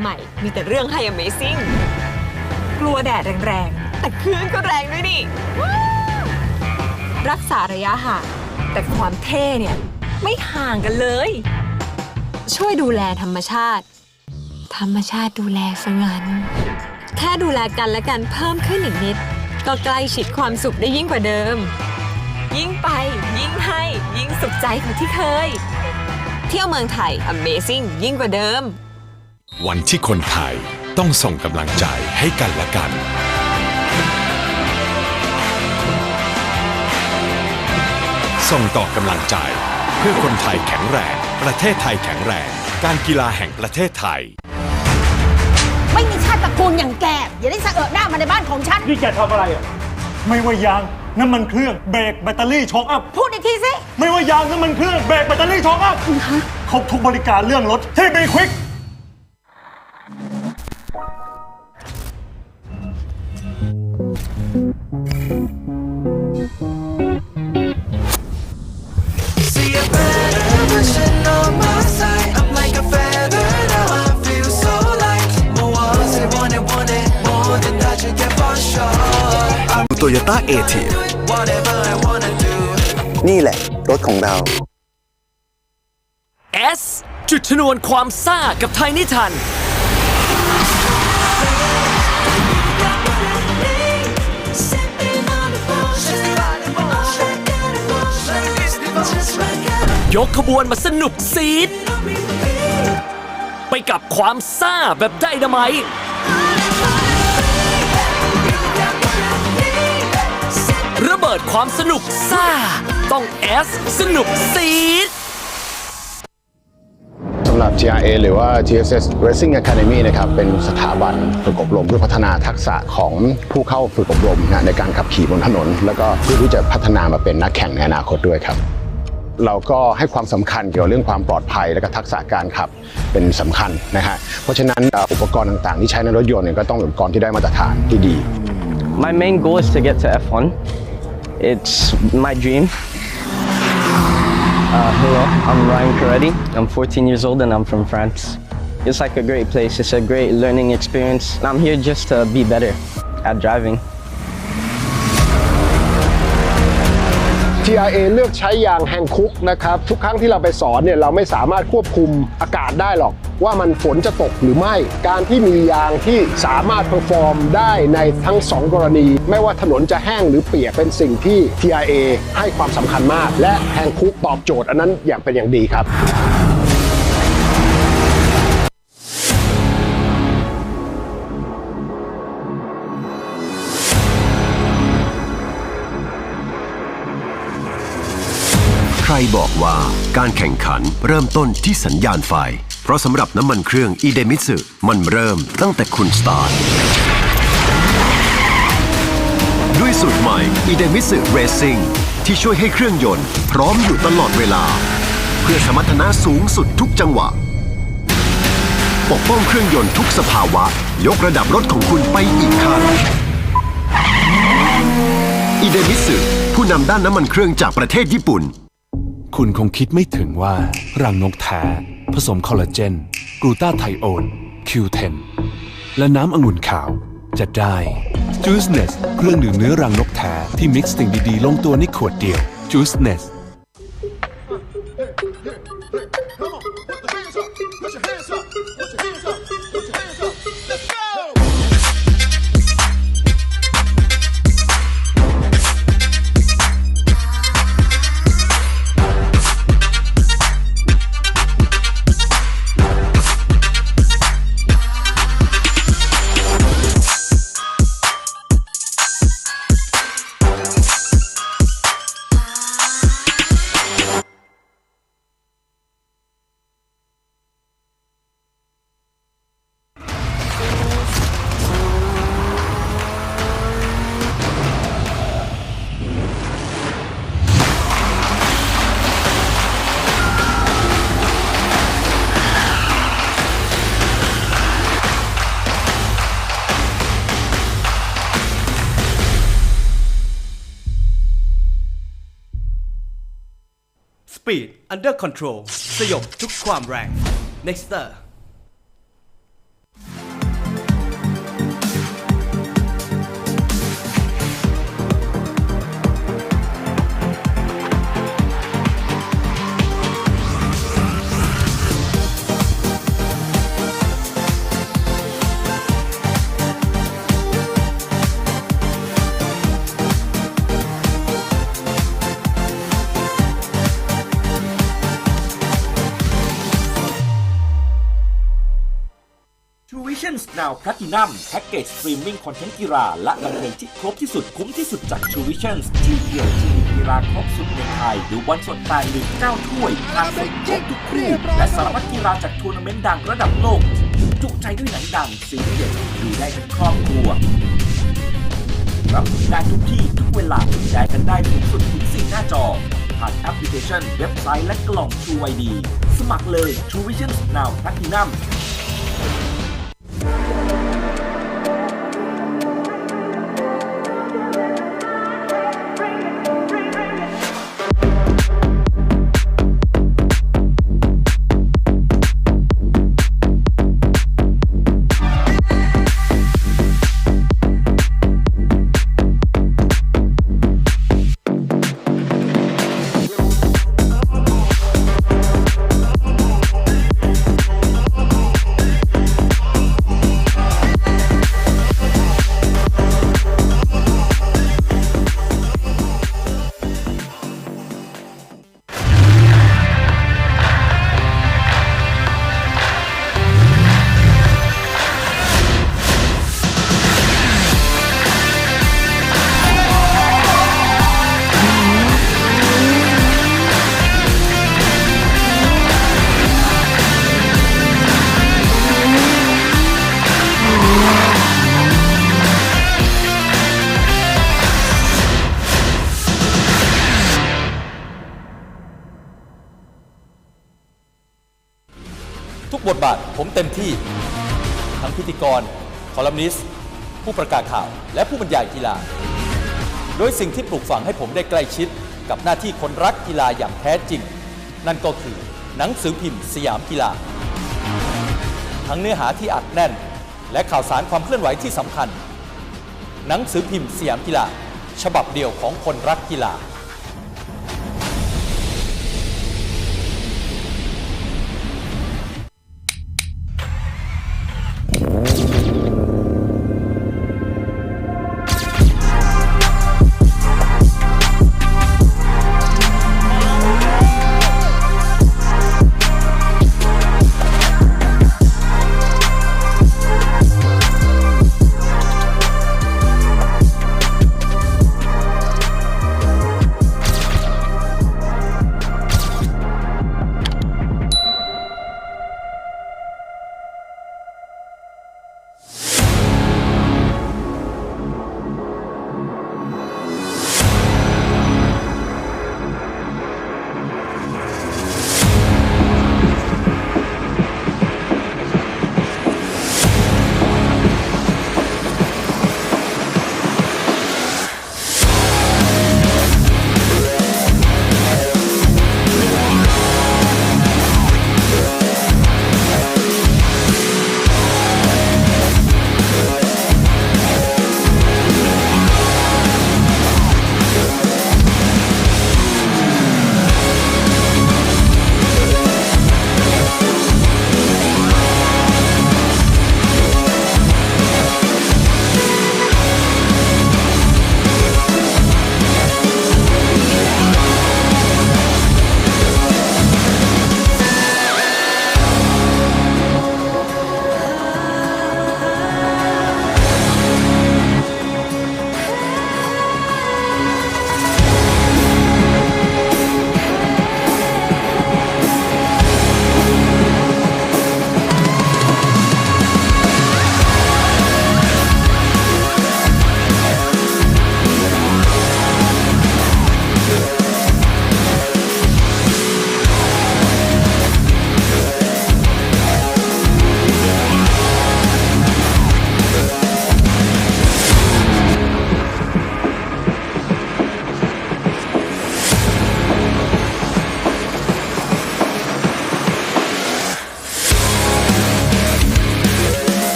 ใหม่มีแต่เรื่องให้ Amazing กลัวแดดแรงๆแต่คลื่นก็แรงด้วยนี่รักษาระยะห่างแต่ความเท่เนี่ยไม่ห่างกันเลยช่วยดูแลธรรมชาติดูแลซะงั้นแค่ดูแลกันและกันเพิ่มขึ้นอีกนิดก็ใกล้ชิดความสุขได้ยิ่งกว่าเดิมยิ่งไปยิ่งให้ยิ่งสุขใจกว่าที่เคยเที่ยวเมืองไทย Amazing ยิ่งกว่าเดิมวันที่คนไทยต้องส่งกำลังใจให้กันและกันส่งต่อกำลังใจเพื่อคนไทยแข็งแรงประเทศไทยแข็งแรงการกีฬาแห่งประเทศไทยไม่มีชาติตระกูลอย่างแกอย่าได้สะเอะหน้ามาในบ้านของฉันนี่แกทำอะไรอ่ะไม่ว่ายางน้ำมันเครื่องเบรกแบตเตอรี่ช็อคอัพพูดอีกทีสิไม่ว่ายางน้ำมันเครื่องเบรกแบตเตอรี่ช็อคอัพครบทุกบริการเรื่องรถที่B-Quikโตโยต้าเอทีนี่แหละรถของเรา S จุดชนวนความซ่ากับไทยนิทันยกขบวนมาสนุกซีดไปกับความซ่าแบบไดนาไมต์ระเบิดความสนุกซ่าต้อง S สนุกซีดสำหรับ TRA หรือว่า TSS Racing Academy นะครับเป็นสถาบันฝึกอบรมเพื่อพัฒนาทักษะของผู้เข้าฝึกอบรมในการขับขี่บนถนนแล้วก็เพื่อที่จะพัฒนามาเป็นนักแข่งในอนาคตด้วยครับเราก็ให้ความสำคัญเกี่ยวกับเรื่องความปลอดภัยและก็ทักษะการขับเป็นสำคัญนะฮะเพราะฉะนั้นอุปกรณ์ต่างๆที่ใช้ในรถยนต์เนี่ยก็ต้องเป็นอุปกรณ์ที่ได้มาตรฐานที่ดี My main goal is to get to F1. It's my dream. Hello, I'm Ryan Caretti. I'm 14 years old and I'm from France. It's like a great place. It's a great learning experience. I'm here just to be better at driving. TRA เลือกใช้ยางแฮงคุกนะครับทุกครั้งที่เราไปสอนเนี่ยเราไม่สามารถควบคุมอากาศได้หรอกว่ามันฝนจะตกหรือไม่การที่มียางที่สามารถเพอร์ฟอร์มได้ในทั้ง2กรณีไม่ว่าถนนจะแห้งหรือเปียกเป็นสิ่งที่ TRA ให้ความสำคัญมากและแฮงคุกตอบโจทย์อันนั้นอย่างเป็นอย่างดีครับใครบอกว่าการแข่งขันเริ่มต้นที่สัญญาณไฟเพราะสำหรับน้ำมันเครื่องอีเดมิสึมันเริ่มตั้งแต่คุณสตาร์ทด้วยสูตรใหม่อีเดมิสึเรซิ่งที่ช่วยให้เครื่องยนต์พร้อมอยู่ตลอดเวลาเพื่อสมรรถนะสูงสุดทุกจังหวะปกป้องเครื่องยนต์ทุกสภาวะยกระดับรถของคุณไปอีกขั้นอีเดมิสึผู้นำด้านน้ำมันเครื่องจากประเทศญี่ปุ่นคุณคงคิดไม่ถึงว่ารังนกแท้ผสมคอลลาเจนกลูตาไทโอน Q10 และน้ำองุ่นขาวจะได้ Juiceness เครื่องดื่มเนื้อรังนกแท้ที่มิกซ์สิ่งดีๆลงตัวในขวดเดียว Juiceness Speed Under Control สยบทุกความแรง Nexter Truevisions Now Platinum แพ็กเกจสตรีมมิ่งคอนเทนต์กีฬาและบันเทิงที่ครบที่สุดคุ้มที่สุดจาก Truevisions ที่เดียวที่มีกีฬาครบสุดในไทยดูบอลสด8ลีก9ถ้วยทางสดครบทุกคู่และสารพัดกีฬาจากทัวร์นาเมนต์ดังระดับโลกจุใจด้วยหนังดังซีรีส์เด็ดดูได้ทั้งครอบครัวรับชมได้ทุกที่ทุกเวลาแชร์กันได้สูงสุดถึง4หน้าจอผ่านแอปพลิเคชันเว็บไซต์และกล่อง TrueID สมัครเลย Truevisions Now Platinumทุกบทบาทผมเต็มที่ทั้งพิธีกรคอลัมนิสต์ผู้ประกาศข่าวและผู้บรรยายกีฬาโดยสิ่งที่ปลูกฝังให้ผมได้ใกล้ชิดกับหน้าที่คนรักกีฬาอย่างแท้จริงนั่นก็คือหนังสือพิมพ์สยามกีฬาทั้งเนื้อหาที่อัดแน่นและข่าวสารความเคลื่อนไหวที่สำคัญหนังสือพิมพ์สยามกีฬาฉบับเดียวของคนรักกีฬา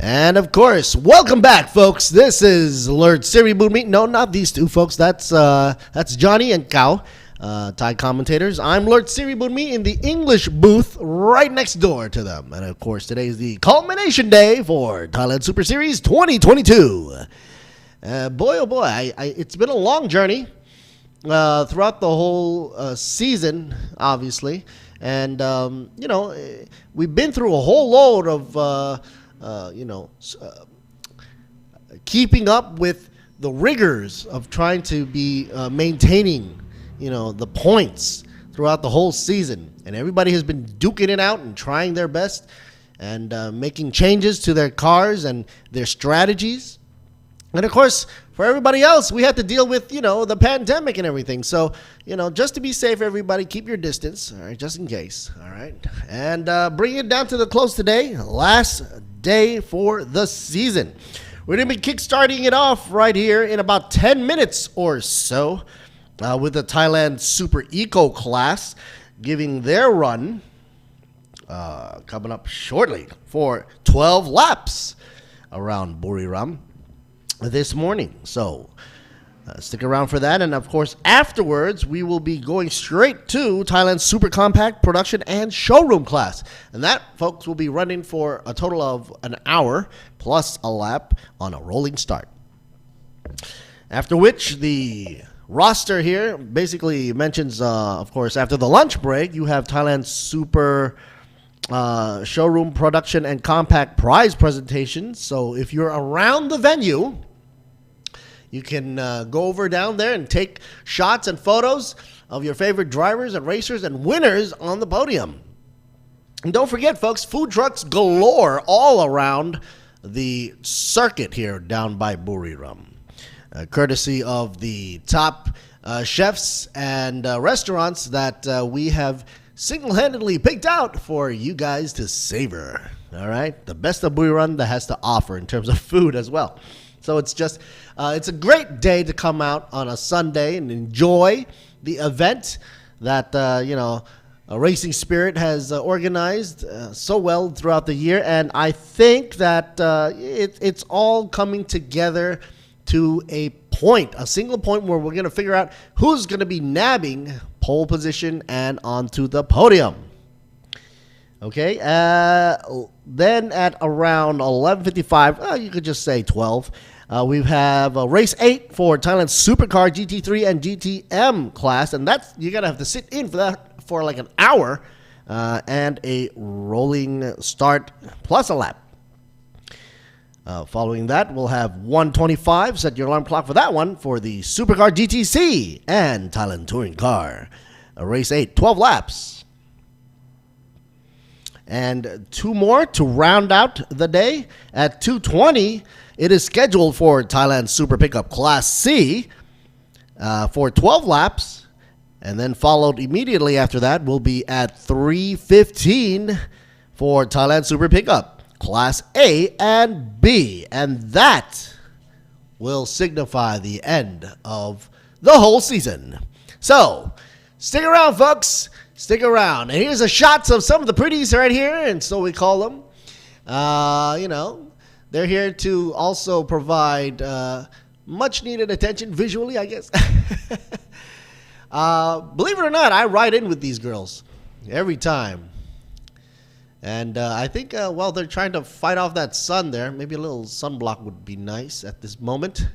And of course, welcome back, folks. This is Lord Siri Boonmeet. No, not these two folks. That's Johnny and Kao, Thai commentators. I'm Lord Siri Boonmeet in the English booth right next door to them. And of course, today is the culmination day for Thailand Super Series 2022. Boy, oh boy, it's been a long journey throughout the whole season, obviously. And, we've been through a whole load of... keeping up with the rigors of trying to be maintaining, the points throughout the whole season. And everybody has been duking it out and trying their best and making changes to their cars and their strategies. And of course, for everybody else, we have to deal with, the pandemic and everything. So, just to be safe, everybody, keep your distance, all right, just in case, all right? And bring it down to the close today, last day for the season. We're going to be kickstarting it off right here in about 10 minutes or so with the Thailand Super Eco class giving their run coming up shortly for 12 laps around Buriram this morning. So stick around for that. And of course, afterwards, we will be going straight to Thailand's Super Compact Production and Showroom class. And that, folks, will be running for a total of an hour plus a lap on a rolling start. After which, the roster here basically mentions, of course, after the lunch break, you have Thailand's Super Showroom Production and Compact prize presentations. So if you're around the venue, you can go over down there and take shots and photos of your favorite drivers and racers and winners on the podium. And don't forget, folks, food trucks galore all around the circuit here down by Buriram, courtesy of the top chefs and restaurants that we have single-handedly picked out for you guys to savor. All right, the best of Buriram that has to offer in terms of food as well. So it's just, it's a great day to come out on a Sunday and enjoy the event that, Racing Spirit has organized so well throughout the year. And I think that it's all coming together to a point, a single point where we're going to figure out who's going to be nabbing pole position and onto the podium. Okay, then at around 11:55, you could just say 12, we have race 8 for Thailand's Supercar GT3 and GTM class, and that's, you're going to have to sit in for that for like an hour and a rolling start plus a lap. Following that, we'll have 1:25, set your alarm clock for that one, for the Supercar GTC and Thailand Touring Car. Race 8, 12 laps. And 2 more to round out the day. At 2:20, it is scheduled for Thailand Super Pickup Class C for 12 laps. And then followed immediately after that will be at 3:15 for Thailand Super Pickup Class A and B. And that will signify the end of the whole season. So, stick around, folks. Stick around. And here's a shots of some of the pretties right here, and so we call them. They're here to also provide much-needed attention visually, I guess. Believe it or not, I ride in with these girls every time. And I think, they're trying to fight off that sun there. Maybe a little sunblock would be nice at this moment.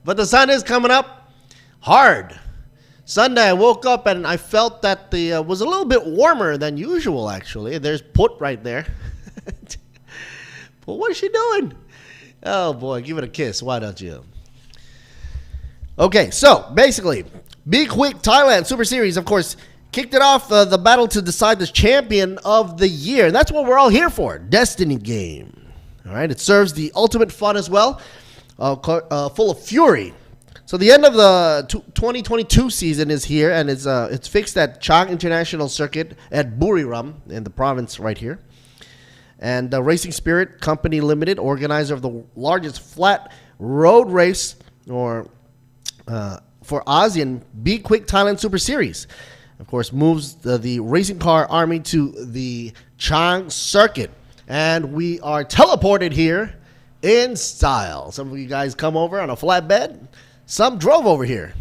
But the sun is coming up hard. Sunday, I woke up and I felt that the was a little bit warmer than usual, actually. There's Put right there. But what is she doing? Oh, boy, give it a kiss. Why don't you? Okay, so, basically, B-Quik Thailand Super Series, of course, kicked it off the battle to decide the champion of the year. And that's what we're all here for, Destiny game. All right, it serves the ultimate fun as well, full of fury. So the end of the 2022 season is here, and it's fixed at Chang International Circuit at Buriram in the province right here. And Racing Spirit Company Limited, organizer of the largest flat road race for ASEAN, B-Quik Thailand Super Series, of course, moves the racing car army to the Chang Circuit And we are teleported here in style. Some of you guys come over on a flatbed. Some drove over here.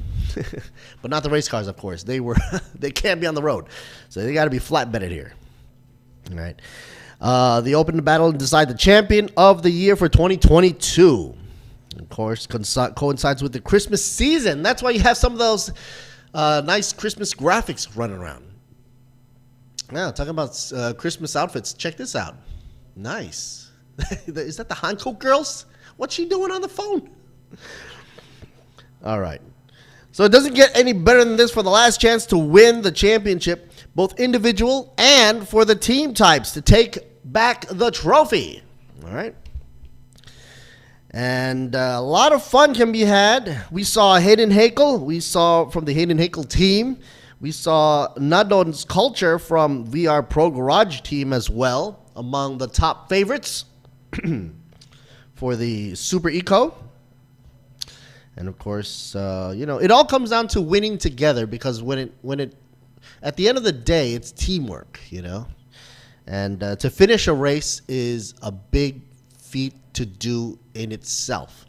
But not the race cars, of course. They can't be on the road. So they got to be flatbedded here. All right. They open the battle and decide the champion of the year for 2022. Of course, coincides with the Christmas season. That's why you have some of those nice Christmas graphics running around. Now, talking about Christmas outfits, check this out. Nice. Is that the Hankook girls? What's she doing on the phone? All right. So it doesn't get any better than this for the last chance to win the championship, both individual and for the team types to take back the trophy. All right. And a lot of fun can be had. We saw Hayden Hakel. We saw from the Hayden Hakel team. We saw Nadon's Culture from VR Pro Garage team as well, among the top favorites for the Super Eco. And of course, it all comes down to winning together, because when it at the end of the day, it's teamwork, and to finish a race is a big feat to do in itself.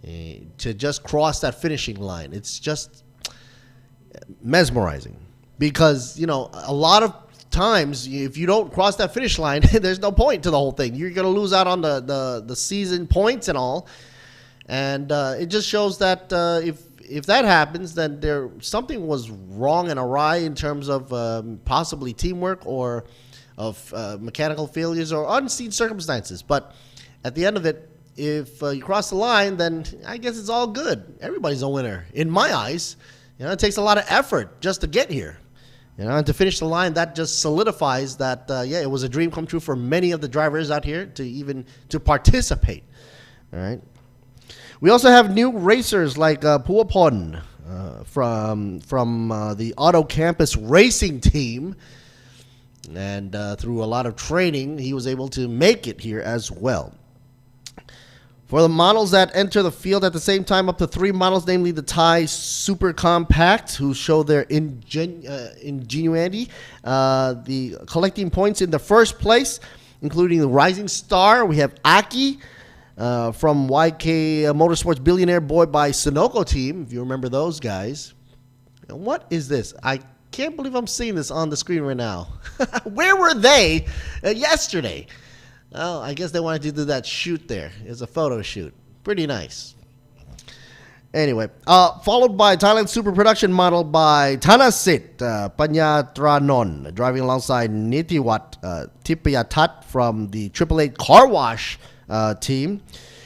To just cross that finishing line, it's just mesmerizing, because a lot of times if you don't cross that finish line, there's no point to the whole thing. You're gonna lose out on the season points and all, and it just shows that if that happens, then something was wrong and awry in terms of possibly teamwork or of mechanical failures or unseen circumstances. But at the end of it, if you cross the line, then I guess it's all good. Everybody's a winner in my eyes. It takes a lot of effort just to get here. And to finish the line, that just solidifies that, it was a dream come true for many of the drivers out here to participate. All right. We also have new racers like Puapon from the Auto Campus Racing team. And through a lot of training, he was able to make it here as well. For the models that enter the field at the same time, up to 3 models, namely the Thai Super Compact, who show their ingenuity, the collecting points in the first place, including the Rising Star. We have Aki from YK Motorsports Billionaire Boy by Sunoco team, if you remember those guys. And what is this? I can't believe I'm seeing this on the screen right now. Where were they yesterday? Oh, I guess they wanted to do that shoot there. It's a photo shoot. Pretty nice. Anyway, followed by Thailand Super Production model by Thanasit Panyatranon, driving alongside Nitiwat Tipayatat from the 888 Car Wash team.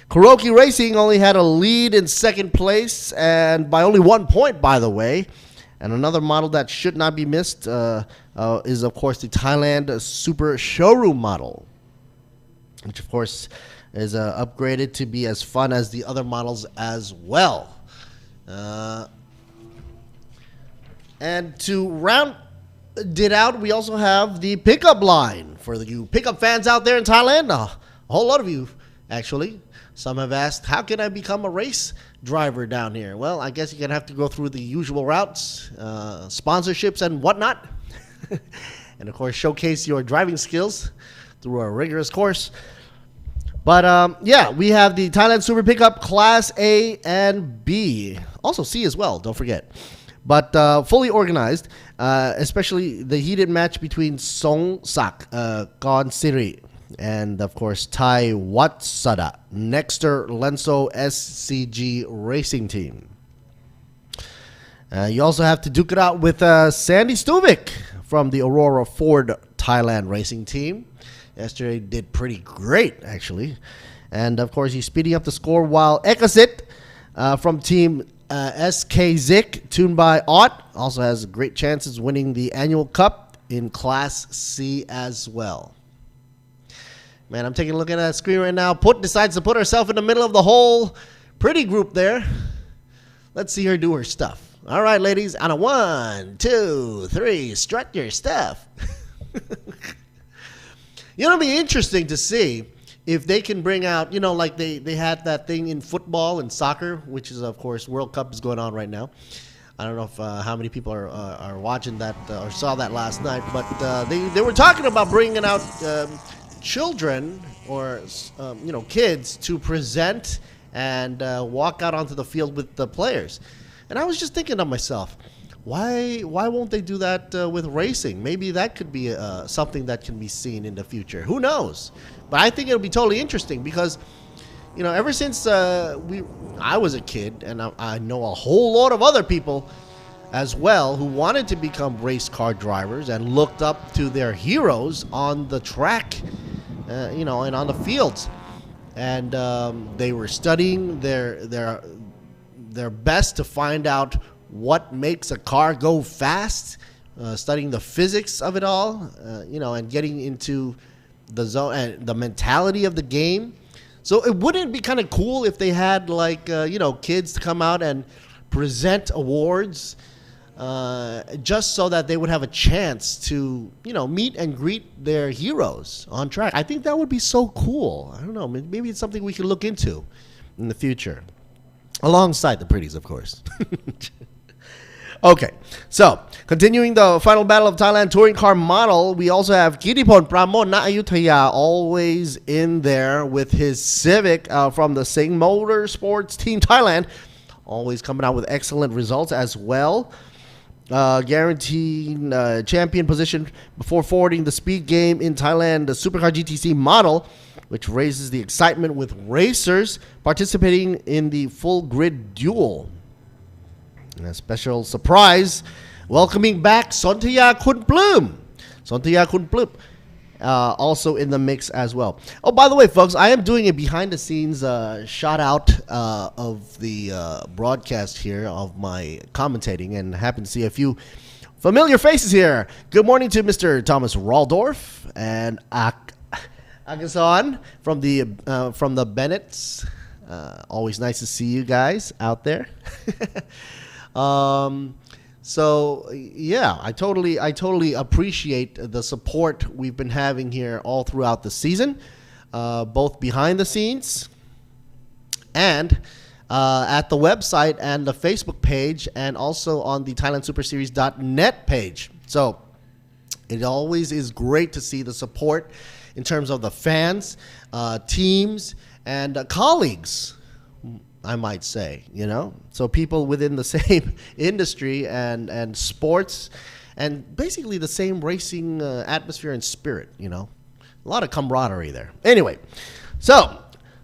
Kuroki Racing only had a lead in second place, and by only 1 point, by the way. And another model that should not be missed is, of course, the Thailand Super Showroom model, which of course is upgraded to be as fun as the other models as well. And to round it out, we also have the pickup line. For you pickup fans out there in Thailand, a whole lot of you actually. Some have asked, how can I become a race driver down here? Well, I guess you're going to have to go through the usual routes, sponsorships and whatnot. And of course, showcase your driving skills through a rigorous course. But we have the Thailand Super Pickup Class A and B. Also C as well, don't forget. But fully organized, especially the heated match between Song Sak Gonsiri and, of course, Thai Watsada, Nexter Lenso SCG Racing Team. You also have to duke it out with Sandy Stuvik from the Aurora Ford Thailand Racing Team. Yesterday did pretty great, actually. And, of course, he's speeding up the score, while Ekasit from Team SK Zik, tuned by Ott, also has great chances winning the annual cup in Class C as well. Man, I'm taking a look at that screen right now. Decides to put herself in the middle of the whole pretty group there. Let's see her do her stuff. All right, ladies, on a 1, 2, 3, strut your stuff. It'll be interesting to see if they can bring out, like they had that thing in football and soccer, which is, of course, World Cup is going on right now. I don't know if how many people are watching that or saw that last night, but they were talking about bringing out children or kids to present and walk out onto the field with the players. And I was just thinking to myself, why won't they do that with racing? Maybe that could be something that can be seen in the future. Who knows? But I think it'll be totally interesting because, ever since I was a kid, and I know a whole lot of other people as well who wanted to become race car drivers and looked up to their heroes on the track, and on the fields. And they were studying their best to find out what makes a car go fast, studying the physics of it all, and getting into the zone and the mentality of the game. So it wouldn't be kind of cool if they had kids to come out and present awards just so that they would have a chance to, meet and greet their heroes on track. I think that would be so cool. I don't know. Maybe it's something we could look into in the future. Alongside the pretties, of course. Okay, so continuing the final battle of Thailand touring car model, we also have Kittipon Pramod Na Ayutthaya always in there with his Civic from the Singh Motorsports Team Thailand, always coming out with excellent results as well. Guaranteeing champion position before forwarding the speed game in Thailand, the Supercar GTC model, which raises the excitement with racers participating in the full grid duel. And a special surprise, welcoming back Sontaya Kunplum. Sontaya Kunplum also in the mix as well. Oh, by the way, folks, I am doing a behind-the-scenes shout out of the broadcast here of my commentating, and happen to see a few familiar faces here. Good morning to Mr. Thomas Raldorf and Agason from the Bennetts. Always nice to see you guys out there. So yeah, I totally appreciate the support we've been having here all throughout the season, both behind the scenes and at the website and the Facebook page, and also on the ThailandSuperSeries.net page. So it always is great to see the support in terms of the fans, teams, and colleagues, I might say, so people within the same industry and sports, and basically the same racing atmosphere and spirit, a lot of camaraderie there. Anyway, so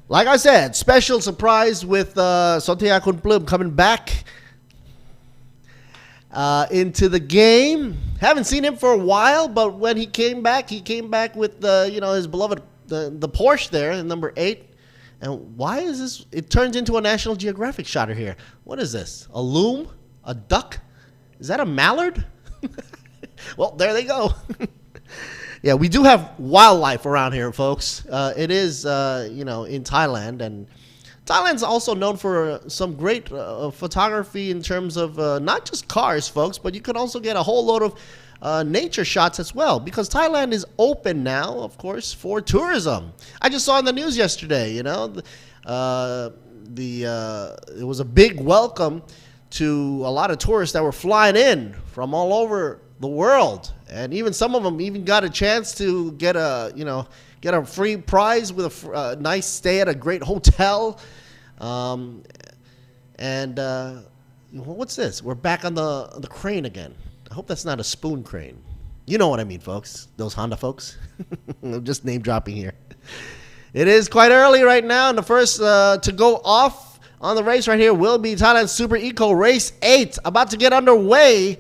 like I said, special surprise with Sontaya Kunplum coming back into the game. Haven't seen him for a while, but when he came back with his beloved the Porsche there, number 8. And why is this? It turns into a National Geographic shot here. What is this? A loom? A duck? Is that a mallard? Well, there they go. Yeah, we do have wildlife around here, folks. It is, in Thailand. And Thailand's also known for some great photography in terms of not just cars, folks, but you can also get a whole load of nature shots as well, because Thailand is open now, of course, for tourism. I just saw in the news yesterday, it was a big welcome to a lot of tourists that were flying in from all over the world, and even some of them even got a chance to get a free prize with a nice stay at a great hotel. What's this? We're back on the crane again. I hope that's not a spoon crane. You know what I mean, folks. Those Honda folks. I'm just name dropping here. It is quite early right now, and the first to go off on the race right here will be Thailand Super Eco Race 8, about to get underway.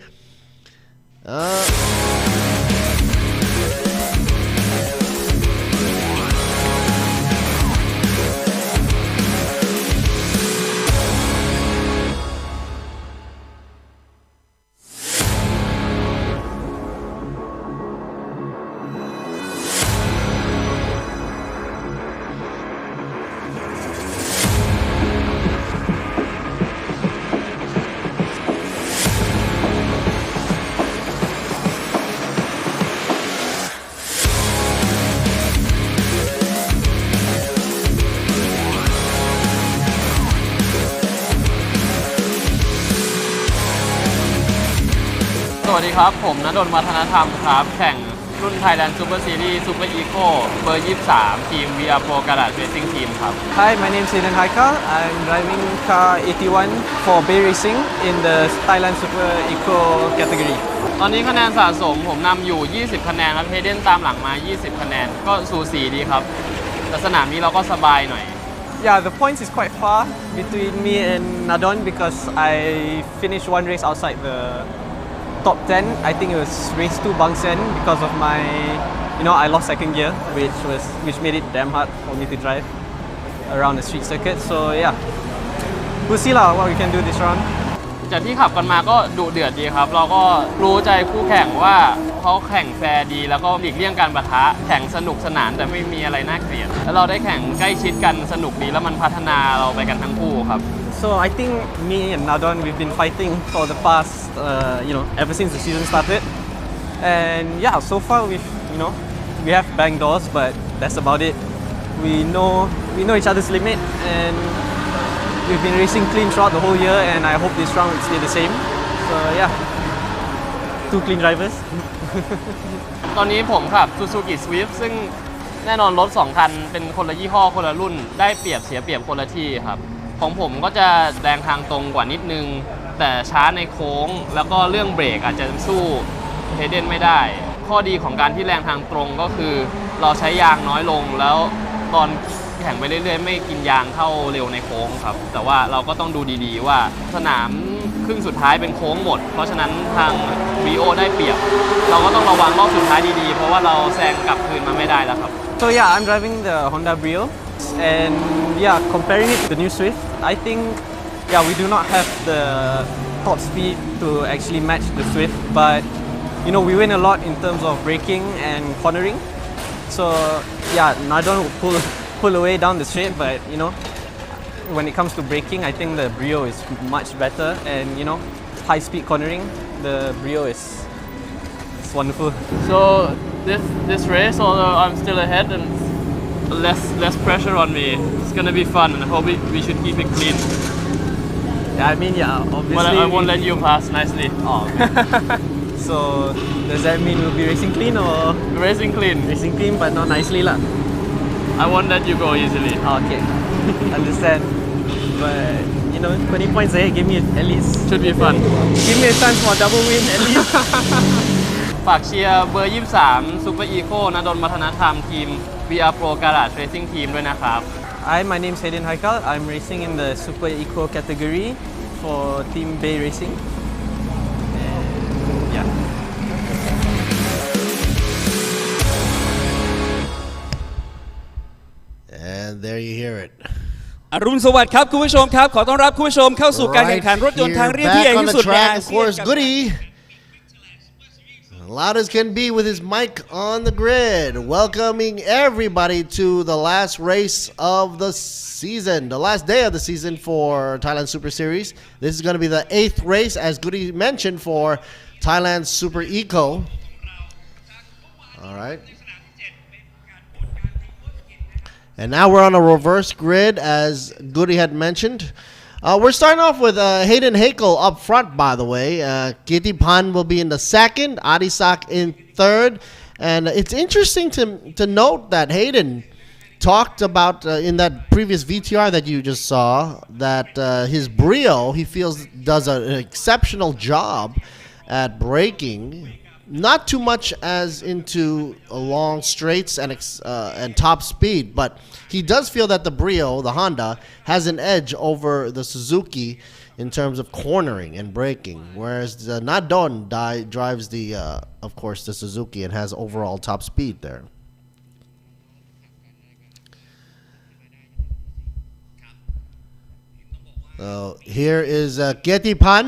สวัสดีครับผมณดลวัฒนธรรมครับแข่ง รุ่น Thailand Super Series Super Eco เบอร์ 23 ทีม VR Pro Garage Racing Team ครับ Hi, my name is Aiden Haikal. I'm driving car 81 for Bay Racing in the Thailand Super Eco category. ตอนนี้คะแนนสะสมผมนำอยู่ 20 คะแนนครับเฮเดนตามหลังมา 20 คะแนนก็สูสีดีครับแต่สนามนี้เราก็สบายหน่อย Yeah, the points is quite far between me and Nadon because I finished one race outside the top 10. I think it was race 2 Bangsen because of my, I lost second gear, which made it damn hard for me to drive around the street circuit. So yeah, we'll see what we can do this round. จากที่ขับกันมาก็ดุเดือดดีครับเราก็รู้ใจคู่แข่งว่าเขาแข่งแฟร์ดีแล้วก็หลีกเลี่ยงการปะทะแข่งสนุกสนานแต่ไม่มีอะไรน่าเกลียดแล้วเราได้แข่งใกล้ชิดกันสนุกดีแล้วมันพัฒนาเราไปกันทั้งคู่ครับ So I think me and Nadon we've been fighting for the past ever since the season started, and yeah, so far we have banged doors, but that's about it. We know each other's limit, and we've been racing clean throughout the whole year, and I hope this round will stay the same. So yeah, 2 clean drivers. ตอนนี้ผมขับ Suzuki Swift ซึ่งแน่นอนรถ2คันเป็นคนละยี่ห้อคนละรุ่นได้เปรียบเสียเปรียบคนละที่ครับของผมก็จะแรงทางตรงกว่านิดนึงแต่ช้าในโค้งแล้วก็เรื่องเบรกอาจจะสู้เฮเดนไม่ได้ข้อดีของการที่แรงทางตรงก็คือเราใช้ยางน้อยลงแล้วตอนแข่งไปเรื่อยๆไม่กินยางเท่าเร็วในโค้งครับแต่ว่าเราก็ต้องดูดีๆว่าสนามครึ่งสุดท้ายเป็นโค้งหมดเพราะฉะนั้นทาง VO ได้เปรียบเราก็ต้องระวังรอบสุดท้ายดีๆเพราะว่าเราแซงกลับคืนมาไม่ได้แล้วครับ So yeah, I'm driving the Honda Brio, and yeah, comparing it to the new Swift, I think we do not have the top speed to actually match the Swift, but we win a lot in terms of braking and cornering. So yeah, Nadon will pull away down the straight, but when it comes to braking, I think the Brio is much better, and high speed cornering, the Brio is wonderful. So this race, although I'm still ahead and less pressure on me, it's gonna be fun, and I hope we should keep it clean. Yeah, I mean, obviously. But I won't let you pass nicely. Oh, okay. So does that mean we'll be racing clean or? Racing clean. Racing clean, but not nicely lah. I won't let you go easily. Oh, okay, understand. But 20 points ahead, give me at least. Should be fun. Give me a chance for a double win at least. ฝากเชียร์เบอร์ 23 Super Eco ณดลมัฒนธรรมทีม VR Pro Garage Racing Team ด้วยนะครับ Hi, my name is Aiden Haikal. I'm racing in the Super Eco category for Team Bay Racing. And yeah. And there you hear it. อรุณสวัสดิ์ครับคุณผู้ชมครับขอต้อนรับคุณผู้ชมเข้าสู่การแข่งขันรถยนต์ทางเรียบที่ใหญ่ที่สุดในอาเซียน Goody, loud as can be with his mic on the grid, welcoming everybody to the last race of the season, the last day of the season for Thailand Super Series. This is going to be the 8th race, as Goody mentioned, for Thailand Super Eco. All right. And now we're on a reverse grid, as Goody had mentioned. We're starting off with Hayden Hakel up front, by the way. Kirti Pan will be in the second, Adisak in third. And it's interesting to note that Hayden talked about in that previous VTR that you just saw that his Brio, he feels, does an exceptional job at braking. Not too much as into long straights and top speed, but he does feel that the Brio, the Honda, has an edge over the Suzuki in terms of cornering and braking, whereas the Nadon drives the, of course, the Suzuki and has overall top speed there. So here is Kirti Pan.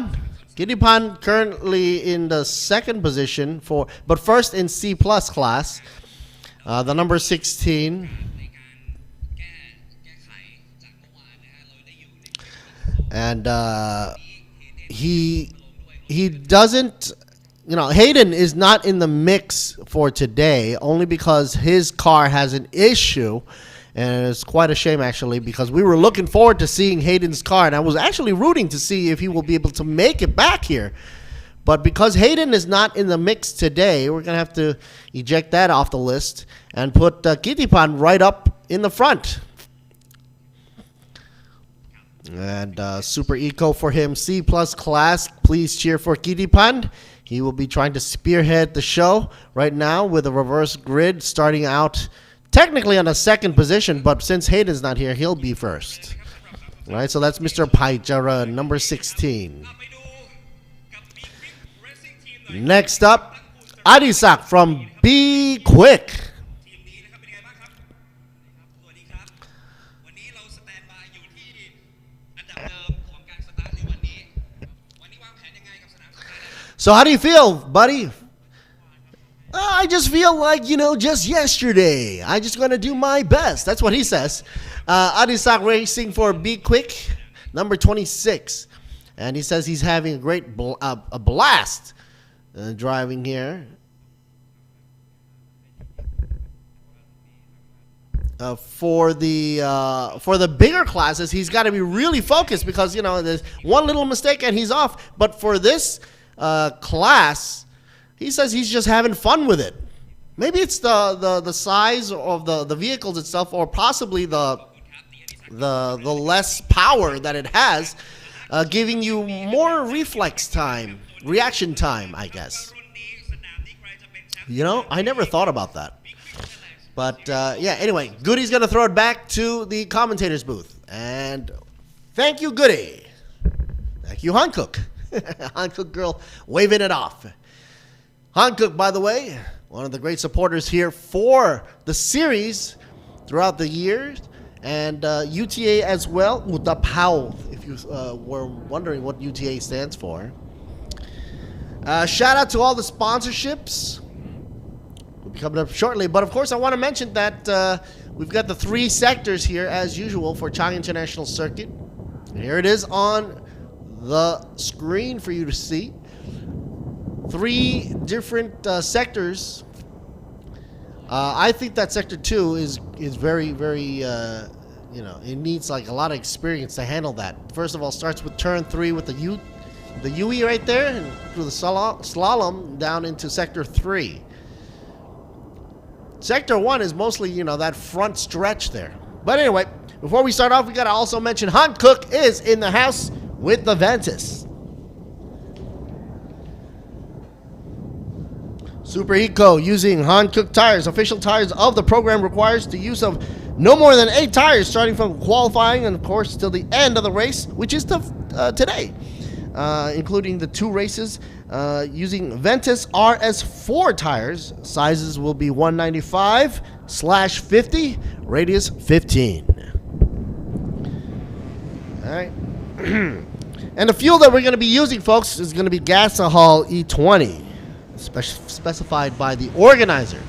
Kirti Pan currently in the second position but first in C+ class, the number 16. And he doesn't, Hayden is not in the mix for today only because his car has an issue. And it's quite a shame, actually, because we were looking forward to seeing Hayden's car. And I was actually rooting to see if he will be able to make it back here. But because Hayden is not in the mix today, we're going to have to eject that off the list and put Kitipan right up in the front. And Super Eco for him, C+ class. Please cheer for Kitipan. He will be trying to spearhead the show right now with a reverse grid starting out technically on a second position, but since Hayden's not here, he'll be first. All right, so that's Mr. Paijara, number 16. Next up, Adisak from B-Quik. So how do you feel, buddy? I just feel like, just yesterday. I just going to do my best. That's what he says. Adisak racing for B-Quik, number 26. And he says he's having a great a blast driving here. For the bigger classes, he's got to be really focused because, there's one little mistake and he's off. But for this class, he says he's just having fun with it. Maybe it's the size of the vehicles itself, or possibly the less power that it has, giving you more reflex time, reaction time, I guess. I never thought about that. But anyway, Goody's gonna throw it back to the commentator's booth, and thank you, Goody. Thank you, Hankook. Hankook girl waving it off. Hankook, by the way, one of the great supporters here for the series throughout the years, and UTA as well, Utapau, if you were wondering what UTA stands for. Shout out to all the sponsorships. We'll be coming up shortly, but of course I want to mention that we've got the 3 sectors here as usual for Chang International Circuit. And here it is on the screen for you to see. 3 different sectors. I think that sector 2 is very, very, it needs like a lot of experience to handle that. First of all, starts with turn 3 with the UE right there, and through the slalom down into sector 3. Sector 1 is mostly, that front stretch there. But anyway, before we start off, we gotta also mention Hankook is in the house with the Ventus. Super Eco using Hankook tires. Official tires of the program requires the use of no more than 8 tires starting from qualifying and of course till the end of the race, which is today, including the 2 races using Ventus RS4 tires. Sizes will be 195/50, radius 15. All right. And the fuel that we're going to be using, folks, is going to be Gasohol E20, specified by the organizer.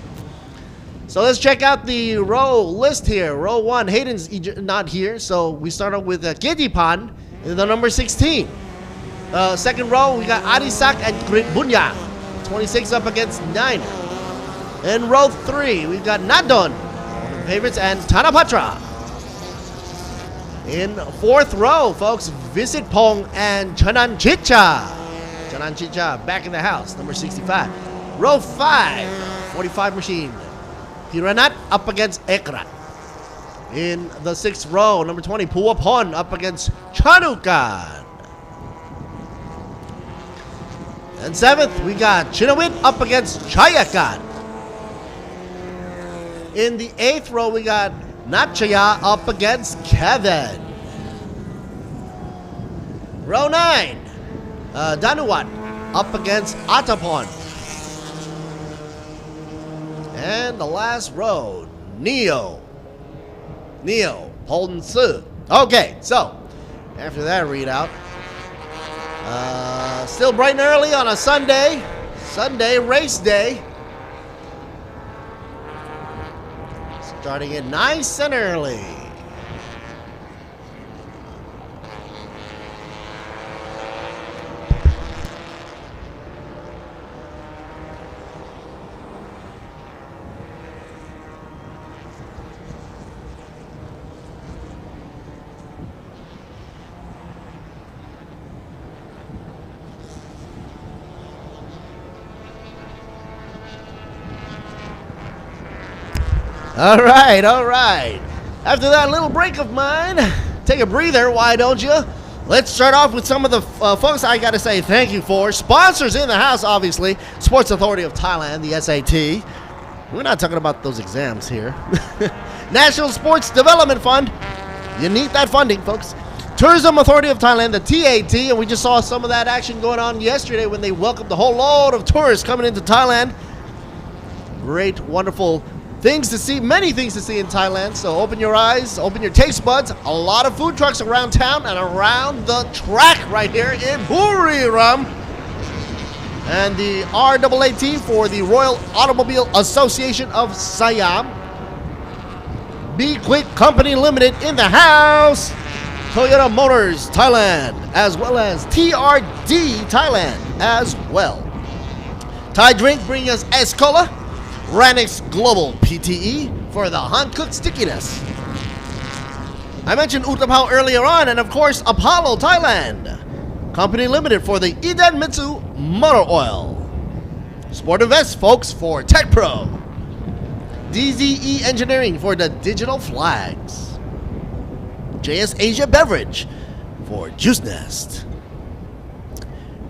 So let's check out the row list here. Row 1, Hayden's not here, so we start off with Kitipan, the number 16. Second row, we got Adisak and Bunya, 26 up against 9. In row 3, we've got Nadon, favorites, and Tanapatra. In 4th row, folks, Visit Pong and Chanan Chicha. Chanan Chicha back in the house, number 65. Row 5, 45 machine. Piranat up against Ekrat. In the 6th row, number 20, Puapon up against Chanukan. And 7th, we got Chinawit up against Chayakan. In the 8th row, we got Nachaya up against Kevin. Row 9, Danuwat up against Atapon. And the last row, Neo, Holden Su. Okay, so after that readout, still bright and early on a Sunday race day. Starting it nice and early. All right, all right. After that little break of mine, take a breather, why don't you? Let's start off with some of the folks I got to say thank you for. Sponsors in the house, obviously. Sports Authority of Thailand, the SAT. We're not talking about those exams here. National Sports Development Fund. You need that funding, folks. Tourism Authority of Thailand, the TAT, and we just saw some of that action going on yesterday when they welcomed a whole load of tourists coming into Thailand. Great, wonderful things to see, many things to see in Thailand. So open your eyes, open your taste buds. A lot of food trucks around town and around the track right here in Buriram. And the RAAT for the Royal Automobile Association of Siam. B-Quik Company Limited in the house. Toyota Motors Thailand, as well as TRD Thailand as well. Thai Drink bring us Escola. Ranix Global PTE for the Han-cooked stickiness. I mentioned Utapao earlier on, and of course Apollo Thailand. Company Limited for the Mitsu Motor Oil. Sport Invest folks for Tech Pro. DZE Engineering for the digital flags. JS Asia Beverage for Juice Nest.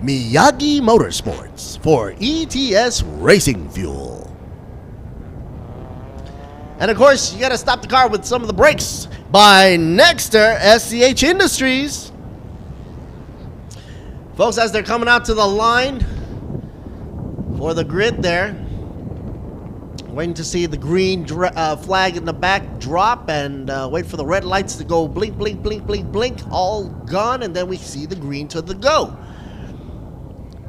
Miyagi Motorsports for ETS Racing Fuel. And of course, you gotta stop the car with some of the brakes by Nexter SCH Industries. Folks, as they're coming out to the line for the grid there, waiting to see the green flag in the back drop and wait for the red lights to go blink, blink, blink, blink, blink, all gone, and then we see the green to the go.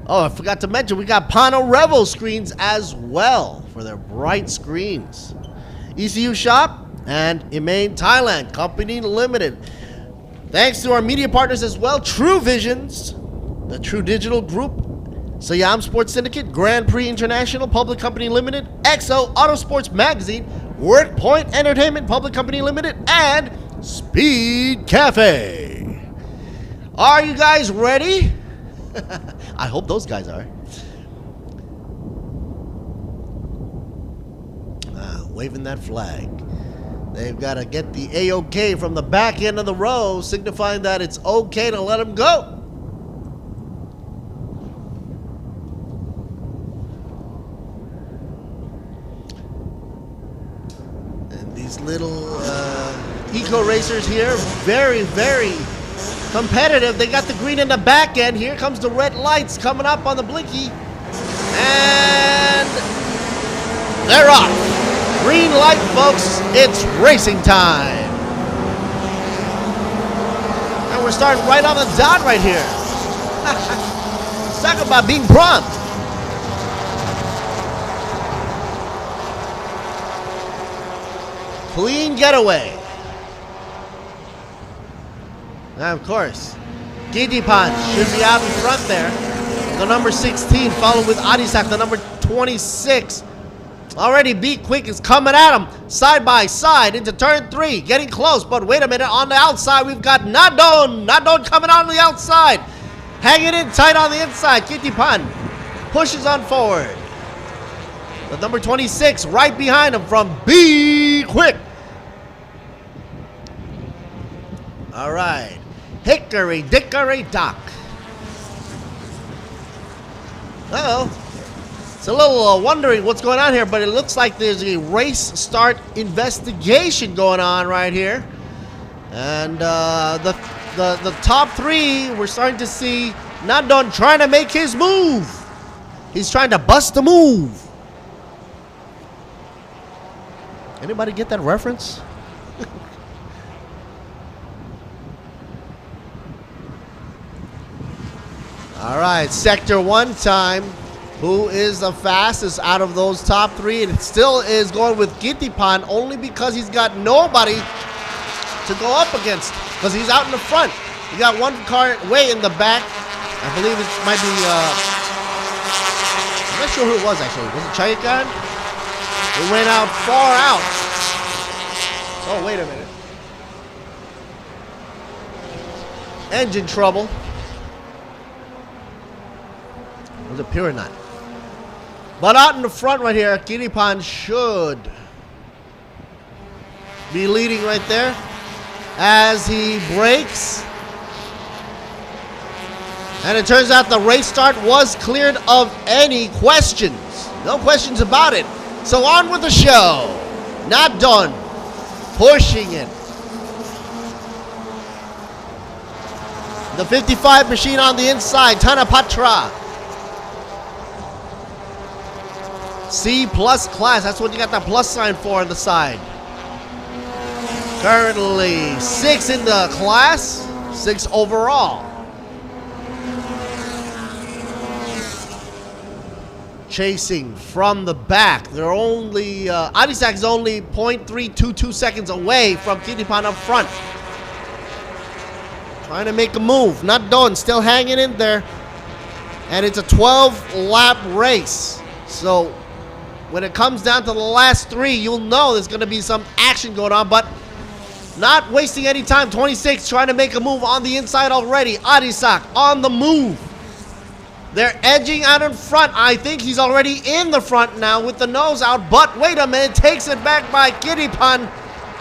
Oh, I forgot to mention, we got Pano Revo screens as well for their bright screens. ECU Shop and Imain Thailand Company Limited. Thanks to our media partners as well, Truevisions, the True Digital Group, Siam Sports Syndicate, Grand Prix International Public Company Limited, EXO Auto Sports Magazine, WorkPoint Entertainment Public Company Limited, and Speed Cafe. Are you guys ready? I hope those guys are. Waving that flag. They've got to get the A-OK from the back end of the row, signifying that it's okay to let them go. These little eco racers here, very, very competitive. They got the green in the back end. Here comes the red lights coming up on the blinky. And they're off. Green light, folks. It's racing time. And we're starting right on the dot right here. Talk about being prompt. Clean getaway. Now, of course, Gidipan should be out in front there. The number 16, followed with Adisak, the number 26. Already B-Quik is coming at him side by side into turn 3, getting close. But wait a minute, on the outside, we've got Nadon. Nadon coming on the outside, hanging in tight on the inside. Gidipan pushes on forward. The number 26 right behind him from B-Quik. All right. Hickory dickory dock. Uh-oh. It's a little wondering what's going on here, but it looks like there's a race start investigation going on right here. And the top 3, we're starting to see Nadon trying to make his move. He's trying to bust the move. Anybody get that reference? All right, sector 1 time. Who is the fastest out of those top 3? And it still is going with Gidipan only because he's got nobody to go up against because he's out in the front. You got one car way in the back. I believe it might be, I'm not sure who it was actually. Was it Chayakan? It went out far out. Oh, wait a minute. Engine trouble. Was it pure or not? But out in the front right here, Gidipan should be leading right there as he brakes. And it turns out the race start was cleared of any questions. No questions about it. So on with the show. Not done. Pushing it. The 55 machine on the inside, Tanapatra. C plus class, that's what you got the plus sign for on the side. Currently 6 in the class, 6 overall. Chasing from the back. They're only, IDstation is only 0.322 seconds away from Kittipan up front. Trying to make a move. Not done. Still hanging in there. And it's a 12-lap race. So when it comes down to the last 3, you'll know there's going to be some action going on. But not wasting any time. 26 trying to make a move on the inside already. IDstation on the move. They're edging out in front. I think he's already in the front now with the nose out. But wait a minute. Takes it back by Kittipan,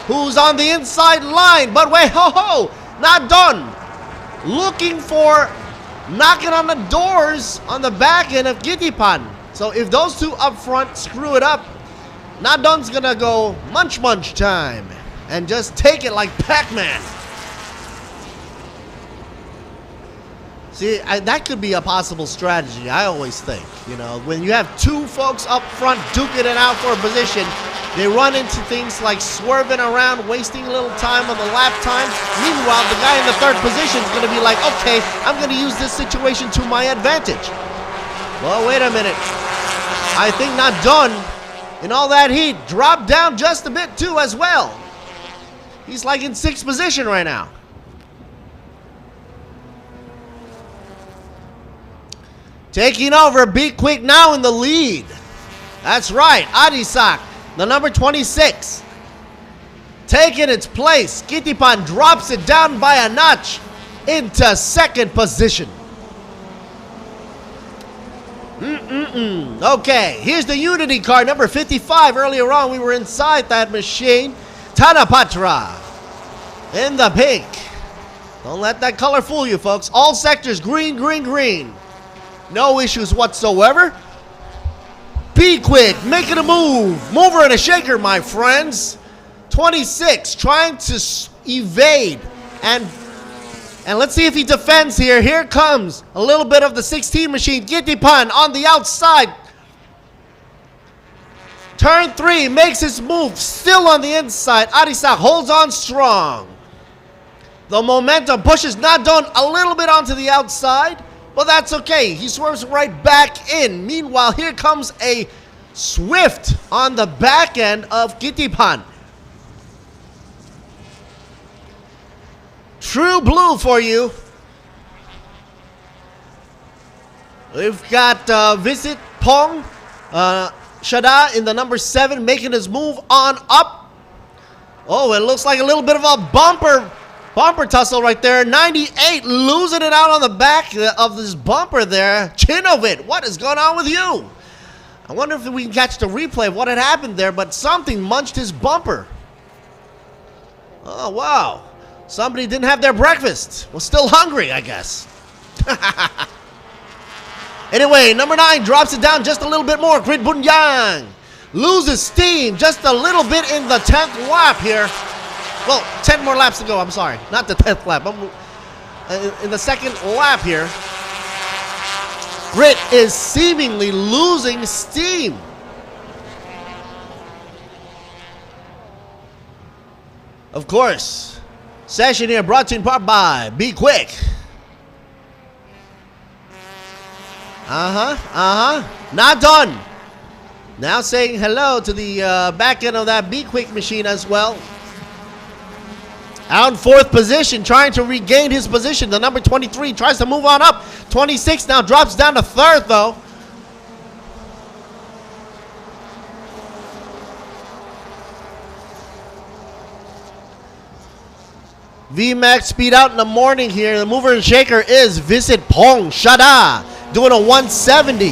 who's on the inside line. But wait, ho. Not done. Looking for knocking on the doors on the back end of Kittipan. So if those two up front screw it up, Not done's gonna go munch time and just take it like Pac-Man. See, that could be a possible strategy, I always think. You know, when you have two folks up front duking it out for a position, they run into things like swerving around, wasting a little time on the lap time. Meanwhile, the guy in the third position is going to be like, okay, I'm going to use this situation to my advantage. Well, wait a minute. I think Not Done, in all that heat, dropped down just a bit too as well. He's like in sixth position right now. Taking over, B-Quik now in the lead. That's right, IDstation, the number 26. Taking its place, Kittipan drops it down by a notch into second position. Okay, here's the Unity car, number 55. Earlier on, we were inside that machine. Tanapatra in the pink. Don't let that color fool you, folks. All sectors green, green, green. No issues whatsoever. B-Quik making a move. Mover and a shaker, my friends. 26 trying to evade. And let's see if he defends here. Here comes a little bit of the 16 machine. Kittipan on the outside. Turn 3 makes his move. Still on the inside. IDstation holds on strong. The momentum pushes Not Done a little bit onto the outside. Well, that's okay. He swerves right back in. Meanwhile, here comes a Swift on the back end of Kittipan. True blue for you. We've got Visit Pong Shada in the number 7 making his move on up. Oh, it looks like a little bit of a bumper tussle right there. 98 losing it out on the back of this bumper there. Chinovit, what is going on with you? I wonder if we can catch the replay of what had happened there, but something munched his bumper. Oh, wow. Somebody didn't have their breakfast. Was still hungry, I guess. Anyway, number 9 drops it down just a little bit more. Grid Bunyang loses steam just a little bit in the 10th lap here. Well, 10 more laps to go, I'm sorry. Not the 10th lap. In the second lap here, Grit is seemingly losing steam. Of course, session here brought to you in part by B-Quik. Not done. Now saying hello to the back end of that B-Quik machine as well. Out in 4th position, trying to regain his position. The number 23 tries to move on up. 26 now drops down to 3rd, though. VMAX speed out in the morning here. The mover and shaker is Visit Pong Shada, doing a 170.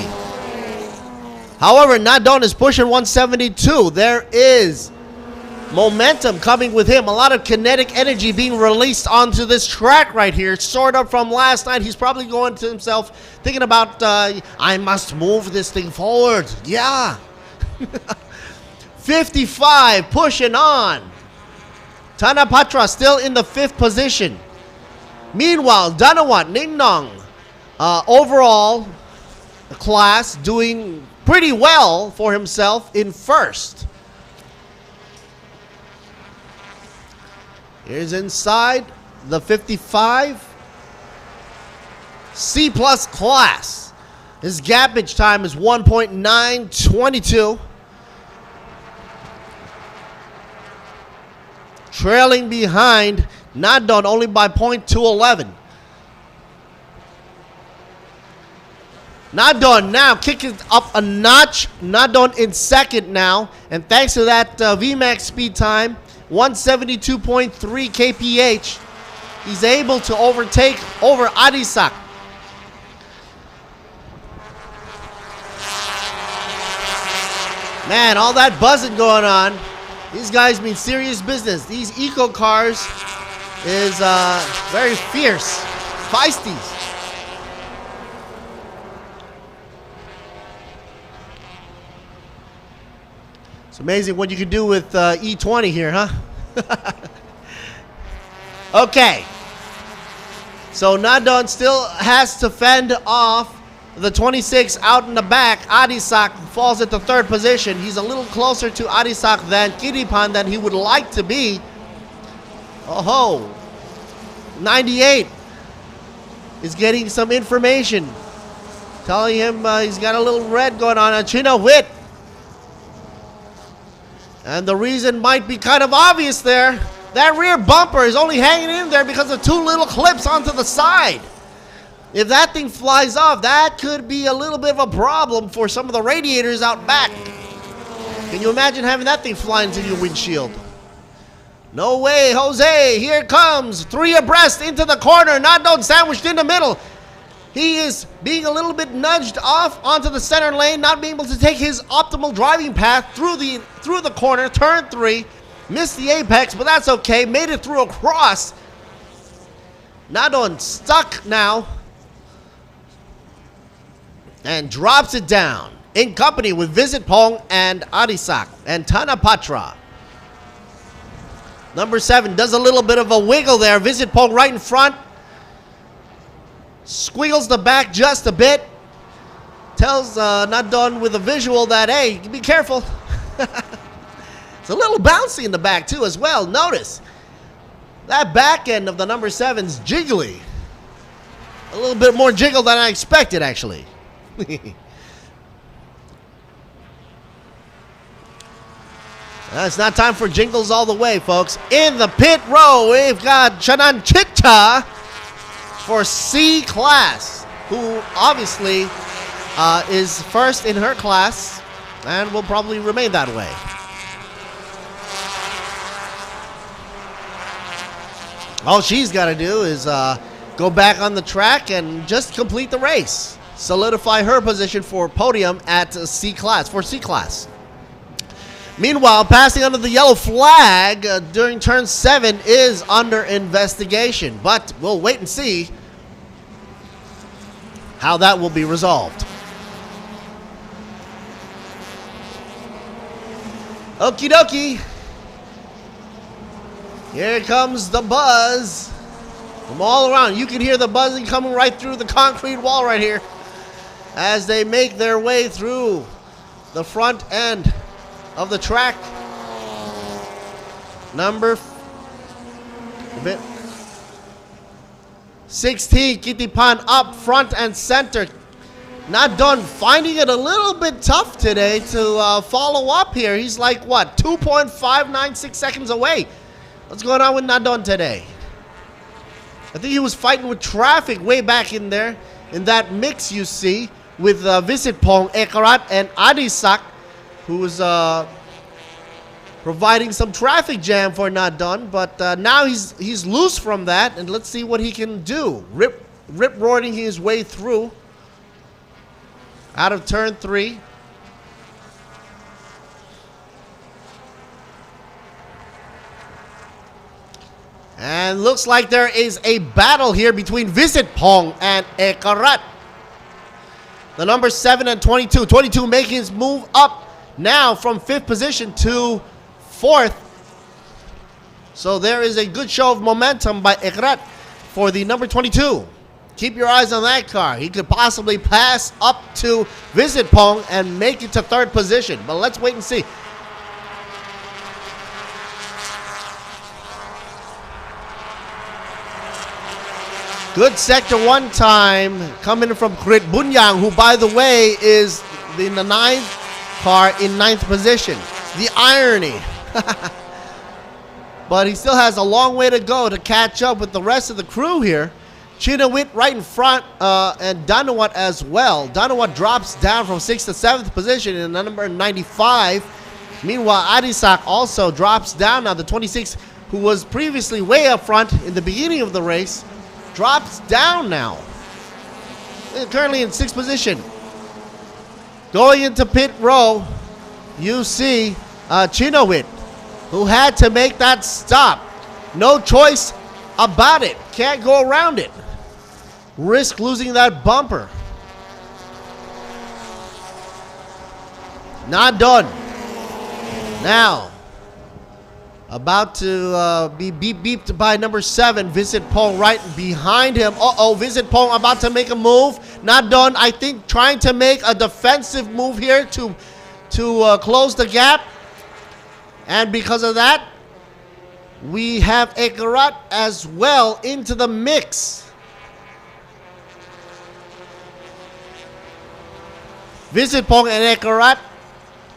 However, Not Done is pushing 172. There is momentum coming with him. A lot of kinetic energy being released onto this track right here. Sort of from last night. He's probably going to himself thinking about, I must move this thing forward. Yeah. 55, pushing on. Tanapatra still in the 5th position. Meanwhile, Danawat Ningnong, overall class doing pretty well for himself in 1st. Here's inside the 55 C plus class. His gappage time is 1.922. Trailing behind Nadon only by 0.211. Nadon now kicking up a notch. Nadon in 2nd now. And thanks to that VMAX speed time, 172.3 kph, he's able to overtake over Adisak. Man, all that buzzing going on. These guys mean serious business. These eco cars is very fierce, feisty. It's amazing what you can do with E20 here, huh? Okay. So Nadon still has to fend off the 26 out in the back. Adisak falls at the 3rd position. He's a little closer to Adisak than Kiripan than he would like to be. Oh, 98 is getting some information, telling him he's got a little red going on China Wit. And the reason might be kind of obvious there. That rear bumper is only hanging in there because of 2 little clips onto the side. If that thing flies off, that could be a little bit of a problem for some of the radiators out back. Can you imagine having that thing fly into your windshield? No way, Jose. Here it comes. 3 abreast into the corner. Nadon sandwiched in the middle. He is being a little bit nudged off onto the center lane, not being able to take his optimal driving path through the corner. Turn 3. Missed the apex, but that's okay. Made it through across. Nadon stuck now. And drops it down in company with Visit Pong and Adisak and Tanapatra. Number 7 does a little bit of a wiggle there. Visit Pong right in front. Squiggles the back just a bit. Tells Nadon with a visual that, hey, be careful. It's a little bouncy in the back too as well. Notice that back end of the number 7's jiggly. A little bit more jiggle than I expected, actually. It's not time for jingles all the way, folks. In the pit row, we've got Chanan Chitta for C class, who obviously is 1st in her class and will probably remain that way. All she's got to do is go back on the track and just complete the race. Solidify her position for podium at C class, for C class. Meanwhile, passing under the yellow flag during turn 7 is under investigation, but we'll wait and see how that will be resolved. Okie dokie. Here comes the buzz from all around. You can hear the buzzing coming right through the concrete wall right here as they make their way through the front end of the track. Number 16, Kitipan up front and center. Nadon finding it a little bit tough today to follow up here. He's like, what, 2.596 seconds away. What's going on with Nadon today? I think he was fighting with traffic way back in there, in that mix you see, with Visit Pong, Ekarat, and Adisak, who was providing some traffic jam for Nadon, but now he's loose from that, and let's see what he can do. Rip-roaring his way through out of turn 3. And looks like there is a battle here between Visit Pong and Ekarat. The number 7 and 22. 22 making his move up now from 5th position to 4th. So there is a good show of momentum by Ekarat for the number 22. Keep your eyes on that car. He could possibly pass up to Visit Pong and make it to 3rd position. But let's wait and see. Good sector 1 time coming from Krit Bunyang, who by the way is in the 9th car in 9th position. The irony. But he still has a long way to go to catch up with the rest of the crew here. Chinawit right in front and Danawat as well. Danawat drops down from 6th to 7th position in the number 95. Meanwhile, Adisak also drops down now. The 26 who was previously way up front in the beginning of the race drops down now. Currently in 6th position. Going into pit row, you see Chinawit, who had to make that stop. No choice about it. Can't go around it. Risk losing that bumper. Not done. Now, about to be beeped by number 7, Visit Pong right behind him. Visit Pong about to make a move. Not done. I think trying to make a defensive move here to close the gap. And because of that, we have Ekarat as well into the mix. Visit Pong and Ekarat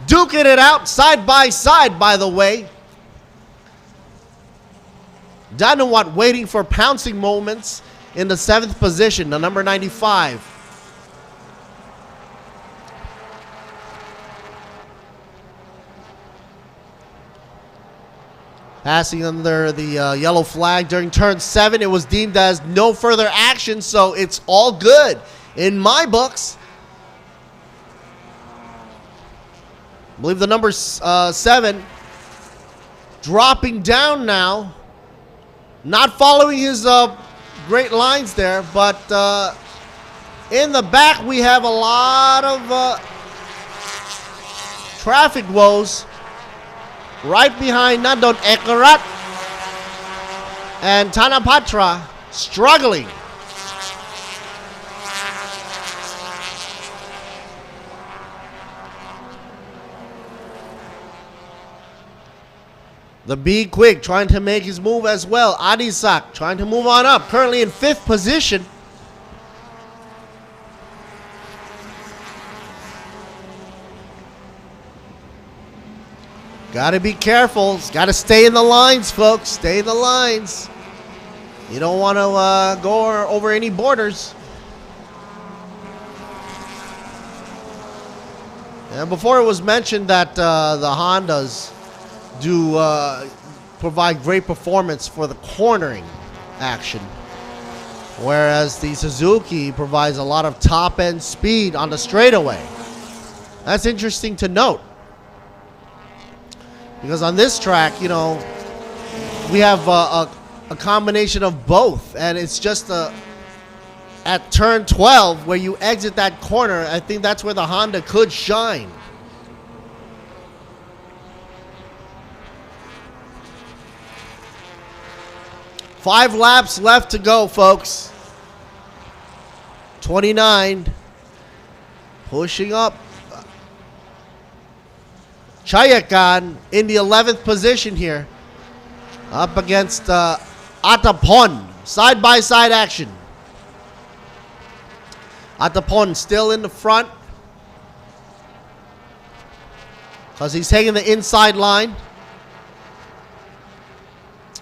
duking it out side by side, by the way. Danawat waiting for pouncing moments in the 7th position, the number 95. Passing under the yellow flag during turn 7. It was deemed as no further action, so it's all good in my books. I believe the number 7 dropping down now. Not following his great lines there, but in the back we have a lot of traffic woes. Right behind Nandon Ekarat and Tanapatra struggling. The B-Quik trying to make his move as well. Adisak trying to move on up. Currently in 5th position. Gotta be careful. Gotta stay in the lines, folks. Stay in the lines. You don't want to go over any borders. And before it was mentioned that the Hondas do provide great performance for the cornering action, whereas the Suzuki provides a lot of top-end speed on the straightaway. That's interesting to note, because on this track, you know, we have a combination of both, and it's just at turn 12 where you exit that corner. I think that's where the Honda could shine. Five laps left to go, folks. 29. Pushing up. Chayakan in the 11th position here. Up against Atapon. Side-by-side action. Atapon still in the front, because he's taking the inside line.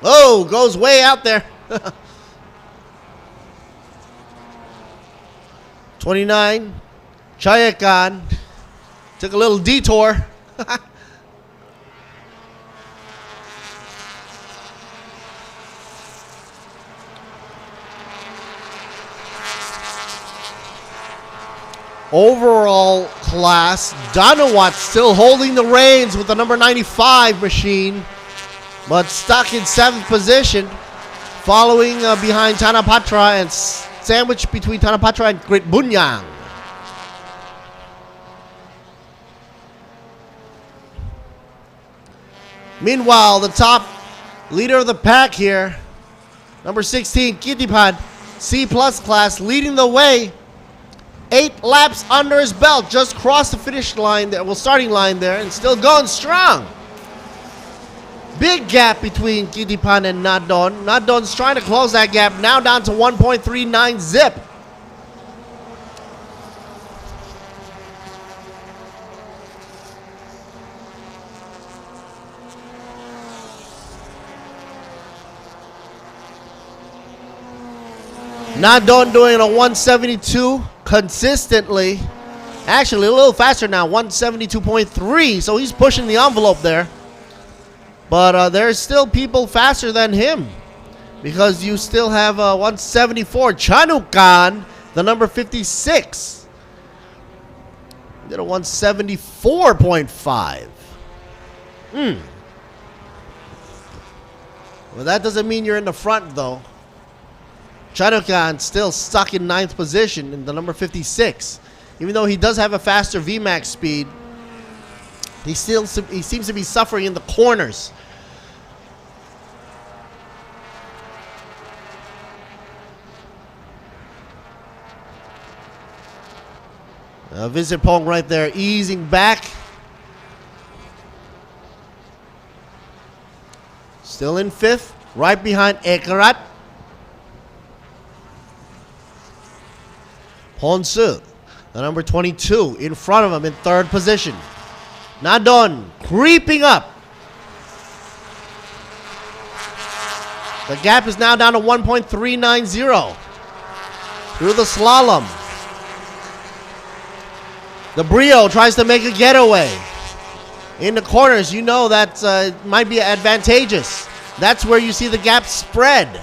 Oh, goes way out there. 29. Chayakan took a little detour. Overall class, Danawat still holding the reins with the number 95 machine, but stuck in 7th position. following behind Tanapatra and sandwiched between Tanapatra and Grit Bunyang. Meanwhile, the top leader of the pack here, number 16, Kitipan, C+ class, leading the way. 8 laps under his belt, just crossed the finish line there, well, starting line there, and still going strong. Big gap between Kitipan and Nadon. Nadon's trying to close that gap, now down to 1.39 zip. Nadon doing a 172 consistently. Actually, a little faster now, 172.3. So he's pushing the envelope there. But there's still people faster than him, because you still have 174. Chanukan, the number 56, did a 174.5. Well, that doesn't mean you're in the front, though. Chanukan still stuck in 9th position in the number 56. Even though he does have a faster VMAX speed, he seems to be suffering in the corners. Visit Pong right there, easing back. Still in 5th, right behind Ekarat. Ponsu, the number 22, in front of him in 3rd position. Nadon creeping up. The gap is now down to 1.390 through the slalom. The Brio tries to make a getaway. In the corners, you know that might be advantageous. That's where you see the gap spread.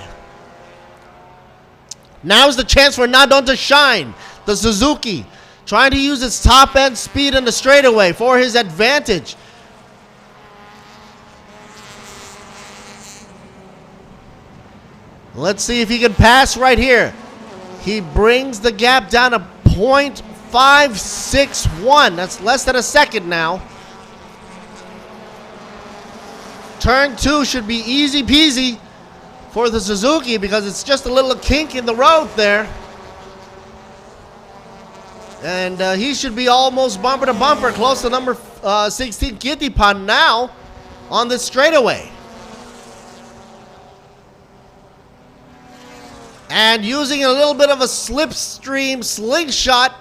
Now's the chance for Nadon to shine. The Suzuki trying to use its top end speed in the straightaway for his advantage. Let's see if he can pass right here. He brings the gap down to 0.561. That's less than a second now. Turn 2 should be easy peasy for the Suzuki, because it's just a little kink in the road there. And he should be almost bumper to bumper, close to number 16, Kitipan now on this straightaway. And using a little bit of a slipstream slingshot,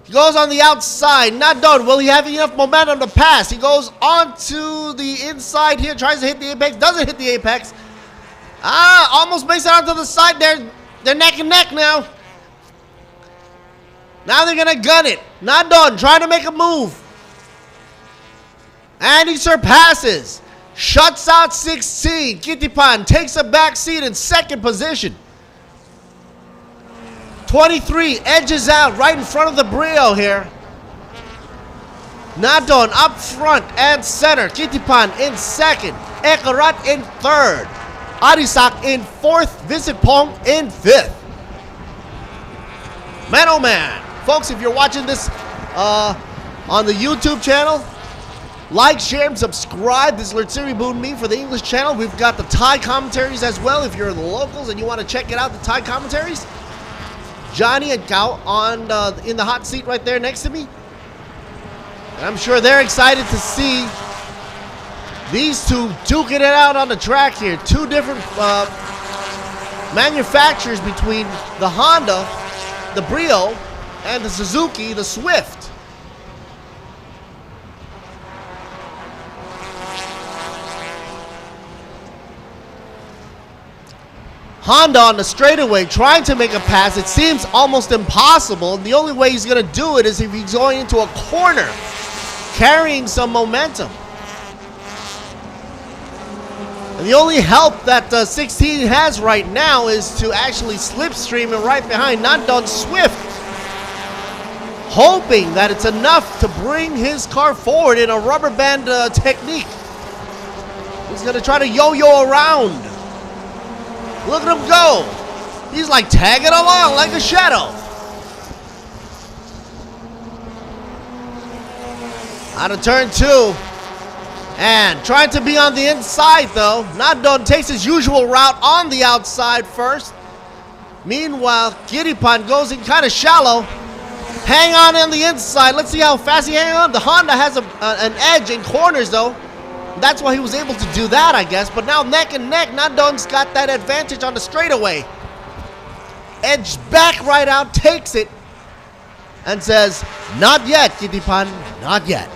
he goes on the outside. Not done. Will he have enough momentum to pass? He goes onto the inside here, tries to hit the apex, doesn't hit the apex. Almost makes it onto the side there. They're neck and neck now. Now they're gonna gun it. Not done. Trying to make a move. And he surpasses. Shuts out 16. Kitipan takes a back seat in 2nd position. 23 edges out right in front of the Brio here. Nadon up front and center. Kitipan in 2nd. Ekarat in 3rd. Adisak in 4th. Visit Pong in 5th. Man, oh man. Folks, if you're watching this on the YouTube channel, like, share, and subscribe. This is Lertsiri Boon Me for the English channel. We've got the Thai commentaries as well. If you're in the locals and you want to check it out, the Thai commentaries. Johnny and Gao on in the hot seat right there next to me. And I'm sure they're excited to see these two duking it out on the track here. Two different manufacturers between the Honda, the Brio, and the Suzuki, the Swift. Honda on the straightaway trying to make a pass. It seems almost impossible. And the only way he's going to do it is if he's going into a corner, carrying some momentum. And the only help that 16 has right now is to actually slipstream and right behind Nadon Swift, hoping that it's enough to bring his car forward in a rubber band technique. He's going to try to yo-yo around. Look at him go. He's like tagging along like a shadow. Out of turn 2. And trying to be on the inside though. Nadon takes his usual route on the outside first. Meanwhile, Giripan goes in kind of shallow. Hang on the inside. Let's see how fast he hangs on. The Honda has an edge in corners though. That's why he was able to do that, I guess. But now neck and neck, Nadon's got that advantage on the straightaway. Edge back right out, takes it, and says, not yet, Giripan, not yet.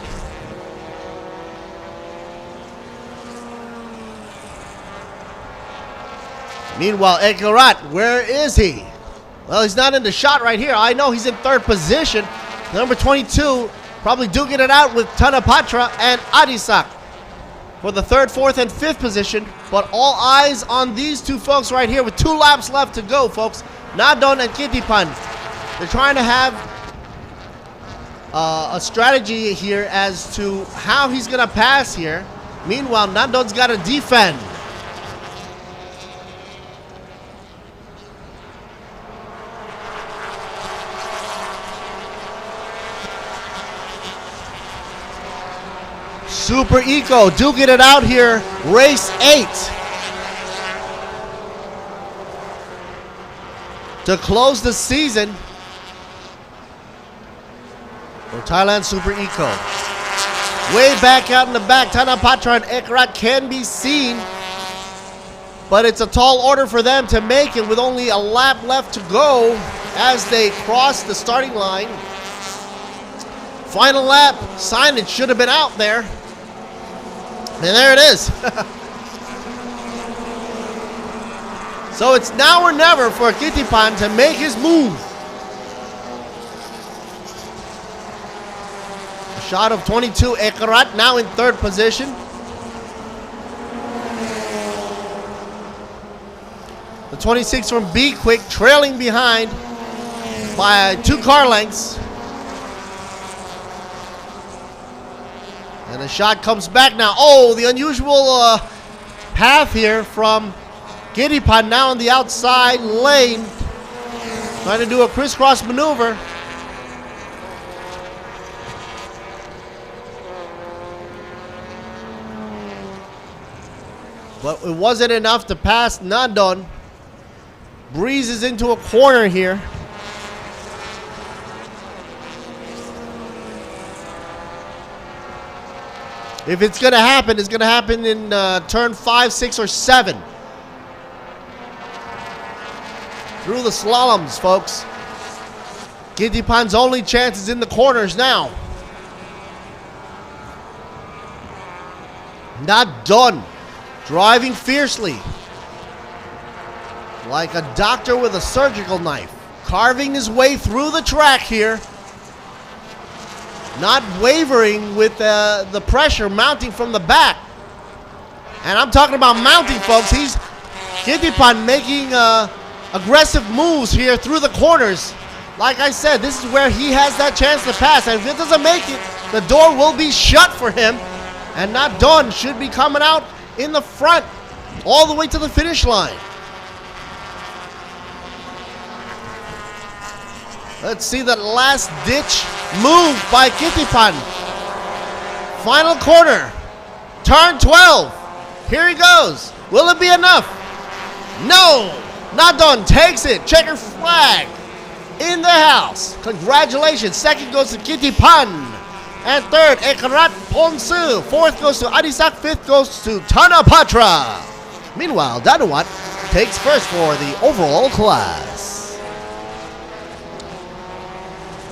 Meanwhile, Ekarat, where is he? Well, he's not in the shot right here. I know he's in third position. Number 22, probably duking it out with Tanapatra and Adisak for the third, fourth, and fifth position. But all eyes on these two folks right here with 2 laps left to go, folks. Nadon and Kitipan. They're trying to have a strategy here as to how he's going to pass here. Meanwhile, Nadon's got to defend. Super Eco duking it out here, race 8. To close the season for Thailand Super Eco. Way back out in the back, Tanapatra and Ekrat can be seen, but it's a tall order for them to make it with only a lap left to go as they cross the starting line. Final lap signage should have been out there. And there it is. So it's now or never for Kitipan to make his move. A shot of 22, Ekarat now in third position. The 26 from B-Quik trailing behind by 2 car lengths. And the shot comes back now. Oh, the unusual path here from Giripan now on the outside lane. Trying to do a crisscross maneuver. But it wasn't enough to pass Nadon. Breezes into a corner here. If it's going to happen, it's going to happen in turn 5, 6, or 7. Through the slaloms, folks. Kitipan's only chance is in the corners now. Not done. Driving fiercely. Like a doctor with a surgical knife. Carving his way through the track here. Not wavering with the pressure mounting from the back. And I'm talking about mounting, folks. He's Kitipan making aggressive moves here through the corners. Like I said, this is where he has that chance to pass. And if it doesn't make it, the door will be shut for him. And not done. Should be coming out in the front all the way to the finish line. Let's see that last ditch move by Kitipan. Final corner. Turn 12. Here he goes. Will it be enough? No. Nadon takes it. Checker flag in the house. Congratulations. Second goes to Kitipan. And third, Ekarat Ponsu. Fourth goes to Adisak. Fifth goes to Tanapatra. Meanwhile, Danuat takes first for the overall class.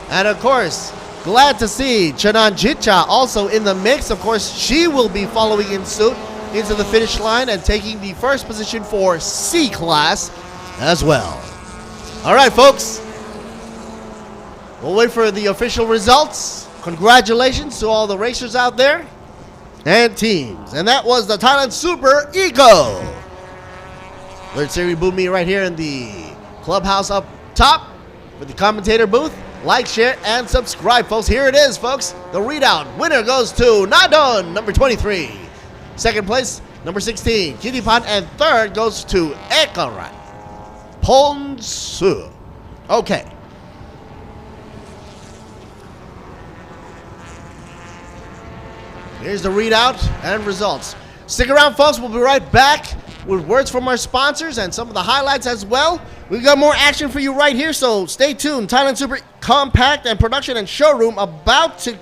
And of course, glad to see Chanan Jitcha also in the mix. Of course, she will be following in suit into the finish line and taking the first position for C class as well. All right, folks. We'll wait for the official results. Congratulations to all the racers out there and teams. And that was the Thailand Super Eco. Third Series Boomy right here in the clubhouse up top with the commentator booth. Like, share, and subscribe, folks. Here it is, folks. The readout. Winner goes to Nadon, number 23. Second place, number 16, Kitipan. And third goes to Ekarat. Ponsu. Okay. Here's the readout and results. Stick around, folks. We'll be right back with words from our sponsors and some of the highlights as well. We've got more action for you right here, so stay tuned. Thailand Super Compact and Production and Showroom about to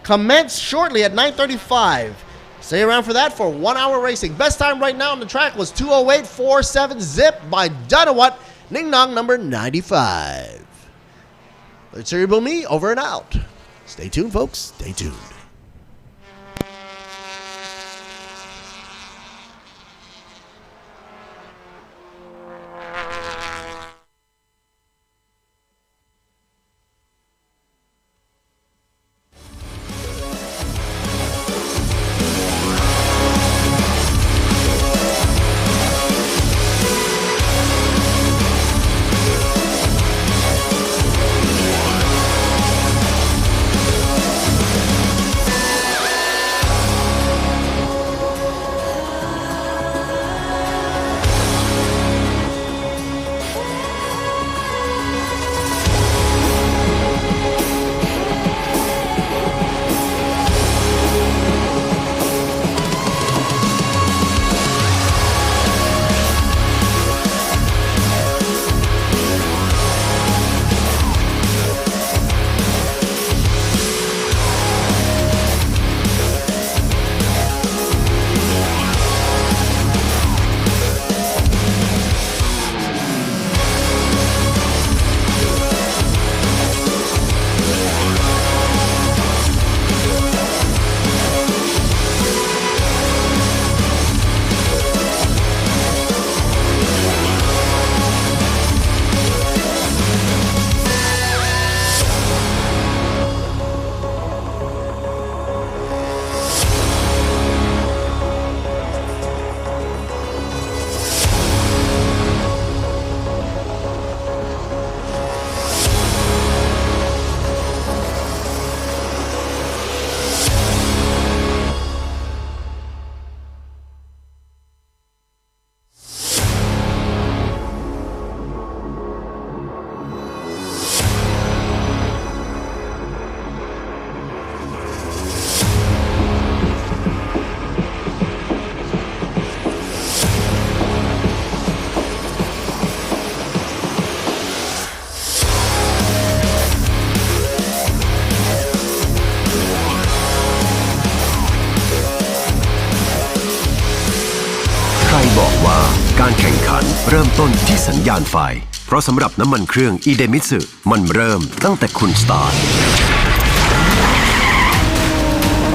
commence shortly at 9:35. Stay around for that for 1 hour racing. Best time right now on the track was 2:08.47 zip by Danawat Ning Nong number 95. It's Cerebral Me over and out. Stay tuned, folks. Stay tuned.การแข่งขันเริ่มต้นที่สัญญาณไฟเพราะสำหรับน้ำมันเครื่องอีเดมิสึมันเริ่มตั้งแต่คุณสตาร์ท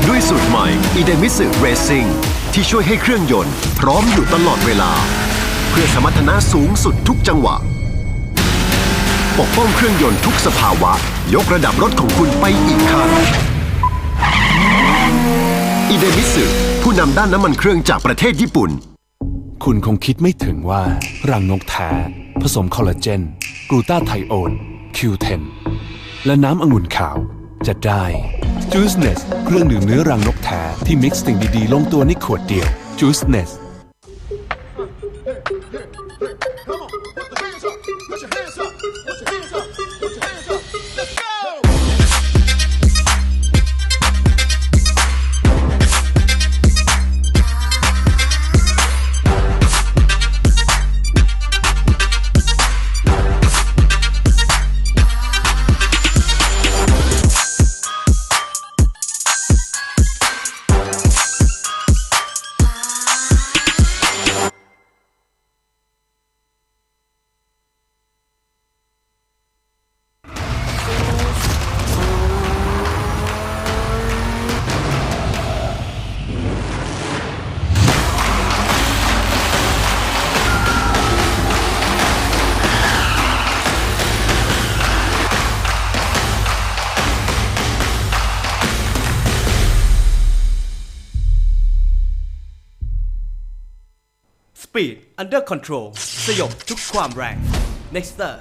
ด้วยสูตรใหม่อีเดมิสึเรซิ่งที่ช่วยให้เครื่องยนต์พร้อมอยู่ตลอดเวลาเพื่อสมรรถนะสูงสุดทุกจังหวะปกป้องเครื่องยนต์ทุกสภาวะยกระดับรถของคุณไปอีกขั้นอีเดมิสึผู้นำด้านน้ำมันเครื่องจากประเทศญี่ปุ่นคุณคงคิดไม่ถึงว่ารังนกแท้ผสมคอลลาเจนกลูตาไทโอน Q10 และน้ำองุ่นขาวจะได้ Juiceness เครื่องดื่มเนื้อรังนกแท้ที่มิกซ์สิ่งดีๆลงตัวในขวดเดียว Juiceness Speed under control สยบทุกความแรง Nexter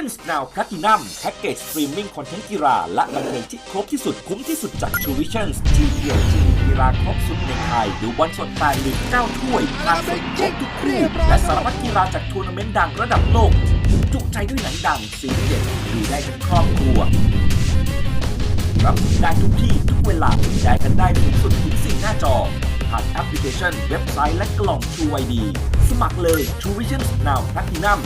Truevisions Now Platinum แพ็กเกจสตรีมมิ่งคอนเทนต์กีฬาและบันเทิงที่ครบที่สุดคุ้มที่สุดจาก Truevisions ที่เดียวที่มีกีฬาครบสุดในไทยดูบอลสด8ลีก9ถ้วยทางเฟซบุ๊กทุกคู่และสารพัดกีฬาจากทัวร์นาเมนต์ดังระดับโลกจุใจด้วยหนังดังซีรีส์เด็ดดูได้ทั้งครอบครัวรับได้ทุกที่ทุกเวลาได้กันได้สูงสุดถึง4หน้าจอผ่านแอปพลิเคชันเว็บไซต์และกล่อง TrueID สมัครเลย Truevisions Now Platinum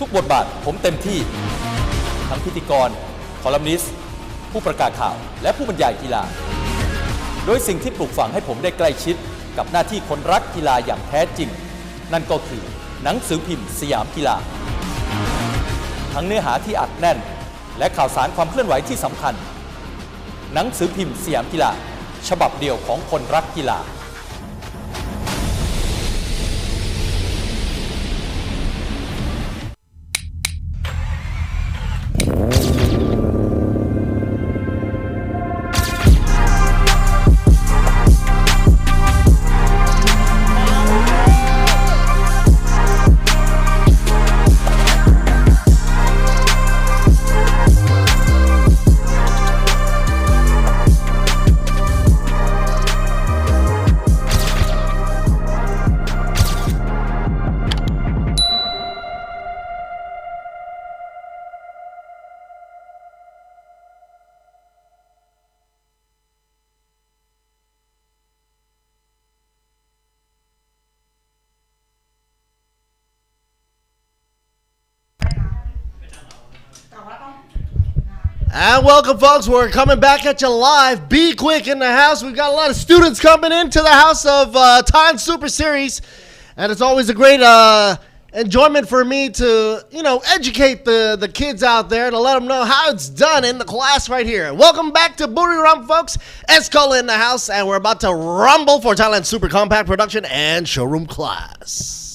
ทุกบทบาทผมเต็มที่ทั้งพิธีกรคอลัมนิสต์ผู้ประกาศข่าวและผู้บรรยายกีฬาโดยสิ่งที่ปลูกฝังให้ผมได้ใกล้ชิดกับหน้าที่คนรักกีฬาอย่างแท้จริงนั่นก็คือหนังสือพิมพ์สยามกีฬาทั้งเนื้อหาที่อัดแน่นและข่าวสารความเคลื่อนไหวที่สำคัญหนังสือพิมพ์สยามกีฬาฉบับเดียวของคนรักกีฬาAnd welcome, folks. We're coming back at you live. B-Quik in the house. We've got a lot of students coming into the house of Thailand Super Series. And it's always a great enjoyment for me to, educate the kids out there to let them know how it's done in the class right here. Welcome back to Buriram, folks. Eskola in the house. And we're about to rumble for Thailand Super Compact Production and Showroom Class.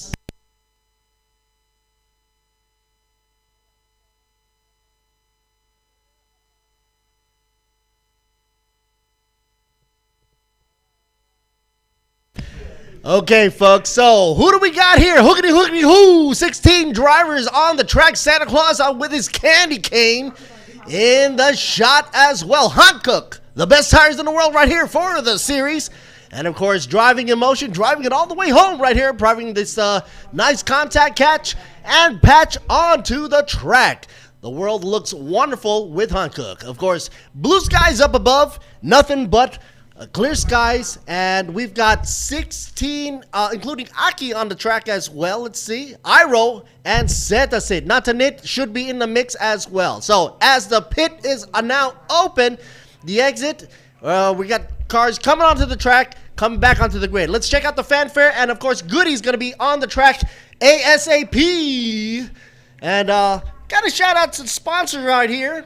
Okay, folks, so who do we got here? Hookity hookity hoo! 16 drivers on the track. Santa Claus out with his candy cane in the shot as well. Hankook, the best tires in the world right here for the series. And, of course, driving in motion, driving it all the way home right here, driving this nice contact catch and patch onto the track. The world looks wonderful with Hankook. Of course, blue skies up above, nothing but clear skies, and we've got 16, including Aki on the track as well. Let's see. Iro and Setasit. Natanit should be in the mix as well. So, as the pit is now open, the exit, we got cars coming onto the track, coming back onto the grid. Let's check out the fanfare, and of course, Goody's going to be on the track ASAP. And got a shout out to the sponsor right here.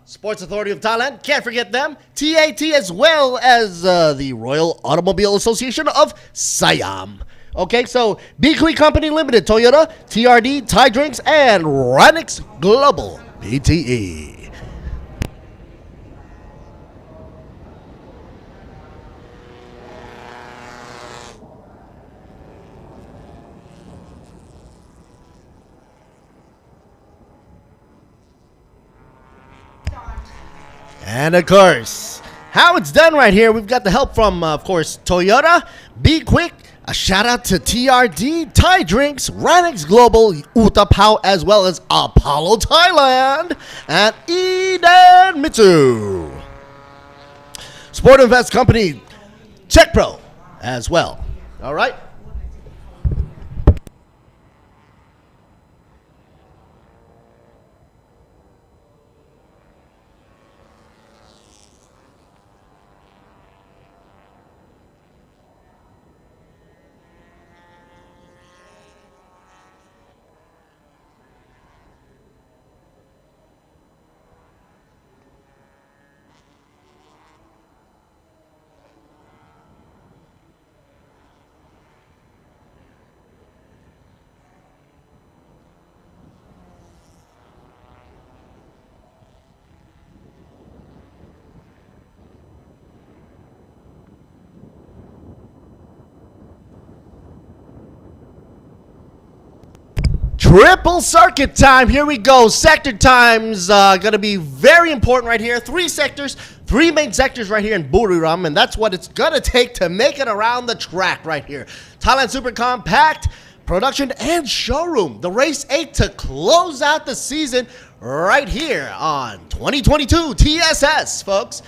Sports Authority of Thailand, can't forget them. TAT as well as the Royal Automobile Association of Siam. Okay, so B-Quik Company Limited, Toyota, TRD, Thai Drinks, and Ranix Global PTE. And of course, how it's done right here, we've got the help from, of course, Toyota, B-Quik, a shout out to TRD, Thai Drinks, Ranex Global, Utapao, as well as Apollo Thailand, and Eden Mitsu. Sport Invest Company, Check Pro, as well. All right. Triple circuit time. Here we go. Sector time's going to be very important right here. 3 sectors, 3 main sectors right here in Buriram, and that's what it's going to take to make it around the track right here. Thailand Super Compact, Production, and Showroom. The race 8 to close out the season right here on 2022 TSS, folks.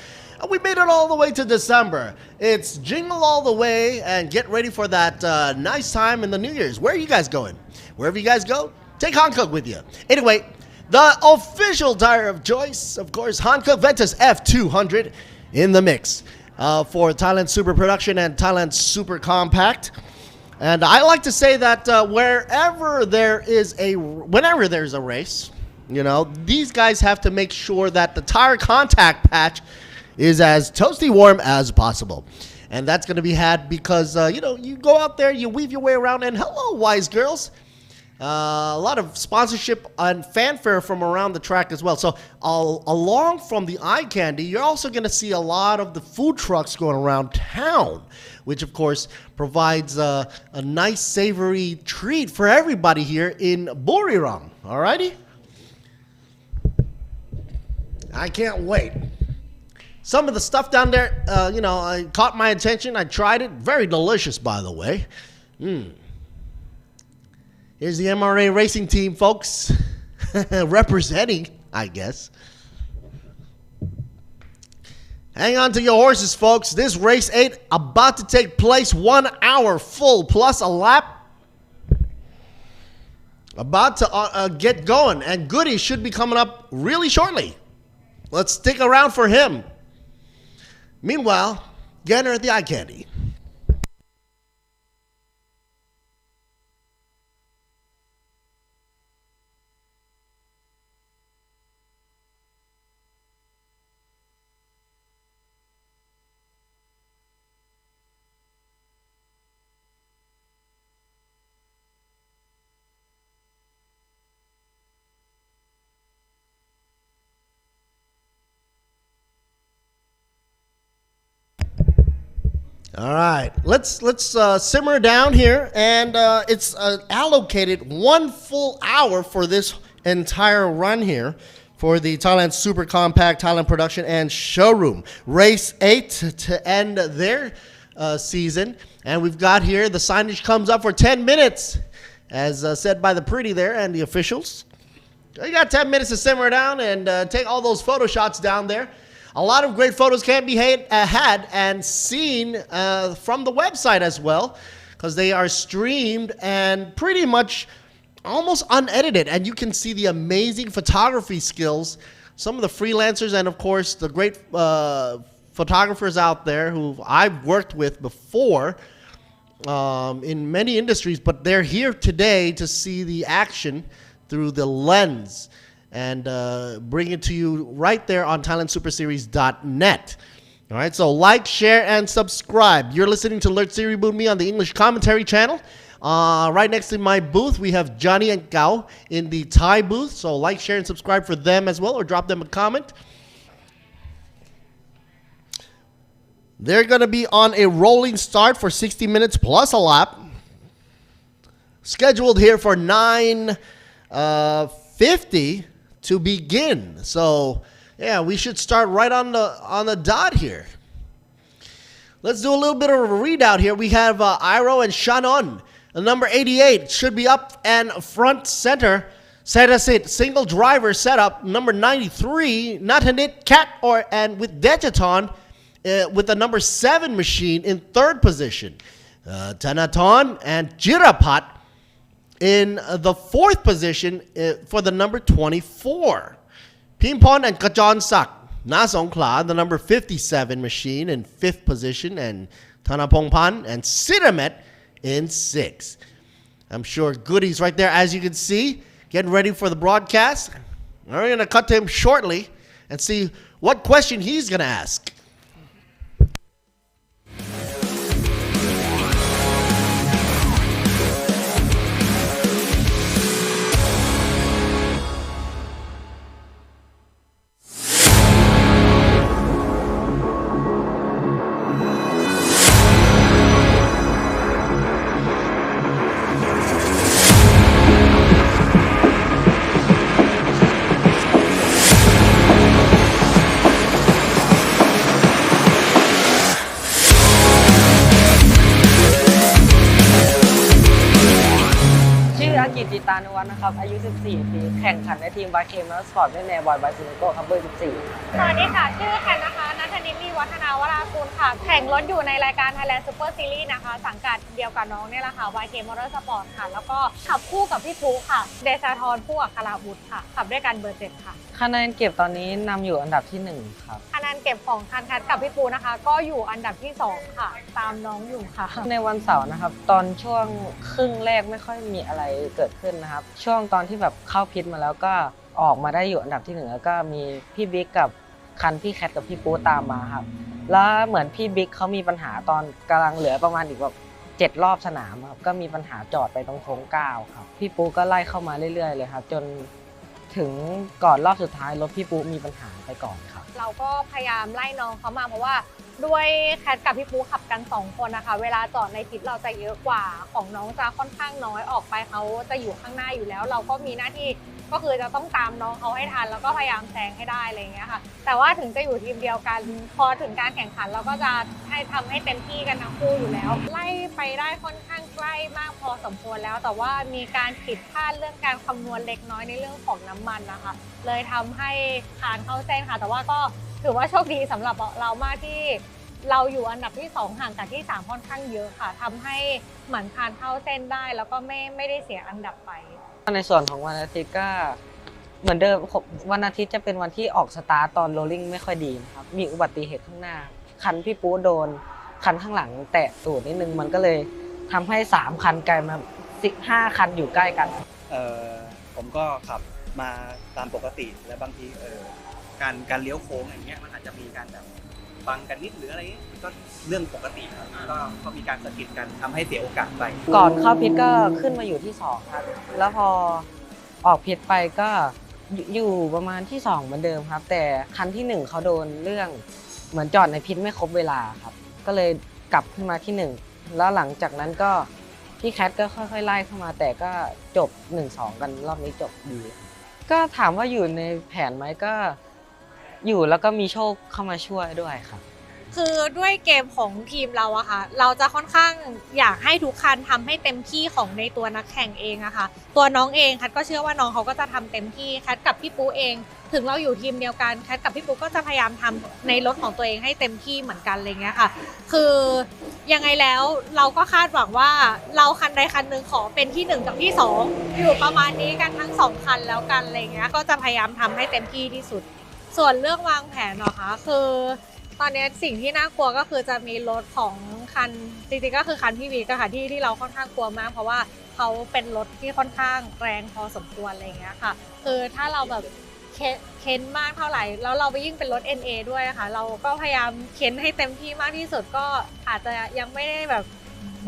We made it all the way to December. It's jingle all the way and get ready for that nice time in the New Year's. Where are you guys going? Wherever you guys go, take Hankook with you. Anyway, the official tire of choice, of course, Hankook Ventus F200 in the mix for Thailand Super Production and Thailand Super Compact. And I like to say that whenever there's a race, you know, these guys have to make sure that the tire contact patch is as toasty warm as possible. And that's going to be had because, you know, you go out there, you weave your way around, and hello, wise girls. A lot of sponsorship and fanfare from around the track as well. So along from the eye candy, you're also going to see a lot of the food trucks going around town, which of course provides a nice savory treat for everybody here in Buriram. Alrighty? I can't wait. Some of the stuff down there, you know, caught my attention. I tried it. Very delicious, by the way. Here's the MRA racing team, folks, representing, I guess. Hang on to your horses, folks. This race 8 about to take place, 1 hour full plus a lap. About to get going, and Goody should be coming up really shortly. Let's stick around for him. Meanwhile, get her the eye candy. All right, let's simmer down here, and it's allocated 1 full hour for this entire run here for the Thailand Super Compact, Thailand Production, and Showroom. Race 8 to end their season, and we've got here the signage comes up for 10 minutes, as said by the pretty there and the officials. You got 10 minutes to simmer down and take all those photo shots down there. A lot of great photos can be had and seen from the website as well, because they are streamed and pretty much almost unedited. And you can see the amazing photography skills, some of the freelancers, and of course the great photographers out there who I've worked with before in many industries, but they're here today to see the action through the lens and bring it to you right there on ThailandSuperSeries.net. All right, so like, share, and subscribe. You're listening to Alert Siri Boon Me on the English Commentary Channel. Right next to my booth, we have Johnny and Gao in the Thai booth. So like, share, and subscribe for them as well, or drop them a comment. They're going to be on a rolling start for 60 minutes plus a lap. Scheduled here for 9:50 to begin. So Yeah, we should start right on the dot here. Let's do a little bit of a readout here. We have Iro and Shannon. Number 88 should be up and front center. Setasit, single driver setup. Number 93, Natanit Cat and with Dejaton with the number 7 machine in third position. Tanaton and Jirapat in the fourth position for the number 24. Pimpon and Kajon Sak, Nasongkla, the number 57 machine in fifth position, and Tanapongpan and Sidamet in sixth. I'm sure goodies right there, as you can see, getting ready for the broadcast. We're going to cut to him shortly and see what question he's going to ask.จิตานุวัฒน์นะครับอายุ 14 ปีแข่งขันในทีมบาเคมแล้วสปอร์ตไม่แน่บอยบายซิโนโก้ครับเบอร์ 14 สวัสดีค่ะชื่อแคนนะคะณัฐนิต ลีวัฒนาวรากุลค่ะแข่งรถอยู่ในรายการ Thailand Super Series นะคะสังกัดเดียวกับน้องเนี่ยแหละค่ะ YK Motorsport ค่ะแล้วก็ขับคู่กับพี่ปุ๊ค่ะเดชาธรผู้อัคราวุธค่ะขับด้วยกันเบอร์ 7 ค่ะคะแนนเก็บตอนนี้นำอยู่อันดับที่ 1 ครับคะแนนเก็บของคันคัดกับพี่ปุ๊นะคะก็อยู่อันดับที่ 2 ค่ะตามน้องอยู่ค่ะในวันเสาร์นะครับตอนช่วงครึ่งแรกไม่ค่อยมีอะไรเกิดขึ้นนะครับช่วงตอนที่แบบเข้าพิทมาแล้วก็ออกมาได้อยู่อันดับที่ 1แล้วก็มีพี่บิ๊กกับคันพี่แคทกับพี่ปูตามมาครับแล้วเหมือนพี่บิ๊กเขามีปัญหาตอนกำลังเหลือประมาณอีกแบบ7 รอบสนามครับก็มีปัญหาจอดไปตรงโค้ง9ครับพี่ปูก็ไล่เข้ามาเรื่อยๆเลยครับจนถึงก่อนรอบสุดท้ายรถพี่ปูมีปัญหาไปก่อนครับเราก็พยายามไล่น้องเขามาเพราะว่าด้วยแคทกับพี่ปูขับกัน2 คนนะคะเวลาจอดในพิทเราจะเยอะกว่าของน้องจะค่อนข้างน้อยออกไปเขาจะอยู่ข้างหน้าอยู่แล้วเราก็มีหน้าที่ก็คือจะต้องตามน้องเขาให้ทันแล้วก็พยายามแซงให้ได้อะไรอย่างเงี้ยค่ะแต่ว่าถึงจะอยู่ทีมเดียวกันพอถึงการแข่งขันเราก็จะให้ทำให้เต็มที่กันทั้งคู่อยู่แล้วไล่ไปได้ค่อนข้างใกล้มากพอสมควรแล้วแต่ว่ามีการผิดพลาดเรื่องการคำนวณเล็กน้อยในเรื่องของน้ำมันนะคะเลยทำให้คานเข้าเส้นค่ะแต่ว่าก็ถือว่าโชคดีสำหรับเรามากที่เราอยู่อันดับที่2ห่างจากที่3ค่อนข้างเยอะค่ะทำให้เหมือนคานเข้าเส้นได้แล้วก็ไม่ได้เสียอันดับไปในส่วนของวันอาทิตย์ก็เหมือนเดิมวันอาทิตย์จะเป็นวันที่ออกสตาร์ตตอนโรลลิ่งไม่ค่อยดีนะครับมีอุบัติเหตุข้างหน้าคันพี่ปูโดนคันข้างหลังแตะตูดนิดนึงมันก็เลยทำให้3 คันกลายมา15 คันอยู่ใกล้กันผมก็ขับมาตามปกติและบางทีการเลี้ยวโค้งอย่างเงี้ยมันอาจจะมีการแบบบังกันนิดหรืออะไรก็เรื่องปกติครับก็มีการสะกิดกันทำให้เสียโอกาสไปก่อนเข้าพิทก็ขึ้นมาอยู่ที่2ครับแล้วพอออกพิทไปก็อยู่ประมาณที่2เหมือนเดิมครับแต่คันที่1เขาโดนเรื่องเหมือนจอดในพิทไม่ครบเวลาครับก็เลยกลับขึ้นมาที่1แล้วหลังจากนั้นก็พี่แคทก็ค่อยๆไล่เข้ามาแต่ก็จบ 1-2 กันรอบนี้จบดีก็ถามว่าอยู่ในแผนไหมก็อยู่แล้วก็มีโชคเข้ามาช่วยด้วยครับคือด้วยเกมของทีมเราอะค่ะเราจะค่อนข้างอยากให้ทุกคันทำให้เต็มที่ของในตัวนักแข่งเองอะค่ะตัวน้องเองแคทก็เชื่อว่าน้องเขาก็จะทำเต็มที่แคทกับพี่ปูเองถึงเราอยู่ทีมเดียวกันแคทกับพี่ปูก็จะพยายามทำในรถของตัวเองให้เต็มที่เหมือนกันอะไรเงี้ยค่ะคือยังไงแล้วเราก็คาดหวังว่าเราคันใดคันหนึ่งขอเป็นที่1กับที่2อยู่ประมาณนี้กันทั้ง2 คันแล้วกันอะไรเงี้ยก็จะพยายามทำให้เต็มที่ที่สุดส่วนเรื่องวางแผนนะคะคือตอนนี้สิ่งที่น่ากลัวก็คือจะมีรถของคันจริงๆก็คือคันพี่วีก็ค่ะที่เราค่อนข้างกลัวมากเพราะว่าเขาเป็นรถที่ค่อนข้างแรงพอสมควรอะไรอย่างเงี้ยค่ะคือถ้าเราแบบเค้นมากเท่าไหร่แล้วเราไปยิ่งเป็นรถ NA ด้วยค่ะเราก็พยายามเค้นให้เต็มที่มากที่สุดก็อาจจะยังไม่ได้แบบ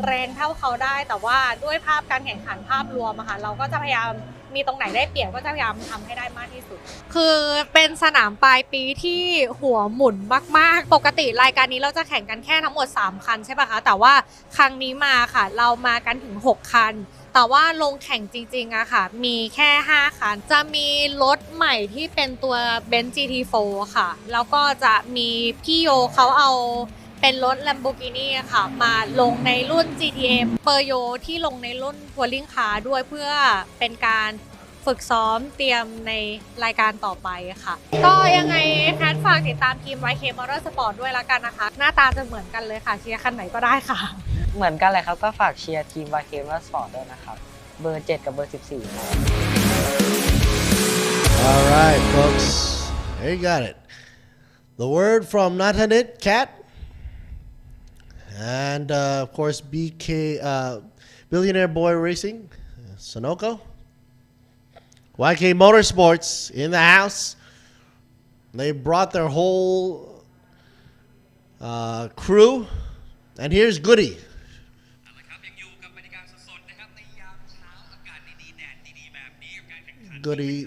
แรงเท่าเขาได้แต่ว่าด้วยภาพการแข่งขันภาพรวมอะค่ะเราก็จะพยายามมีตรงไหนได้เปรียบก็จะพยายามทำให้ได้มากที่สุดคือเป็นสนามปลายปีที่หัวหมุนมากๆปกติรายการนี้เราจะแข่งกันแค่ทั้งหมด3 คันใช่ป่ะคะแต่ว่าครั้งนี้มาค่ะเรามากันถึง6 คัน แต่ว่าลงแข่งจริงๆอะค่ะมีแค่5คันจะมีรถใหม่ที่เป็นตัว Benz GT4 ค่ะแล้วก็จะมีพี่โยเขาเอาเป็นรถ Lamborghini อะค่ะมาลงในรุ่น GTM เปอร์โยที่ลงในรุ่น Touring Car ด้วยเพื่อเป็นการฝึกซ้อมเตรียมในรายการต่อไปค่ะก็ยังไงแคทฝากติดตามทีม YK Motorsport ด้วยละกันนะคะหน้าตาจะเหมือนกันเลยค่ะเชียร์คันไหนก็ได้ค่ะเหมือนกันเลยครับก็ฝากเชียร์ทีม YK Motorsport ด้วยนะครับเบอร์ 7 กับเบอร์ 14 ครับ All right, folks. There you got it. The word from Nathanit, Cat. And, of course, BK, Billionaire Boy Racing, Sonoko. YK Motorsports in the house. They brought their whole crew. And here's Goody. Goody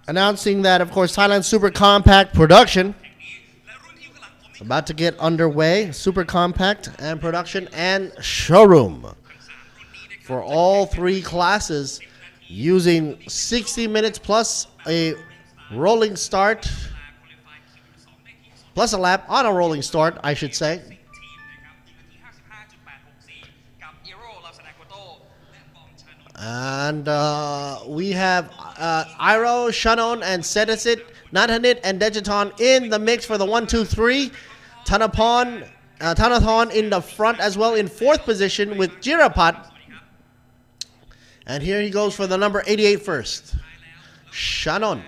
announcing that, of course, Thailand Super Compact production about to get underway. Super Compact and production and showroom for all three classes using 60 minutes plus a rolling start, plus a lap on a rolling start, I should say. And we have Iro, Shannon, and Sedasit, Nathanit, and Dejiton in the mix for the 1, 2, 3. Tanathon in the front as well in 4th position with Jirapat. And here he goes for the number 88 first. Shannon.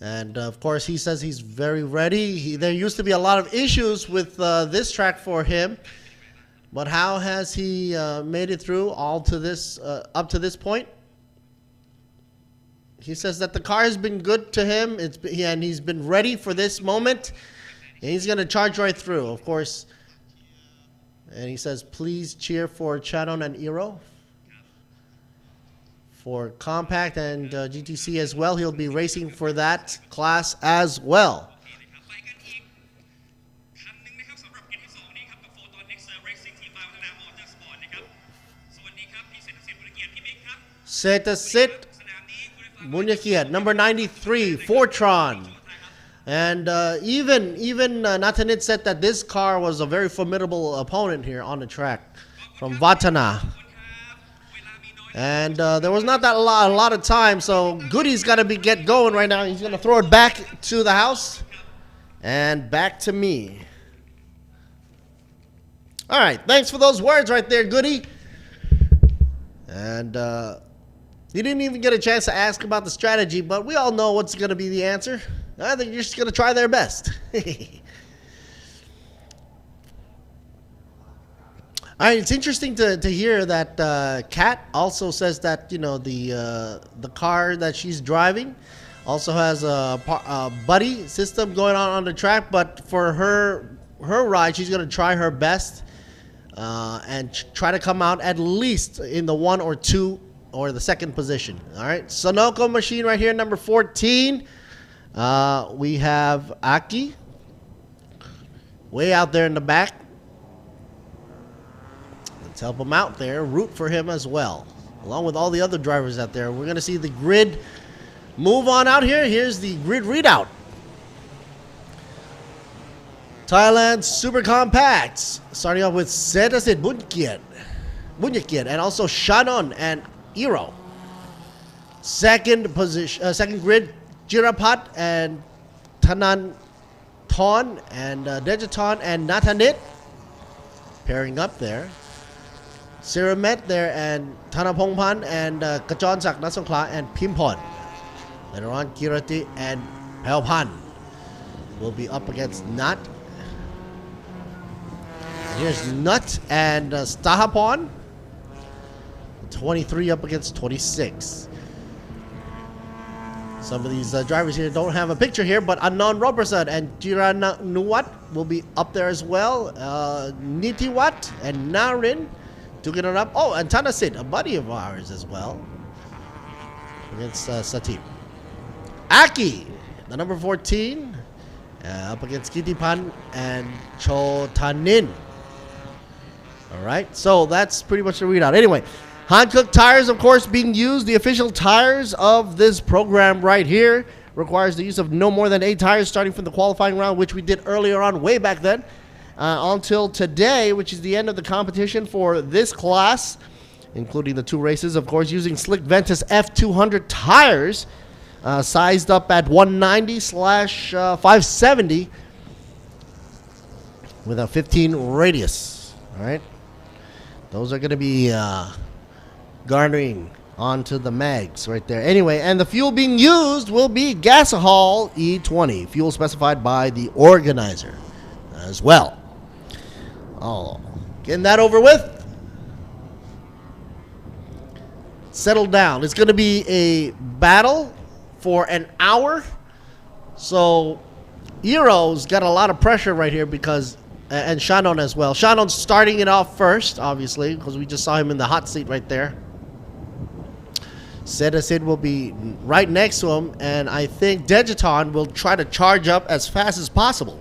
And of course, he says he's very ready. There used to be a lot of issues with this track for him, but how has he made it through all to this up to this point? He says that the car has been good to him, and he's been ready for this moment, and he's going to charge right through, of course. And he says, please cheer for Shannon and Iro. For Compact and GTC as well. He'll be racing for that class as well. Setasit Bunyakiat, number 93, Fortron. And even Nathanit said that this car was a very formidable opponent here on the track from Vatana. And there was not a lot of time, so Goody's got to get going right now. He's going to throw it back to the house and back to me. All right, thanks for those words right there, Goody. And you didn't even get a chance to ask about the strategy, but we all know what's going to be the answer. I think you're just going to try their best. All right, it's interesting to hear that Kat also says that, you know, the car that she's driving also has a buddy system going on the track, but for her ride, she's going to try her best and try to come out at least in the 1 or 2 or the 2nd position. All right, Sonoko machine right here, number 14. We have Aki way out there in the back. Let's help him out there, root for him as well, along with all the other drivers out there. We're going to see the grid move on out here. Here's the grid readout. Thailand Super Compacts, starting off with Setasit Bunyakiat, and also Shannon and Iro. Second grid, Jirapat and Tanan Ton and Dejiton and Nathanit pairing up there. Siramet there and Tanapongpan and Kajonsak Nasongkla and Pimpon. Later on, Kirati and Pelpan will be up against Nat. Here's Nut and Stahapon. 23 up against 26. Some of these drivers here don't have a picture here, but Anand Robertson and Jiranuwat will be up there as well. Nitiwat and Narin duking it up. Oh, and Tanasit, a buddy of ours as well, against Satip. Aki, the number 14, up against Kitipan and Chotanin. All right, so that's pretty much the readout. Anyway, Hankook tires, of course, being used. The official tires of this program right here requires the use of no more than 8 tires starting from the qualifying round, which we did earlier on, way back then, until today, which is the end of the competition for this class, including the 2 races, of course, using Slick Ventus F200 tires, sized up at 190/570 with a 15 radius. All right, those are going to be garnering onto the mags right there. Anyway, and the fuel being used will be Gasohol E20, fuel specified by the organizer as well. Oh, getting that over with. Settle down. It's going to be a battle for an hour. So Eero's got a lot of pressure right here because, and Shannon as well. Shannon's starting it off first, obviously, because we just saw him in the hot seat right there. Sid will be right next to him, and I think Dejiton will try to charge up as fast as possible.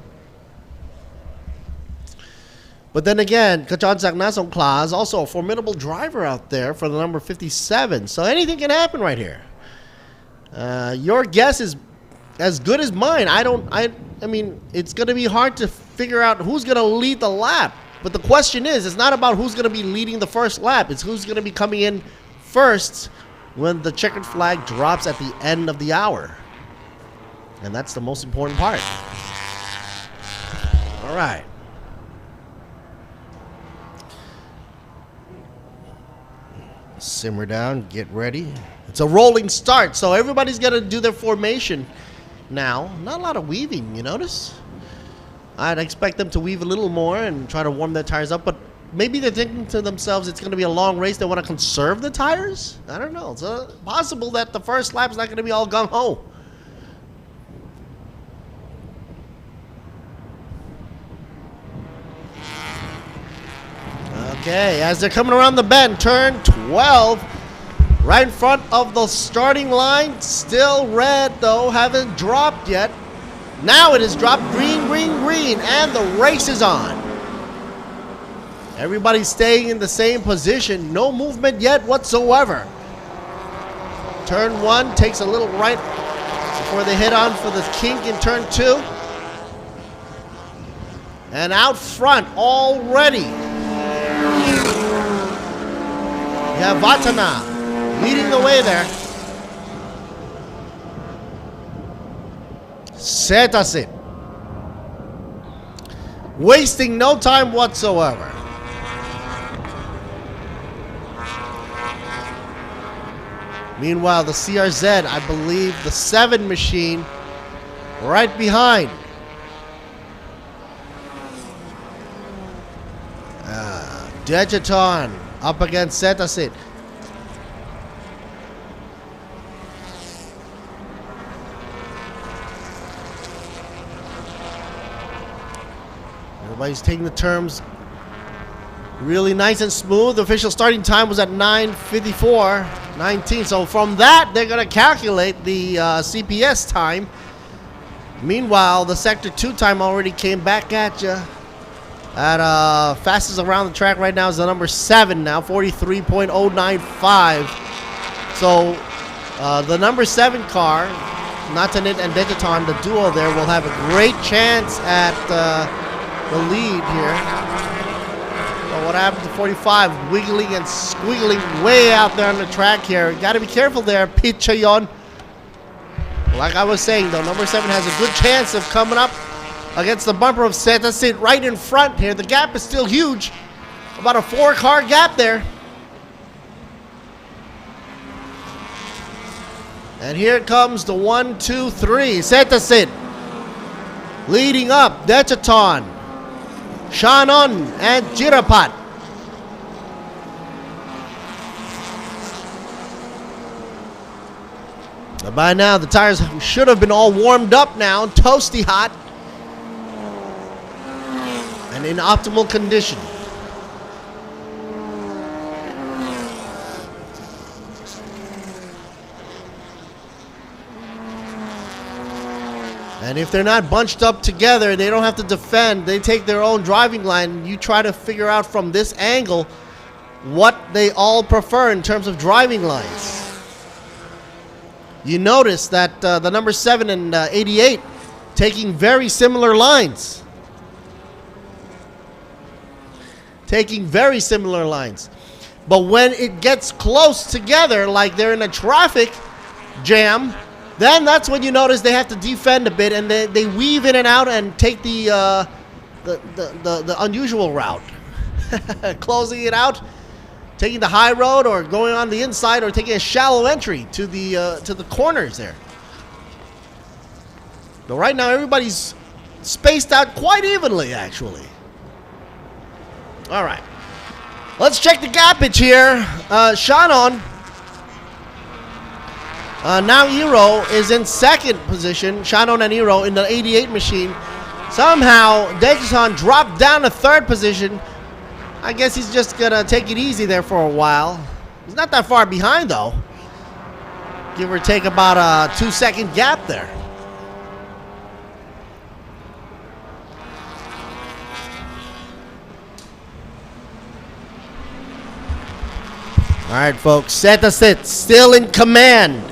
But then again, Kachan Sakna Songkla is also a formidable driver out there for the number 57. So anything can happen right here. Your guess is as good as mine. I mean, it's going to be hard to figure out who's going to lead the lap. But the question is, it's not about who's going to be leading the first lap. It's who's going to be coming in first when the checkered flag drops at the end of the hour. And that's the most important part. All right. Simmer down, get ready. It's a rolling start, so everybody's got to do their formation now. Not a lot of weaving, you notice? I'd expect them to weave a little more and try to warm their tires up, but maybe they're thinking to themselves it's going to be a long race. They want to conserve the tires? I don't know. It's possible that the first lap's not going to be all gung-ho. Okay, as they're coming around the bend, turn 12, right in front of the starting line. Still red, though, haven't dropped yet. Now it has dropped green, green, green, and the race is on. Everybody's staying in the same position. No movement yet whatsoever. Turn 1 takes a little right before they head on for the kink in turn 2. And out front already, you have Vatana leading the way there. Setasit wasting no time whatsoever. Meanwhile, the CRZ, I believe the 7 machine right behind. Dejiton up against Setasit. Everybody's taking the turns really nice and smooth. The official starting time was at 9:54:19. So from that, they're going to calculate the CPS time. Meanwhile, the Sector 2 time already came back at you. At fastest around the track right now is the number 7 now, 43.095. So the number 7 car, Natanit and Dejiton, the duo there, will have a great chance at the lead here. But what happened to 45? Wiggling and squiggling way out there on the track here. Got to be careful there, Pete Chayon. Like I was saying, though, number 7 has a good chance of coming up against the bumper of Setasit right in front here. The gap is still huge. About a 4-car gap there. And here comes the 1, 2, 3. Setasit leading up. Dejiton, Shannon, and Jirapat. By now, the tires should have been all warmed up now, toasty hot, and in optimal condition. And if they're not bunched up together, they don't have to defend. They take their own driving line. You try to figure out from this angle what they all prefer in terms of driving lines. You notice that the number 7 and 88 taking very similar lines. Taking very similar lines. But when it gets close together, like they're in a traffic jam, then that's when you notice they have to defend a bit, and they weave in and out and take the unusual route. Closing it out, taking the high road, or going on the inside, or taking a shallow entry to the corners there. But right now everybody's spaced out quite evenly, actually. All right, let's check the gappage here. Shannon. Now Iro is in second position. Shannon and Iro in the 88 machine. Somehow Dexon dropped down to third position. I guess he's just gonna take it easy there for a while. He's not that far behind though. Give or take about a 2-second gap there. All right, folks, set to sit, still in command.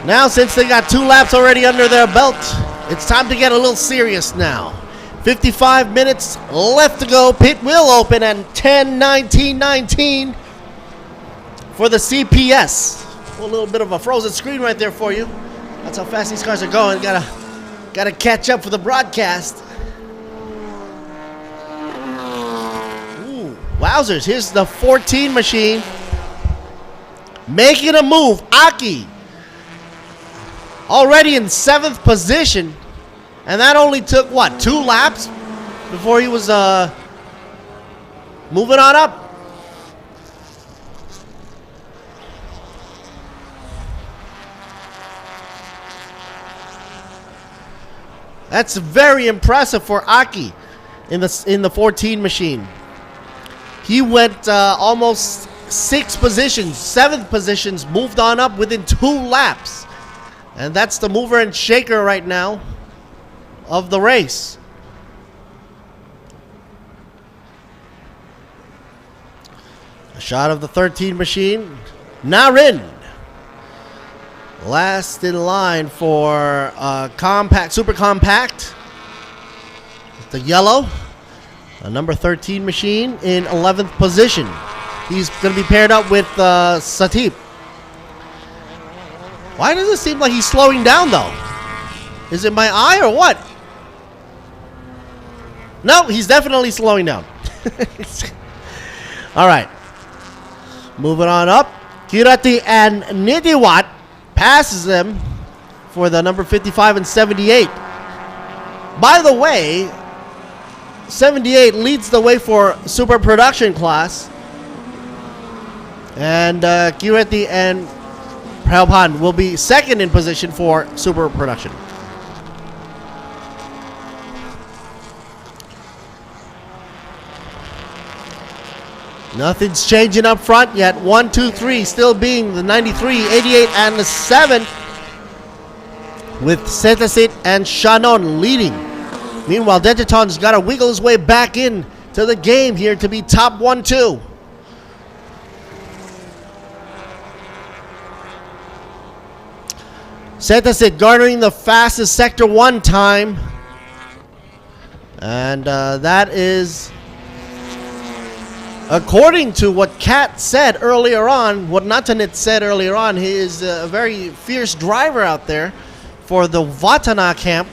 Now, since they got 2 laps already under their belt, it's time to get a little serious now. 55 minutes left to go. Pit will open at 10:19:19 for the CPS. A little bit of a frozen screen right there for you. That's how fast these cars are going. Gotta catch up for the broadcast. Ooh, wowzers! Here's the 14 machine making a move. Aki. Already in 7th position, and that only took what, 2 laps before he was moving on up. That's very impressive for Aki in the 14 machine. He went almost 6 positions, 7 positions, moved on up within 2 laps. And that's the mover and shaker right now of the race. A shot of the 13 machine. Narin. Last in line for compact, super compact. The yellow. A number 13 machine in 11th position. He's going to be paired up with Satip. Why does it seem like he's slowing down, though? Is it my eye or what? No, he's definitely slowing down. All right. Moving on up. Kirati and Nidiwat passes them for the number 55 and 78. By the way, 78 leads the way for super production class. And Kirati and Pralpan will be second in position for super production. Nothing's changing up front yet. 1, 2, 3 still being the 93, 88, and the 7, with Setasit and Shannon leading. Meanwhile, Dentaton's got to wiggle his way back in to the game here to be top 1, 2. Setasit garnering the fastest Sector 1 time. And that is, according to what Kat said earlier on, what Natanit said earlier on, he is a very fierce driver out there for the Vatana camp.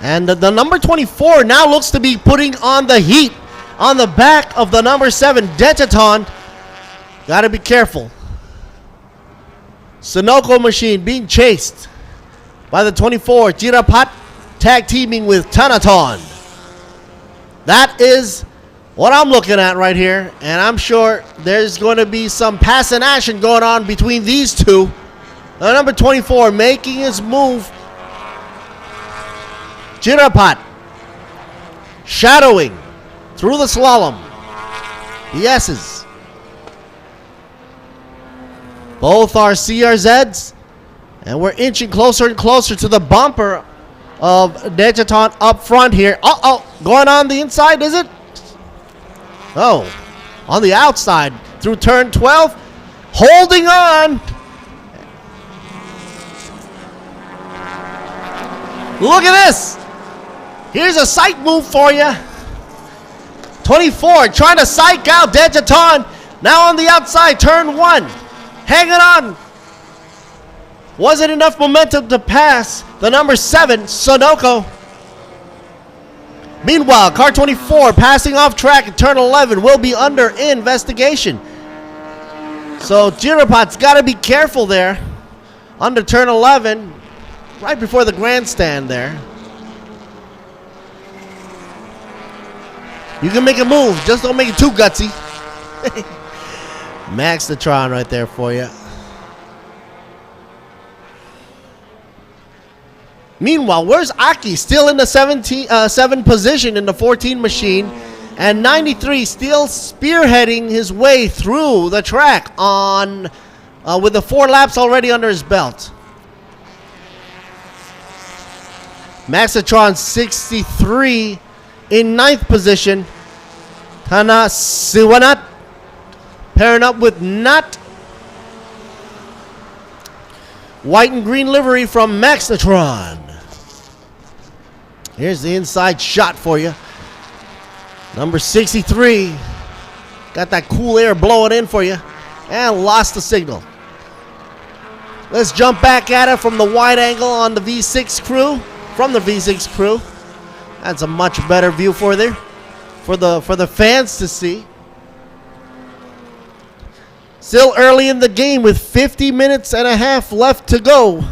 And the number 24 now looks to be putting on the heat on the back of the number 7, Dentaton. Gotta be careful. Sunoco machine being chased by the 24, Jirapat tag teaming with Tanaton. That is what I'm looking at right here, and I'm sure there's going to be some passing action going on between these two. The number 24 making his move. Jirapat shadowing through the slalom. The S's. Both are CRZs. And we're inching closer and closer to the bumper of Dejaton up front here. Uh-oh, going on the inside, is it? Oh, on the outside through turn 12. Holding on. Look at this. Here's a psych move for you. 24 trying to psych out Dejaton. Now on the outside, turn 1. Hanging on. Wasn't enough momentum to pass the number 7, Sonoko. Meanwhile, car 24 passing off track at turn 11 will be under investigation. So Jirapat's got to be careful there. Under turn 11, right before the grandstand there. You can make a move, just don't make it too gutsy. Max the Tron right there for you. Meanwhile, where's Aki? Still in the 7 position in the 14 machine. And 93 still spearheading his way through the track on with the 4 laps already under his belt. Maxatron 63 in 9th position. Tana Siwanat pairing up with Nat. White and green livery from Maxatron. Here's the inside shot for you. Number 63. Got that cool air blowing in for you. And lost the signal. Let's jump back at it from the wide angle on the V6 crew. From the V6 crew. That's a much better view for there. For the fans to see. Still early in the game with 50 minutes and a half left to go.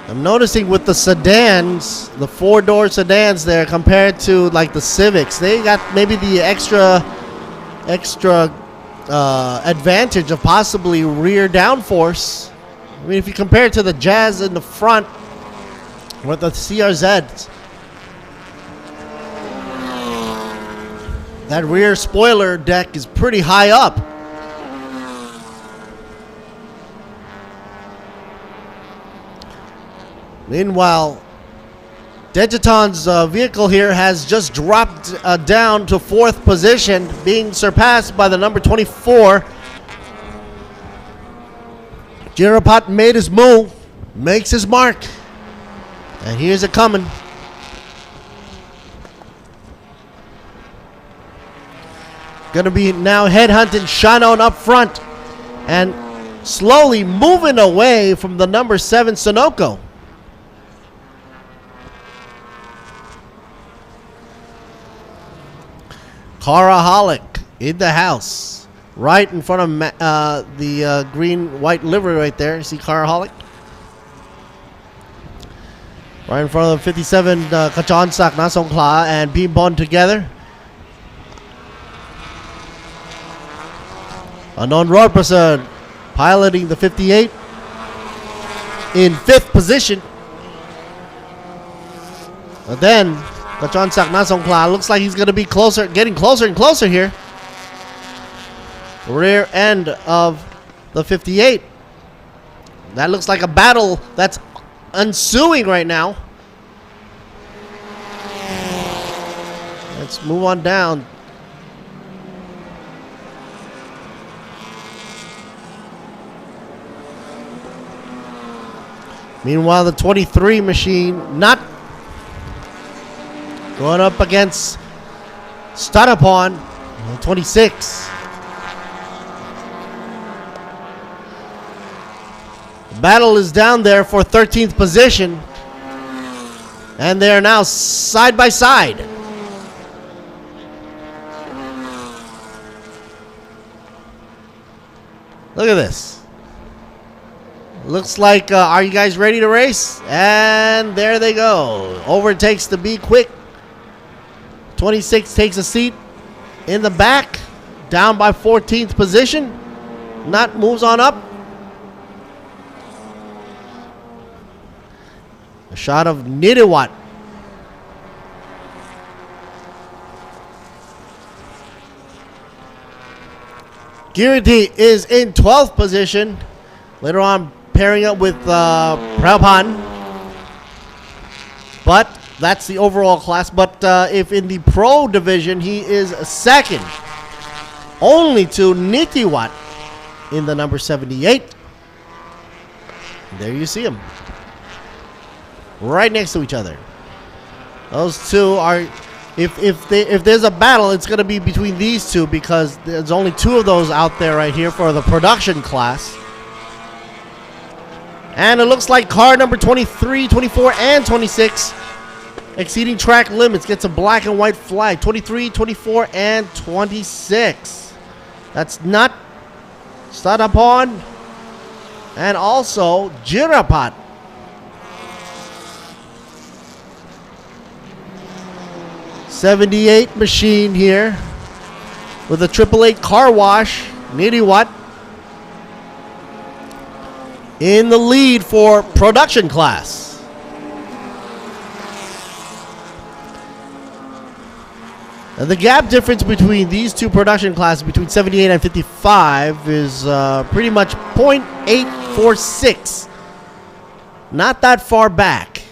I'm noticing with the sedans, the 4-door sedans there compared to like the Civics, they got maybe the extra advantage of possibly rear downforce. I mean, if you compare it to the Jazz in the front with the CRZ, that rear spoiler deck is pretty high up. Meanwhile, Dejaton's vehicle here has just dropped down to 4th position, being surpassed by the number 24. Jirapat made his move, makes his mark, and here's it coming. Gonna be now headhunting Shannon up front and slowly moving away from the number 7 Sonoko. Caraholic in the house, right in front of the green-white livery right there. You see Caraholic? Right in front of the 57 Kachonsak Nasongkla and Pimpon together. Anon Rodperson piloting the 58 in 5th position. But then Kachonsak Nasongkla looks like he's going to be closer, getting closer and closer here. Rear end of the 58. That looks like a battle that's ensuing right now. Let's move on down. Meanwhile, the 23 machine not going up against Starapon, 26. The battle is down there for 13th position. And they are now side by side. Look at this. Looks like, are you guys ready to race? And there they go. Overtakes the B-Quik. 26 takes a seat in the back, down by 14th position. Not moves on up. A shot of Nitiwat. Kiriti is in 12th position. Later on, pairing up with Prabhan. But that's the overall class. But if in the pro division, he is second. Only to Nitiwat in the number 78. There you see them. Right next to each other. Those two are... If there's a battle, it's going to be between these two because there's only two of those out there right here for the production class. And it looks like car number 23, 24, and 26 exceeding track limits gets a black and white flag. 23, 24, and 26. That's not Sadapon and also Jirapat. '78 machine here with a 888 car wash. Nitiwat in the lead for production class. And the gap difference between these two production classes, between 78 and 55, is pretty much 0.846. Not that far back.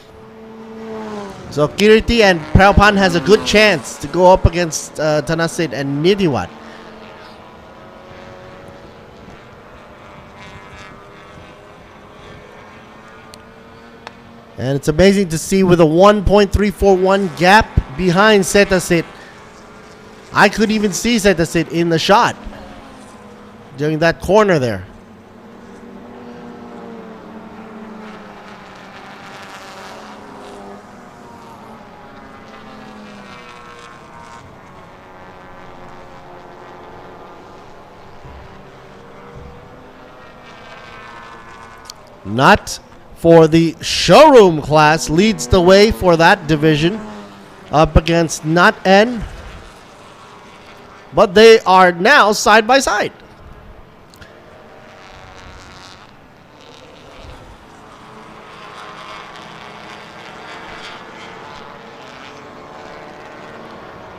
So Kiriti and Prabhan has a good chance to go up against Tanasid and Nitiwat. And it's amazing to see with a 1.341 gap behind Setasit. I could even see Setasit in the shot during that corner there. Not for the showroom class, leads the way for that division up against Not N. But they are now side by side.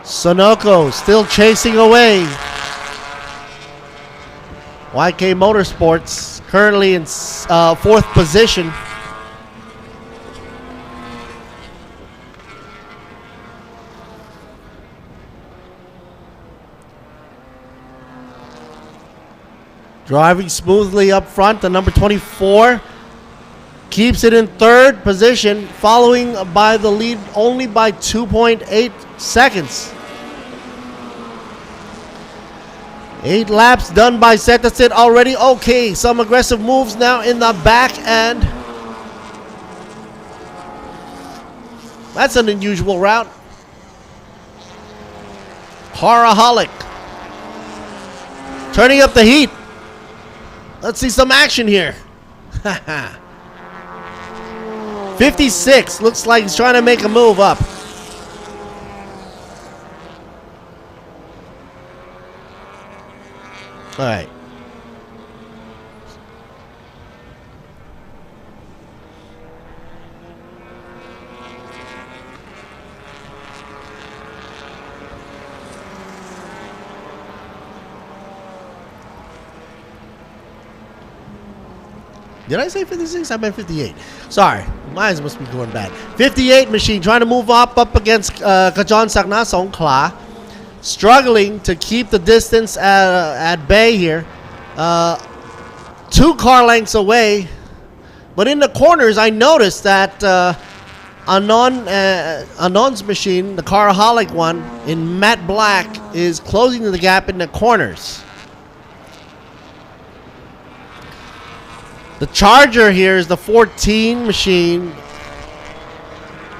Sonoko still chasing away. YK Motorsports currently in 4th position. Driving smoothly up front, the number 24 keeps it in 3rd position, following by the lead only by 2.8 seconds. 8 laps done by Setasit already. Okay, some aggressive moves now in the back end. That's an unusual route. Horaholic. Turning up the heat. Let's see some action here. 56. Looks like he's trying to make a move up. All right. Did I say 56? I meant 58. Sorry, mine must be going bad. 58 machine trying to move up against Kajon Sakna Songkla. Struggling to keep the distance at bay here. 2 car lengths away. But in the corners, I noticed that Anon's machine, the Caraholic one, in matte black, is closing the gap in the corners. The Charger here is the 14 machine.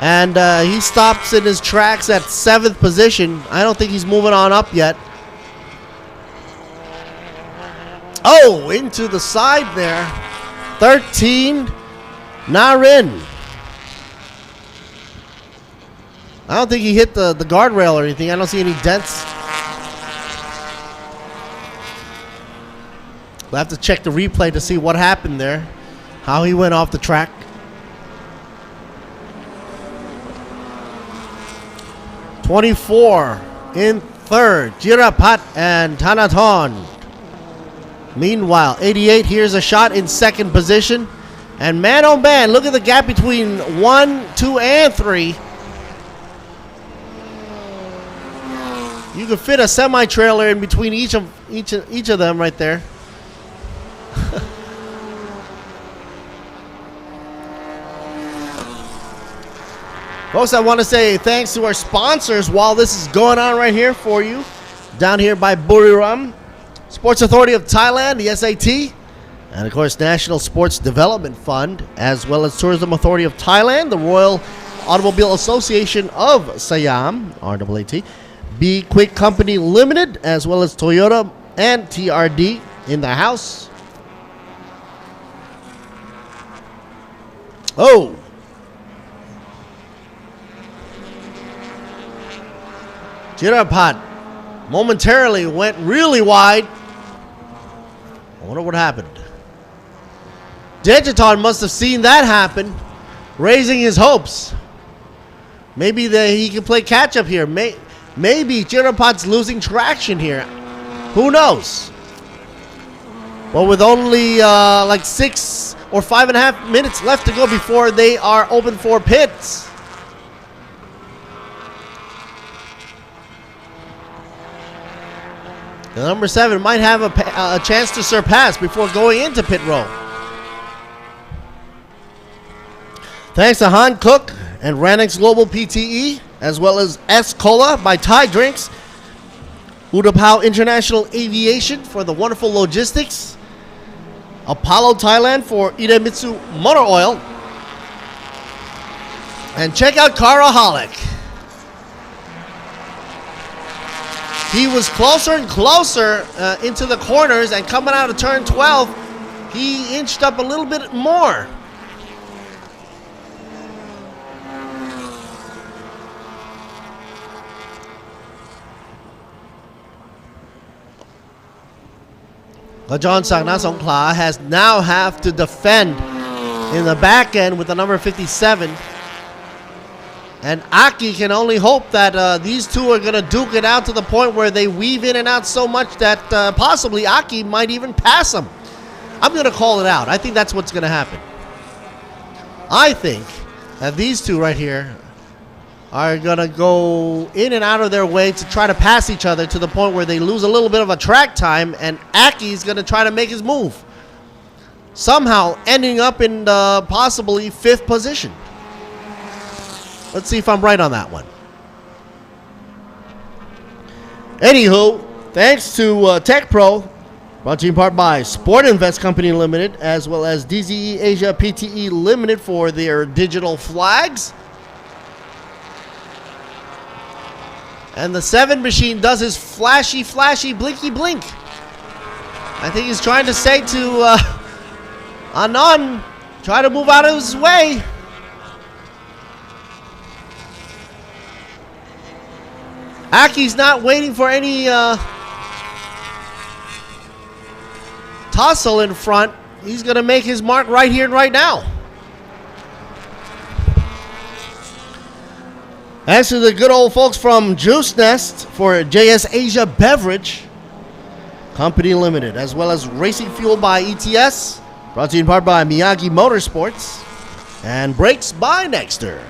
And he stops in his tracks at 7th position. I don't think he's moving on up yet. Oh, into the side there. 13, Narin. I don't think he hit the guardrail or anything. I don't see any dents. We'll have to check the replay to see what happened there. How he went off the track. 24 in third, Jirapat and Thanathorn. Meanwhile, 88, here's a shot in second position. And man oh man, look at the gap between 1, 2, and 3. You could fit a semi-trailer in between each of them right there. Folks, I want to say thanks to our sponsors while this is going on right here for you. Down here by Buriram, Sports Authority of Thailand, the SAT, and of course National Sports Development Fund, as well as Tourism Authority of Thailand, the Royal Automobile Association of Siam, RAAT, B-Quik Company Limited, as well as Toyota and TRD in the house. Oh! Jirapat momentarily went really wide. I wonder what happened. Digiton must have seen that happen, raising his hopes. Maybe he can play catch up here. Maybe Jirapat's losing traction here. Who knows? Well, with only like 6 or 5.5 minutes left to go before they are open for pits. The number 7 might have a chance to surpass before going into pit row. Thanks to Han Cook and Ranix Global PTE, as well as S Cola by Thai Drinks, Udapao International Aviation for the wonderful logistics, Apollo Thailand for Idemitsu Motor Oil, and check out Caraholic. He was closer and closer into the corners, and coming out of turn 12, he inched up a little bit more. John Sagna Songkla has now have to defend in the back end with the number 57. And Aki can only hope that these two are going to duke it out to the point where they weave in and out so much that possibly Aki might even pass him. I'm going to call it out. I think that's what's going to happen. I think that these two right here are going to go in and out of their way to try to pass each other to the point where they lose a little bit of a track time, and Aki's going to try to make his move, somehow ending up in possibly 5th position. Let's see if I'm right on that one. Anywho, thanks to Tech Pro, brought to you in part by Sport Invest Company Limited, as well as DZE Asia PTE Limited for their digital flags. And the 7 machine does his flashy, blinky blink. I think he's trying to say to Anand, try to move out of his way. Aki's not waiting for any tussle in front. He's going to make his mark right here and right now. As to the good old folks from Juice Nest for JS Asia Beverage Company Limited, as well as Racing Fuel by ETS, brought to you in part by Miyagi Motorsports, and Brakes by Nexter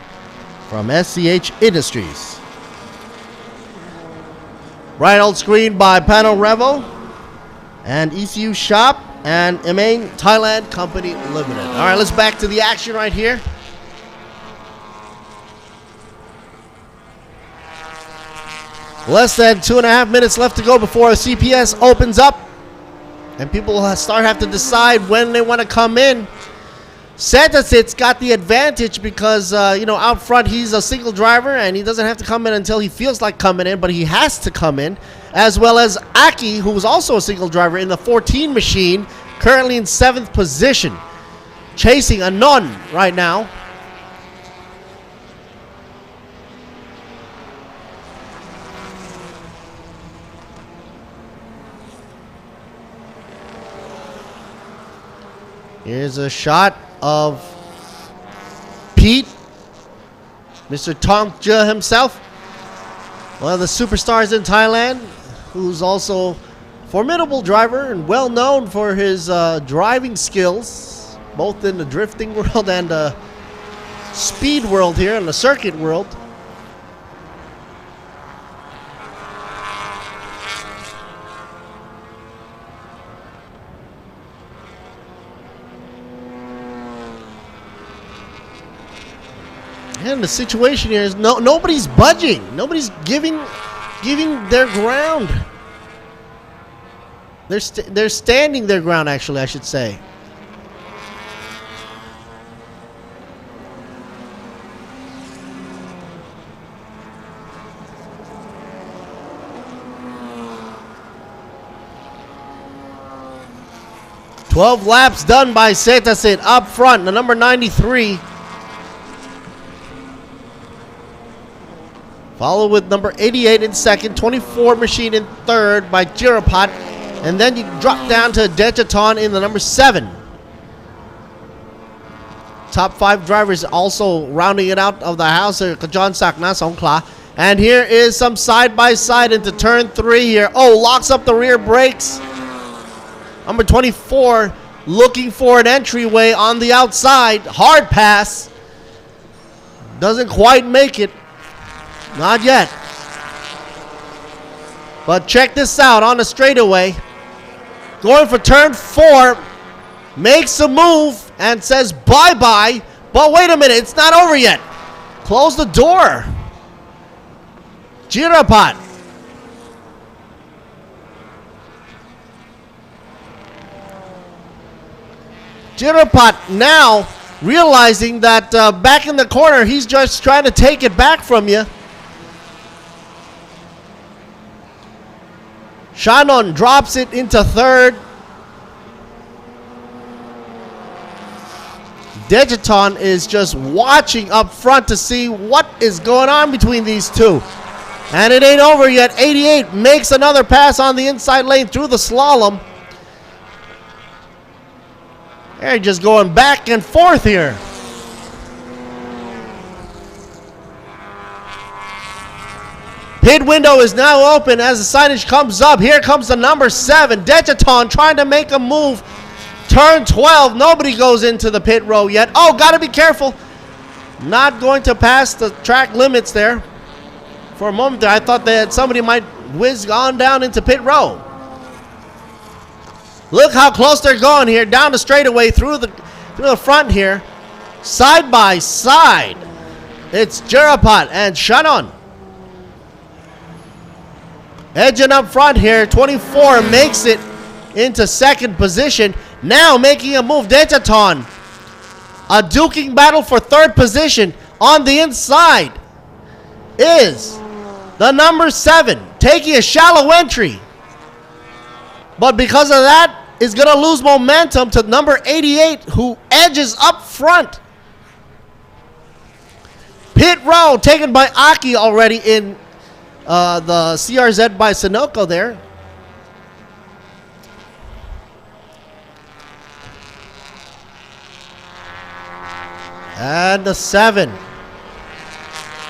from SCH Industries. Right old screen by Pano Revo and ECU Shop and Emang Thailand Company Limited. All right, let's back to the action right here. Less than 2.5 minutes left to go before CPS opens up, and people have to decide when they want to come in. Santasit's got the advantage because, out front he's a single driver and he doesn't have to come in until he feels like coming in, but he has to come in. As well as Aki, who's also a single driver in the 14 machine, currently in 7th position, chasing Anon right now. Here's a shot of Pete, Mr. Tongja himself. one of the superstars in Thailand, who's also formidable driver and well known for his driving skills, both in the drifting world and the speed world here in the circuit world. And the situation here is nobody's budging. Nobody's giving their ground. They're standing their ground, actually, I should say. "12 laps done by Setasit up front, the number 93. Followed with number 88 in second, 24 machine in third by Jirapat. And then you drop down to Dejaton in the number 7. Top 5 drivers also rounding it out of the house are Kajon Sakna Songkla. And here is some side-by-side into turn 3 here. Oh, locks up the rear brakes. Number 24 looking for an entryway on the outside. Hard pass. Doesn't quite make it. Not yet. But check this out on the straightaway. Going for turn 4. Makes a move and says bye-bye. But wait a minute, it's not over yet. Close the door. Jirapat. Jirapat now realizing that back in the corner, he's just trying to take it back from you. Shannon drops it into third. Dejaton is just watching up front to see what is going on between these two. And it ain't over yet. 88 makes another pass on the inside lane through the slalom. They're just going back and forth here. Pit window is now open as the signage comes up. Here comes the number 7. Dejaton trying to make a move. Turn 12. Nobody goes into the pit row yet. Oh, got to be careful. Not going to pass the track limits there. For a moment there, I thought that somebody might whiz on down into pit row. Look how close they're going here. Down the straightaway through the front here. Side by side. It's Jirapat and Shannon. Edging up front here, 24 makes it into second position. Now making a move, Dejaton. A duking battle for third position on the inside is the number 7, taking a shallow entry. But because of that, is going to lose momentum to number 88, who edges up front. Pit row taken by Aki already in the CRZ by Sunoco there. And the 7.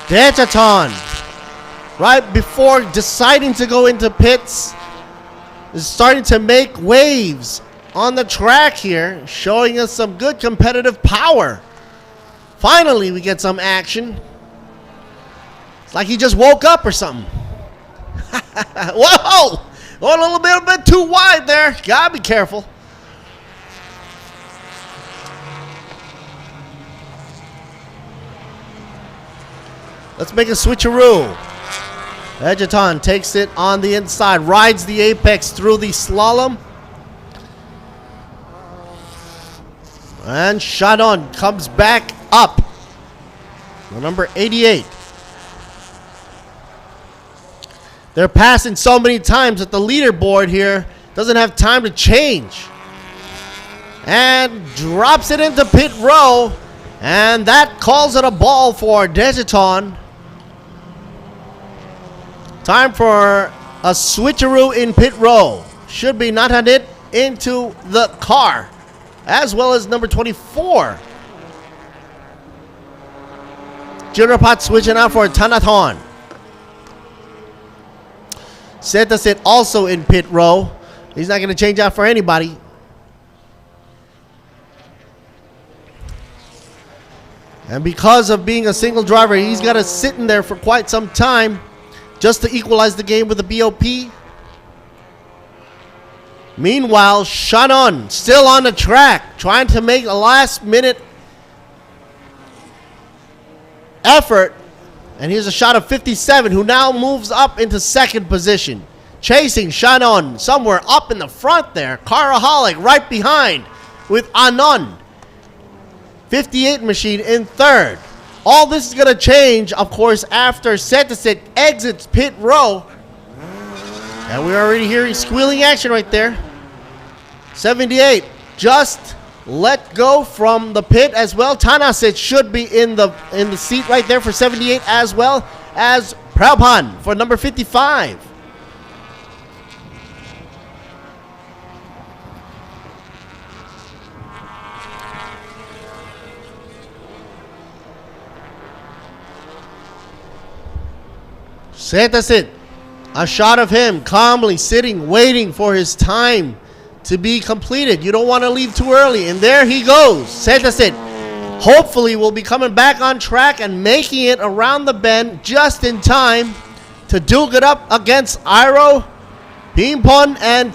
Dejaton, right before deciding to go into pits, is starting to make waves on the track here, showing us some good competitive power. Finally, we get some action. It's like he just woke up or something. Whoa! Going a little bit too wide there. Gotta be careful. Let's make a switcheroo. Dejaton takes it on the inside, rides the apex through the slalom. And Shannon comes back up. The number 88. They're passing so many times that the leaderboard here doesn't have time to change. And drops it into pit row. And that calls it a ball for Dejaton. Time for a switcheroo in pit row. Should be Nathanit into the car, as well as number 24. Jirapat switching out for Thanathon. Setasit also in pit row. He's not going to change out for anybody. And because of being a single driver, he's got to sit in there for quite some time just to equalize the game with the BOP. Meanwhile, Shannon still on the track, trying to make a last-minute effort. And here's a shot of 57, who now moves up into second position. Chasing Shannon somewhere up in the front there. Karaholic right behind with Anon. 58 machine in third. All this is going to change, of course, after Setasit exits pit row. And we're already hearing squealing action right there. 78 just let go from the pit as well. Tanasit should be in the seat right there for 78, as well as Prabhan for number 55. Setasit, a shot of him calmly sitting, waiting for his time to be completed. You don't want to leave too early. And there he goes. Setasit hopefully will be coming back on track and making it around the bend just in time to duke it up against Iro, Pimpon, and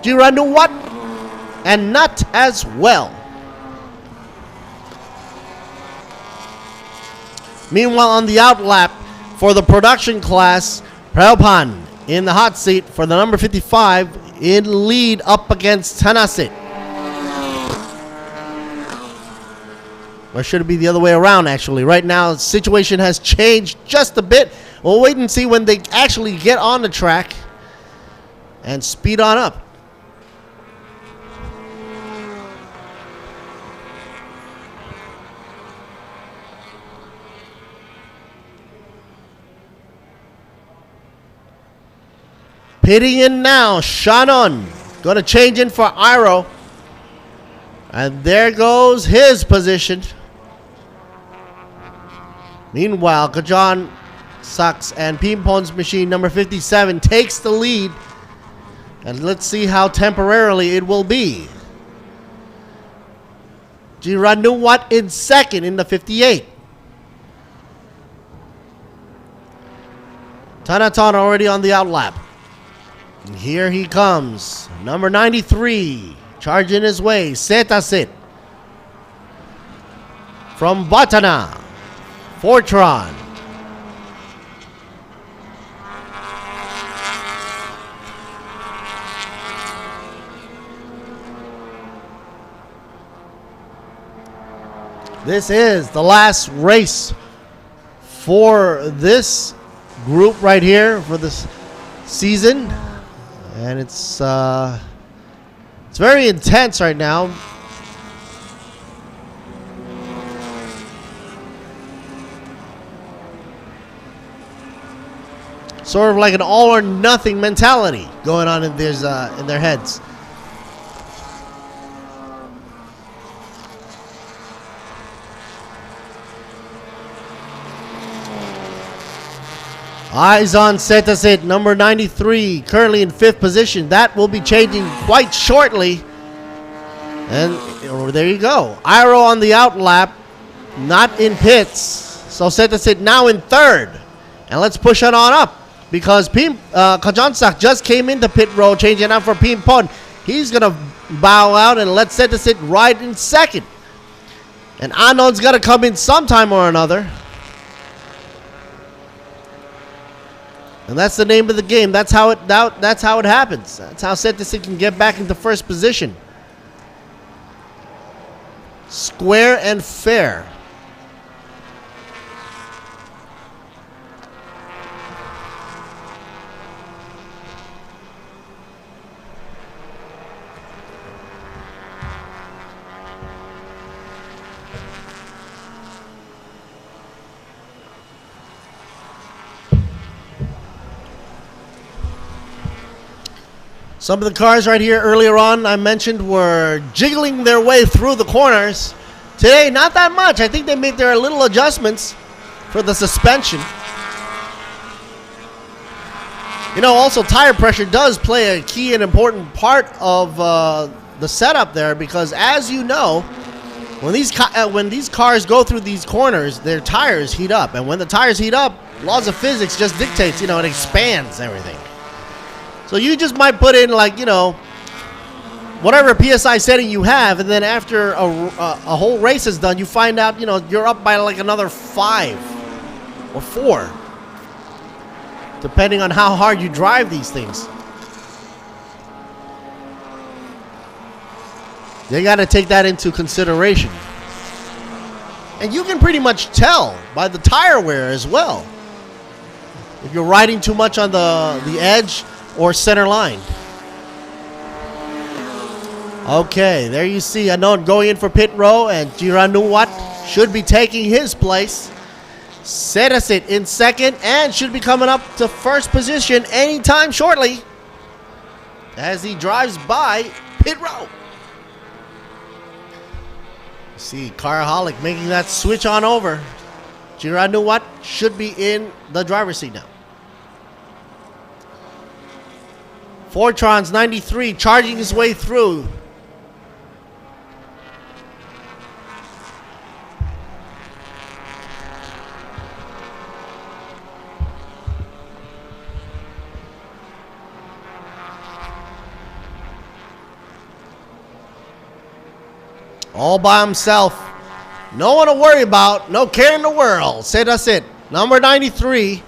Jiranuwat and Nut as well. Meanwhile, on the outlap for the production class, Prabhan in the hot seat for the number 55 in lead up against Tanasit. Or should it be the other way around, actually? Right now, the situation has changed just a bit. We'll wait and see when they actually get on the track and speed on up. Pitting in now, Shannon. Going to change in for Iro. And there goes his position. Meanwhile, Kajan Saks and Pimpon's machine number 57 takes the lead. And let's see how temporarily it will be. Jiranuwat in second in the 58. Tanaton already on the outlap. And here he comes, number 93, charging his way, Setasit. From Batana, Fortran. This is the last race for this group right here for this season. And it's very intense right now. Sort of like an all or nothing mentality going on in their heads. Eyes on Setasit, number 93, currently in 5th position. That will be changing quite shortly. And there you go. Iro on the outlap, not in pits. So Setasit now in 3rd. And let's push it on up, because Kajansak just came into pit row, changing out for Pimpon. He's going to bow out and let Setasit ride in 2nd. And Anon's got to come in sometime or another. And that's the name of the game. That's how it happens. That's how Setasit can get back into 1st position. Square and fair. Some of the cars right here earlier on I mentioned were jiggling their way through the corners. Today, not that much. I think they made their little adjustments for the suspension. You know, also tire pressure does play a key and important part of the setup there, because as you know, when these cars go through these corners, their tires heat up, and when the tires heat up, laws of physics just dictates, you know, it expands everything. So you just might put in, like, you know, whatever PSI setting you have, and then after a whole race is done, you find out, you know, you're up by like another 5 or 4, depending on how hard you drive these things. They got to take that into consideration. And you can pretty much tell by the tire wear as well, if you're riding too much on the edge or center line. Okay, there you see Anon going in for pit row, and Jiranuwat should be taking his place. Setasit in second and should be coming up to first position anytime shortly as he drives by pit row. See Caraholic making that switch on over. Jiranuwat should be in the driver's seat now. Fortron's 93 charging his way through. All by himself. No one to worry about. No care in the world. Say that's it. Number 93.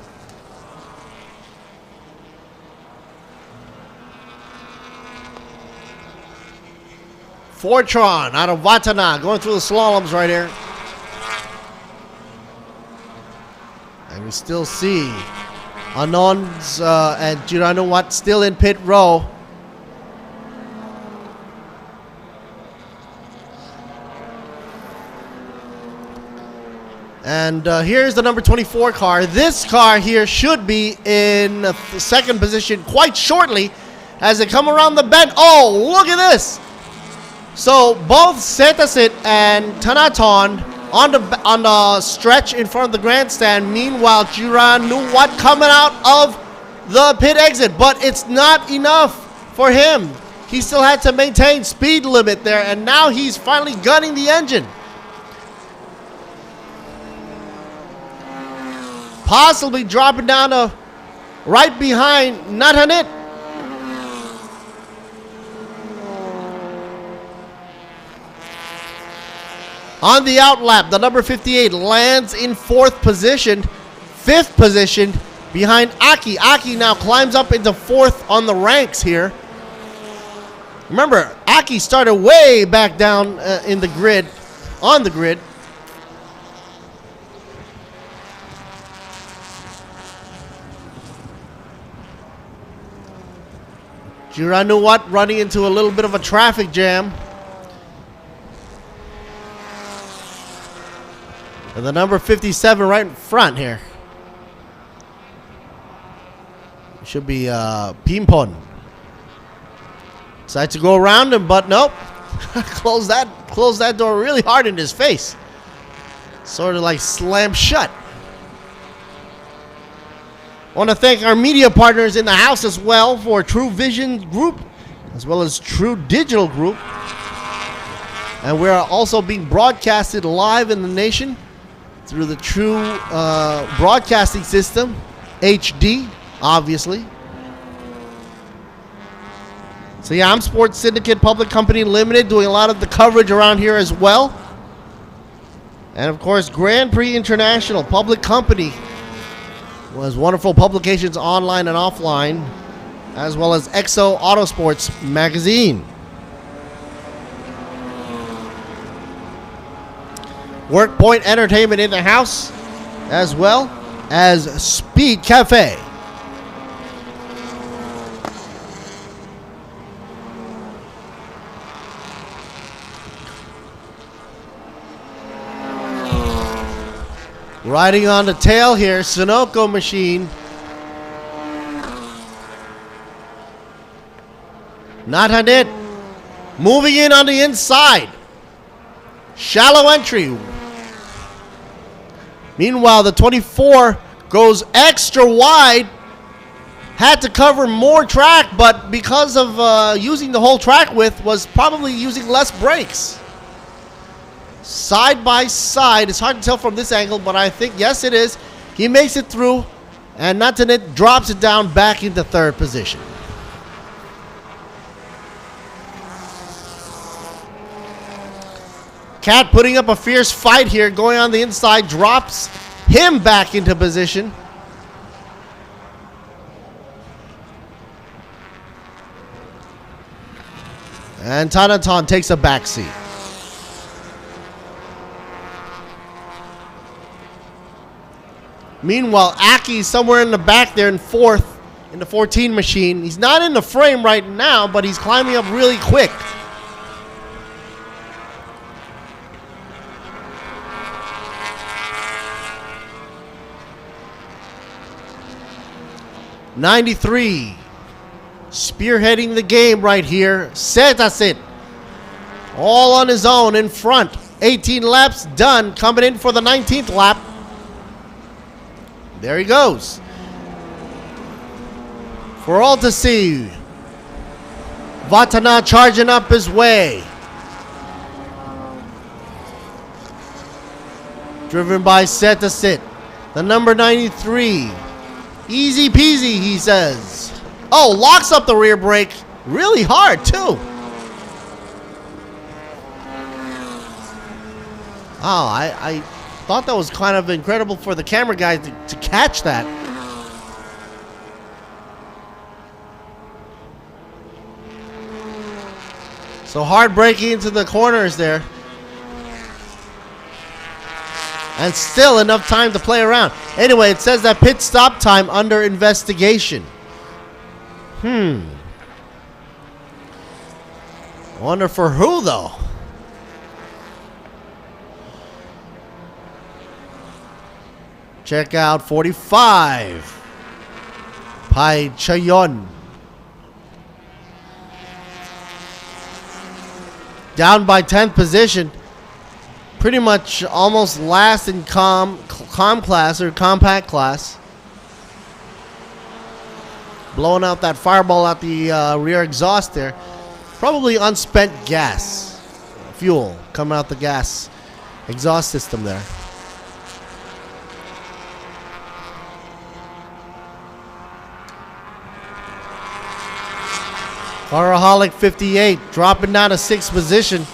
Fortron out of Watana. Going through the slaloms right here. And we still see Anons and Jiranuwat still in pit row. And here's the number 24 car. This car here should be in the second position quite shortly as they come around the bend. Oh, look at this. So both Setasit and Tanaton on the stretch in front of the grandstand. Meanwhile, Jiranuwat coming out of the pit exit. But it's not enough for him. He still had to maintain speed limit there, and now he's finally gunning the engine. Possibly dropping down to right behind Nathanit. On the outlap, the number 58 lands in 4th position. 5th position behind Aki. Aki now climbs up into 4th on the ranks here. Remember, Aki started way back down in the grid, on the grid. Jiranuwat running into a little bit of a traffic jam. And the number 57 right in front here. Should be Pimpon. Decided to go around him, but nope. Close that door really hard in his face. Sort of like slammed shut. I want to thank our media partners in the house as well for Truevisions Group, as well as True Digital Group. And we are also being broadcasted live in the nation through the True Broadcasting System, HD, obviously. So yeah, I'm Sports Syndicate Public Company Limited, doing a lot of the coverage around here as well. And of course, Grand Prix International Public Company was wonderful publications online and offline, as well as Exo Autosports magazine. WorkPoint Entertainment in the house, as well as Speed Cafe. Riding on the tail here, Sunoco machine. Nathanit moving in on the inside. Shallow entry. Meanwhile, the 24 goes extra wide. had to cover more track, but because of using the whole track width, was probably using less brakes. Side by side, it's hard to tell from this angle, but I think, yes, it is. He makes it through, and Natanet drops it down back into third position. Cat putting up a fierce fight here, going on the inside, drops him back into position. And Tanatan takes a backseat. Meanwhile, Aki's somewhere in the back there in fourth in the 14 machine. He's not in the frame right now, but he's climbing up really quick. '93. Spearheading the game right here. Setasit. All on his own in front. 18 laps done. Coming in for the 19th lap. There he goes. For all to see. Vatana charging up his way. Driven by Setasit. The number 93. Easy peasy, he says. Oh, locks up the rear brake really hard, too. Oh, I thought that was kind of incredible for the camera guy to catch that. So hard braking into the corners there. And still enough time to play around. Anyway, it says that pit stop time under investigation. Wonder for who, though? Check out 45. Pai Chayon. Down by 10th position. Pretty much almost last in com class or compact class. Blowing out that fireball out the rear exhaust there. Probably unspent gas. Fuel coming out the gas exhaust system there. Caraholic 58 dropping down to 6th position.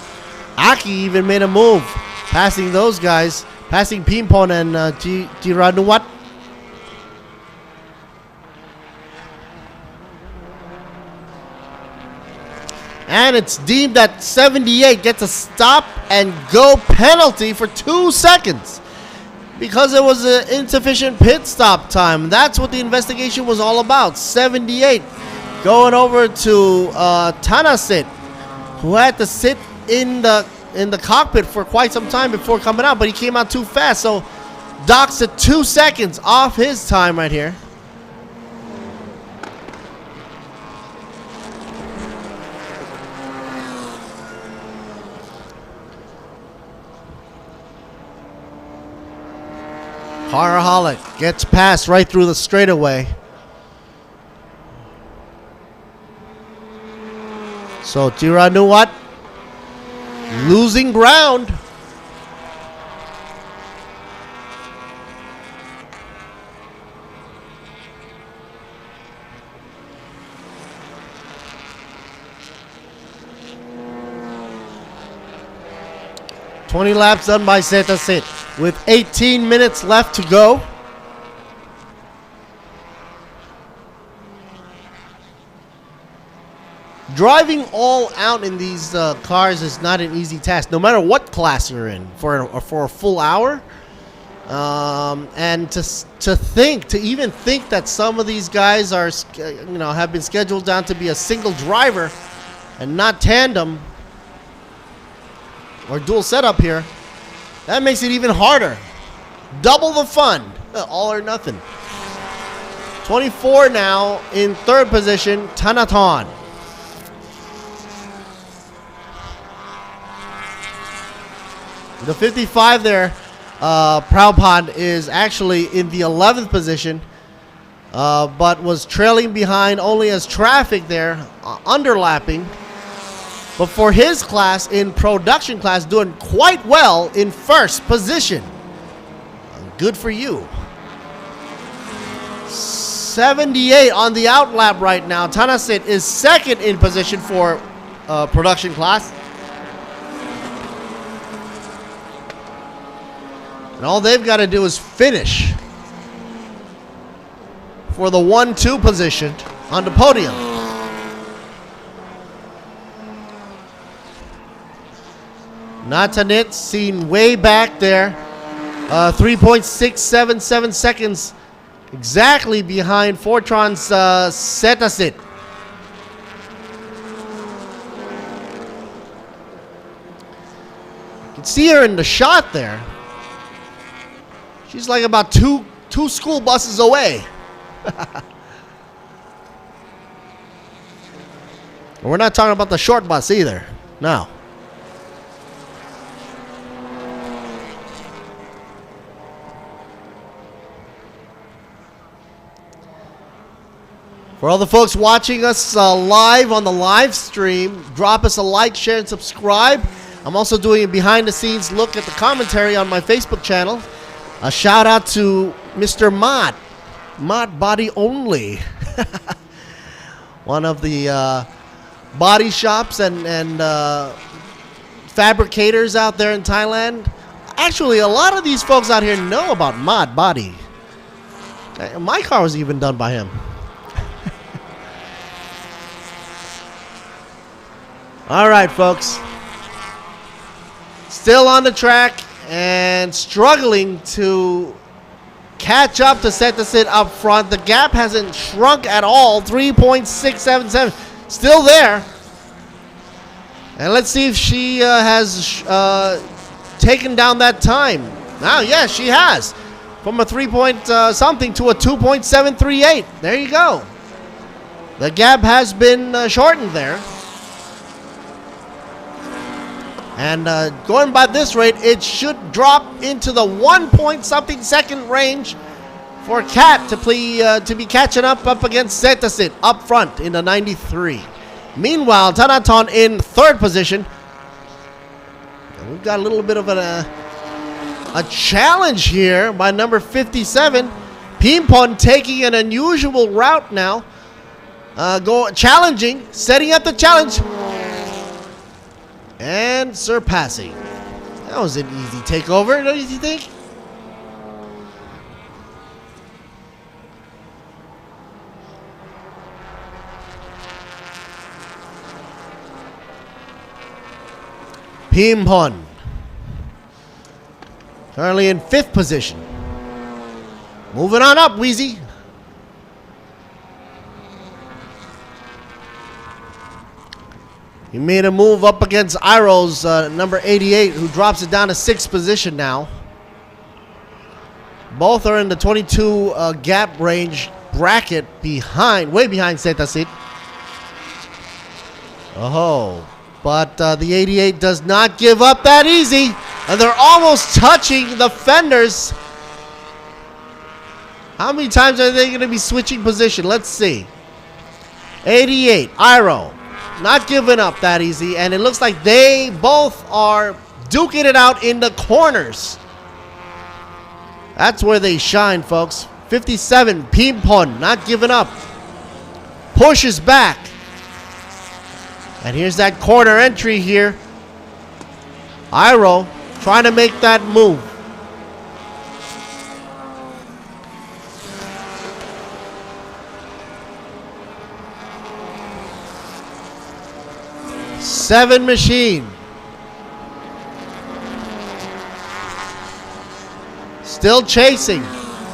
Aki even made a move. Passing those guys. Passing Pimpon and Tiranuwat. And it's deemed that 78 gets a stop and go penalty for 2 seconds. Because it was an insufficient pit stop time. That's what the investigation was all about. 78 going over to Tanasit, who had to sit in the cockpit for quite some time before coming out, but he came out too fast, so docks at 2 seconds off his time right here. Caraholic gets past right through the straightaway. So Tiranuwat losing ground. $20 laps done by Setasit with 18 minutes left to go. Driving all out in these cars is not an easy task, no matter what class you're in, for a full hour. And to even think that some of these guys are, have been scheduled down to be a single driver and not tandem or dual setup here, that makes it even harder. Double the fun, all or nothing. 24 now in third position, Tanaton. The 55 there, Prabhupada, is actually in the 11th position. but was trailing behind only as traffic there, underlapping. But for his class, in production class, doing quite well in first position. Good for you. 78 on the outlap right now. Thanasit is second in position for production class. And all they've got to do is finish for the 1-2 position on the podium. Natanit seen way back there. 3.677 seconds exactly behind Fortron's Setasit. You can see her in the shot there. She's like about two school buses away. We're not talking about the short bus either. No. For all the folks watching us live on the live stream, drop us a like, share, and subscribe. I'm also doing a behind-the-scenes look at the commentary on my Facebook channel. A shout out to Mr. Mott Body Only. One of the body shops and fabricators out there in Thailand. Actually, a lot of these folks out here know about Mott Body. My car was even done by him. All right, folks. Still on the track and struggling to catch up to Setasit up front. The gap hasn't shrunk at all. 3.677. Still there. And let's see if she has taken down that time. Now, yes, she has. From a 3 something to a 2.738. There you go. The gap has been shortened there. And going by this rate, it should drop into the 1 something second range for Kat to be catching up against Setasit up front in the 93. Meanwhile, Thanaton in third position. And we've got a little bit of a challenge here by number 57. Pimpon taking an unusual route now. Challenging, setting up the challenge. And surpassing. That was an easy takeover, don't you think? Pimpon. Currently in fifth position. Moving on up, Wheezy. He made a move up against Iro's number 88, who drops it down to sixth position now. Both are in the 22 gap range bracket way behind Setasit. Oh, but the 88 does not give up that easy. And they're almost touching the fenders. How many times are they going to be switching position? Let's see. 88, Iro. Not giving up that easy, and it looks like they both are duking it out in the corners. That's where they shine, folks. 57, Pimpon, not giving up. Pushes back. And here's that corner entry here. Iro trying to make that move. Seven machine. Still chasing.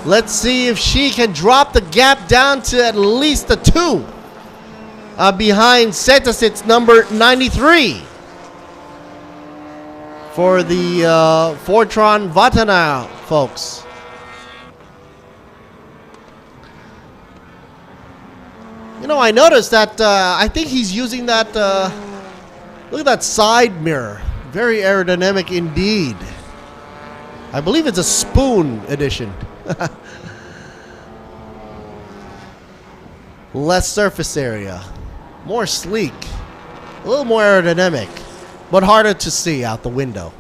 Let's see if she can drop the gap down to at least a 2 behind Setasit's number 93 for the Fortron Vatana folks. You know, I noticed that I think he's using that look at that side mirror. Very aerodynamic indeed. I believe it's a spoon edition. less surface area, more sleek, a little more aerodynamic, but harder to see out the window.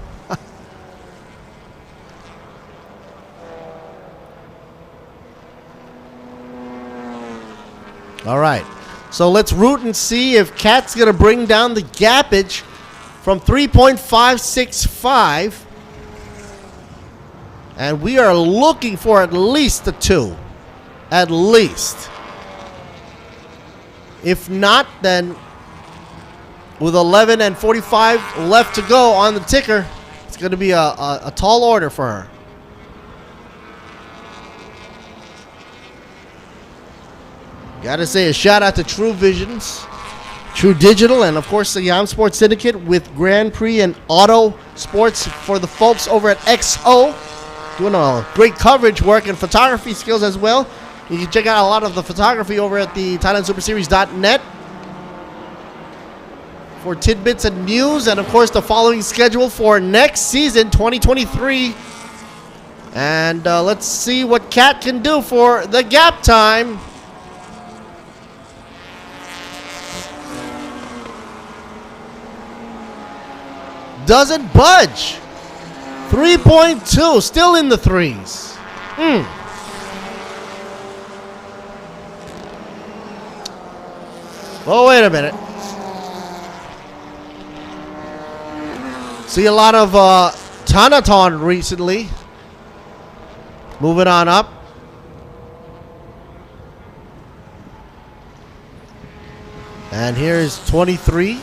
All right, so let's root and see if Cat's gonna bring down the gappage from 3.565, and we are looking for at least a 2, at least. If not, then with 11 and 45 left to go on the ticker, it's going to be a tall order for her. Gotta say a shout out to Truevisions, True Digital, and of course the Yam Sports Syndicate with Grand Prix and Auto Sports for the folks over at XO. Doing a great coverage work and photography skills as well. You can check out a lot of the photography over at the ThailandSuperSeries.net for tidbits and news, and of course the following schedule for next season 2023. And let's see what Cat can do for the gap time. Doesn't budge. 3.2, still in the threes. Oh, wait a minute. See a lot of Tanaton recently. Moving on up. And here's 23.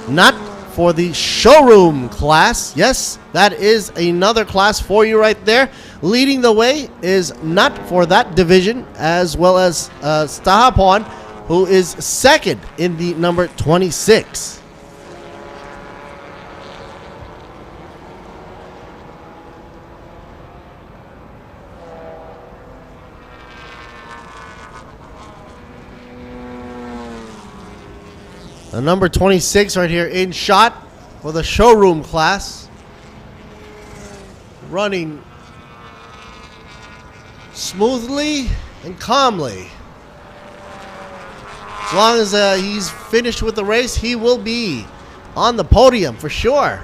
Not for the showroom class. Yes, that is another class for you right there. Leading the way is not for that division, as well as Stahapon, who is second in the number 26. The number 26 right here in shot for the showroom class. Running smoothly and calmly. As long as he's finished with the race, he will be on the podium for sure.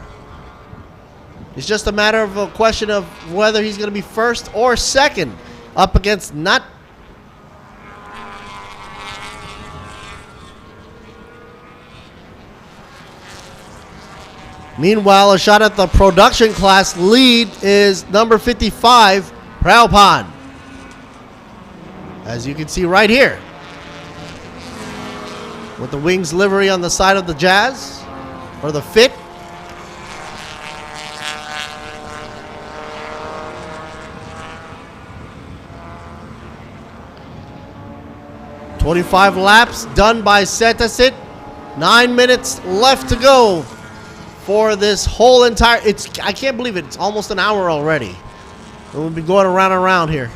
It's just a matter of a question of whether he's going to be first or second up against not. Meanwhile, a shot at the production class lead is number 55, Pralpan. As you can see right here, with the wings livery on the side of the Jazz, or the Fit. "25 laps done by Setasit. 9 minutes left to go for this whole entire, I can't believe it, it's almost an hour already. And we've been going around and around here.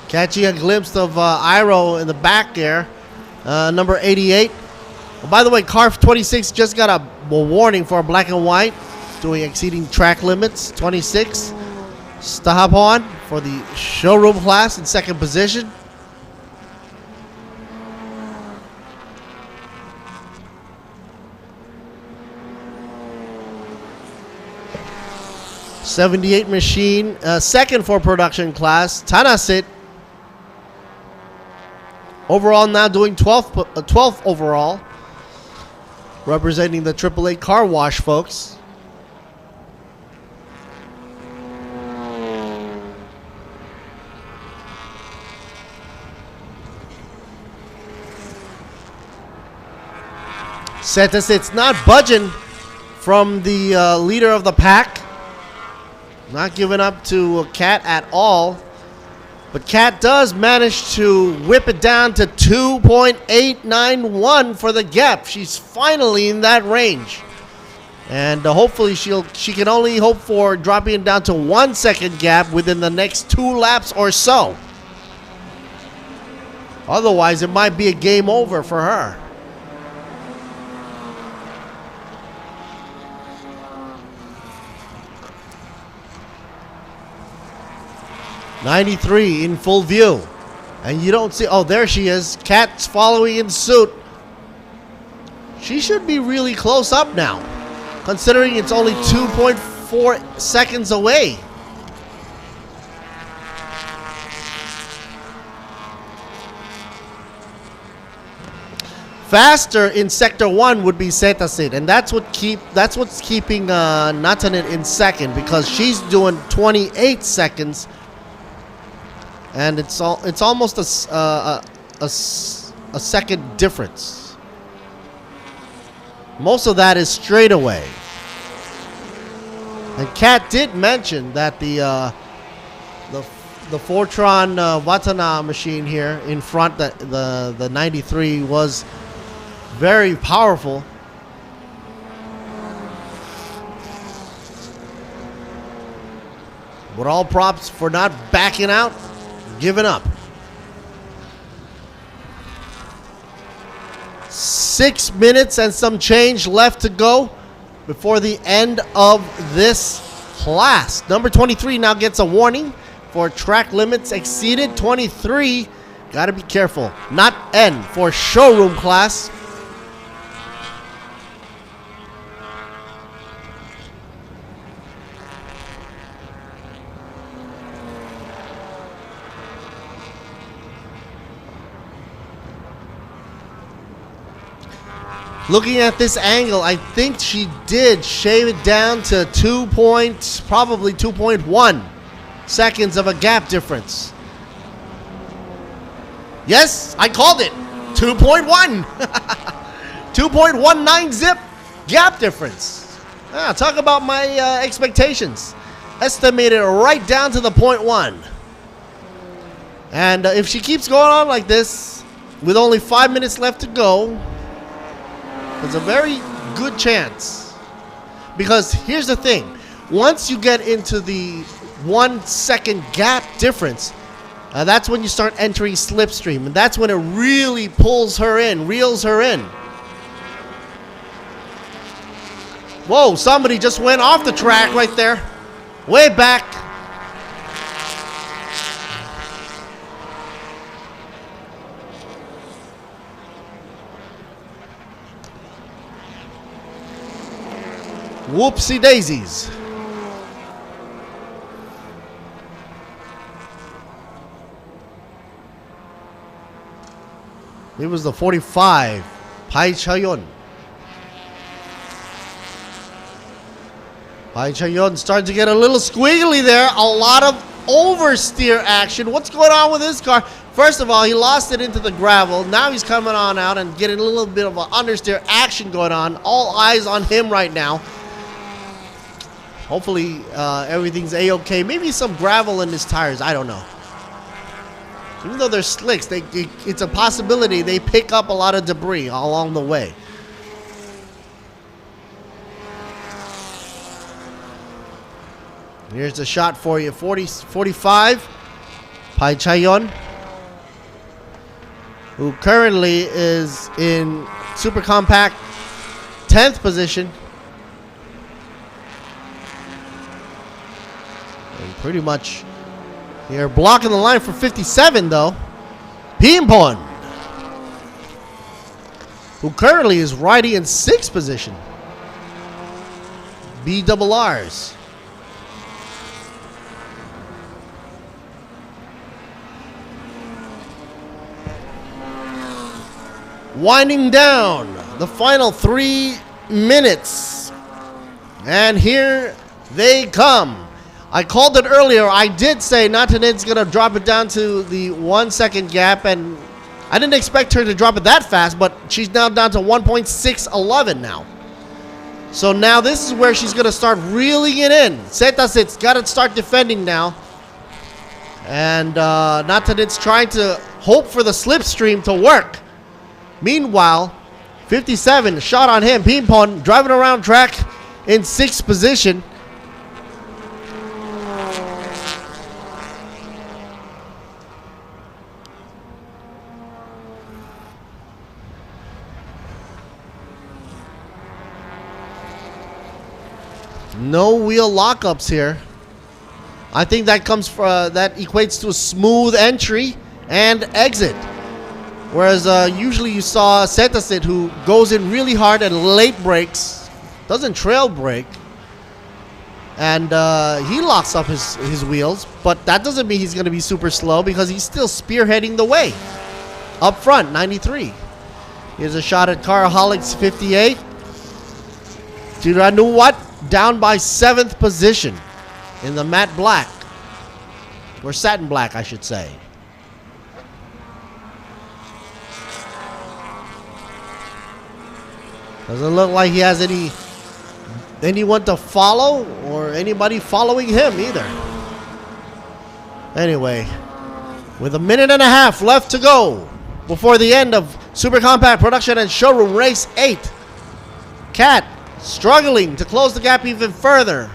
Catching a glimpse of Iro in the back there, number 88. Oh, by the way, car 26 just got a warning for black and white, doing exceeding track limits. 26. Stahapon for the showroom class in second position. '78 machine, second for production class. Tanasit overall now doing 12th overall, representing the AAA car wash folks. It's not budging from the leader of the pack. Not giving up to Cat at all. But Cat does manage to whip it down to 2.891 for the gap. She's finally in that range. And hopefully she can only hope for dropping it down to 1 second gap within the next 2 laps or so. Otherwise, it might be a game over for her. 93 in full view. And you don't see, oh, there she is. Kat's following in suit. She should be really close up now, considering it's only 2.4 seconds away. Faster in sector 1 would be Setasit, and that's what's keeping Natanet in second, because she's doing 28 seconds, and it's almost a second difference. Most of that is straightaway. And Kat did mention that the Fortran Vatana machine here in front, the 93 was very powerful. But all props for not backing out, giving up. 6 minutes and some change left to go before the end of this class. Number 23 now gets a warning for track limits exceeded. 23, gotta be careful. Not N for showroom class. Looking at this angle, I think she did shave it down to probably 2.1 seconds of a gap difference. Yes, I called it. 2.1. 2.19 zip gap difference. Talk about my expectations. Estimated right down to the 0.1. And if she keeps going on like this, with only 5 minutes left to go, there's a very good chance. Because here's the thing. Once you get into the 1 second gap difference, that's when you start entering slipstream. And that's when it really pulls her in, reels her in. Whoa, somebody just went off the track right there. Way back. Whoopsie daisies. It was the 45, Pai Chayon. Pai Chayon started to get a little squiggly there. A lot of oversteer action. What's going on with this car? First of all, he lost it into the gravel. Now he's coming on out and getting a little bit of an understeer action going on. All eyes on him right now. Hopefully everything's a-okay. Maybe some gravel in his tires. I don't know. Even though they're slicks, it's a possibility they pick up a lot of debris along the way. Here's the shot for you. 45. Pai Chayon, who currently is in super compact 10th position. And pretty much they're blocking the line for 57 though. Pimpon, who currently is riding in 6th position. BRRs. Winding down the final 3 minutes. And here they come. I called it earlier. I did say Natanid's going to drop it down to the 1 second gap, and I didn't expect her to drop it that fast, but she's now down to 1.611 now. So now this is where she's going to start reeling it in. Setasit's got to start defending now. And Natanid's trying to hope for the slipstream to work. Meanwhile, 57, shot on him. Pimpon driving around track in 6th position. No wheel lockups here. I think that that equates to a smooth entry and exit. Whereas usually you saw Setasit, who goes in really hard and late brakes, doesn't trail brake, and he locks up his wheels. But that doesn't mean he's going to be super slow because he's still spearheading the way. Up front, 93. Here's a shot at Caraholics 58. Jiranuwat down by 7th position in the matte black. Or satin black, I should say. Doesn't look like he has anyone to follow or anybody following him either. Anyway, with a minute and a half left to go before the end of Super Compact Production and Showroom Race 8, Kat struggling to close the gap even further.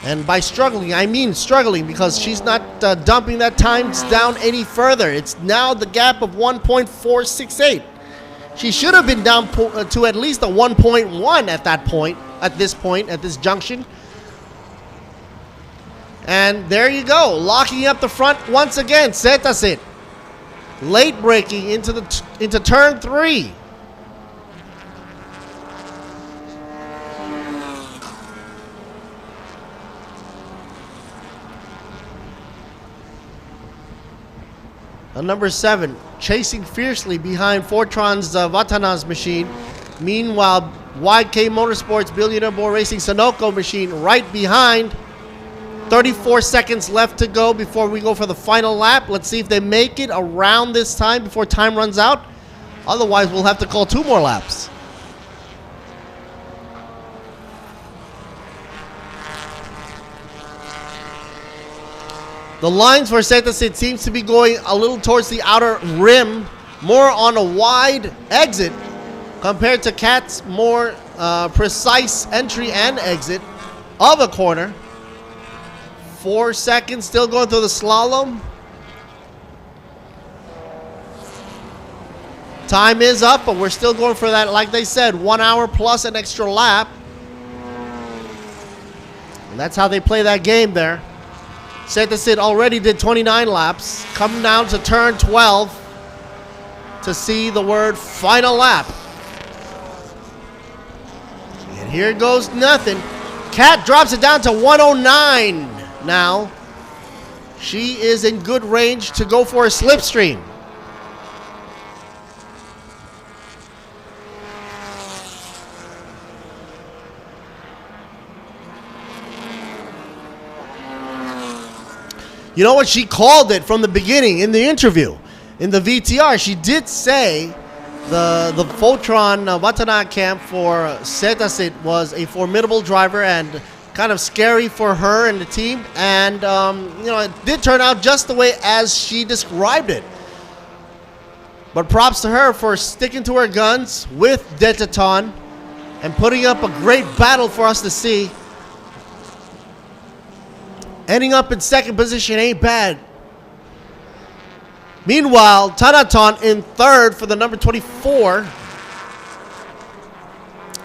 And by struggling, I mean struggling because she's not dumping that time down any further. It's now the gap of 1.468. She should have been down to at least a 1.1 at this junction. And there you go, locking up the front once again. Setasit late braking into turn 3. Number 7, chasing fiercely behind Fortron's Vatana's machine. Meanwhile, YK Motorsports Billionaire Boy Racing Sunoco machine right behind. 34 seconds left to go before we go for the final lap. Let's see if they make it around this time before time runs out. Otherwise, we'll have to call 2 more laps. The lines for Setasit seems to be going a little towards the outer rim, more on a wide exit compared to Kat's more precise entry and exit of a corner. 4 seconds still going through the slalom. Time is up, but we're still going for that, like they said, 1 hour plus an extra lap. And that's how they play that game there. Setasit already did 29 laps. Come down to turn 12 to see the word final lap. And here goes nothing. Kat drops it down to 109 now. She is in good range to go for a slipstream. You know what? She called it from the beginning in the interview. In the VTR, she did say the Fortron Vatana camp for Setasit was a formidable driver and kind of scary for her and the team. And, you know, it did turn out just the way as she described it. But props to her for sticking to her guns with Detaton and putting up a great battle for us to see. Ending up in second position ain't bad. Meanwhile, Tanaton in third for the number 24.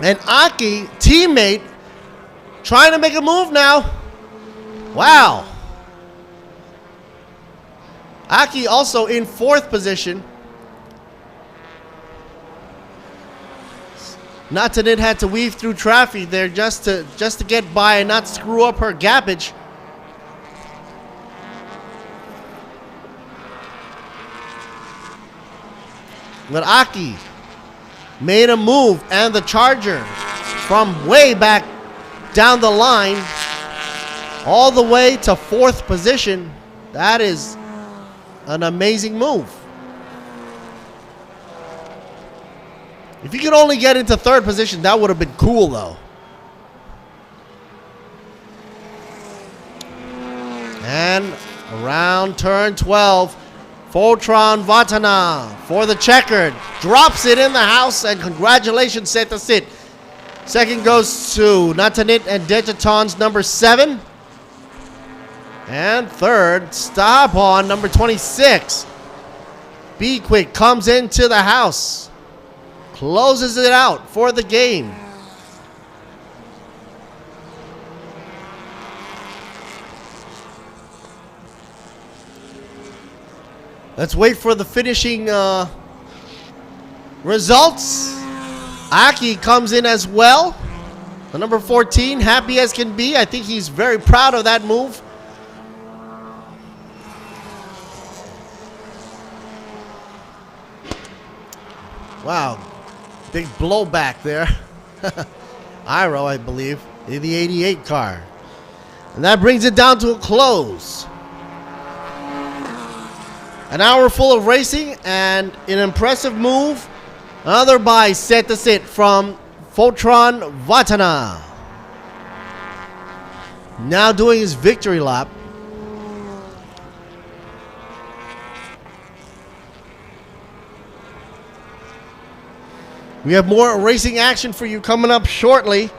And Aki, teammate, trying to make a move now. Wow. Aki also in fourth position. Natanin had to weave through traffic there just to get by and not screw up her gappage. But Aki made a move, and the Charger from way back down the line all the way to fourth position. That is an amazing move. If you could only get into third position, that would have been cool though. And around turn 12, Fortron Vatana for the checkered drops it in the house, and congratulations, Setasit. Second goes to Natanit and Detaton's number 7. And third, stop on number 26. B-Quik comes into the house, closes it out for the game. Let's wait for the finishing results. Aki comes in as well. The number 14, happy as can be. I think he's very proud of that move. Wow, big blowback there. Iro, I believe, in the 88 car. And that brings it down to a close. An hour full of racing and an impressive move. Another by set to sit from Photron Vatana. Now doing his victory lap. We have more racing action for you coming up shortly.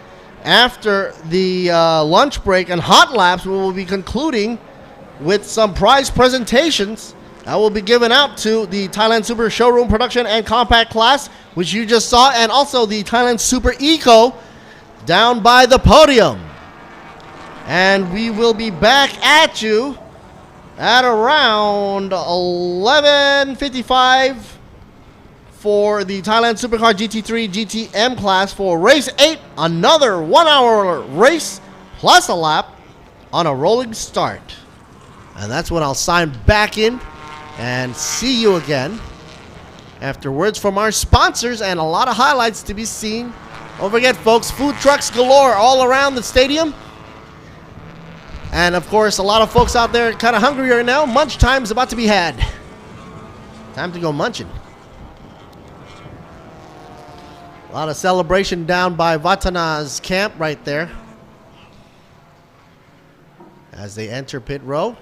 After the lunch break and hot laps, we will be concluding with some prize presentations that will be given out to the Thailand Super Showroom Production and Compact class, which you just saw, and also the Thailand Super Eco down by the podium. And we will be back at you at around 11:55 for the Thailand Supercar GT3 GTM class for race 8, another 1 hour race plus a lap on a rolling start. And that's when I'll sign back in and see you again after words from our sponsors and a lot of highlights to be seen. Don't forget, folks, food trucks galore all around the stadium. And of course, a lot of folks out there kind of hungry right now. Munch time's about to be had. Time to go munching. A lot of celebration down by Vatana's camp right there as they enter pit row.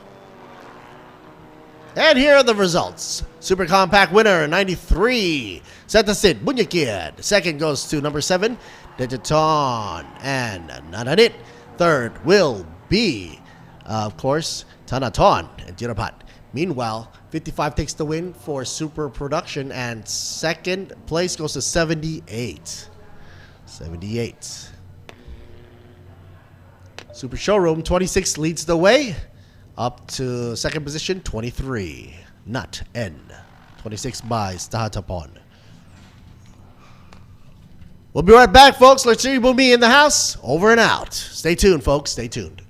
And here are the results. Super Compact winner, 93. Set to sit, Bunyakid. Second goes to number 7, Digiton and Nananit. Third will be, of course, Tanaton and Jirapat. Meanwhile, 55 takes the win for Super Production, and second place goes to 78. 78. Super Showroom, 26 leads the way. Up to second position, 23. Nut N. 26 by Stahatapon. We'll be right back, folks. Let's see Boomy in the house. Over and out. Stay tuned, folks. Stay tuned.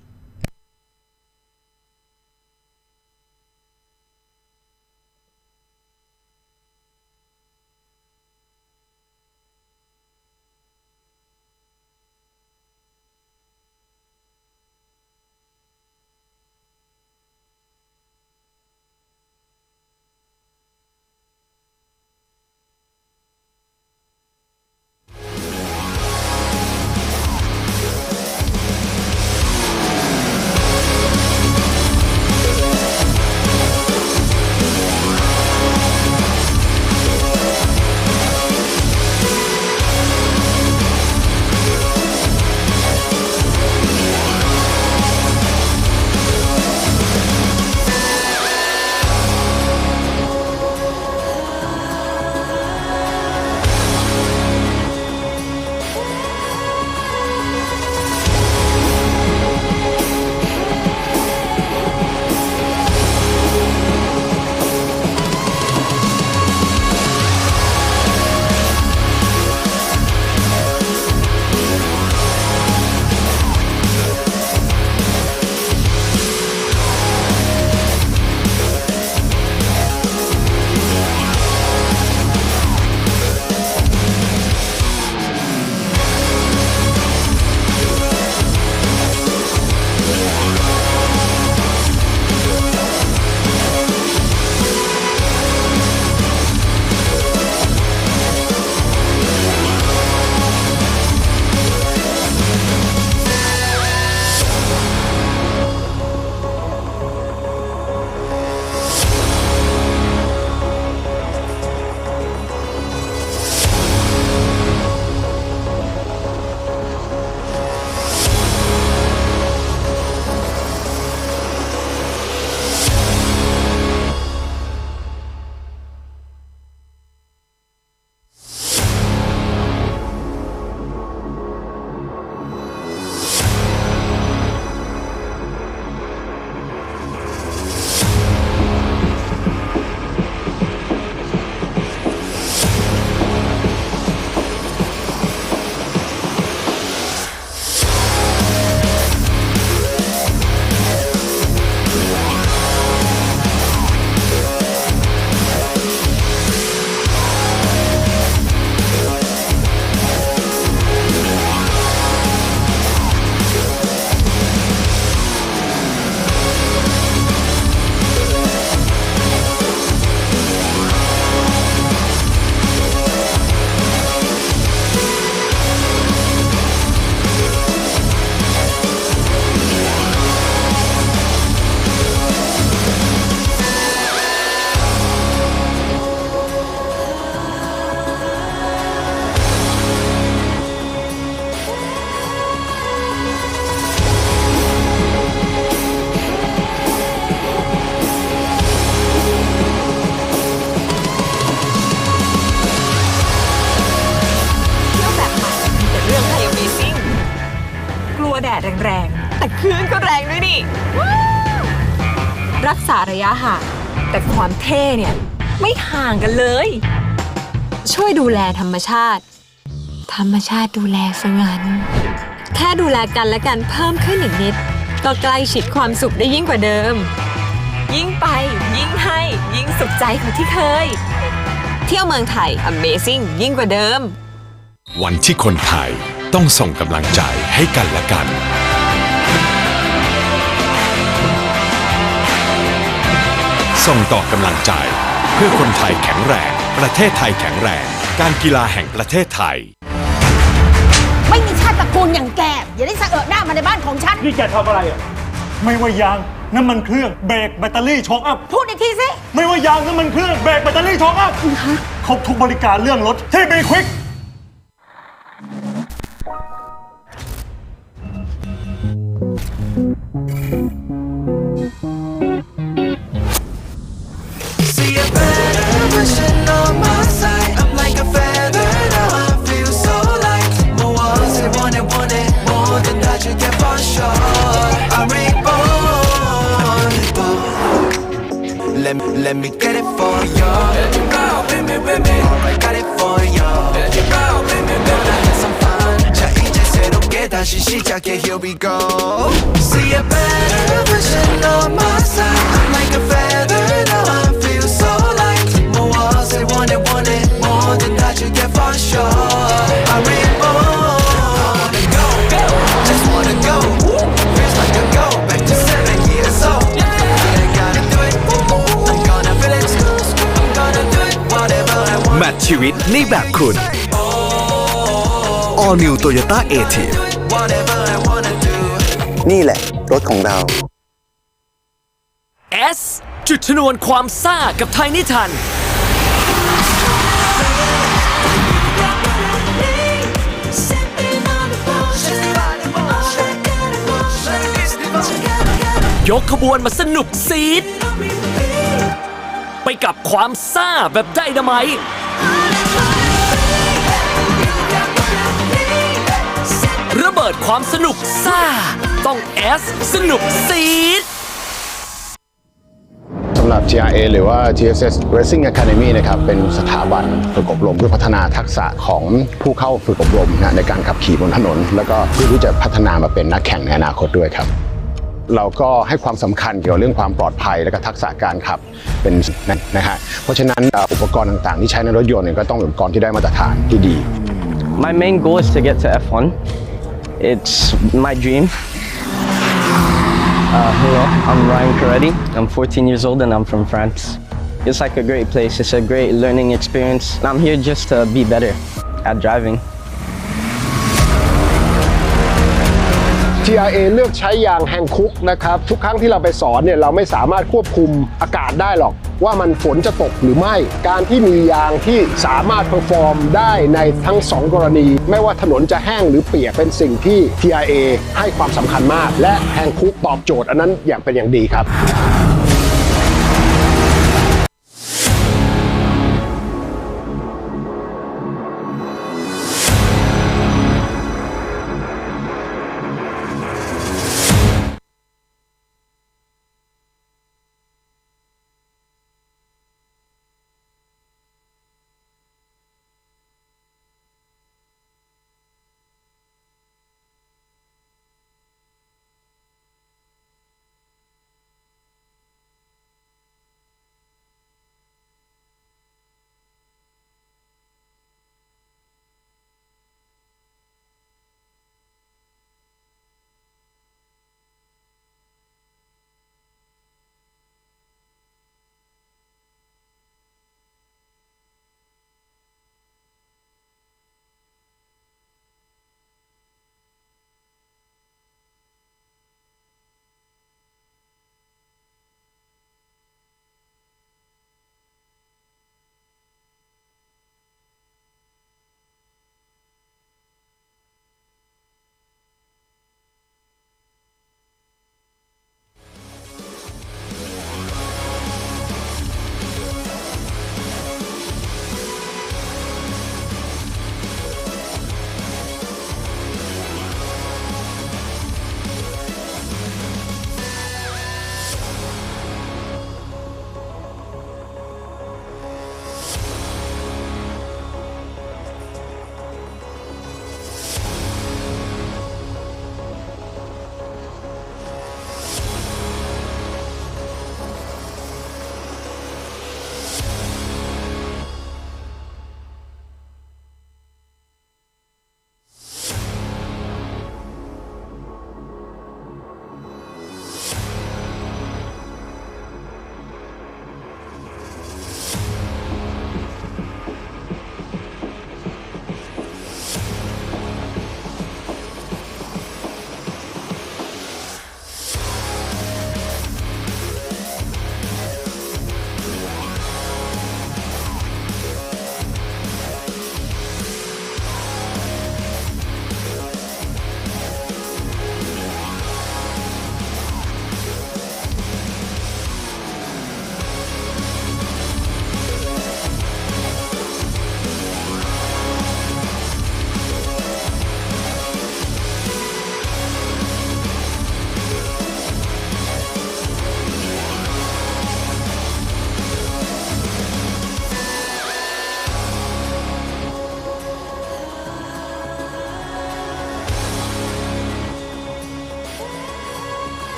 ดแรงๆแต่คลื่นก็แรงด้วยนี่รักษาระยะห่างแต่ความเท่เนี่ยไม่ห่างกันเลยช่วยดูแลธรรมชาติดูแลซะงั้นแค่ดูแลกันและกันเพิ่มขึ้นอีกนิดก็ใกล้ชิดความสุขได้ยิ่งกว่าเดิมยิ่งไปยิ่งให้ยิ่งสุขใจกว่าที่เคยเที่ยวเมืองไทย Amazing ยิ่งกว่าเดิมวันที่คนไทยต้องส่งกำลังใจให้กันและกันส่งต่อกำลังใจเพื่อคนไทยแข็งแรงประเทศไทยแข็งแรงการกีฬาแห่งประเทศไทยไม่มีชาติตระกูลอย่างแกอย่าได้เสอะหน้ามาในบ้านของฉันนี่แกทำอะไรอ่ะไม่ว่ายางน้ำมันเครื่องเบรกแบตเตอรี่ช็อคอัพพูดอีกทีสิไม่ว่ายางน้ำมันเครื่องเบรกแบตเตอรี่ช็อคอัพครบทุกบริการเรื่องรถที่B-Quik See a better version on my side. I'm like a feather now. I feel so light. More was it, want it more than that. You get for sure. I'm reborn. Let me get it for you. Alright, got it for you. Have some fun. 자 이제 새롭게 다시 시작해. Here we go. See a better version on my side. I'm like a feather now. I feel so light. More was it, want it more than that. You get for sure. I'm reborn. Go, just wanna go. Feels like a go back to 7 years old. Yeah, gotta do it. I'm gonna feel it. I'm gonna do it. Whatever I want. แมทชีวิตในแบบคุณ All New Toyota A-Team นี่แหละรถของเรา S จุดชนวนความซ่ากับไทยนิทันยกขบวนมาสนุกซีดไปกับความซ่าแบบไดนาไมต์ระเบิดความสนุกซ่าต้อง S สนุกซีดสำหรับ TRA หรือว่า TSS Racing Academy นะครับเป็นสถาบันฝึกอบรมเพื่อพัฒนาทักษะของผู้เข้าฝึกอบรมในการขับขี่บนถนนแล้วก็เพื่อที่จะพัฒนามาเป็นนักแข่งในอนาคตด้วยครับเราก็ให้ความสำคัญเกี่ยวกับเรื่องความปลอดภัยและก็ทักษะการขับเป็นนะฮะเพราะฉะนั้นอุปกรณ์ต่างๆที่ใช้ในรถยนต์ก็ต้องเป็นอุปกรณ์ที่ได้มาตรฐานที่ดี My main goal is to get to F1. It's my dream. Hello, I'm Ryan Caretti. I'm 14 years old and I'm from France. It's like a great place. It's a great learning experience. I'm here just to be better at driving. TRA เลือกใช้ยางแฮงคุกนะครับทุกครั้งที่เราไปสอนเนี่ยเราไม่สามารถควบคุมอากาศได้หรอกว่ามันฝนจะตกหรือไม่การที่มียางที่สามารถเพอร์ฟอร์มได้ในทั้ง2กรณีไม่ว่าถนนจะแห้งหรือเปียกเป็นสิ่งที่ TRA ให้ความสำคัญมากและแฮงคุกตอบโจทย์อันนั้นอย่างเป็นอย่างดีครับ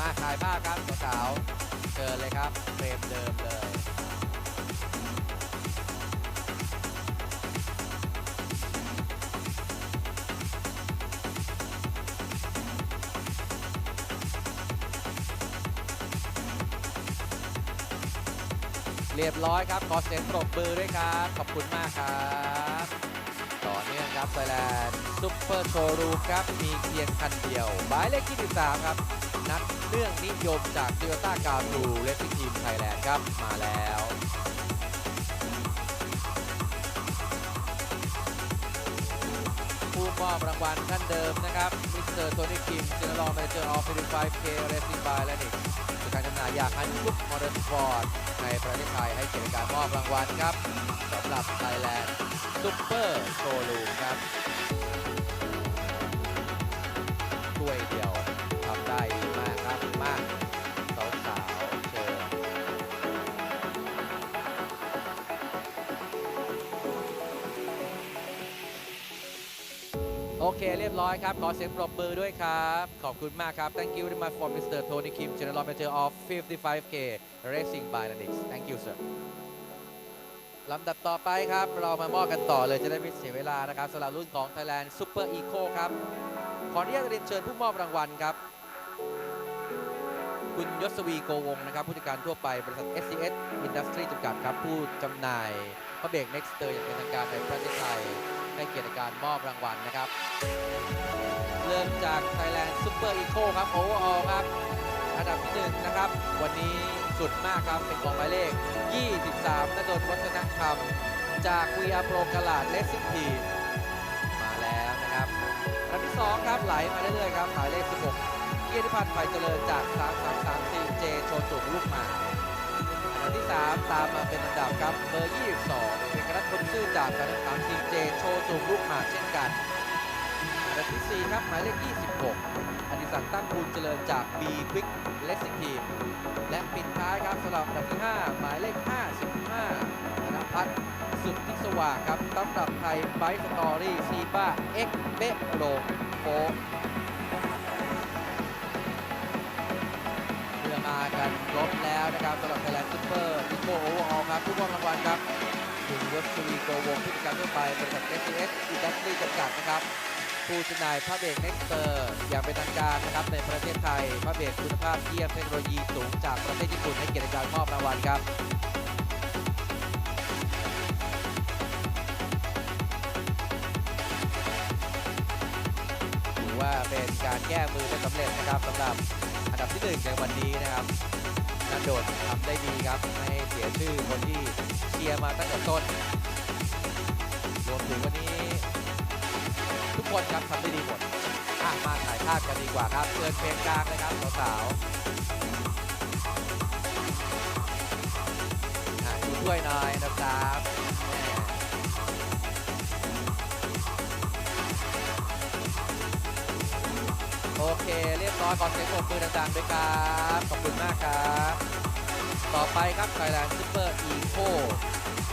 มาถ่ายภาพครับสาวๆเชิญเลยครับเฟรมเดิมเลยเรียบร้อยครับขอเสียงปรบมือด้วยครับขอบคุณมากครับต่อเนื่องครับ Thailand Super Showroom ครับมีเพียงคันเดียวหมายเลข23ครับนักเรื่องนิยมจาก Toyota Gazoo Racing Team Thailand ครับมาแล้วผู้มอบรางวัลท่านเดิมนะครับมิสเตอร์โทนี่คิม General Manager of 55K Racing by Lennox การจำหน่ายยาคันยุคมอเตอร์สปอร์ตในประเทศไทยให้เกียรติการมอบรางวัลครับสำหรับ Thailand Super Showroom ครับถ้วยเดียวทำได้ดีมากครับมากสาวๆเชิญโอเคเรียบร้อยครับขอเสียงปรบมือด้วยครับขอบคุณมากครับ Thank you very much for Mr. Tony Kim General Manager of 55K Racing by Lennox Thank you sir ลำดับต่อไปครับเรามามอบกันต่อเลยจะได้ไม่เสียเวลานะครับสำหรับรุ่นของ Thailand Super Eco ครับขออนุญาตเรียนเชิญผู้มอบรางวัลครับคุณยศวีโกวงนะครับผู้จัดการทั่วไปบริษัท SCS Industry จำกัดครับผู้จำหน่ายพระเบรก Nexter อย่างเป็นทางการในประเทศไทยให้เกียรติการมอบรางวัลนะครับเริ่มจาก Thailand Super Eco ครับ Overall ครับอันดับที่1นะครับวันนี้สุดมากครับเป็นของหมายเลข23ณดลวัฒนธรรมจาก VR Pro กลาด Racing Team มาแล้วนะครับอันดับที่2ครับไหลมาเรื่อยๆครับหมายเลข16เกียรติพันธ์ไผ่เจริญจาก 3334J โชจุลูกหมาอันดับที่3ตามมาเป็นอันดับครับเบอร์22เอกรัตน์คนซื่อจาก 3334J โชจุลูกหมาเช่นกันอันดับที่4ครับหมายเลข26อดิศักดิ์ตั้งภูลเจริญจาก B-Quik Racing Team และปิดท้ายครับสำหรับอันดับที่5หมายเลข55ธนพัฒน์สุดที่สว่างครับสำหรับไทยไบค์สตอรี่ซีบ้าเอ็กเบโลโฟเรื่องมากันครบแล้วนะครับสำหรับ Thailand Super Eco Overall ครับผู้มอบรางวัลครับคุณยศวีโกวงผู้จัดการทั่วไปบริษัท SCS Industry จำกัดนะครับผู้จำหน่ายพระเบรก Nexter อย่างเป็นทางการนะครับในประเทศไทยพระเบรกคุณภาพเยี่ยมเทคโนโลยีสูงจากประเทศญี่ปุ่นให้เกียรติการมอบรางวัลครับถือว่าเป็นการแก้มือได้สำเร็จนะครับสำหรับอันดับที่1ในวันนี้นะครับนันโดดทำได้ดีครับไม่ให้เสียชื่อคนที่เชียร์มาตั้งแต่ต้นรวมถึงวันนี้ทุกคนครับทำได้ดีหมดมาถ่ายภาพกันดีกว่าครับเชิญเพลงกลางเลยครับสาวๆดูด้วยหน่อยนะครับโอเคเรียบร้อยขอเสียงปรบมือดังๆด้วยครับขอบคุณมากครับต่อไปครับ Thailand Super Eco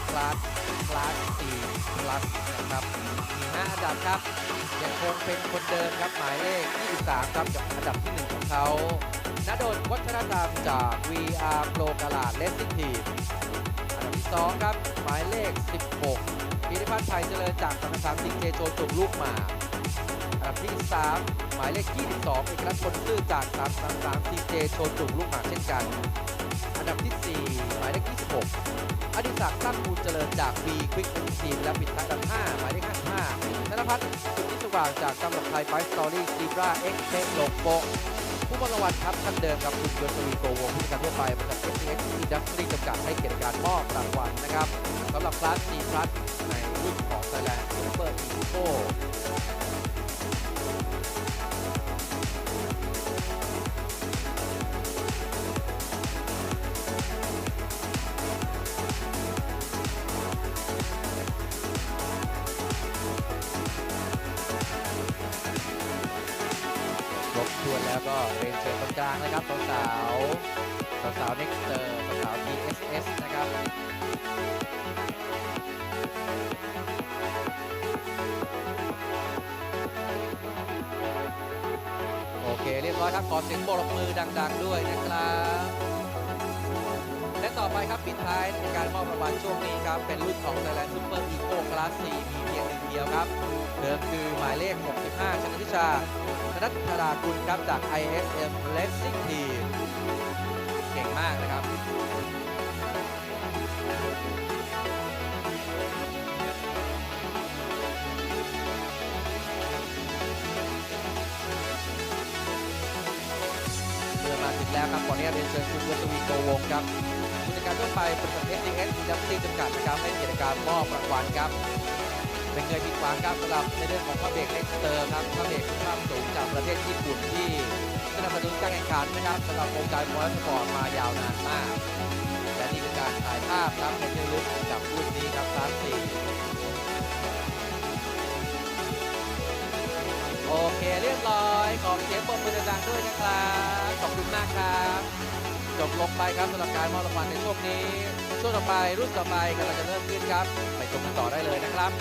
Class 4 Plus นะครับมี5อันดับครับยังคงเป็นคนเดิมครับหมายเลข23ครับกับอันดับที่1ของเขาณดลวัฒนธรรมจาก VR Pro กลาด Racing Team อันดับที่2ครับหมายเลข16กิติพัฒน์ไผ่เจริญจาก 3334J โชจุลูกหมาอันดับที่3หมายเลข22เอกรัตน์คนซื่อจาก 3334J โชจุลูกหมาเช่นกันอันดับที่4หมายเลข26อดิศักดิ์ตั้งภูลเจริญจาก B-Quik Racing Team และปิดท้ายอันดับ5หมายเลข55ธนพัฒน์สุดที่สว่างจากกำลังไทยไบค์สตอรี่ซีบราเอ็กเทคโลโกผู้มอบรางวัลครับท่านเดิมกับคุณยศวีโกวงผู้จัดการทั่วไปบริษัท SCS Industry จำกัดให้เกียรติการมอบรางวัลนะครับสำหรับคลาส C Plus ในรุ่นของ Thailand Super Ecoแล้วก็เรียนเชิญตรงกลางนะครับสาว Nexter สาว TSS นะครับโอเค เรียบร้อยครับขอเสียงปรบมือดังๆด้วยนะครับและต่อไปครับปิดท้ายในการมอบรางวัลช่วงนี้ครับเป็นรุ่นของ Thailand Super Eco Class 4 มีเพียงหนึ่งเดียวครับเดิมคือหมายเลข 65 ชนทิชาธนัทธรากุลครับจาก ISM Racing Team เก่งมากนะครับมาถึงแล้วครับขออนุญาตเรียนเชิญคุณวัชวีโกวงครับผู้จัดการทั่วไปบริษัท SDS ยัมซีจำกัดนะครับให้กิจการมอบรางวัลครับเป็นเงินผิดหวังครับสำหรับในเรื่องของพระเบรกเอ็กซ์เตอร์ครับพระเบรกคุณภาพสูงจากประเทศญี่ปุ่นที่สนับสนุนการแข่งขันนะครับสำหรับวงการมอเตอร์สปอร์ตมายาวนานมากและนี่คือการถ่ายภาพครับในที่ระลึกกับรุ่นนี้ครับคลาส 4โอเคเรียบร้อยขอเสียงปรบมือดังๆด้วยนะครับขอบคุณมากครับจบลงไปครับสำหรับการมอบรางวัลในช่วงนี้ช่วงต่อไปรุ่นต่อไปกำลังจะเริ่มขึ้นครับไปชมกันต่อได้เลยนะครับ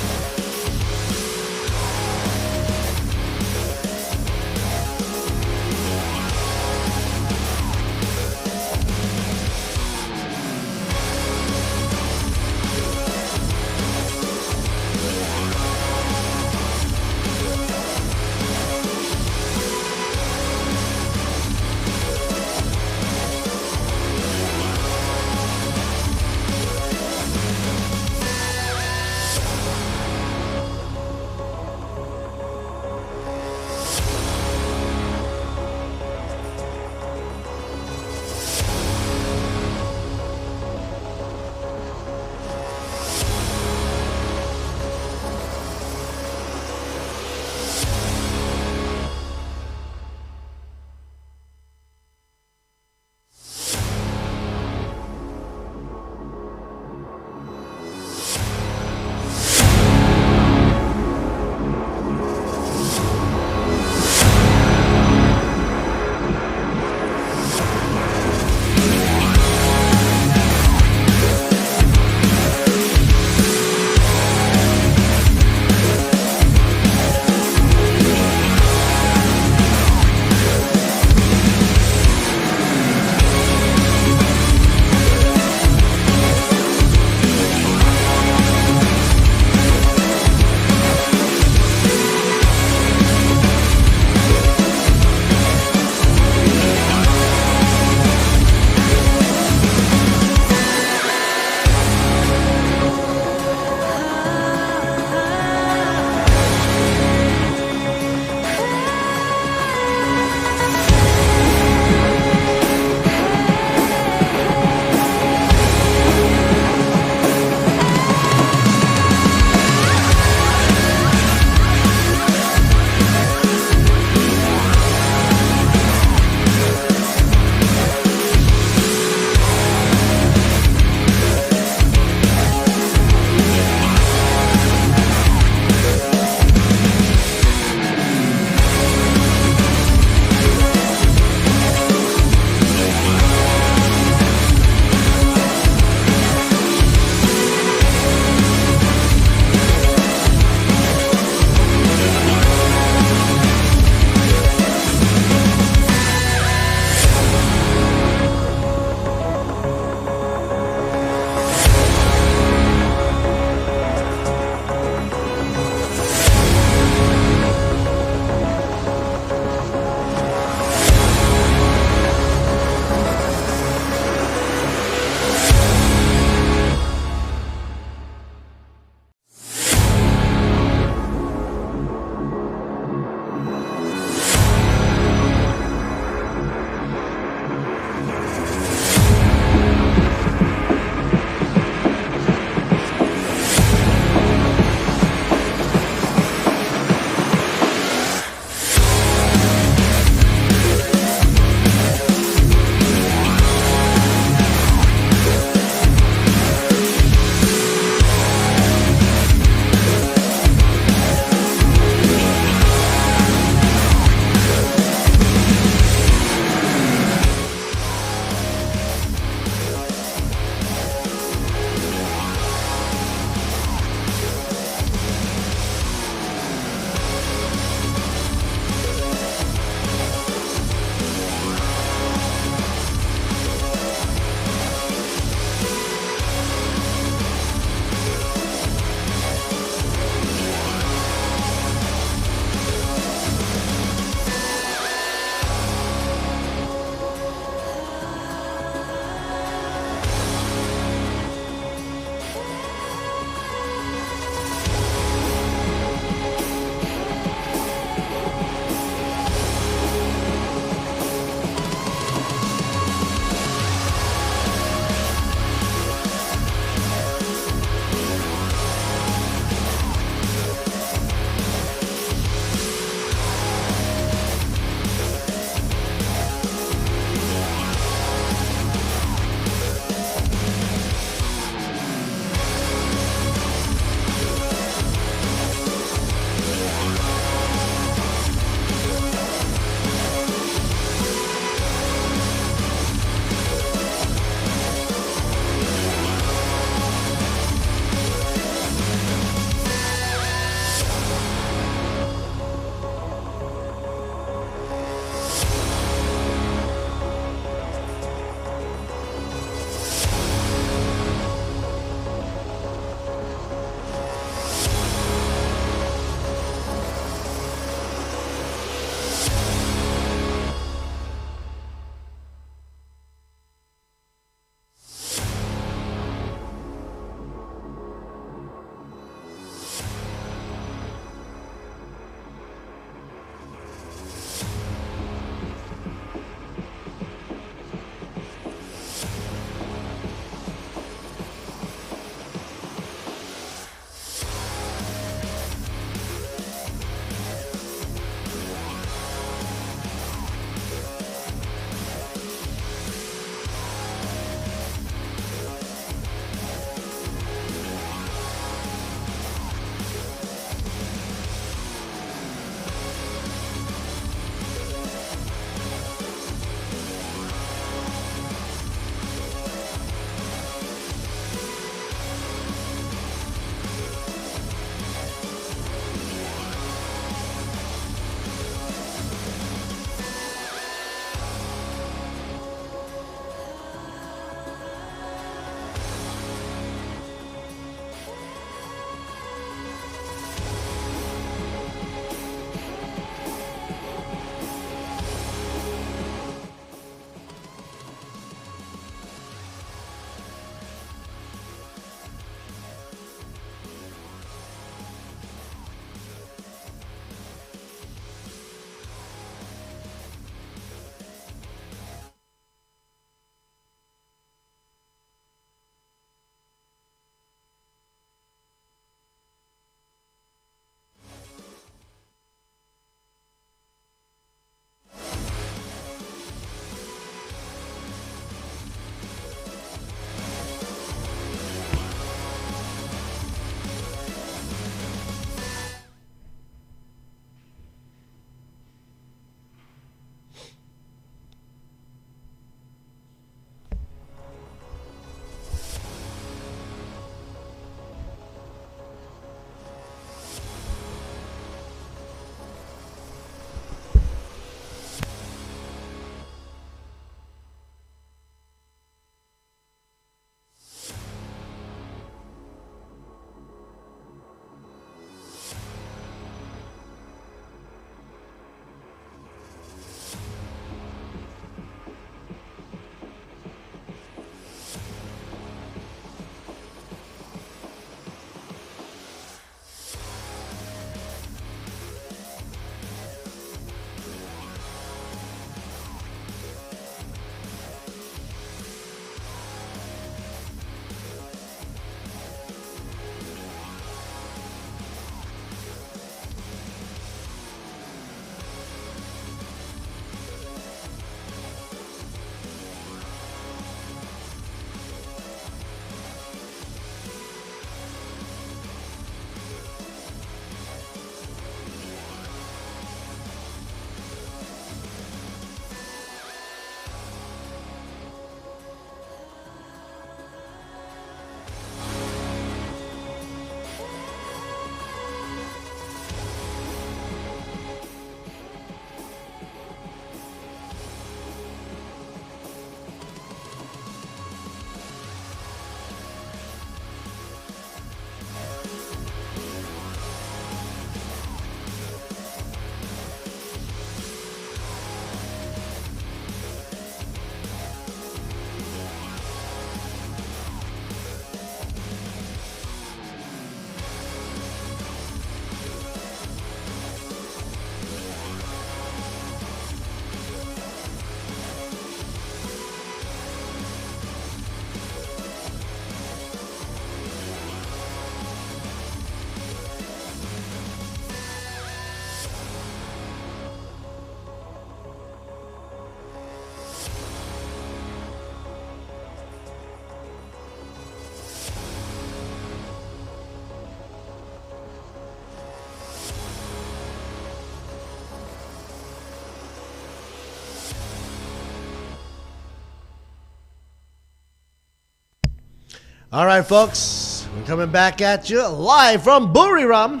All right, folks, we're coming back at you live from Buriram.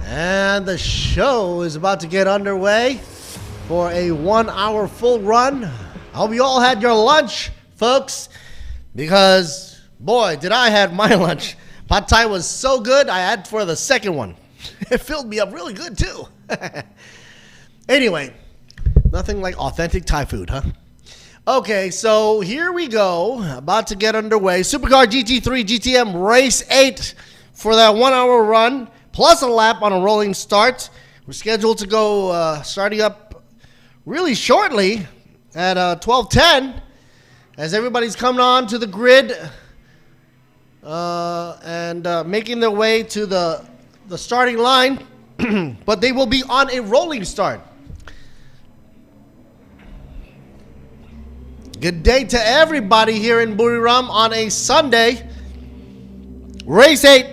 And the show is about to get underway for a 1 hour full run. I hope you all had your lunch, folks, because boy, did I have my lunch. Pad Thai was so good, I had for the second one. It filled me up really good too. Anyway, nothing like authentic Thai food, huh? Okay, so here we go. About to get underway. Supercar GT3 GTM Race 8 for that 1 hour run, plus a lap on a rolling start. We're scheduled to go starting up really shortly at 12:10 as everybody's coming on to the grid and making their way to the starting line. But they will be on a rolling start. Good day to everybody here in Buriram on a Sunday. Race 8,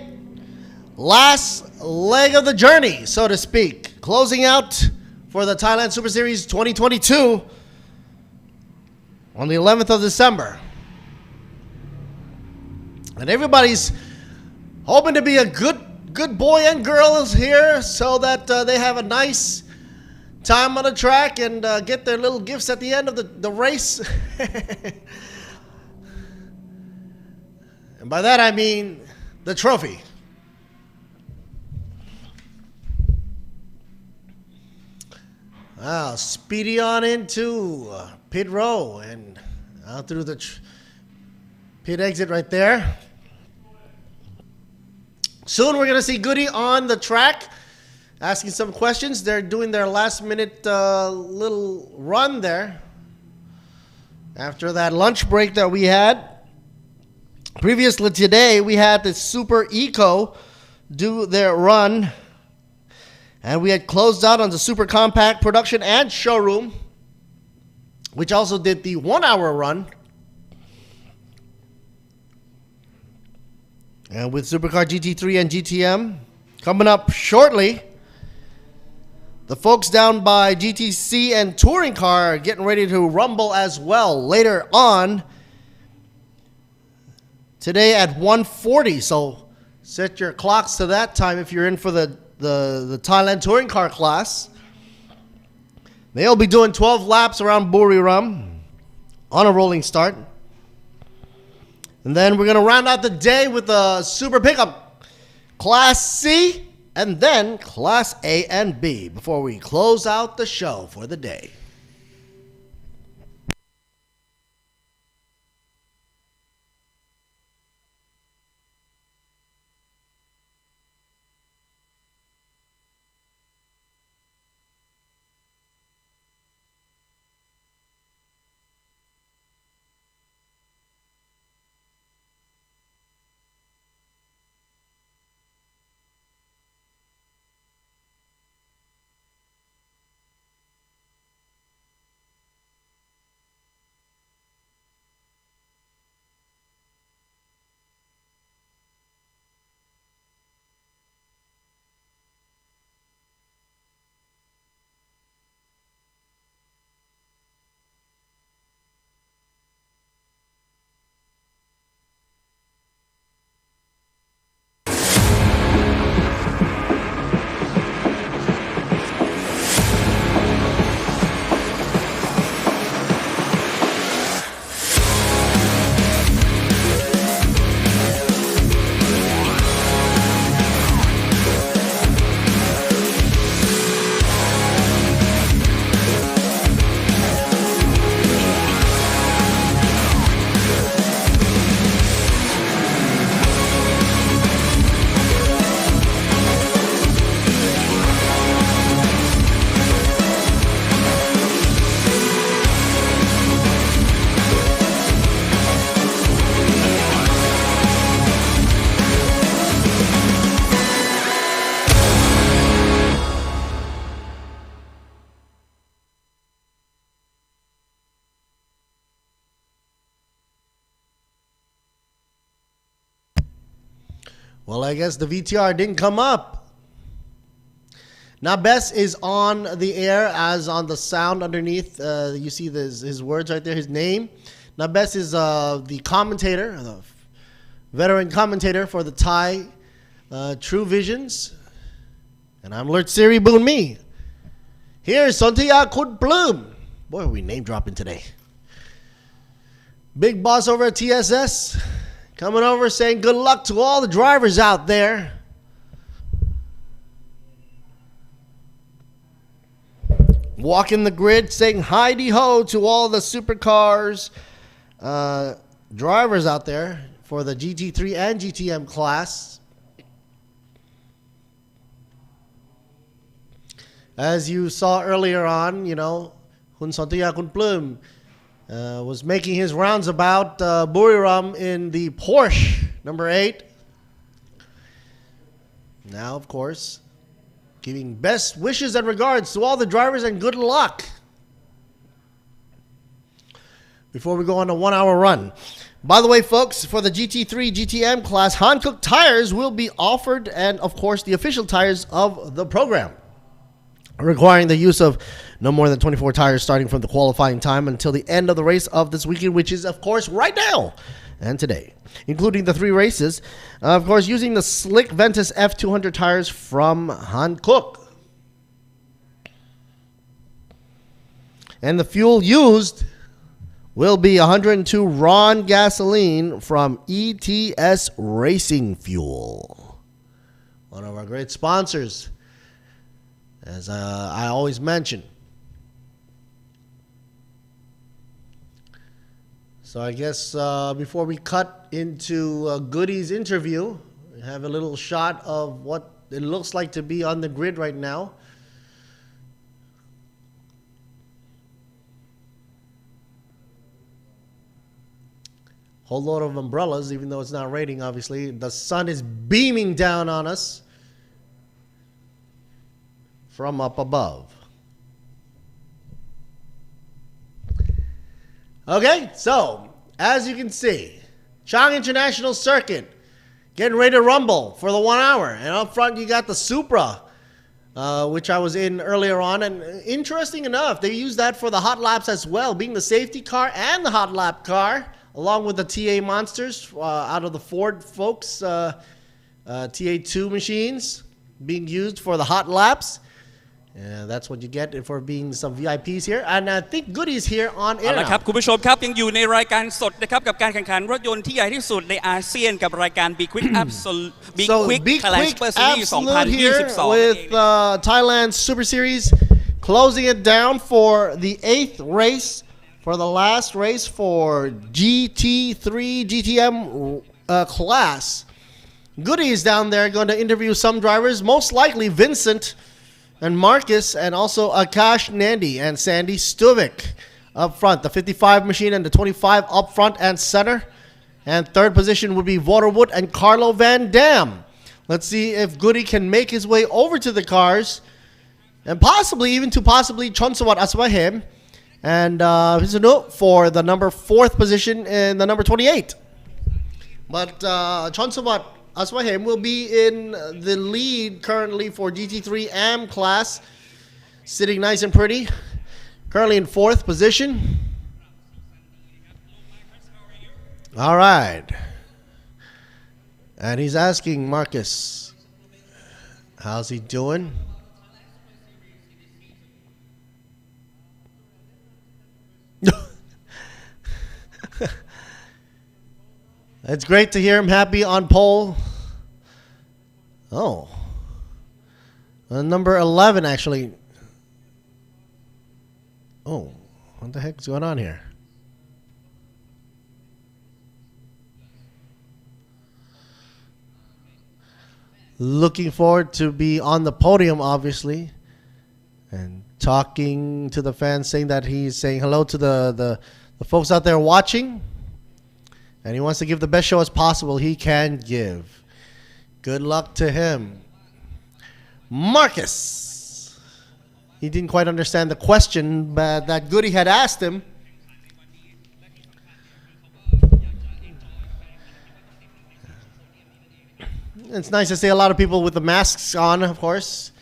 last leg of the journey, so to speak. Closing out for the Thailand Super Series 2022 on the 11th of December. And everybody's hoping to be a good boy and girls here so that they have a nice time on the track and get their little gifts at the end of the race. And by that I mean the trophy. Wow, speedy on into pit row and out through the pit exit right there. Soon we're going to see Goody on the track asking some questions. They're doing their last minute little run there after that lunch break that we had. Previously today, we had the Super Eco do their run, and we had closed out on the Super Compact production and showroom, which also did the 1 hour run. And with Supercar GT3 and GTM coming up shortly, the folks down by GTC and Touring Car are getting ready to rumble as well later on today at 1:40. So set your clocks to that time if you're in for the Thailand Touring Car class. They'll be doing 12 laps around Buriram on a rolling start. And then we're going to round out the day with the Super Pickup Class C and then Class A and B before we close out the show for the day. Well, I guess the VTR didn't come up. Now, Bess is on the air as on the sound underneath. You see his words right there, his name. Now, Bess is the commentator, the veteran commentator for the Thai Truevisions. And I'm Lurt Siri Boon Me. Here's Sontia Kun Bloom. Boy, are we name dropping today. Big boss over at TSS coming over saying good luck to all the drivers out there. Walking the grid saying hi-de ho to all the supercars drivers out there for the GT3 and GTM class. As you saw earlier on, you know, Hun Sontia Kun Plum was making his rounds about Buriram in the Porsche number 8. Now, of course, giving best wishes and regards to all the drivers and good luck before we go on a 1-hour run. By the way, folks, for the GT3 GTM class, Hankook tires will be offered, and of course the official tires of the program, requiring the use of no more than 24 tires starting from the qualifying time until the end of the race of this weekend, which is, of course, right now and today, including the 3 races. Of course, using the slick Ventus F200 tires from Hankook. And the fuel used will be 102 RON gasoline from ETS Racing Fuel, one of our great sponsors, as I always mention. So I guess before we cut into Goody's interview, we have a little shot of what it looks like to be on the grid right now. Whole load of umbrellas, even though it's not raining, obviously. The sun is beaming down on us from up above. Okay, so as you can see, Chang International Circuit getting ready to rumble for the 1 hour. And up front, you got the Supra, which I was in earlier on. And interesting enough, they use that for the hot laps as well, being the safety car and the hot lap car, along with the TA monsters out of the Ford folks, TA2 machines being used for the hot laps. And that's what you get for being some VIPs here. And I think Goody's here on air เอาละครับคุณผู้ชมครับยังอยู่ในรายการสดนะครับกับการแข่งขันรถยนต์ที่ใหญ่ที่สุดในอาเซียนกับรายการ B-Quik Absolute B-Quik Thailand Super Series 2022 with Thailand Super Series closing it down for the 8th race, for the last race for GT3 GTM class. Goody is down there going to interview some drivers, most likely Vincent and Marcus, and also Akash Nandi and Sandy Stuvik up front. The 55 machine and the 25 up front and center. And third position would be Waterwood and Carlo Van Dam. Let's see if Goody can make his way over to the cars and possibly even to Chonsawat Aswahem and Hisunu for the number 4th position in the number 28. But Chonsawat Aswahem will be in the lead currently for GT3 AM class, sitting nice and pretty, currently in 4th position. All right. And he's asking Marcus, how's he doing? It's great to hear him happy on pole. Oh. Number 11, actually. Oh, what the heck is going on here? Looking forward to be on the podium, obviously. And talking to the fans, saying that he's saying hello to the folks out there watching. And he wants to give the best show as possible he can give. Good luck to him. Marcus. He didn't quite understand the question that Goody had asked him. It's nice to see a lot of people with the masks on, of course,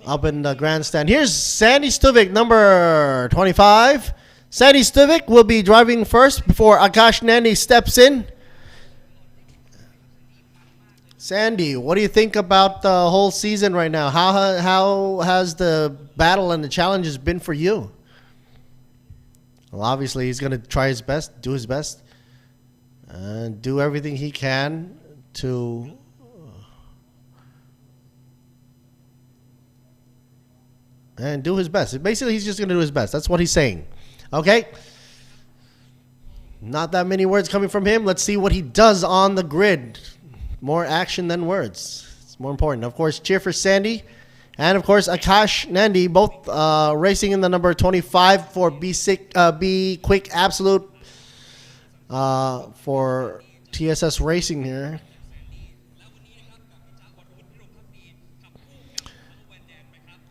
up in the grandstand. Here's Sandy Stuvik, number 25. Sandy Stuvik will be driving first before Akash Nandi steps in. Sandy, what do you think about the whole season right now? How has the battle and the challenges been for you? Well, obviously, he's going to try his best, do his best, and do everything he can to do his best. Basically, he's just going to do his best. That's what he's saying. Okay? Not that many words coming from him. Let's see what he does on the grid. More action than words. It's more important. Of course, cheer for Sandy. And, of course, Akash Nandi, both racing in the number 25 for B-Quik Absolute for TSS Racing here.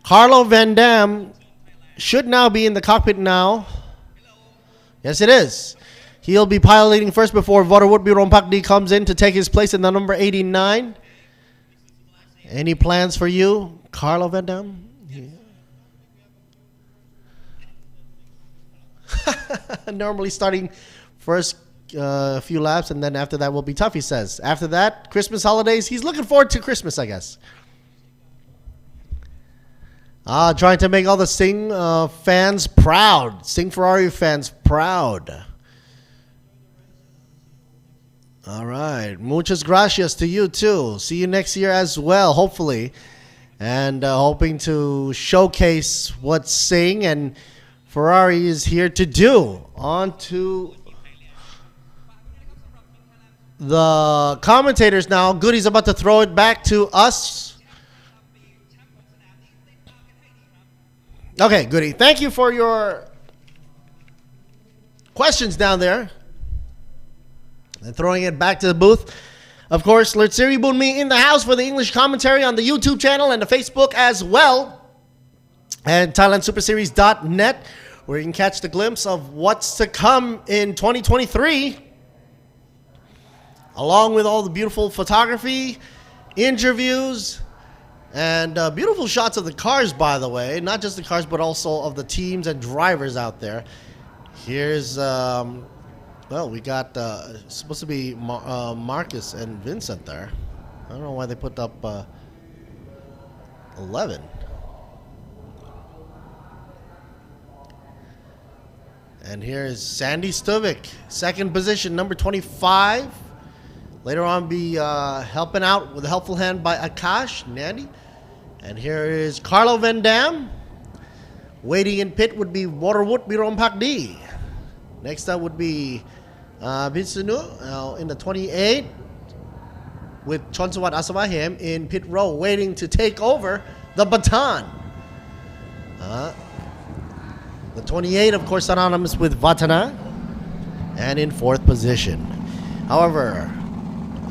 Carlo Van Dam should now be in the cockpit now. Yes, it is. He'll be piloting first before Vodawood Birompakdi comes in to take his place in the number 89. Any plans for you, Carlo Van Dam? Normally starting first few laps, and then after that will be tough, he says. After that, Christmas holidays. He's looking forward to Christmas, I guess. Trying to make all the Sing fans proud. Sing Ferrari fans proud. All right. Muchas gracias to you, too. See you next year as well, hopefully. And hoping to showcase what Sing and Ferrari is here to do. On to the commentators now. Goody's about to throw it back to us. Okay, Goody. Thank you for your questions down there. And throwing it back to the booth. Of course, Lertsiri Bunmi in the house for the English commentary on the YouTube channel and the Facebook as well. And ThailandSuperSeries.net, where you can catch the glimpse of what's to come in 2023. Along with all the beautiful photography, interviews, and beautiful shots of the cars, by the way. Not just the cars, but also of the teams and drivers out there. Here's, well, we got supposed to be Marcus and Vincent there. I don't know why they put up 11. And here's Sandy Stuvik, second position, number 25. Later on, be helping out with a helpful hand by Akash Nandi. And here is Carlo Van Dam. Waiting in pit would be Waterwood Birompakdi. Next up would be Bitsunu in the 28 with Chonsawat Asawahim in pit row, waiting to take over the baton. The 28, of course, synonymous with Vatana. And in fourth position. However,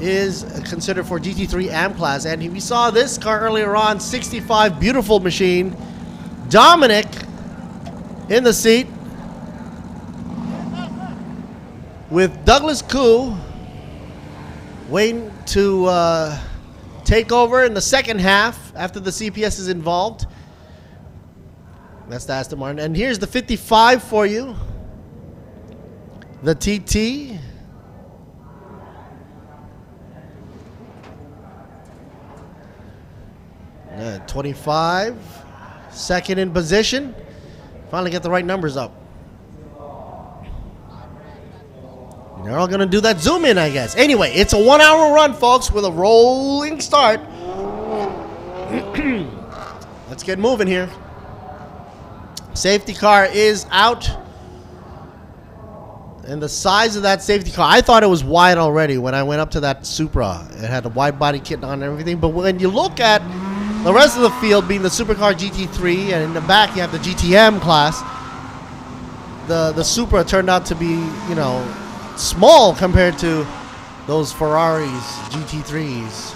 is considered for GT3 AM class, and we saw this car earlier on, 65, beautiful machine. Dominic in the seat with Douglas Koo waiting to take over in the second half after the CPS is involved. That's the Aston Martin. And here's the 55 for you, the TT. 25, second in position. Finally get the right numbers up. They're all going to do that zoom in, I guess. Anyway, it's a 1 hour run, folks, with a rolling start. Let's get moving here. Safety car is out. And the size of that safety car, I thought it was wide already when I went up to that Supra. It had a wide body kit on and everything. But when you look at the rest of the field being the Supercar GT3, and in the back you have the GTM class, the Supra turned out to be, you know, small compared to those Ferraris GT3s.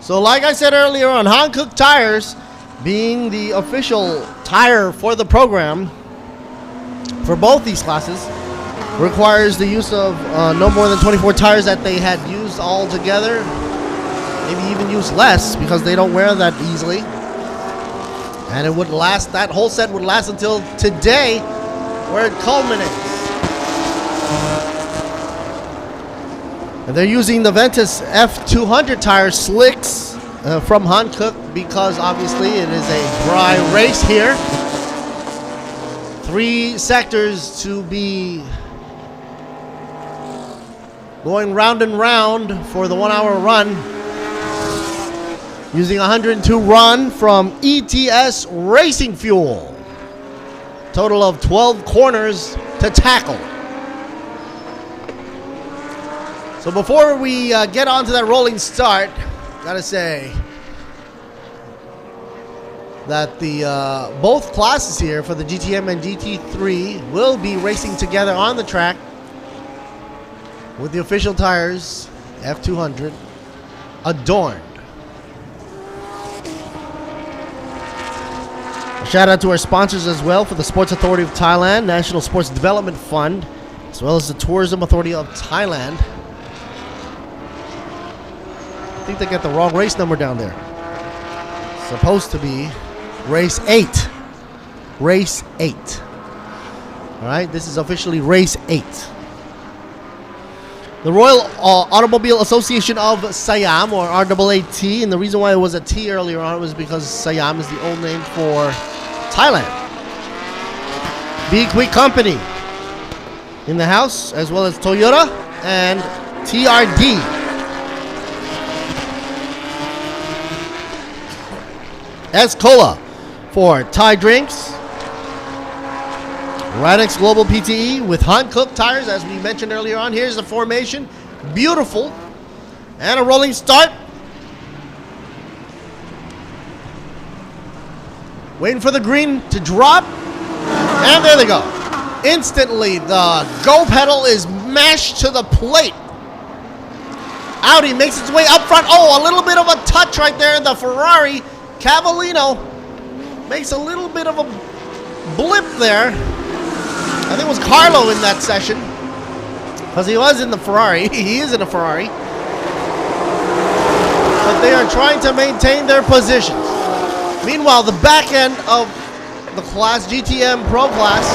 So like I said earlier on, Hankook Tires being the official tire for the program for both these classes requires the use of no more than 24 tires that they had used all together. Maybe even use less because they don't wear that easily. And it would last, that whole set would last until today, where it culminates. And they're using the Ventus F200 tire slicks from Hankook because obviously it is a dry race here. 3 sectors to be going round and round for the 1 hour run. Using 102 run from ETS Racing Fuel. Total of 12 corners to tackle. So before we get on to that rolling start, gotta say that the both classes here for the GTM and GT3 will be racing together on the track with the official tires F200 adorned. A shout out to our sponsors as well for the Sports Authority of Thailand, National Sports Development Fund, as well as the Tourism Authority of Thailand. I think they got the wrong race number down there. Supposed to be race 8. Race 8. Alright, this is officially race 8. The Royal Automobile Association of Siam, or RAAT, and the reason why it was a T earlier on was because Siam is the old name for Thailand. B-Quik Company in the house, as well as Toyota and TRD. S-Cola for Thai drinks. Radix Global PTE with Hankook tires, as we mentioned earlier on. Here's the formation. Beautiful. And a rolling start. Waiting for the green to drop. And there they go. Instantly, the go pedal is mashed to the plate. Audi makes its way up front. Oh, a little bit of a touch right there. The Ferrari Cavallino makes a little bit of a blip there. I think it was Carlo in that session, because he was in the Ferrari. He is in a Ferrari. But they are trying to maintain their positions. Meanwhile, the back end of the class, GTM Pro Class,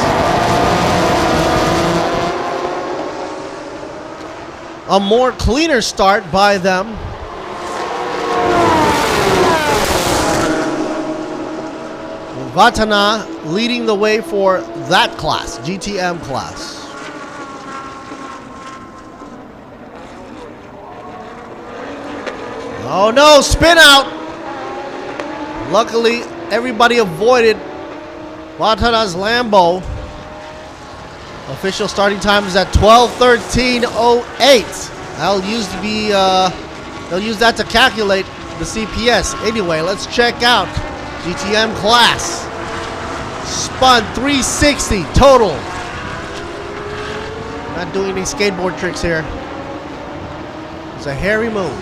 a more cleaner start by them. Vatana leading the way for that class, GTM class. Oh no, spin out! Luckily, everybody avoided Vatana's Lambo. Official starting time is at 12:13:08. They'll use that to calculate the CPS. Anyway, let's check out GTM class. Spun 360 total. Not doing any skateboard tricks here. It's a hairy move.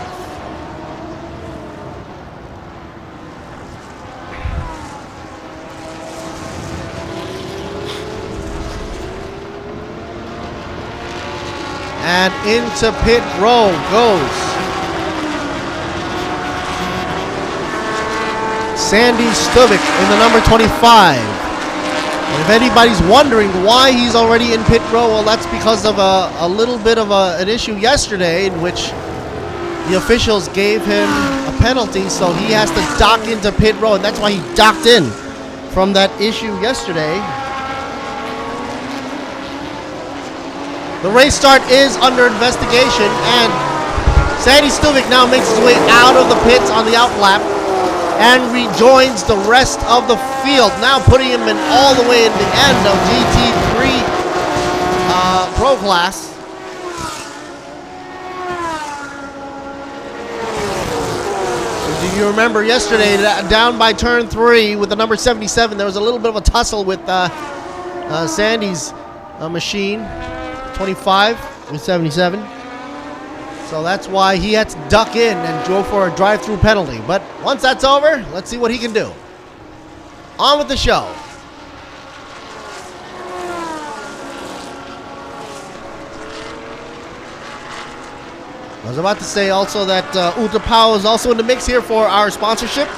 And into pit row goes Sandy Stuvik in the number 25. And if anybody's wondering why he's already in pit row, well, that's because of a little bit of an issue yesterday in which the officials gave him a penalty, so he has to dock into pit row, and that's why he docked in from that issue yesterday. The race start is under investigation, and Sandy Stuvik now makes his way out of the pits on the outlap and rejoins the rest of the field, now putting him in all the way in the end of GT3 Pro Class. Do you remember yesterday, down by turn 3 with the number 77, there was a little bit of a tussle with Sandy's machine, 25 with 77. So that's why he had to duck in and go for a drive-through penalty. But once that's over, let's see what he can do. On with the show. I was about to say also that Utapao is also in the mix here for our sponsorship.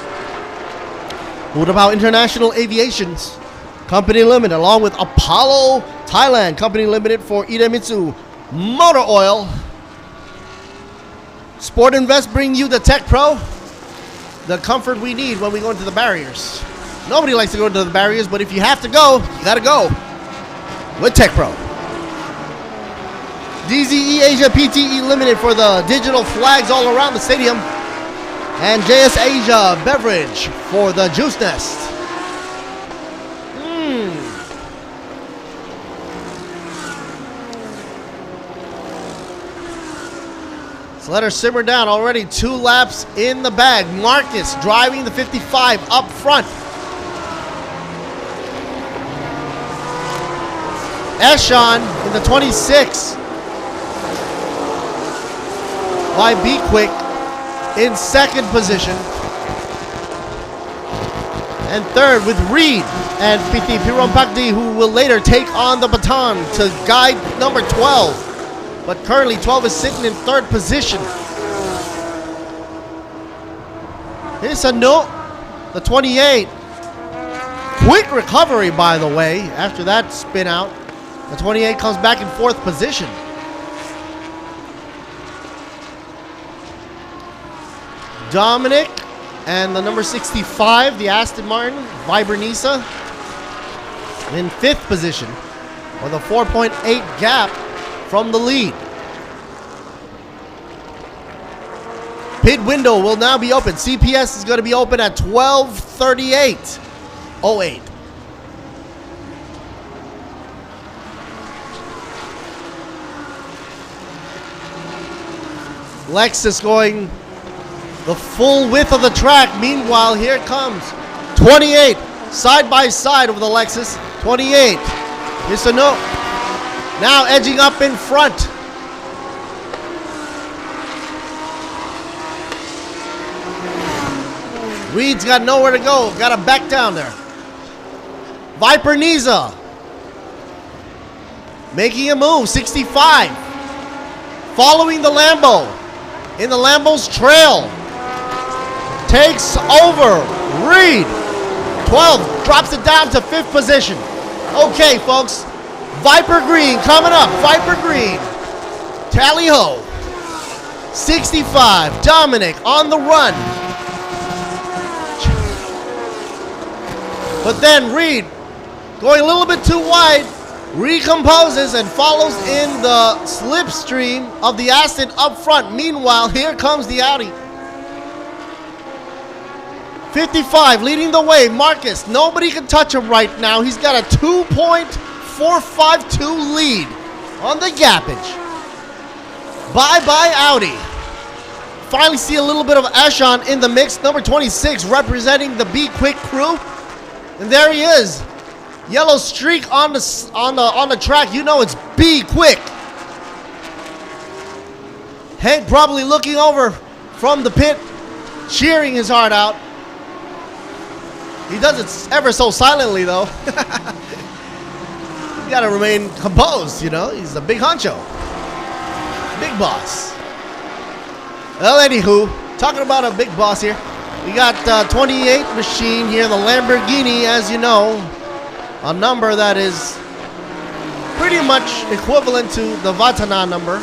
Udapao International Aviations Company Limited, along with Apollo Thailand Company Limited for Idemitsu Motor Oil. Sport Invest bring you the Tech Pro, the comfort we need when we go into the barriers. Nobody likes to go into the barriers, but if you have to go, you gotta go with Tech Pro. DZE Asia PTE Limited for the digital flags all around the stadium. And JS Asia Beverage for the Juice Nest. So let her simmer down. Already 2 laps in the bag. Marcus driving the 55 up front. Eshon in the 26 by B-Quik in second position. And third with Reed and Piti Pirompakdi, who will later take on the baton to guide number 12. But currently 12 is sitting in third position. Here's a note, the 28. Quick recovery, by the way, after that spin out. The 28 comes back in fourth position. Dominic and the number 65, the Aston Martin, Vibernisa, in fifth position with a 4.8 gap from the lead. Pit window will now be open. CPS is going to be open at 12:38:08. Lexus going the full width of the track. Meanwhile, here it comes. 28 side by side over the Lexus. 28. Mr. No. Now edging up in front. Reed's got nowhere to go. Got to back down there. Viper Niza making a move. 65. Following the Lambo. In the Lambo's trail. Takes over. Reed. 12. Drops it down to fifth position. Okay, folks. Viper Green coming up. Viper Green. Tally ho. 65. Dominic on the run. But then Reed, going a little bit too wide, recomposes and follows in the slipstream of the Aston up front. Meanwhile, here comes the Audi. 55 leading the way. Marcus, nobody can touch him right now. He's got a 2.452 lead on the gappage. Bye-bye Audi. Finally see a little bit of Eshon in the mix. Number 26 representing the B-Quik crew. And there he is. Yellow streak on the track. You know it's B-Quik. Hank probably looking over from the pit, cheering his heart out. He does it ever so silently, though. You gotta remain composed, you know. He's a big honcho. Big boss. Well, anywho, talking about a big boss here. We got 28 machine here, the Lamborghini, as you know. A number that is pretty much equivalent to the Vatana number.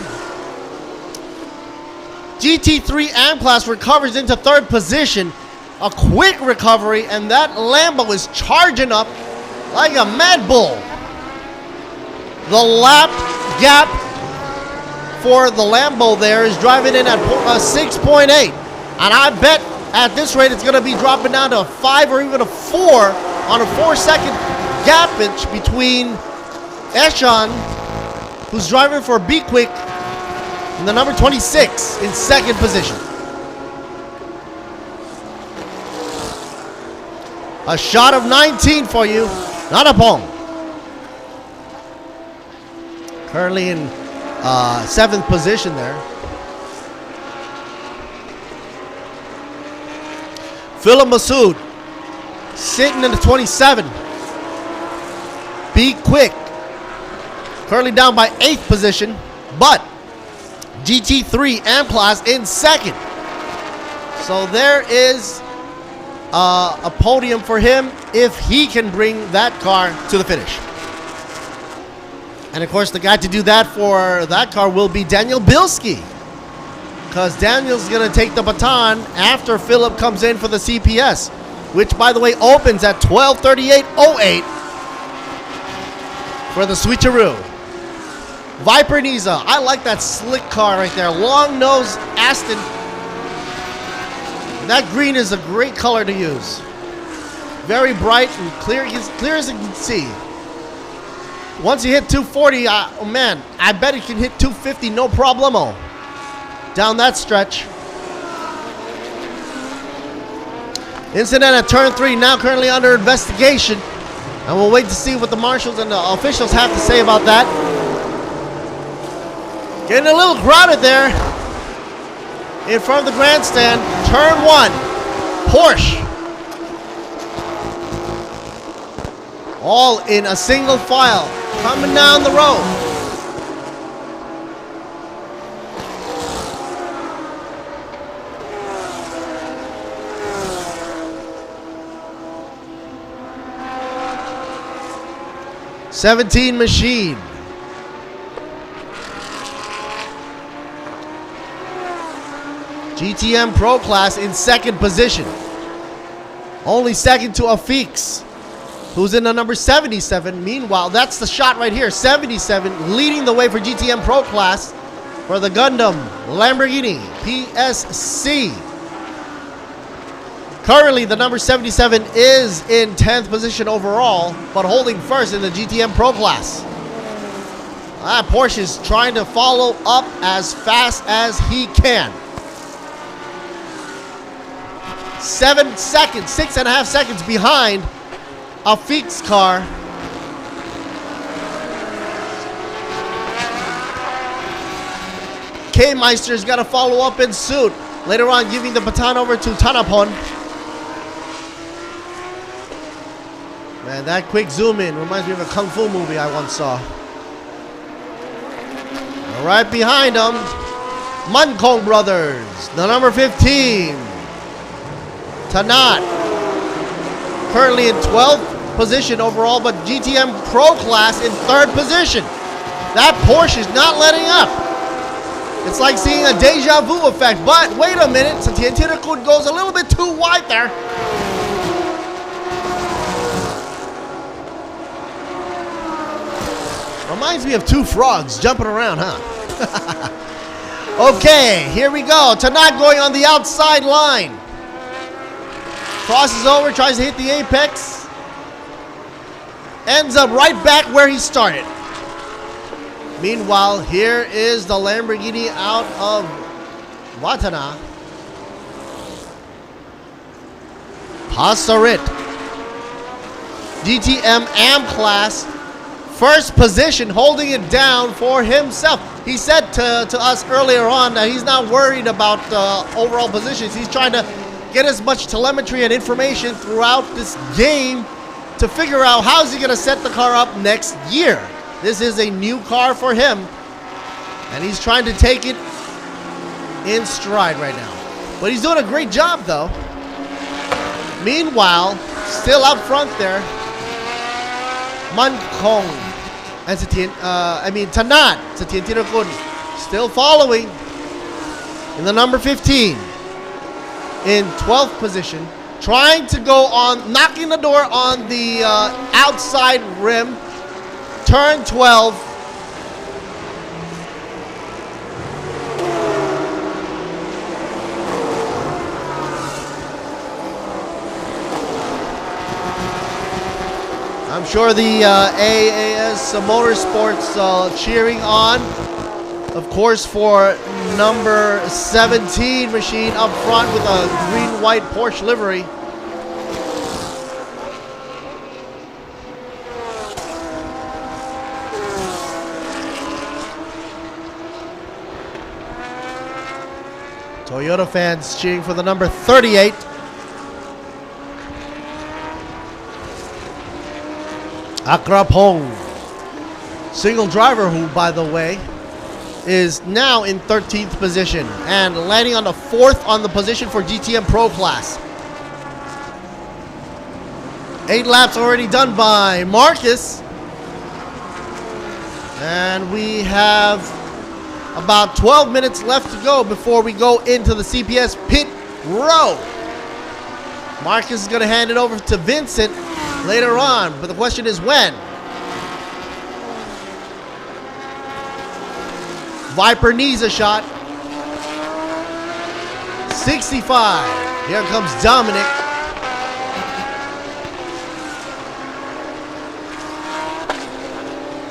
GT3 M-Class recovers into third position. A quick recovery, and that Lambo is charging up like a mad bull. The lap gap for the Lambo there is driving in at 6.8. And I bet at this rate it's going to be dropping down to a 5 or even a 4 on a 4-second gappage between Eshon, who's driving for B-Quik, and the number 26 in second position. A shot of 19 for you, Nanapong. Currently in 7th position there. Philip Masood sitting in the 27. B-Quik currently down by 8th position, but GT3 M-Class in second. So there is a podium for him if he can bring that car to the finish. And of course, the guy to do that for that car will be Daniel Bilski, because Daniel's going to take the baton after Philip comes in for the CPS, which, by the way, opens at 12:38:08 for the switcheroo. Viper Niza, I like that slick car right there. Long nose Aston. That green is a great color to use. Very bright and clear as you can see. Once you hit 240, oh man, I bet it can hit 250 no problemo down that stretch. Incident at turn 3 now currently under investigation, and we'll wait to see what the marshals and the officials have to say about that. Getting a little crowded there in front of the grandstand. Turn 1, Porsche. All in a single file coming down the road. '17 machine. GTM Pro Class in second position. Only second to Afix, who's in the number 77. Meanwhile, that's the shot right here. 77 leading the way for GTM Pro Class for the Gundam Lamborghini PSC. Currently, the number 77 is in 10th position overall, but holding first in the GTM Pro Class. Porsche is trying to follow up as fast as he can. 7 seconds, 6.5 seconds behind a Fix car. K-Meister's got to follow up in suit. Later on, giving the baton over to Tanapon. Man, that quick zoom in reminds me of a Kung Fu movie I once saw. Right behind them, Mankong Brothers, the number 15. Tanat, currently in 12th position overall, but GTM Pro Class in 3rd position. That Porsche is not letting up. It's like seeing a deja vu effect, but wait a minute, Satyen Tirakun goes a little bit too wide there. Reminds me of two frogs jumping around, huh? Okay, here we go. Tanat going on the outside line. Crosses over, tries to hit the apex. Ends up right back where he started. Meanwhile, here is the Lamborghini out of Watana. Passarit. GTM AM class. First position, holding it down for himself. He said to us earlier on that he's not worried about overall positions. He's trying to get as much telemetry and information throughout this game to figure out how's he going to set the car up next year. This is a new car for him, and he's trying to take it in stride right now. But he's doing a great job, though. Meanwhile, still up front there, Mankong and Tanat, Satyen Tirakun, still following in the number 15 in 12th position, trying to go on, knocking the door on the outside rim, turn 12. I'm sure the AAS Motorsports cheering on, of course, for number 17 machine up front with a green-white Porsche livery. Toyota fans cheering for the number 38. Akrapong, single driver, who, by the way, is now in 13th position and landing on the 4th on the position for GTM Pro Class. 8 laps already done by Marcus. And we have about 12 minutes left to go before we go into the CPS pit row. Marcus is going to hand it over to Vincent later on, but the question is when. Viper needs a shot. 65. Here comes Dominic.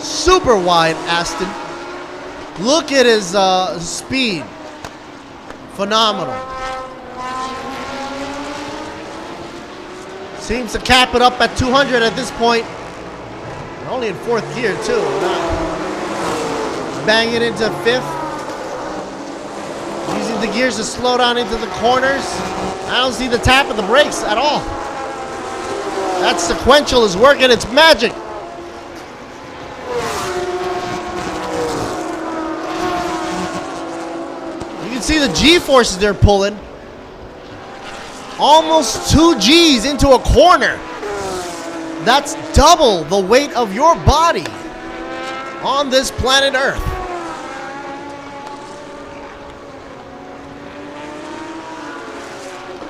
Super wide Aston. Look at his speed. Phenomenal. Seems to cap it up at 200 at this point. Only in 4th gear too. Bang it into 5th. Using the gears to slow down into the corners. I don't see the tap of the brakes at all. That sequential is working its magic. You can see the G-forces they're pulling. Almost 2 G's into a corner. That's double the weight of your body on this planet Earth.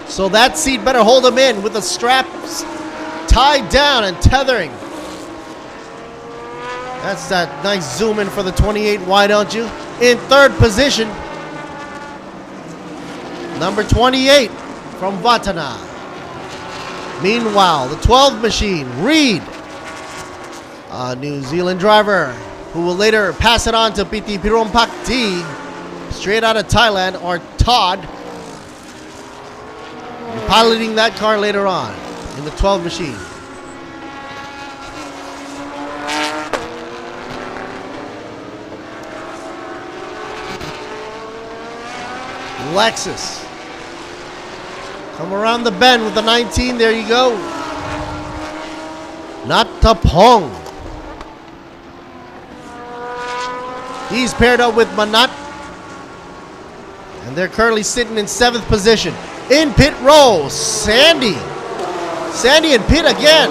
So that seat better hold him in with the straps tied down and tethering. That's that nice zoom in for the 28, why don't you? In 3rd position, number 28 from Vatana. Meanwhile, the 12 machine, Reed, a New Zealand driver who will later pass it on to Piti Pirompakti, straight out of Thailand, or Todd, piloting that car later on in the 12 machine. Lexus. Come around the bend with the 19. There you go. Natapong. He's paired up with Manat. And they're currently sitting in 7th position. In pit row, Sandy. Sandy in pit again.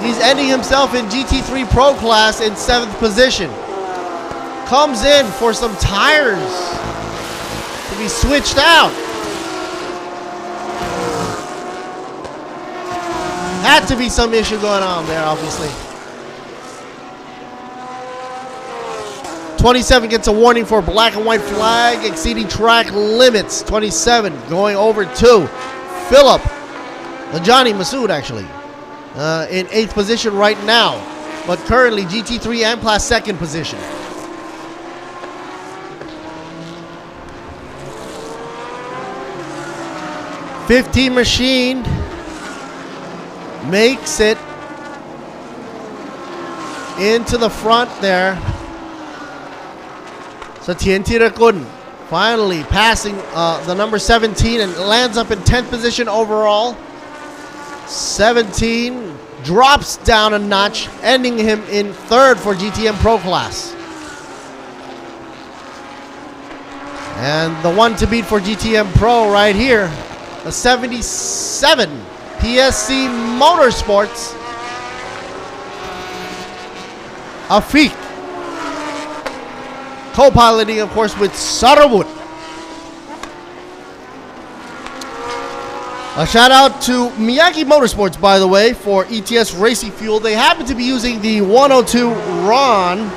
He's ending himself in GT3 Pro class in 7th position. Comes in for some tires to be switched out. Had to be some issue going on there, obviously. 27 gets a warning for black and white flag exceeding track limits. 27 going over to Philip. Johnny Masood actually. In 8th position right now. But currently GT3 M Class 2nd position. '15 machine makes it into the front there. Satien Tirakun finally passing the number 17 and lands up in 10th position overall. 17 drops down a notch, ending him in 3rd for GTM Pro class. And the one to beat for GTM Pro right here, the 77 PSC Motorsports, Afiq. Co-piloting, of course, with Sarawut. A shout out to Miyagi Motorsports, by the way, for ETS Racing Fuel. They happen to be using the 102 RON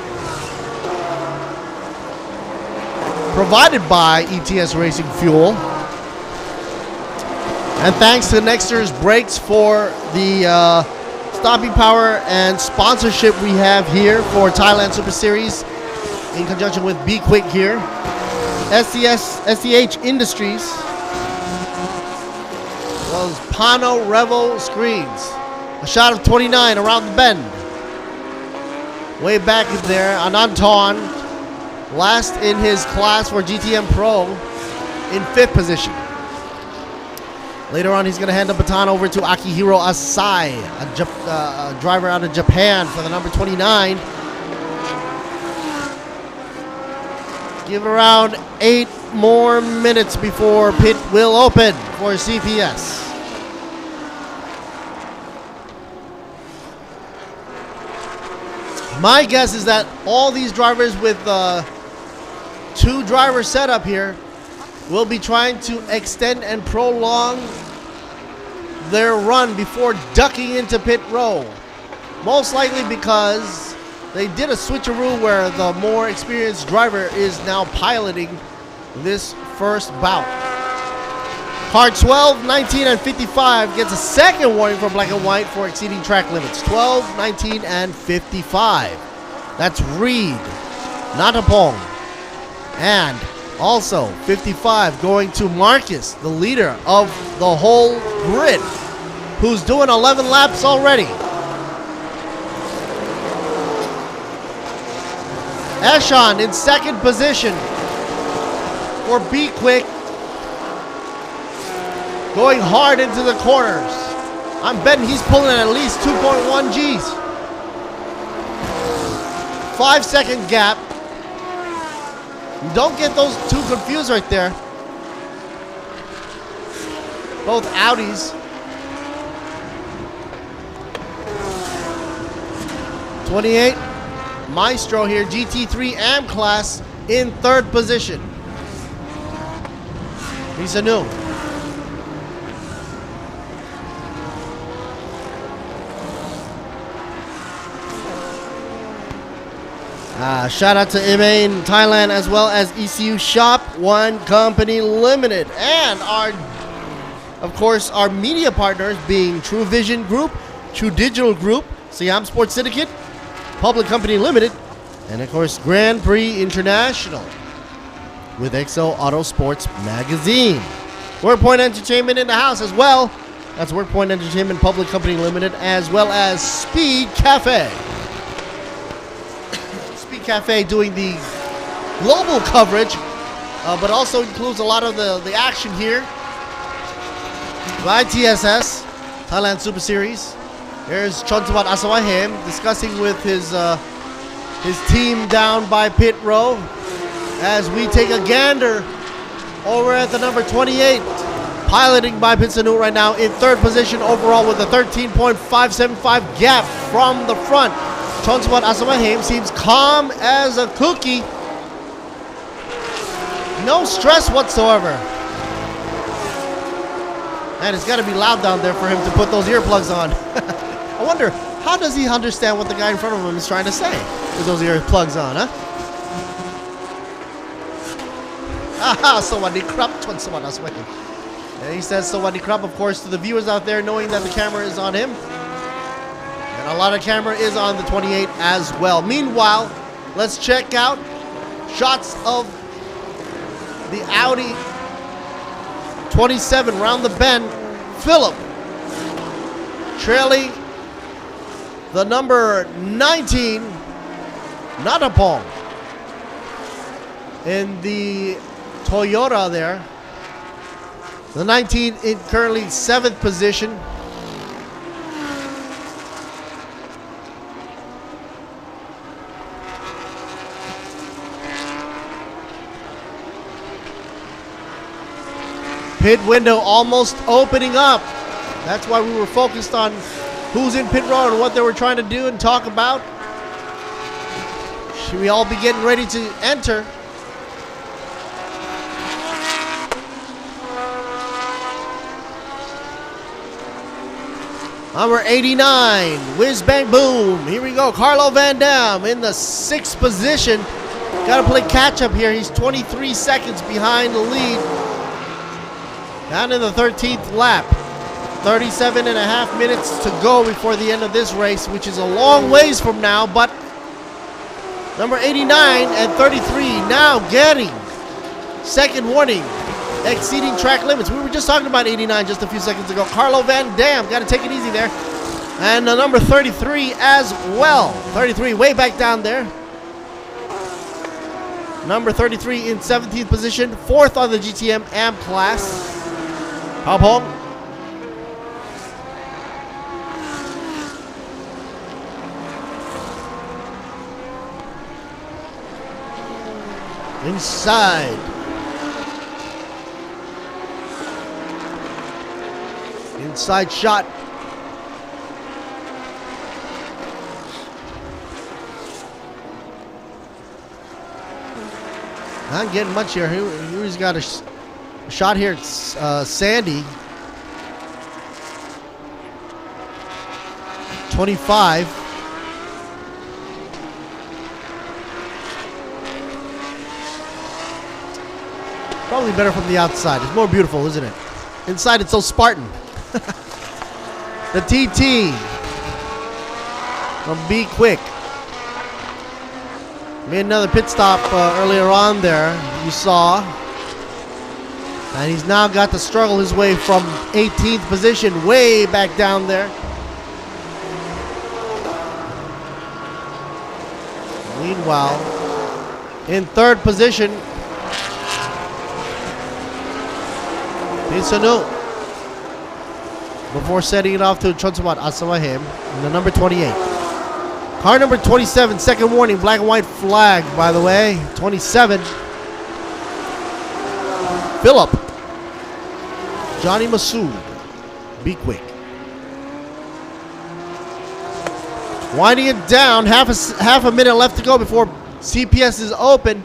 provided by ETS Racing Fuel. And thanks to Nexter's brakes for the stopping power and sponsorship we have here for Thailand Super Series in conjunction with B-Quik here. SCH Industries, as well as Pano Revo Screens. A shot of 29 around the bend. Way back there, Ananton, last in his class for GTM Pro, in 5th position. Later on, he's going to hand the baton over to Akihiro Asai, a driver out of Japan for the number 29. Give around 8 more minutes before pit will open for CPS. My guess is that all these drivers with two driver setup here will be trying to extend and prolong their run before ducking into pit row. Most likely because they did a switcheroo where the more experienced driver is now piloting this first bout. Car 12, 19, and 55 gets a second warning for black and white for exceeding track limits. 12, 19, and 55. That's Reed, Natapong, and also 55 going to Marcus, the leader of the whole grid, who's doing 11 laps already. Eshan in second position for B-Quik, going hard into the corners. I'm betting he's pulling at least 2.1 Gs. 5-second gap. Don't get those two confused right there. Both Audis. 28. Maestro here, GT3 AM class in third position. He's new. Shout out to MA in Thailand as well as ECU Shop, One Company Limited, and of course, our media partners being Truevision Group, True Digital Group, Siam Sports Syndicate, Public Company Limited, and of course Grand Prix International with XO Auto Sports Magazine. WorkPoint Entertainment in the house as well. That's WorkPoint Entertainment Public Company Limited, as well as Speed Cafe. Speed Cafe doing the global coverage, but also includes a lot of the action here. By TSS, Thailand Super Series. There's Chontavat Asawahem discussing with his team down by pit row as we take a gander over at the number 28, piloting by Pinsanu right now in third position overall with a 13.575 gap from the front. Chontavat Asawahem seems calm as a cookie. No stress whatsoever. And it's got to be loud down there for him to put those earplugs on. I wonder, how does he understand what the guy in front of him is trying to say with those earplugs on, huh? Aha, Sawadee Krap, Chon Sawad Aswahem. And he says Sawadee Krap, of course, to the viewers out there, knowing that the camera is on him. And a lot of camera is on the 28 as well. Meanwhile, let's check out shots of the Audi 27 round the bend. Philip trailing the number 19, Natapong, in the Toyota there. The 19 in currently 7th position. Pit window almost opening up. That's why we were focused on who's in pit row and what they were trying to do and talk about. Should we all be getting ready to enter? Number 89, whiz bang boom. Here we go, Carlo Van Dam in the 6th position. Got to play catch up here. He's 23 seconds behind the lead. Down in the 13th lap. 37 and a half minutes to go before the end of this race, which is a long ways from now, but number 89 and 33 now getting second warning, exceeding track limits. We were just talking about 89 just a few seconds ago. Carlo Van Dam, got to take it easy there. And number 33 as well. 33 way back down there. Number 33 in 17th position, 4th on the GTM AM class. Hop home. Inside. inside shot. Not getting much here. He's got a shot here. It's Sandy. 25. Probably better from the outside. It's more beautiful, isn't it? Inside, it's so Spartan. The TT from B-Quik. Made another pit stop earlier on there, you saw. And he's now got to struggle his way from 18th position way back down there. Meanwhile, in third position, Pisanu, before setting it off to Chonsumat Asawahim in the number 28. Car number 27, second warning, black and white flag, by the way. 27. Philip. Johnny Masood. B-Quik. Winding it down, half a minute left to go before CPS is open.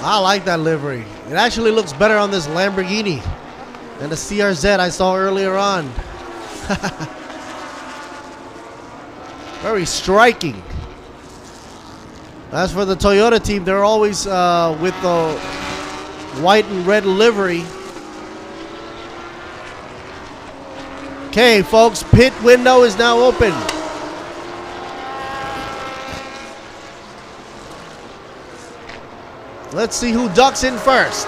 I like that livery. It actually looks better on this Lamborghini than the CRZ I saw earlier on. Very striking. As for the Toyota team, they're always with the white and red livery. Okay, folks, pit window is now open. Let's see who ducks in first.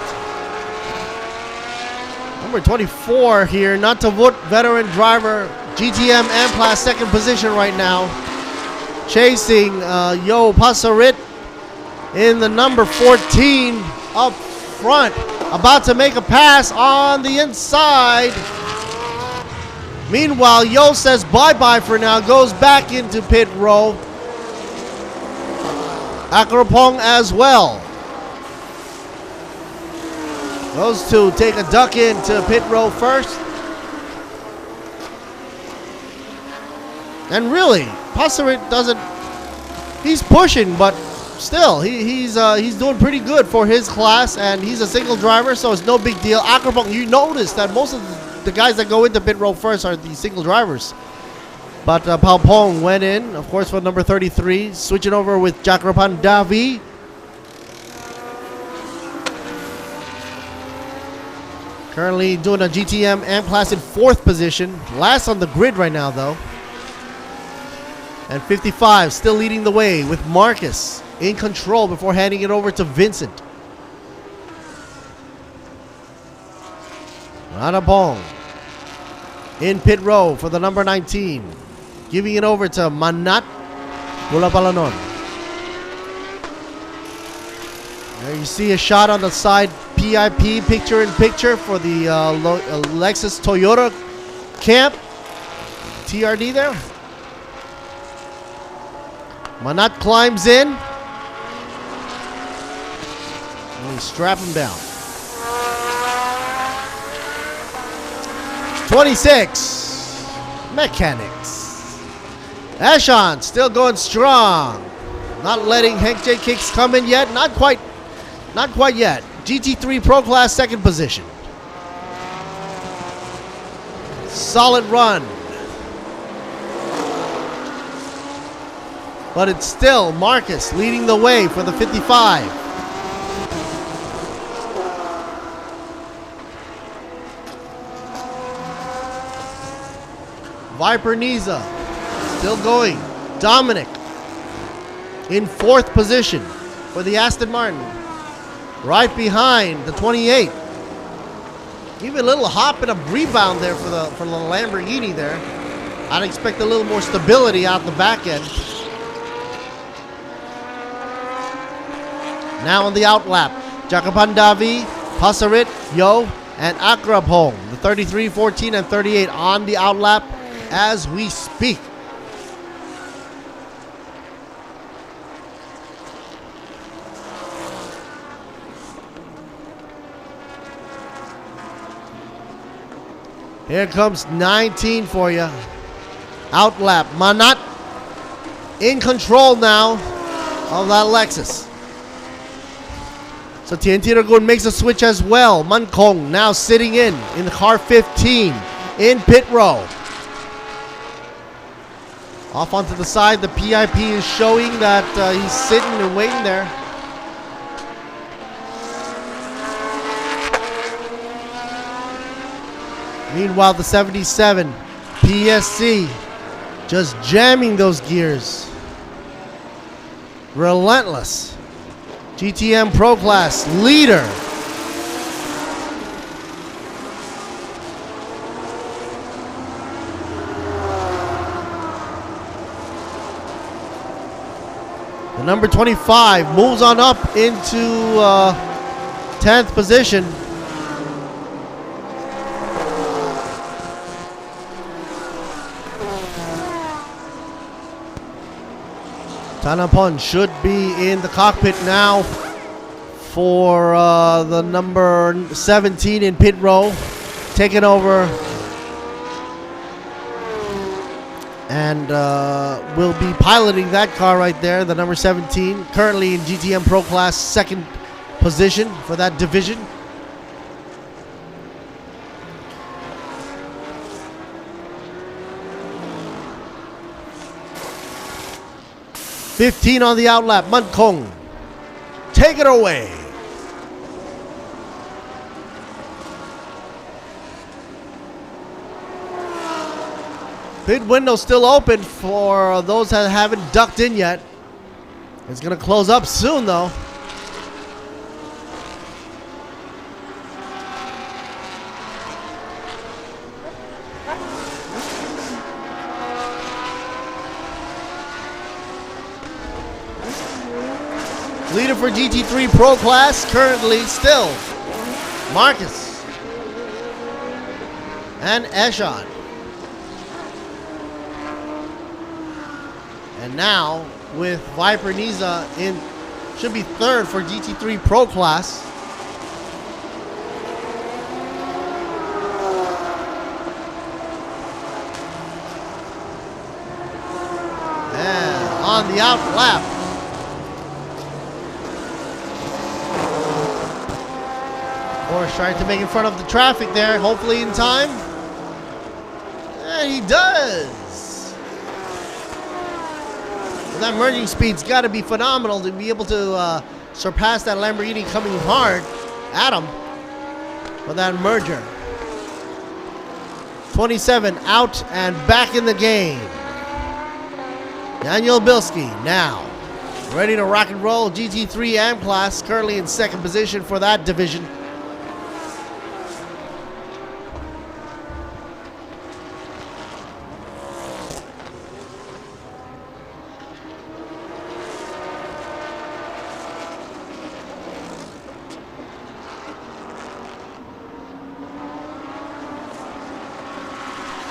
Number 24 here, Natavut, veteran driver, GTM M-Class, second position right now. Chasing Yo Pasarit in the number 14 up front. About to make a pass on the inside. Meanwhile, Yo says bye-bye for now, goes back into pit row. Akrapong as well. Those two take a duck into pit row first. And really, Pasarit doesn't, he's pushing, but still, he's doing pretty good for his class, and he's a single driver, so it's no big deal. Akrapong, you notice that most of the guys that go into pit row first are the single drivers. But Paupong went in, of course, for number 33, switching over with Jakrapan Davi. Currently doing a GTM M-Class in fourth position. Last on the grid right now, though. And 55 still leading the way with Marcus in control before handing it over to Vincent. Ranapong in pit row for the number 19. Giving it over to Manat Bulapalanon. There you see a shot on the side PIP, picture-in-picture for the Lexus Toyota camp. TRD there. Manat climbs in. And we strap him down. 26. Mechanics. Ashan still going strong. Not letting Hank J kicks come in yet. Not quite yet. GT3 Pro Class second position. Solid run. But it's still Marcus leading the way for the 55. Viper Niza still going. Dominic in fourth position for the Aston Martin. Right behind the 28. Even a little hop and a rebound there for the Lamborghini there. I'd expect a little more stability out the back end. Now on the outlap, Jakapan Davi, Pasarit, Yo and Akrapong, the 33, 14, and 38 on the outlap as we speak. Here comes 19 for you. Outlap. Manat in control now of that Lexus. So Tien Tiragun makes a switch as well. Mankong now sitting in the car 15 in pit row. Off onto the side, the PIP is showing that he's sitting and waiting there. Meanwhile, the 77 PSC just jamming those gears. Relentless. GTM Pro Class leader. The number 25 moves on up into 10th position. Tanapon should be in the cockpit now for the number 17 in pit row, taking over, and will be piloting that car right there, the number 17, currently in GTM Pro Class second position for that division. $15 on the outlap. Mankong, take it away. Pit window still open for those that haven't ducked in yet. It's going to close up soon though. Leader for GT3 Pro Class currently still Marcus and Eshon. And now with Viper Niza in, should be third for GT3 Pro Class. And on the out lap, Porsche trying to make in front of the traffic there, hopefully in time. And he does. Well, that merging speed's got to be phenomenal to be able to surpass that Lamborghini coming hard at him for that merger. 27 out and back in the game. Daniel Bilski now ready to rock and roll. GT3 AM class currently in second position for that division.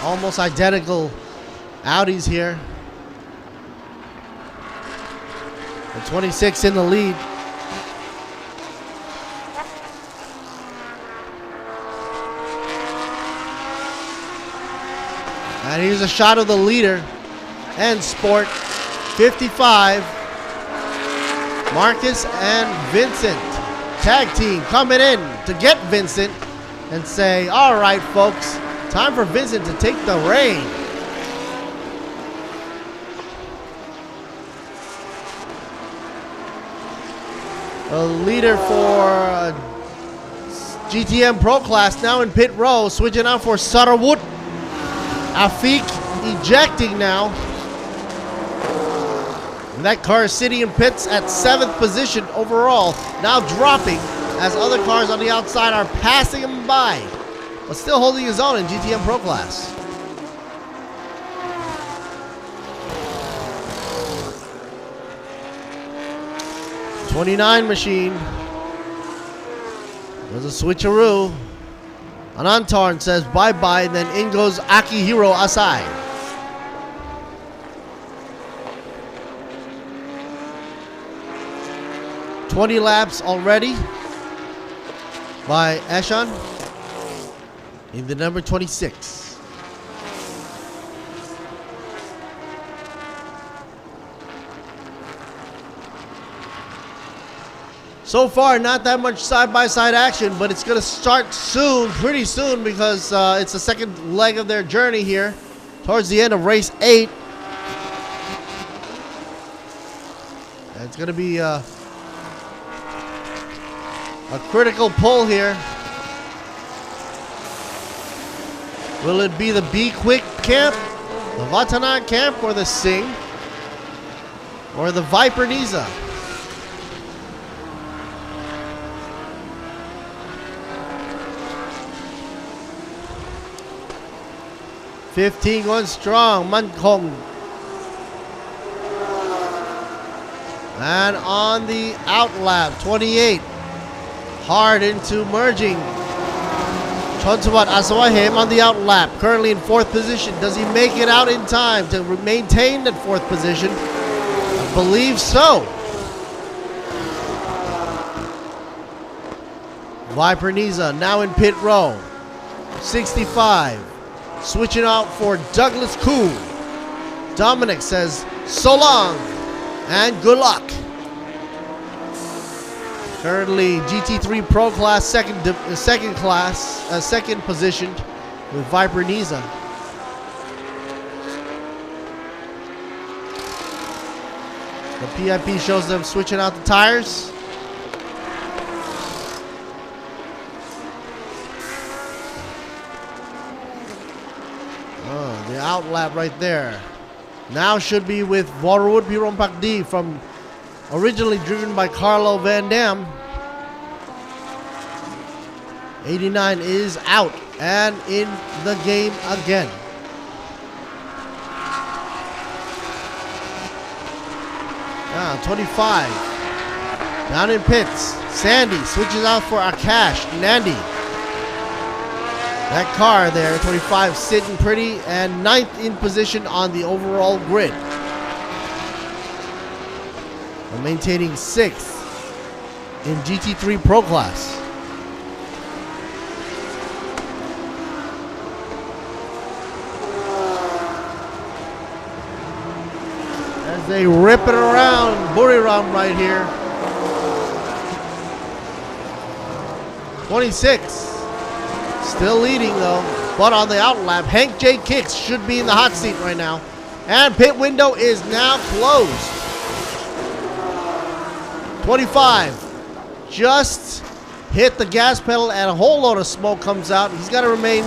Almost identical Audis here. The 26 in the lead. And here's a shot of the leader and Sport 55. Marcus and Vincent. Tag team coming in to get Vincent and say, all right, folks, time for Vincent to take the reign. The leader for GTM Pro Class now in pit row, switching out for Sarawut. Afik ejecting now. And that car is sitting in pits at 7th position overall, now dropping as other cars on the outside are passing him by, but still holding his own in GTM Pro Class. '29 machine There's a switcheroo. Anantarn says bye-bye, and then in goes Akihiro Asai. "20 laps already by Eshan in the number 26. So far, not that much side-by-side action, but it's going to start soon, pretty soon, because it's the second leg of their journey here, towards the end of race 8. And it's going to be a critical pull here. Will it be the B-Quik camp, the Vatana camp, or the Singh, or the Viper Niza? "15 going strong, Mankong." And on the outlap, 28. Hard into merging. Chonsawat Asawahem on the outlap, currently in 4th position. Does he make it out in time to maintain that 4th position? I believe so. Viper Niza now in pit row. 65. Switching out for Douglas Koo. Dominic says, "So long and good luck." Currently GT3 Pro Class second positioned with Viper Niza. The PIP shows them switching out the tires. The outlap right there. Now should be with Warwood Pirom Pakdi, from originally driven by Carlo Van Dam. 89 is out and in the game again. Now 25 down in pits. Sandy switches out for Akash Nandi. That car there, 25, sitting pretty, and 9th in position on the overall grid. And maintaining 6th in GT3 Pro Class. As they rip it around Buriram right here. 26. Still leading though, but on the outlap, Hank J. Kicks should be in the hot seat right now. And pit window is now closed. 25 just hit the gas pedal and a whole load of smoke comes out. He's got to remain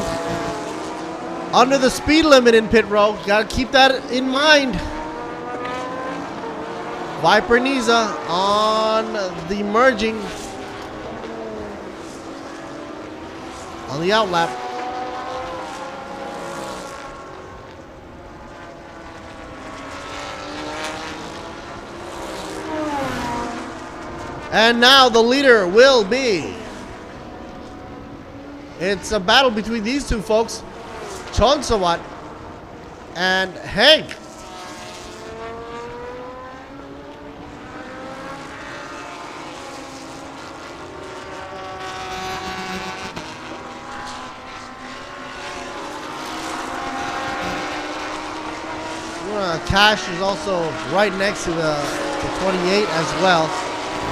under the speed limit in pit row. Got to keep that in mind. Viper Niza on the merging. On the outlap. And now the leader will be. It's a battle between these two folks, Chonsawat and Hank. Cash is also right next to the 28 as well.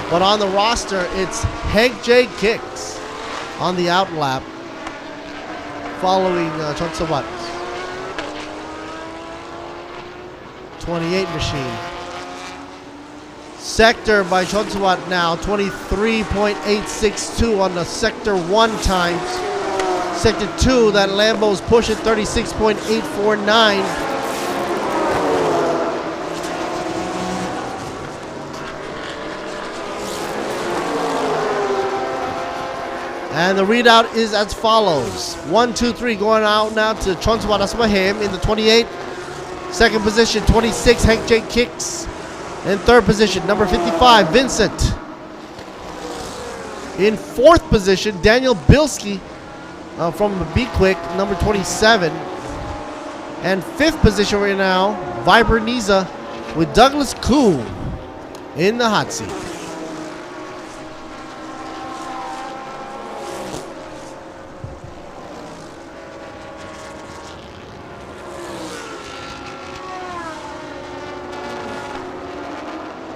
But on the roster, it's Hank J. Kicks on the outlap, following Chonsawat. 28 machine. Sector by Chonsawat now, 23.862 on the Sector 1 times. Sector 2, that Lambo's pushing 36.849. And the readout is as follows. 1, 2, 3 going out now to Chonsawat Asmahem in the 28. Second position, 26, Hank J. Kicks. In third position, number 55, Vincent. In fourth position, Daniel Bilski from B-Quik, number 27. And fifth position right now, Vibraniza with Douglas Koo in the hot seat.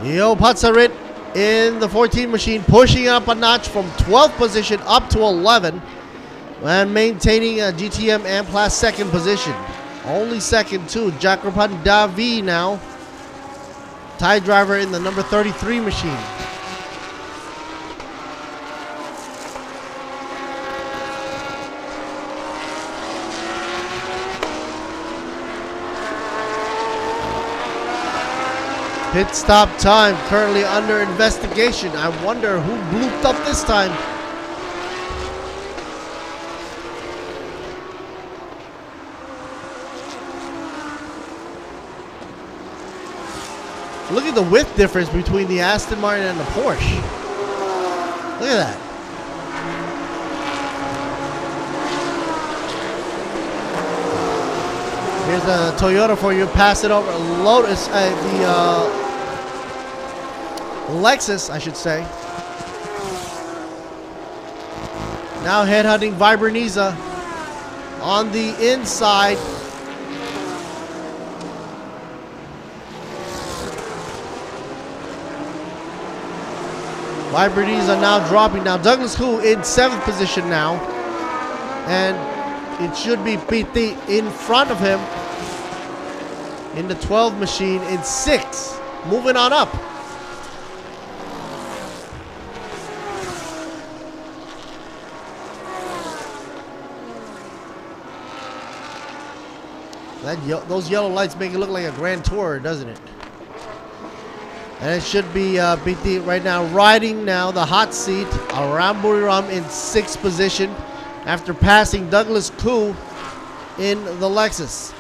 Yo Patsarit in the 14 machine, pushing up a notch from 12th position up to 11 and maintaining a GTM and Plus second position. Only second too, Jakrapan Davi now. Thai driver in the number 33 machine. Pit stop time currently under investigation. I wonder who blooped up this time. Look at the width difference between the Aston Martin and the Porsche. Look at that. Here's a Toyota for you. Pass it over. Lotus, Lexus, I should say. Now headhunting Vibraniza on the inside. Vibraniza now dropping. Now Douglas Koo in 7th position now. And it should be PT in front of him in the 12 machine in 6th. Moving on up. Those yellow lights make it look like a Grand Tour, doesn't it? And it should be PT right now riding now the hot seat around Buriram in 6th position after passing Douglas Koo in the Lexus.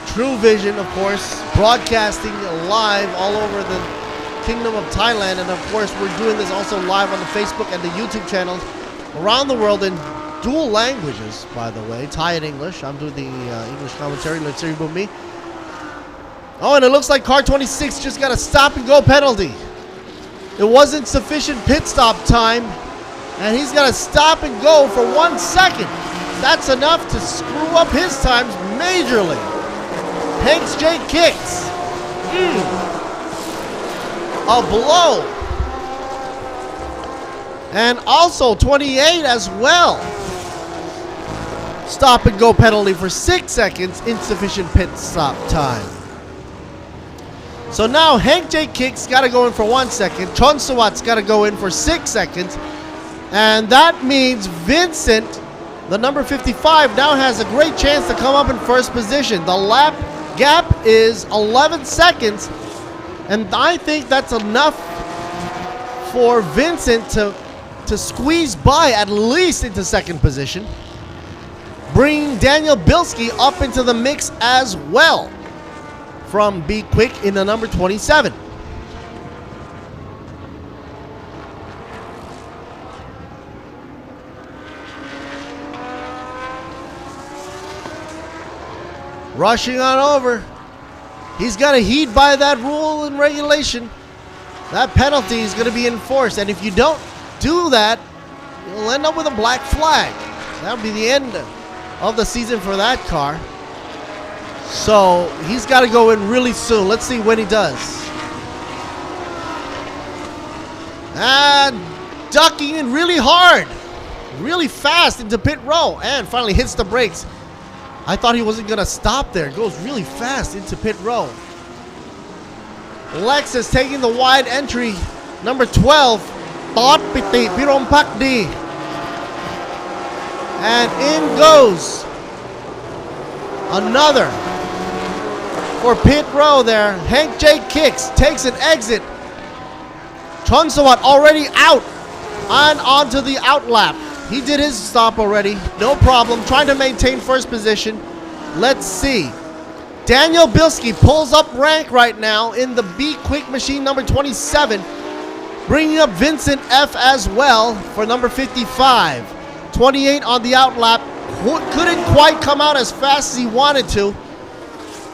Truevision, of course, broadcasting live all over the Kingdom of Thailand, and of course we're doing this also live on the Facebook and the YouTube channels around the world in dual languages, by the way, Thai and English. I'm doing the English commentary. Let's see about me. Oh, and it looks like car 26 just got a stop and go penalty. It wasn't sufficient pit stop time, and he's got to stop and go for 1 second. That's enough to screw up his times majorly. Hanks J kicks. A blow. And also 28 as well. Stop and go penalty for 6 seconds, insufficient pit stop time. So now Hank J Kicks got to go in for 1 second. Chon Sawat's got to go in for 6 seconds. And that means Vincent, the number 55, now has a great chance to come up in first position. The lap gap is 11 seconds. And I think that's enough for Vincent to squeeze by at least into second position. Bringing Daniel Bilski up into the mix as well from B-Quik in the number 27. Rushing on over. He's got to heed by that rule and regulation. That penalty is going to be enforced, and if you don't do that, you'll end up with a black flag. That'll be the end of the season for that car. So he's got to go in really soon. Let's see when he does. And ducking in really hard, really fast into pit row, and finally hits the brakes. I thought he wasn't going to stop there. Goes really fast into pit row. Lexus taking the wide entry. Number 12, Thought Piti Pirom Pakdi. And in goes another for pit row there. Hank J Kicks takes an exit. Chon Sawat already out and onto the out lap. He did his stop already, no problem, trying to maintain first position. Let's see. Daniel Bilski pulls up rank right now in the B-Quik machine number 27, bringing up Vincent F as well for number 55. 28 on the outlap. Couldn't quite come out as fast as he wanted to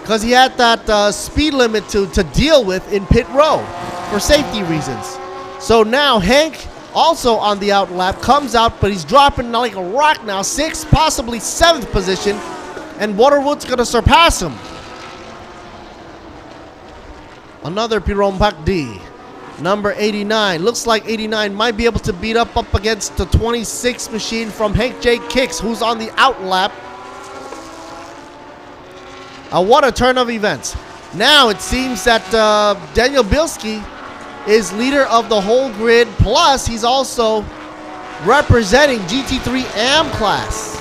because he had that speed limit to deal with in pit row for safety reasons. So now Hank, also on the outlap, comes out, but he's dropping like a rock now. 6th, possibly 7th position, and Waterwood's going to surpass him. Another Pirom Pakdi, number 89. Looks like 89 might be able to beat up against the 26 machine from Hank J. Kicks, who's on the outlap. What a turn of events. Now it seems that Daniel Bilski is leader of the whole grid, plus he's also representing GT3 AM class.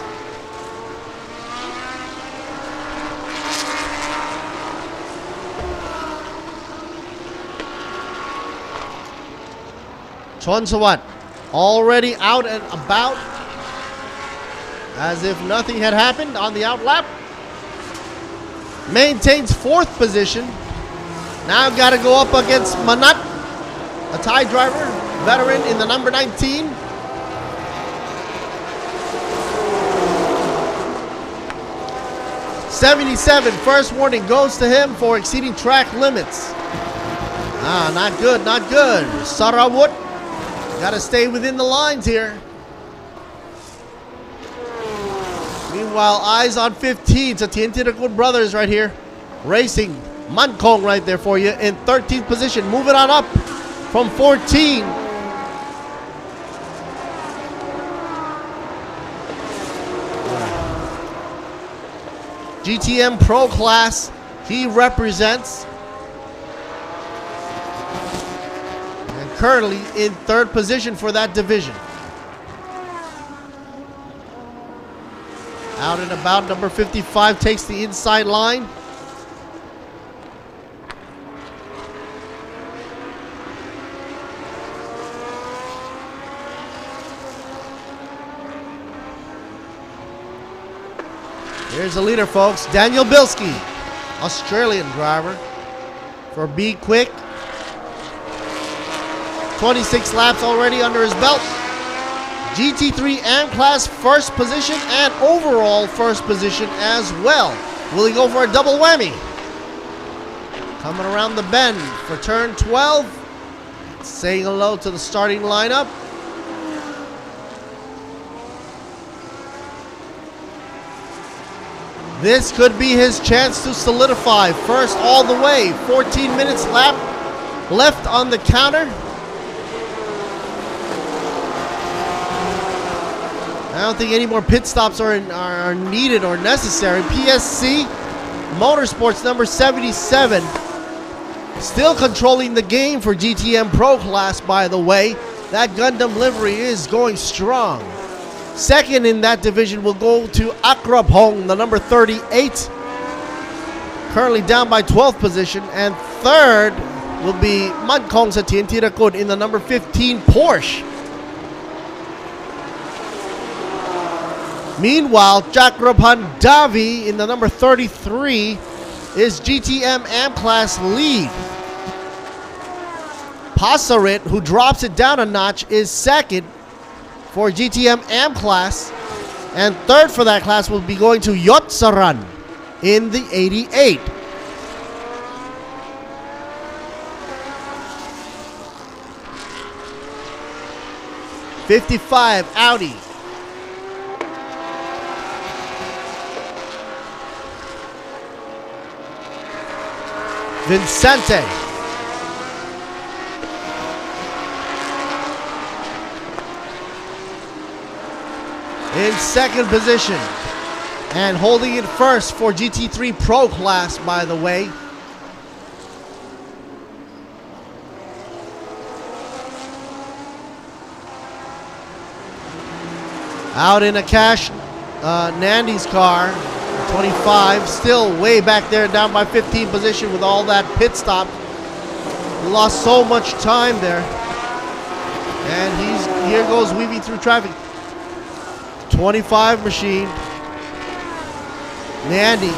Chonsawat already out and about as if nothing had happened on the outlap. Maintains 4th position. Now got to go up against Manat, a Thai driver, veteran in the number 19. '77, first warning goes to him for exceeding track limits. Not good, not good. Sarawut, got to stay within the lines here. Meanwhile, eyes on 15. So Tientirakun brothers right here. Racing. Mankong right there for you in 13th position. Moving on up from 14. GTM Pro Class. He represents. And currently in 3rd position for that division. Out and about, number 55 takes the inside line. Here's the leader, folks. Daniel Bilski, Australian driver for B-Quik. 26 laps already under his belt. GT3 AM class 1st position and overall 1st position as well. Will he go for a double whammy? Coming around the bend for turn 12. Saying hello to the starting lineup. This could be his chance to solidify first all the way. 14 minutes left on the counter. I don't think any more pit stops are needed or necessary. PSC Motorsports number 77. Still controlling the game for GTM Pro Class, by the way. That Gundam livery is going strong. Second in that division will go to Akrapong, the number 38. Currently down by 12th position. And third will be Mankong Satien Tirakun in the number 15 Porsche. Meanwhile, Chakrapan Davi in the number 33 is GTM AM class lead. Pasarit, who drops it down a notch, is second for GTM AM class. And third for that class will be going to Yotsaran in the 88. '55 Audi. Vincente. In second position. And holding it first for GT3 Pro Class, by the way. Out in a cash, Nandy's car. 25, still way back there, down by 15 position with all that pit stop. Lost so much time there. And here goes weaving through traffic. 25 machine. Nandy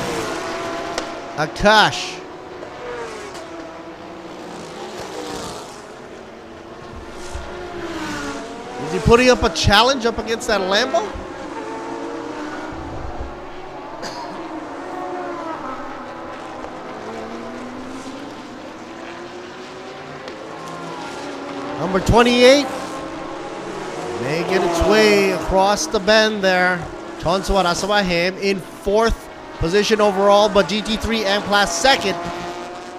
Akash. Is he putting up a challenge up against that Lambo? Number 28 making its way across the bend there. Chonsawat Asawaham in 4th position overall, but GT3 M-Class second,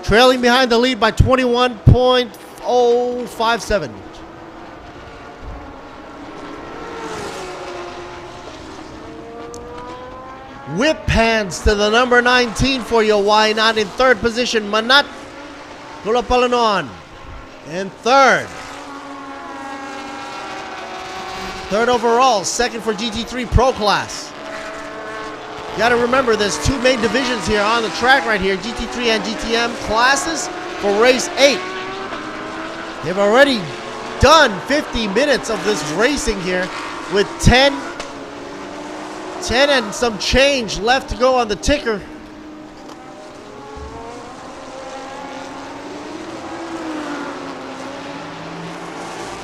trailing behind the lead by 21.057. Whip hands to the number 19 for you. Why not in 3rd position? Manat Kulapalanon in 3rd. 3rd overall, 2nd for GT3 Pro Class. You gotta remember there's 2 main divisions here on the track right here, GT3 and GTM classes for race 8. They've already done 50 minutes of this racing here with 10 and some change left to go on the ticker.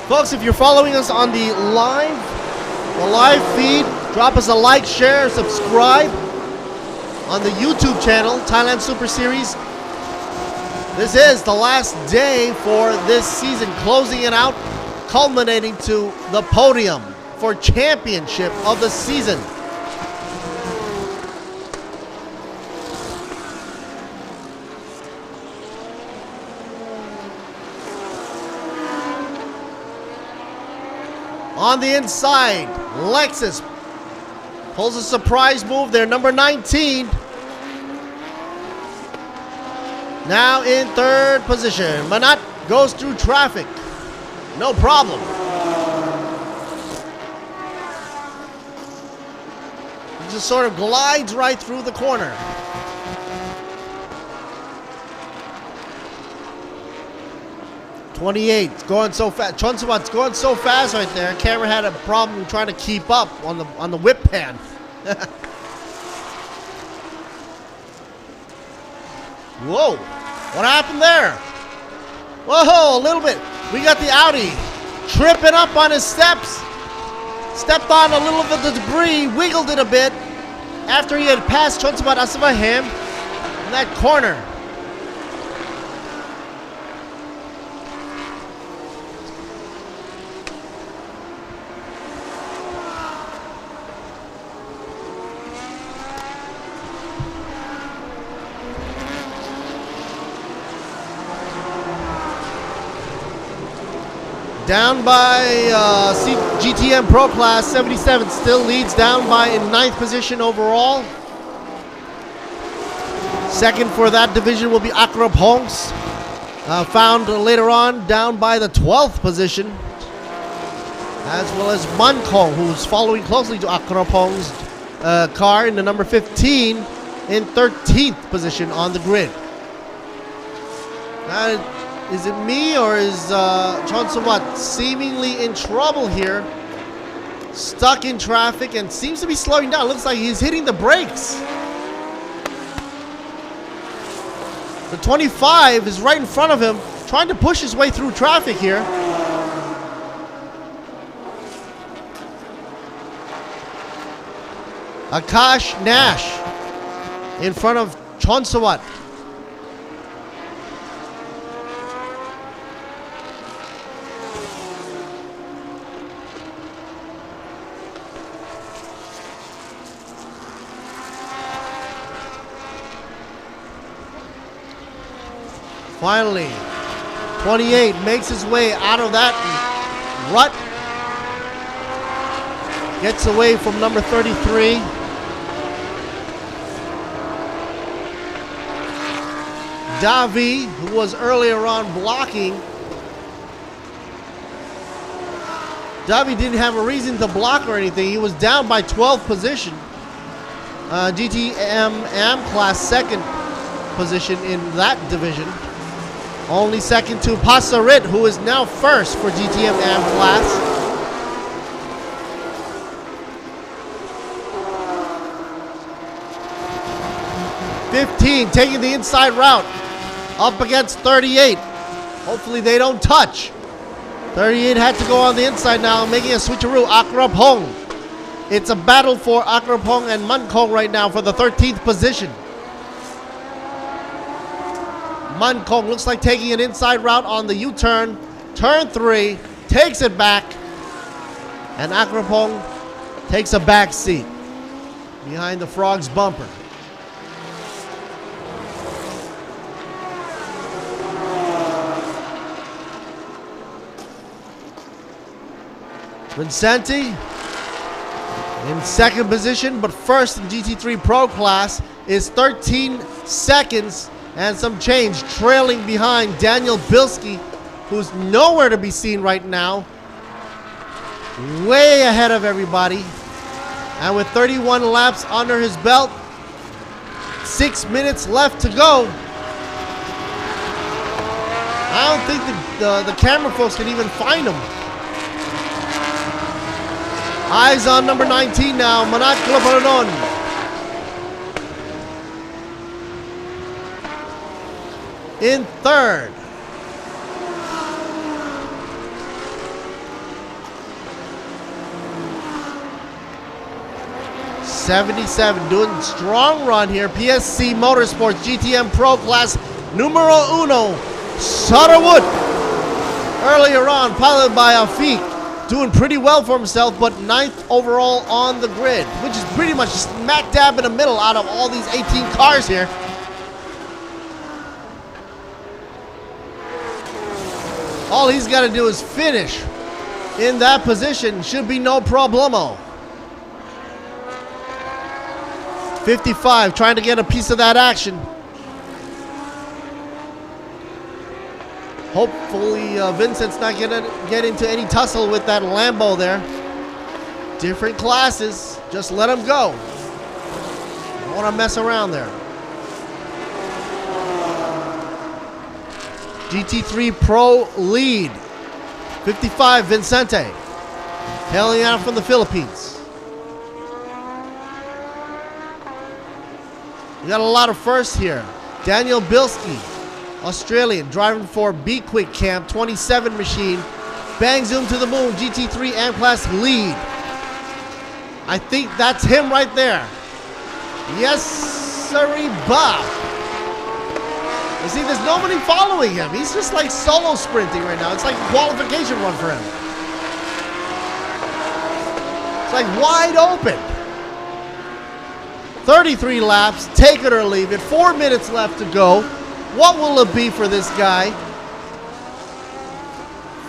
Folks, if you're following us on the live feed, drop us a like, share, subscribe on the YouTube channel, Thailand Super Series. This is the last day for this season, closing it out, culminating to the podium for championship of the season. On the inside, Lexus pulls a surprise move there, number 19. Now in 3rd position, Manat goes through traffic. No problem. He just sort of glides right through the corner. .28 going so fast. Chonsawat's going so fast right there. Camera had a problem trying to keep up on the whip pan. Whoa! What happened there? Whoa! A little bit. We got the Audi tripping up on his steps. Stepped on a little bit of the debris, wiggled it a bit after he had passed Chonsawat Asawaham in that corner. Down by GTM Pro Class, 77 still leads down by in 9th position overall. 2nd for that division will be Akrab Hongs, found later on down by the 12th position, as well as Mankong, who's following closely to Akrab Hong's car in the number 15 in 13th position on the grid. Is it me or is Chonsawat seemingly in trouble here? Stuck in traffic and seems to be slowing down. Looks like he's hitting the brakes. The 25 is right in front of him, trying to push his way through traffic here. Akash Nash in front of Chonsawat. Finally, 28 makes his way out of that rut. Gets away from number 33. Davi, who was earlier on blocking. Davi didn't have a reason to block or anything. He was down by 12th position. GTM Class 2nd position in that division. Only second to Pasarit, who is now 1st for GTM Class. 15 taking the inside route up against 38. Hopefully they don't touch. 38 had to go on the inside now, making a switcheroo. Akrapong. It's a battle for Akrapong and Mankong right now for the 13th position. Mankong looks like taking an inside route on the U-turn. Turn 3, takes it back. And Akrapong takes a back seat behind the Frog's bumper. Vincenti in second position, but first in GT3 Pro class is 13 seconds and some change, trailing behind Daniel Bilski, who's nowhere to be seen right now. Way ahead of everybody. And with 31 laps under his belt, 6 minutes left to go. I don't think the camera folks can even find him. Eyes on number 19 now, Manat Kloparanon. In third. '77 doing strong run here. PSC Motorsports GTM Pro Class numero uno, Sutterwood. Earlier on, piloted by Afik. Doing pretty well for himself, but 9th overall on the grid, which is pretty much smack dab in the middle out of all these 18 cars here. All he's got to do is finish in that position. Should be no problemo. 55 trying to get a piece of that action. Hopefully Vincent's not gonna get into any tussle with that Lambo there. Different classes, just let him go. Don't want to mess around there. GT3 Pro lead. 55 Vincente. Hailing out from the Philippines. We got a lot of firsts here. Daniel Bilski, Australian, driving for B-Quik Camp 27 machine. Bang zoom to the moon, GT3 AM class lead. I think that's him right there. Yes, sirree, Bob. You see, there's nobody following him. He's just like solo sprinting right now. It's like a qualification run for him. It's like wide open. 33 laps, take it or leave it. 4 minutes left to go. What will it be for this guy?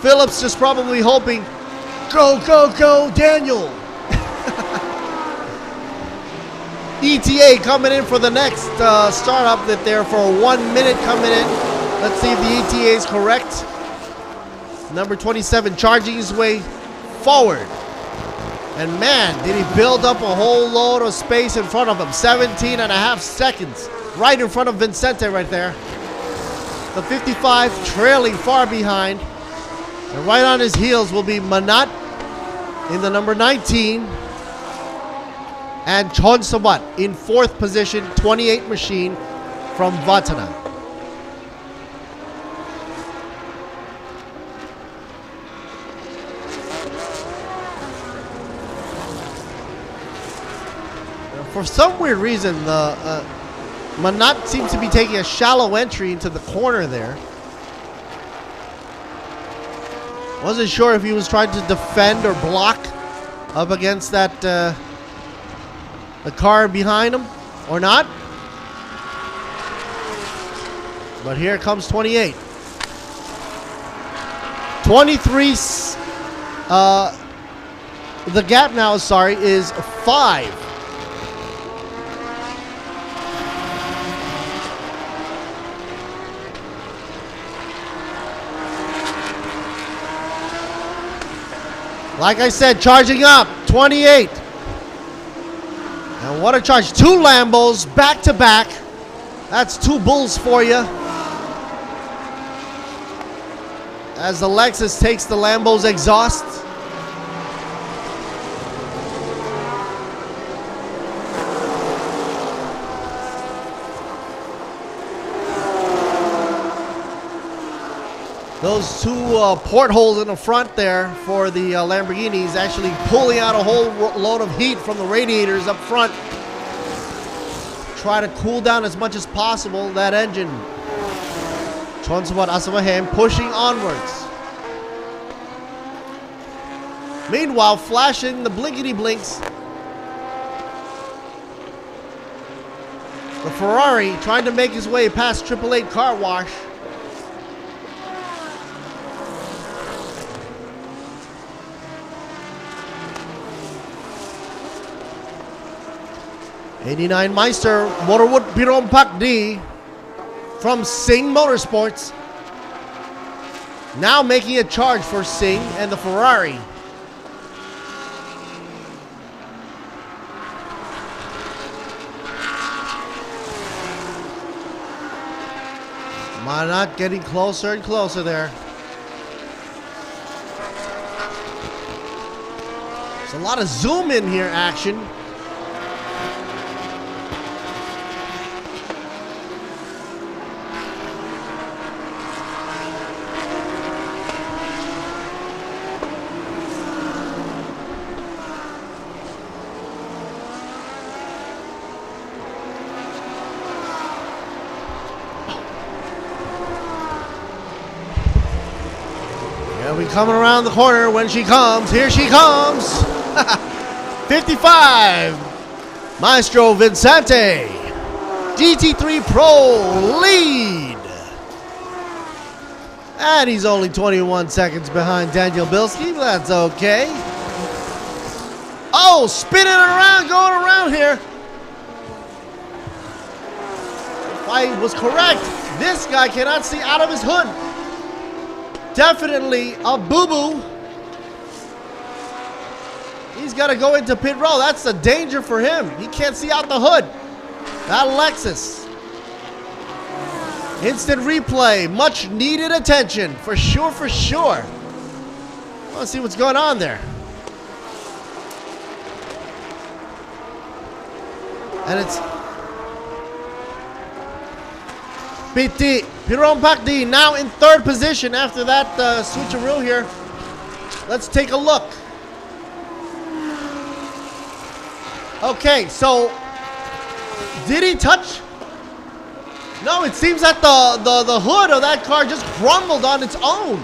Phillips just probably hoping, go, go, go, Daniel. ETA coming in for the next startup that they're for 1 minute coming in. Let's see if the ETA is correct. Number 27 charging his way forward. And man, did he build up a whole load of space in front of him. 17 and a half seconds. Right in front of Vincente right there. The 55 trailing far behind. And right on his heels will be Manat in the number 19. And Chon Sabat in 4th position, 28 machine from Vatana. For some weird reason, the Manat seems to be taking a shallow entry into the corner there. Wasn't sure if he was trying to defend or block up against that the car behind him or not. But here comes 28. 23, the gap now, sorry, is 5. Like I said, charging up, 28. And what a charge. 2 Lambos back to back. That's 2 bulls for you. As the Lexus takes the Lambo's exhaust. Those two portholes in the front there for the Lamborghinis actually pulling out a whole load of heat from the radiators up front. Try to cool down as much as possible that engine. Chonsawat Asamahem pushing onwards. Meanwhile, flashing the blinkety blinks. The Ferrari trying to make his way past 888 Car Wash. '89 Meister Motorwood Pirom Pakdi from Singh Motorsports. Now making a charge for Singh and the Ferrari. Manat getting closer and closer there. There's a lot of zoom in here action. We coming around the corner when she comes. Here she comes. 55. Maestro Vincente. GT3 Pro lead. And he's only 21 seconds behind Daniel Bilski, but that's okay. Oh, spinning around, going around here. If I was correct, this guy cannot see out of his hood. Definitely a boo-boo. He's got to go into pit row. That's a danger for him. He can't see out the hood. That Lexus. Instant replay. Much needed attention. For sure, for sure. Let's see what's going on there. And it's PT Pirom Pakdi now in third position after that switcheroo here. Let's take a look. Okay, so did he touch? No, it seems that the hood of that car just crumbled on its own.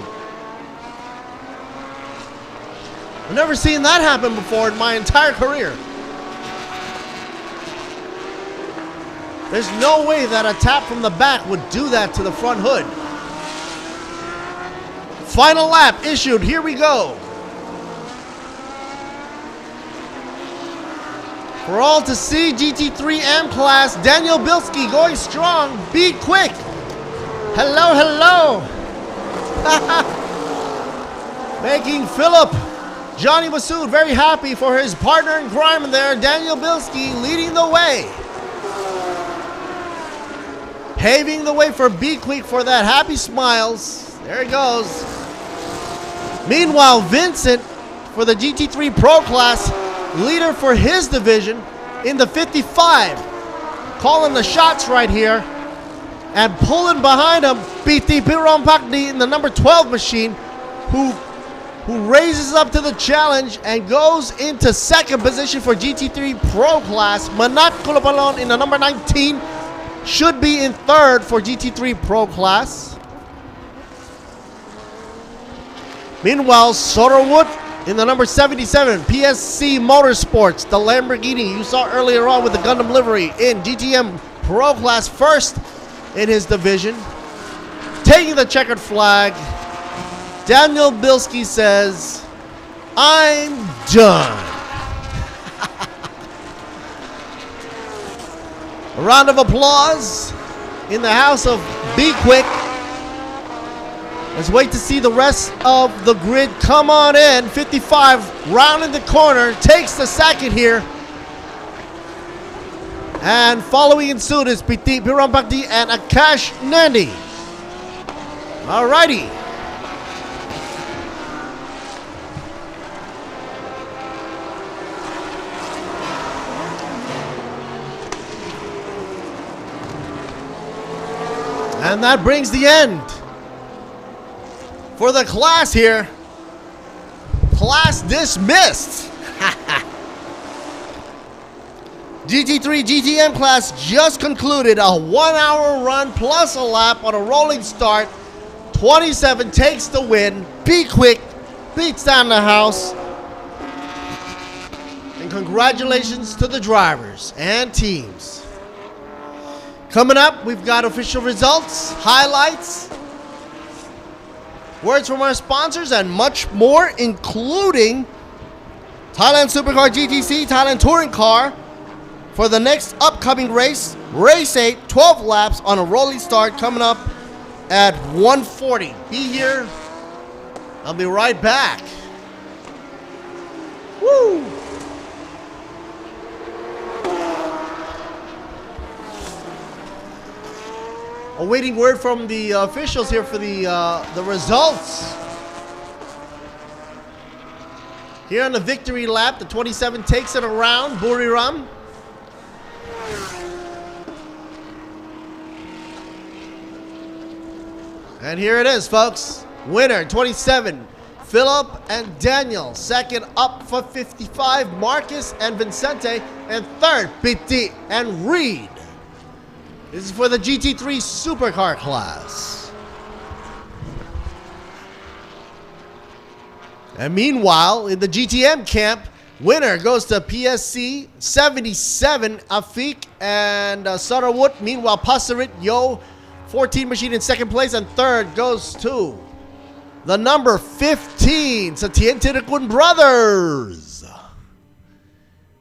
I've never seen that happen before in my entire career. There's no way that a tap from the back would do that to the front hood. Final lap issued. Here we go. For all to see, GT3 M Class, Daniel Bilski going strong. B-Quik. Hello, hello. Making Philip, Johnny Masood very happy for his partner in crime in there. Daniel Bilski leading the way. Paving the way for B-Quik for that happy smiles. There he goes. Meanwhile, Vincent for the GT3 Pro Class, leader for his division in the 55. Calling the shots right here. And pulling behind him, PT Pirom Pakdi in the number 12 machine, who raises up to the challenge and goes into second position for GT3 Pro Class. Manat Kulapalon in the number 19. Should be in third for GT3 Pro Class. Meanwhile, Soderwood in the number 77, PSC Motorsports, the Lamborghini you saw earlier on with the Gundam livery in GTM Pro Class, first in his division. Taking the checkered flag, Daniel Bilski says, I'm done. A round of applause in the house of B-Quik. Let's wait to see the rest of the grid come on in. 55 rounding the corner, takes the second here. And following in suit is PT Pirom Pakdi and Akash Nandi. Alrighty. And that brings the end for the class here. Class dismissed. GT3 GTM class just concluded a 1 hour run plus a lap on a rolling start. 27 takes the win. B-Quik beats down the house. And congratulations to the drivers and teams. Coming up, we've got official results, highlights, words from our sponsors, and much more, including Thailand Supercar GTC, Thailand Touring Car for the next upcoming race, Race 8, 12 laps on a rolling start coming up at 1:40. Be here. I'll be right back. Woo! Awaiting word from the officials here for the results. Here on the victory lap, the 27 takes it around Buriram. And here it is, folks. Winner, 27, Philip and Daniel. Second up for 55, Marcus and Vincente. And third, Piti and Reed. This is for the GT3 Supercar class. And meanwhile, in the GTM camp, winner goes to PSC 77, Afik and Sarawut. Meanwhile, Passarit, Yo, 14 machine in second place, and third goes to the number 15, Satien Tirakun Brothers.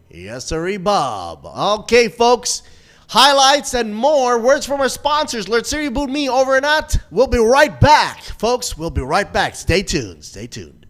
Yes, sir, Bob. Okay, folks, highlights and more, words from our sponsors. Let's see you boot me over and out. We'll be right back, folks. We'll be right back. Stay tuned. Stay tuned.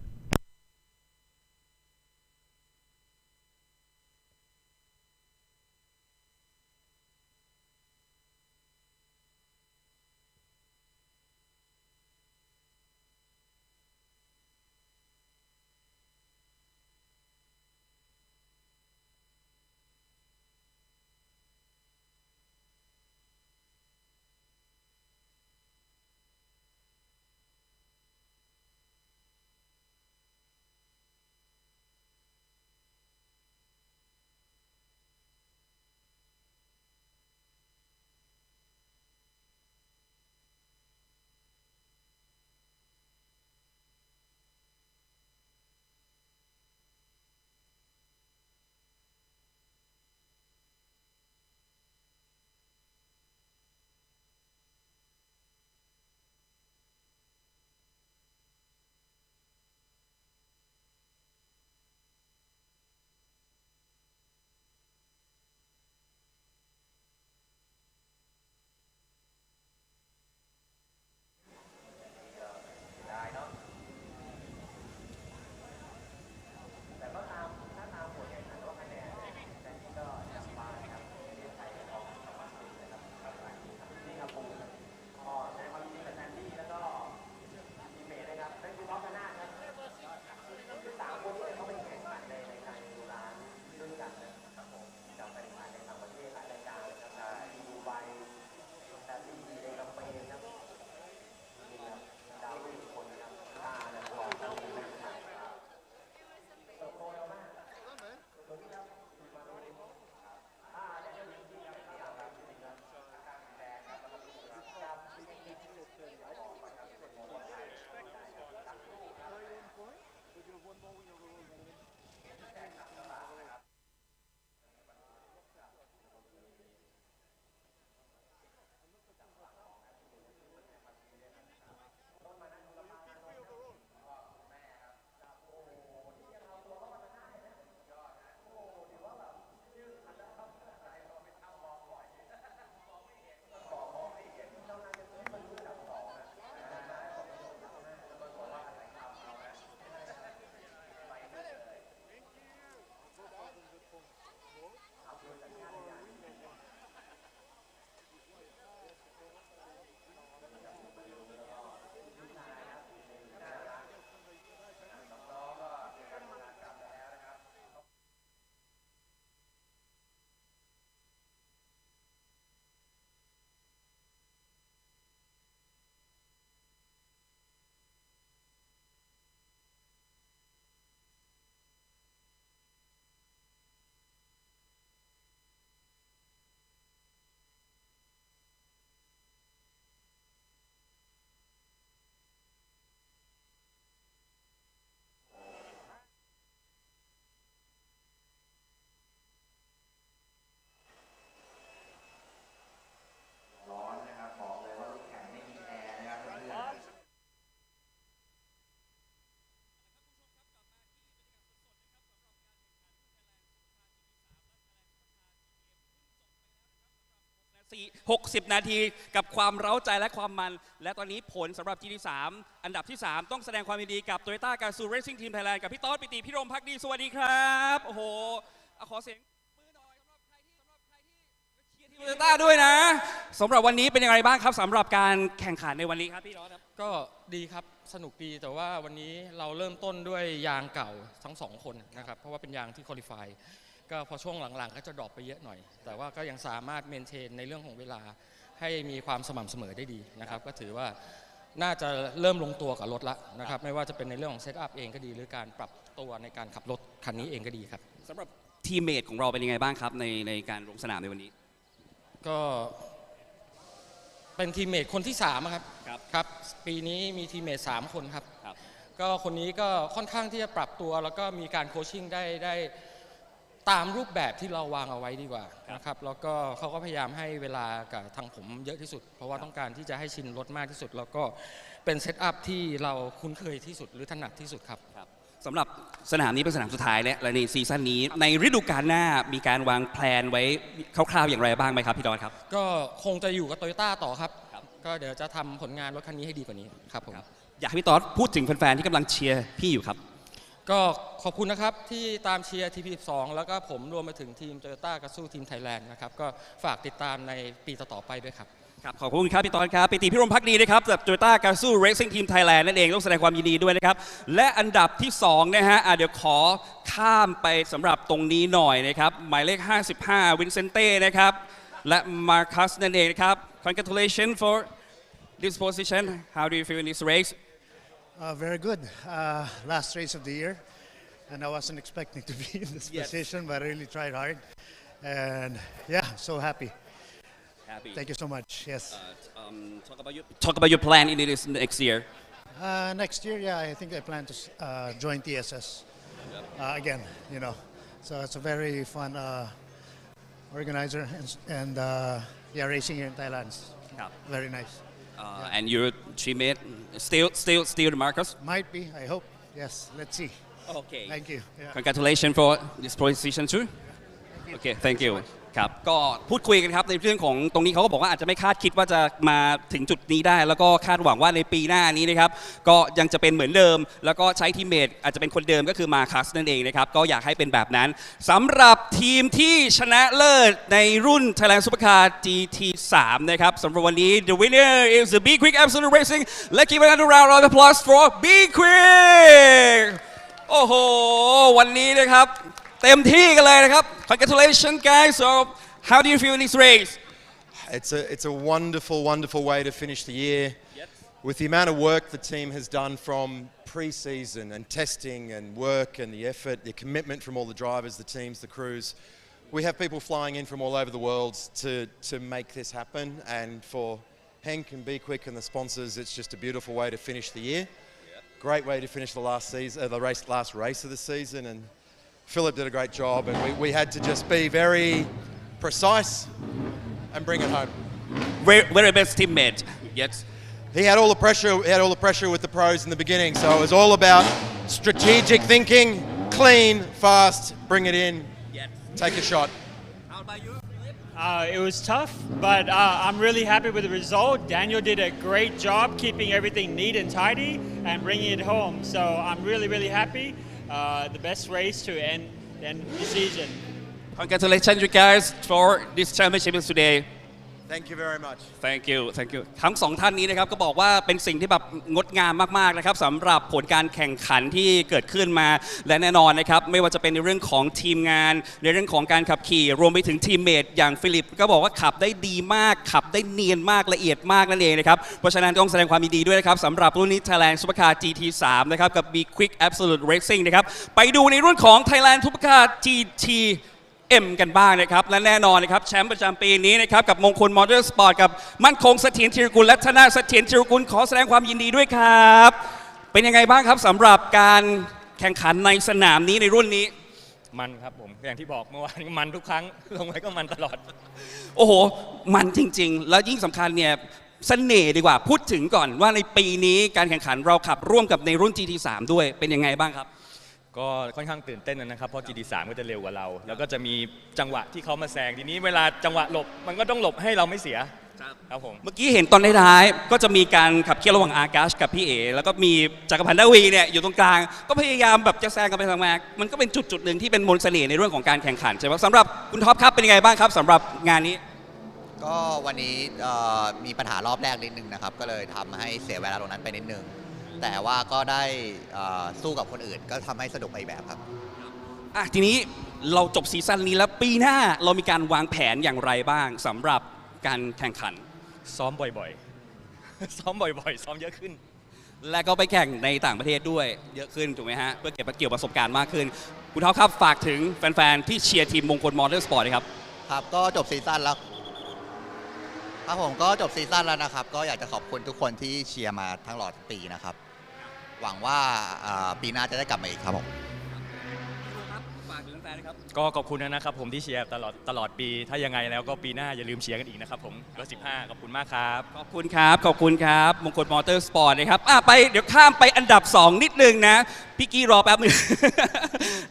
60 นาทีกับความเร้าใจและความมันและตอนนี้ผลสำหรับ GT3 อันดับที่ 3 ต้องแสดงความยินดีกับ Toyota Gazoo Racing Team Thailand กับพี่ต๊อดปิติพิรมภักดีสวัสดีครับโอ้โหขอเสียงมือหน่อยสำหรับใครที่เชียร์ทีม Toyota ด้วยนะสำหรับวันนี้เป็นยังไงบ้างครับสำหรับการแข่งขันในวันนี้ครับพี่ต๊อดครับก็ดีครับสนุกดีแต่ว่าวันนี้เราเริ่มต้นด้วยยางเก่าทั้ง2คนนะครับเพราะว่าเป็นยางที่คุริฟายก็พอช่วงหลังๆก็จะดรอปไปเยอะหน่อยแต่ว่าก็ยังสามารถเมนเทนในเรื่องของเวลาให้มีความสม่ำเสมอได้ดีนะครับก็ถือว่าน่าจะเริ่มลงตัวกับรถละนะครับไม่ว่าจะเป็นในเรื่องของเซตอัพเองก็ดีหรือการปรับตัวในการขับรถคันนี้เองก็ดีครับสำหรับทีมเมทของเราเป็นยังไงบ้างครับในการลงสนามในวันนี้ก็เป็นทีมเมทคนที่3ครับครับปีนี้มีทีมเมท3คนครับก็คนนี้ก็ค่อนข้างที่จะปรับตัวแล้วก็มีการโคชชิ่งได้ตามรูปแบบที่เราวางเอาไว้ดีกว่านะครับแล้วก็เขาก็พยายามให้เวลากับทางผมเยอะที่สุดเพราะว่าต้องการที่จะให้ชินรถมากที่สุดแล้วก็เป็นเซตอัพที่เราคุ้นเคยที่สุดหรือถนัดที่สุดครับสำหรับสนามนี้เป็นสนามสุดท้ายและในซีซั่นนี้ในฤดูกาลหน้ามีการวางแผนไว้คร่าวๆอย่างไรบ้างไหมครับพี่ดอนครับก็คงจะอยู่กับโตโยต้าต่อครับก็เดี๋ยวจะทำผลงานรถคันนี้ให้ดีกว่านี้ครับผมอยากให้พี่ต๊อดพูดถึงแฟนๆที่กำลังเชียร์พี่อยู่ครับก็ขอบคุณนะครับที่ตามเชียร์ TP12 แล้วก็ผมรวมไปถึงทีม Toyota Gazoo Team Thailand นะครับก็ฝากติดตามในปีต่อๆไปด้วยครับขอบคุณครับพี่ต๊อดครับปิติพิรมภักดีนะครับจาก Toyota Gazoo Racing Team Thailand นั่นเองต้องแสดงความยินดีด้วยนะครับและอันดับที่2นะฮะเดี๋ยวขอข้ามไปสำหรับตรงนี้หน่อยนะครับหมายเลข55วินเซนเต้นะครับและมาร์คัสนั่นเองนะครับ Congratulations for this position how do you feel in this race Very good. Last race of the year, and I wasn't expecting to be in this position, but I really tried hard, and yeah, so happy. Thank you so much. Yes. Talk about your plan in this next year. Next year, yeah, I think I plan to join TSS again. You know, so it's a very fun organizer and yeah, racing here in Thailand. Very nice. And your teammate still Marcus? Might be. I hope. Yes. Let's see. Okay. Thank you. Yeah. Congratulations for this position too. Okay. Thank you. ครับก็พูดคุยกันครับในเรื่องของตรงนี้เขาก็บอกว่าอาจจะไม่คาดคิดว่าจะมาถึงจุดนี้ได้แล้วก็คาดหวังว่าในปีหน้านี้นะครับก็ยังจะเป็นเหมือนเดิมแล้วก็ใช้ทีมเมทอาจจะเป็นคนเดิมก็คือมาคัสนั่นเองนะครับก็อยากให้เป็นแบบนั้นสำหรับทีมที่ชนะเลิศในรุ่น Thailand Supercar GT3 นะครับสำหรับวันนี้ the winner is the B-Quik Absolute Racing Let's give another round of applause for B-Quik โอ้โหวันนี้นะครับเต็มที่กันเลยนะครับ Congratulations guys so how do you feel in this race It's a wonderful way to finish the year with the amount of work the team has done from pre-season and testing and work and the effort the commitment from all the drivers the teams the crews we have people flying in from all over the world to make this happen and for Henk and B-Quik and the sponsors it's just a beautiful way to finish the year great way to finish the last race of the season and Philip did a great job and we had to just be very precise and bring it home. Very best teammate. Yes. He had all the pressure. He had all the pressure with the pros in the beginning. So it was all about strategic thinking, clean, fast, bring it in, take a shot. How about you, Philip? It was tough, but I'm really happy with the result. Daniel did a great job keeping everything neat and tidy and bringing it home. So I'm really happy. The best race to end the season. Congratulations you guys for this championship today. Thank you very much. Thank you.ทั้งสองท่านนี้นะครับก็บอกว่าเป็นสิ่งที่แบบงดงามมากๆนะครับสำหรับผลการแข่งขันที่เกิดขึ้นมาและแน่นอนนะครับไม่ว่าจะเป็นในเรื่องของทีมงานในเรื่องของการขับขี่รวมไปถึงทีมเมทอย่างฟิลิปก็บอกว่าขับได้ดีมากขับได้เนียนมากละเอียดมากนั่นเองนะครับเพราะฉะนั้นต้องแสดงความยินดีด้วยนะครับสำหรับรุ่นนี้ Thailand Supercar GT3 นะครับกับ B-Quik Absolute Racing นะครับไปดูในรุ่นของ Thailand Supercar GTกันบ้างนะครับและแน่นอนนะครับแชมป์ประจำปีนี้นะครับกับมงคลมอเตอร์สปอร์ตกับมั่นคงเสถียรธีรกุลและธนาเสถียรธีรกุลขอแสดงความยินดีด้วยครับเป็นยังไงบ้างครับสำหรับการแข่งขันในสนามนี้ในรุ่นนี้มันครับผมอย่างที่บอกเมื่อวานมันทุกครั้งลงไว้ก็มันตลอดโอ้โหมันจริงๆแล้วยิ่งสำคัญเนี่ยเสน่ห์ดีกว่าพูดถึงก่อนว่าในปีนี้การแข่งขันเราขับร่วมกับในรุ่น GT3 ด้วยเป็นยังไงบ้างครับ ก็ค่อนข้างตื่นเต้นนะครับเพราะ GT3 ก็จะเร็วกว่าเราแล้วก็จะมีจังหวะที่เขามาแซงทีนี้เวลาจังหวะหลบมันก็ต้องหลบให้เราไม่เสียครับผมเมื่อกี้เห็นตอนท้ายๆก็จะมีการขับเคี่ยวระหว่างอากัสกับพี่เอแล้วก็มีจักรพันธ์นาวีเนี่ยอยู่ตรงกลางก็พยายามแบบจะแซงกันไปทางมามันก็เป็นจุดหนึ่งที่เป็นมนต์เสน่ห์ในเรื่องของการแข่งขันใช่ไหมสำหรับคุณท็อปครับเป็นยังไงบ้างครับสำหรับงานนี้ก็วันนี้มีปัญหารอบแรกนิดนึงนะครับก็เลยทำให้เสียเวลาตรงนั้นไปนิดนึงแต่ว่าก็ได้สู้กับคนอื่นก็ทำให้สนุกไปแบบครับทีนี้เราจบซีซั่นนี้แล้วปีหน้าเรามีการวางแผนอย่างไรบ้างสำหรับการแข่งขันซ้อมบ่อยๆ ซ้อมบ่อยๆซ้อมเยอะขึ้นและก็ไปแข่งในต่างประเทศด้วยเยอะขึ้นถูกไหมฮะเพื่อเก็บเกี่ยวประสบการณ์มากขึ้นคุณท็อปครับฝากถึงแฟนๆที่เชียร์ทีมมงคลมอเตอร์สปอร์ตครับครับก็จบซีซั่นแล้วครับผมก็จบซีซั่นแล้วนะครับก็อยากจะขอบคุณทุกคนที่เชียร์มาทั้งตลอดปีนะครับหวังว่าปีหน้าจะได้กลับมาอีกครับผมก็ขอบคุณนะครับผมที่เชียร์ตลอดปีถ้ายังไงแล้วก็ปีหน้าอย่าลืมเชียร์กันอีกนะครับผม15ขอบคุณมากครับขอบคุณครับมงคลมอเตอร์สปอร์ตนะครับไปเดี๋ยวข้ามไปอันดับ2นิดนึงนะพี่กี้รอแป๊บนึง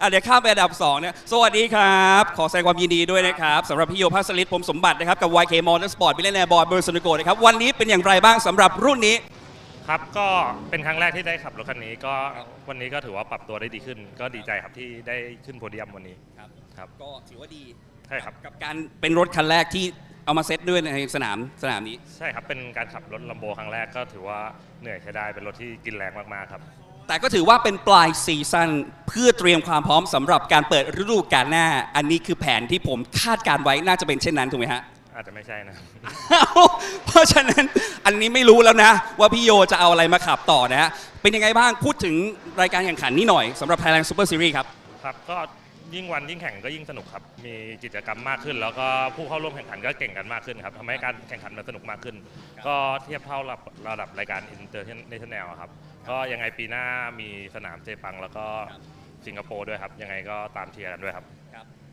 เดี๋ยวข้ามไปอันดับ2เนี่ยสวัสดีครับขอแสดงความยินดีด้วยนะครับสำหรับพี่โยภาสฤทธิ์พรหมสมบัตินะครับกับ YK Motorsport บิลเลนแอร์บอยเบอร์สนุโกนะครับวันนี้เป็นอย่างไรบ้างสำหรับรุ่นนี้ครับก็เป็นครั้งแรกที่ได้ขับรถคันนี้ก็วันนี้ก็ถือว่าปรับตัวได้ดีขึ้นก็ดีใจครับที่ได้ขึ้นโพเดียมวันนี้ครับก็ถือว่าดีใช่ครับกับการเป็นรถคันแรกที่เอามาเซตด้วยในสนามนี้ใช่ครับเป็นการขับรถลัมโบครั้งแรกก็ถือว่าเหนื่อยใช้ได้เป็นรถที่กินแรงมากๆครับแต่ก็ถือว่าเป็นปลายซีซั่นเพื่อเตรียมความพร้อมสำหรับการเปิดฤดูกาลหน้าอันนี้คือแผนที่ผมคาดการไว้น่าจะเป็นเช่นนั้นถูกไหมฮะอาจจะไม่ใช่นะ เพราะฉะนั้นอันนี้ไม่รู้แล้วนะว่าพี่โยจะเอาอะไรมาขับต่อนะฮะเป็นยังไงบ้างพูดถึงรายการแข่งขันนี้หน่อยสำหรับ Thailand Super Series ครับครับก็ยิ่งวันยิ่งแข่งก็ยิ่งสนุกครับมีกิจกรรมมากขึ้นแล้วก็ผู้เข้าร่วมแข่งขันก็เก่งกันมากขึ้นครับทำให้การแข่งขันมันสนุกมากขึ้นก็เทียบเท่าระดับรายการ International ครับก็ยังไงปีหน้ามีสนามเจปังแล้วก็สิงคโปร์ด้วยครับยังไงก็ตามเชียร์กันด้วยครับ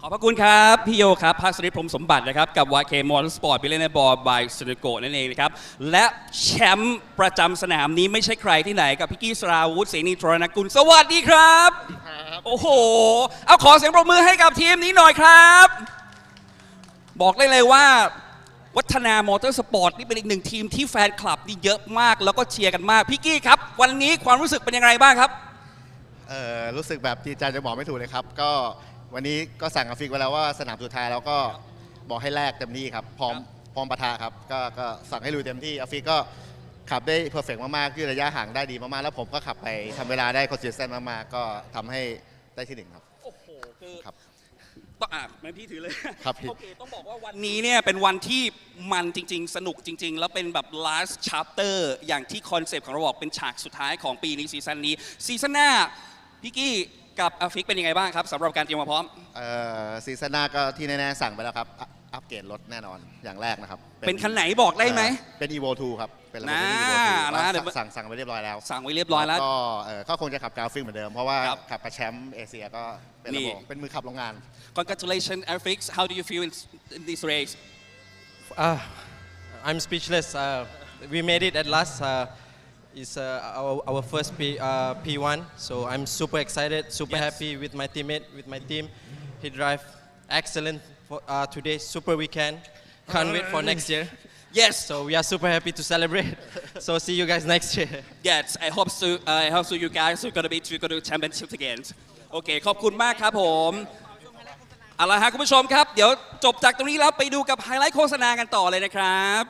ขอบพระคุณครับพี่โยครับภาสฤทธิ์พรหมสมบัตินะครับกับ YK Motorsport บิลเลนแอร์บอยบายสุนิโกนั่นเองนะครับและแชมป์ประจำสนามนี้ไม่ใช่ใครที่ไหนกับพี่กี้สราวุฒิเสนีธรณกุลสวัสดีครับโอ้โหเอาขอเสียงปรบมือให้กับทีมนี้หน่อยครับบอกได้เลยว่าวัฒนามอเตอร์สปอร์ตนี่เป็นอีกหนึ่งทีมที่แฟนคลับนี่เยอะมากแล้วก็เชียร์กันมากพี่กี้ครับวันนี้ความรู้สึกเป็นยังไงบ้างครับรู้สึกแบบดีใจจะบอกไม่ถูกเลยครับก็วันนี้ก็สั่งกับฟิกไว้แล้วว่าสนามสุดท้ายเราก็บอกให้แลกเต็มที่ครับพร้อมปะทะครับก็สั่งให้ลุยเต็มที่อาฟิกก็ขับได้เพอร์เฟกต์มากๆยืดระยะห่างได้ดีมากๆแล้วผมก็ขับไปทำเวลาได้คอนสิสเทนต์มากๆก็ทำให้ได้ที่1ครับโอ้โหคือครับต้องไม่พี่ถือเลยครับโอเคต้องบอกว่าวันนี้เนี่ยเป็นวันที่มันจริงๆสนุกจริงๆแล้วเป็นแบบ last chapter อย่างที่คอนเซปต์ของเราบอกเป็นฉากสุดท้ายของปีนี้ซีซั่นนี้ซีซั่นหน้าพี่กี้กับอาฟิกเป็นยังไงบ้างครับสำหรับการเตรียมความพร้อมซีซั่นหน้าก็ที่แน่ๆสั่งไปแล้วครับอัปเกรดรถแน่นอนอย่างแรกนะครับเป็นคันไหนบอกได้ไหมเป็น Evo 2ครับเป็นระบบ Evo 2สั่งไปเรียบร้อยแล้วสั่งไว้เรียบร้อยแล้วก็คงจะขับกราฟิกเหมือนเดิมเพราะว่าขับกับแชมป์เอเชียก็เป็นระบบเป็นมือขับโรงงาน Congratulations Afik how do you feel in this race I'm speechless we made it at last It's our first P1, so I'm super excited, super happy with my teammate, with my team. He drive excellent for today, super weekend. Can't wait for next year. Yes. So we are super happy to celebrate. So see you guys next year. Yes, I hope so. I hope so. You guys are gonna go to championship again. โอเคขอบคุณมากครับผมเอาล่ะฮะคุณผู้ชมครับเดี๋ยวจบจากตรงนี้แล้วไปดูกับไฮไลท์โฆษณากันต่อเลยนะครับ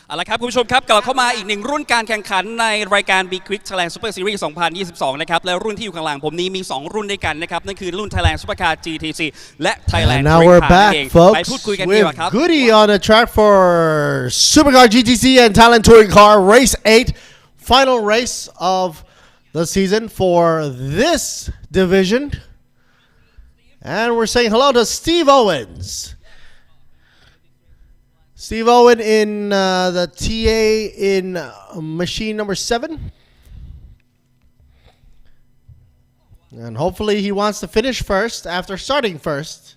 เอาละครับคุณผู้ชมครับกลับเข้ามาอีกหนึ่งรุ่นการแข่งขันในรายการ B-Quik Thailand Super Series 2022 นะครับและรุ่นที่อยู่ข้างหลังผมนี้มี2รุ่นด้วยกันนะครับนั่นคือรุ่น Thailand Supercar GTC และ Thailand And now Touring we're Car นั่นเอง back, ไปพูดคุย folks, กันดีกว่าครับ with Goody on the track for Supercar GTC and Thailand Touring Car Race 8, final race of the season for this division. And we're saying hello to Steve Owens. Steve Owen in the TA in machine number 7. And hopefully he wants to finish first after starting first.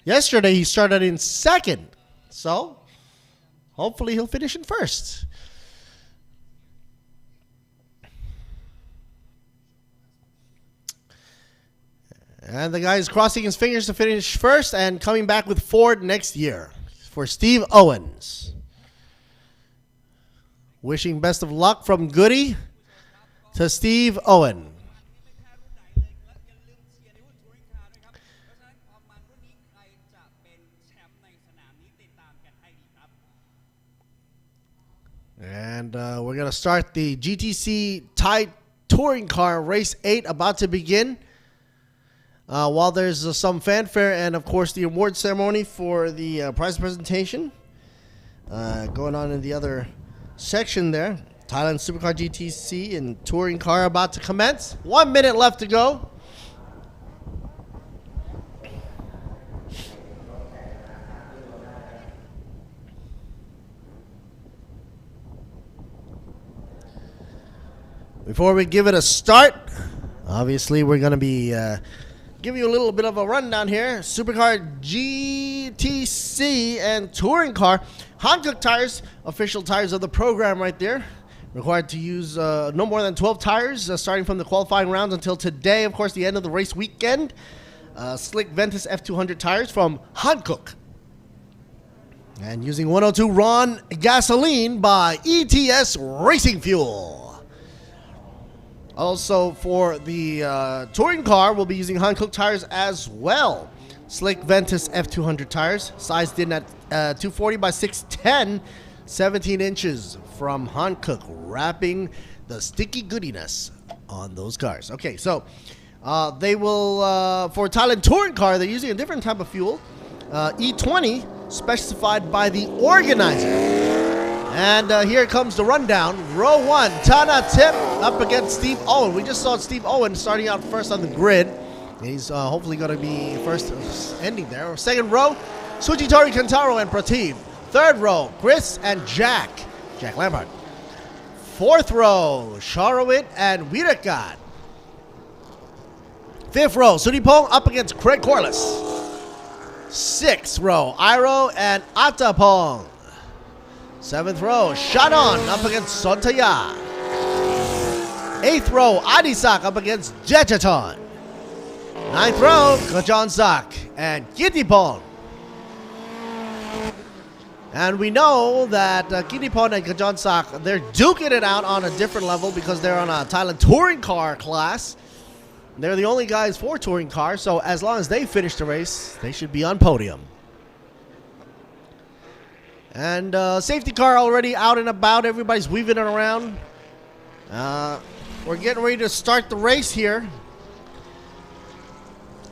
Yesterday he started in second. So hopefully he'll finish in first. And the guy is crossing his fingers to finish first and coming back with Ford next year for Steve Owens. Wishing best of luck from Goody to Steve Owen. And we're going to start the GTC Thai Touring Car Race 8 about to begin. While there's some fanfare and, of course, the award ceremony for the prize presentation going on in the other section there. Thailand Supercar GTC and Touring Car about to commence. 1 minute left to go. Before we give it a start, obviously we're going to be giving you a little bit of a rundown here. Supercar GTC and Touring Car. Hankook tires, official tires of the program right there. Required to use no more than 12 tires starting from the qualifying rounds until today, of course, the end of the race weekend. Slick Ventus F200 tires from Hankook. And using 102 Ron gasoline by ETS Racing Fuel. Also for the touring car, we'll be using Hankook tires as well. Slick Ventus F200 tires, sized in at 240 by 610, 17 inches from Hankook, wrapping the sticky goodiness on those cars. Okay, so they will, for Thailand Touring Car, they're using a different type of fuel, E20, specified by the organizer. And here comes the rundown. Row 1, Tana Tip up against Steve Owen. We just saw Steve Owen starting out first on the grid. He's hopefully going to be first ending there. Second row, Sujitori Kantaro and Prateem. Third row, Chris and Jack Lampard. Fourth row, Sharawit and Wirakat. Fifth row, Sudipong up against Craig Corliss. Sixth row, Iro and Atapong. Seventh row, Shannon up against Sontaya. Eighth row, Adisak up against Jechaton. Ninth row, Kajan Sak and Kittipon. And we know that Kittipon and Kajan Sak, they're duking it out on a different level because they're on a Thailand touring car class. They're the only guys for touring cars, so as long as they finish the race, they should be on podium. And safety car already out and about. Everybody's weaving it around. We're getting ready to start the race here.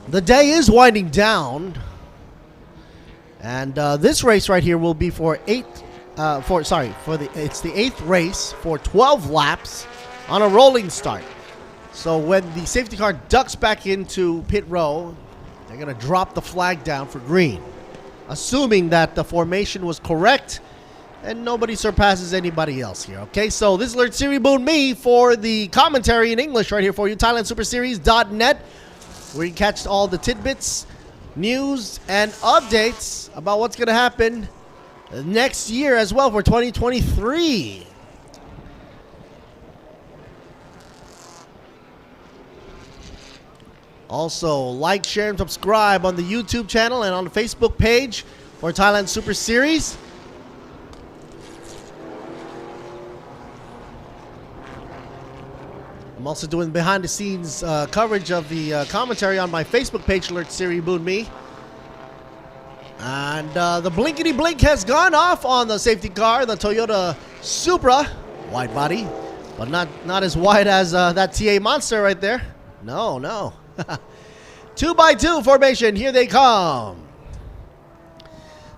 The day is winding down. And this race right here will be for it's the 8th race for 12 laps on a rolling start. So when the safety car ducks back into pit row, they're going to drop the flag down for green. Assuming that the formation was correct and nobody surpasses anybody else here. Okay, so this is Alert Siri Boon Me for the commentary in English right here for you. ThailandSuperSeries.net, where you catch all the tidbits, news, and updates about what's going to happen next year as well for 2023. Also, like, share, and subscribe on the YouTube channel and on the Facebook page for Thailand Super Series. I'm also doing behind-the-scenes coverage of the commentary on my Facebook page, Alert Siri Boon Me. And the blinkety blink has gone off on the safety car, the Toyota Supra, wide body, but not as wide as that TA Monster right there. No. 2x2 formation, here they come.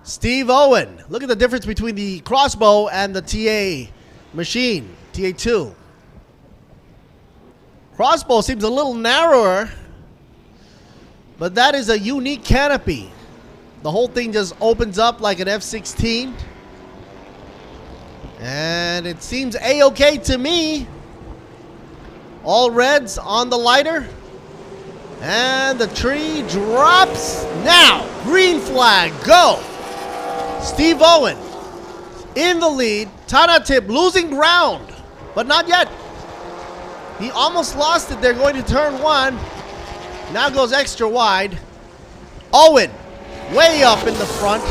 Steve Owen, look at the difference between the Crossbow and the TA machine, TA2. Crossbow seems a little narrower, but that is a unique canopy. The whole thing just opens up like an F-16. And it seems A-okay to me. All reds on the lighter. And the tree drops now. Green flag, go. Steve Owen in the lead. Tanatip losing ground, but not yet. He almost lost it. They're going to turn one. Now goes extra wide. Owen way up in the front.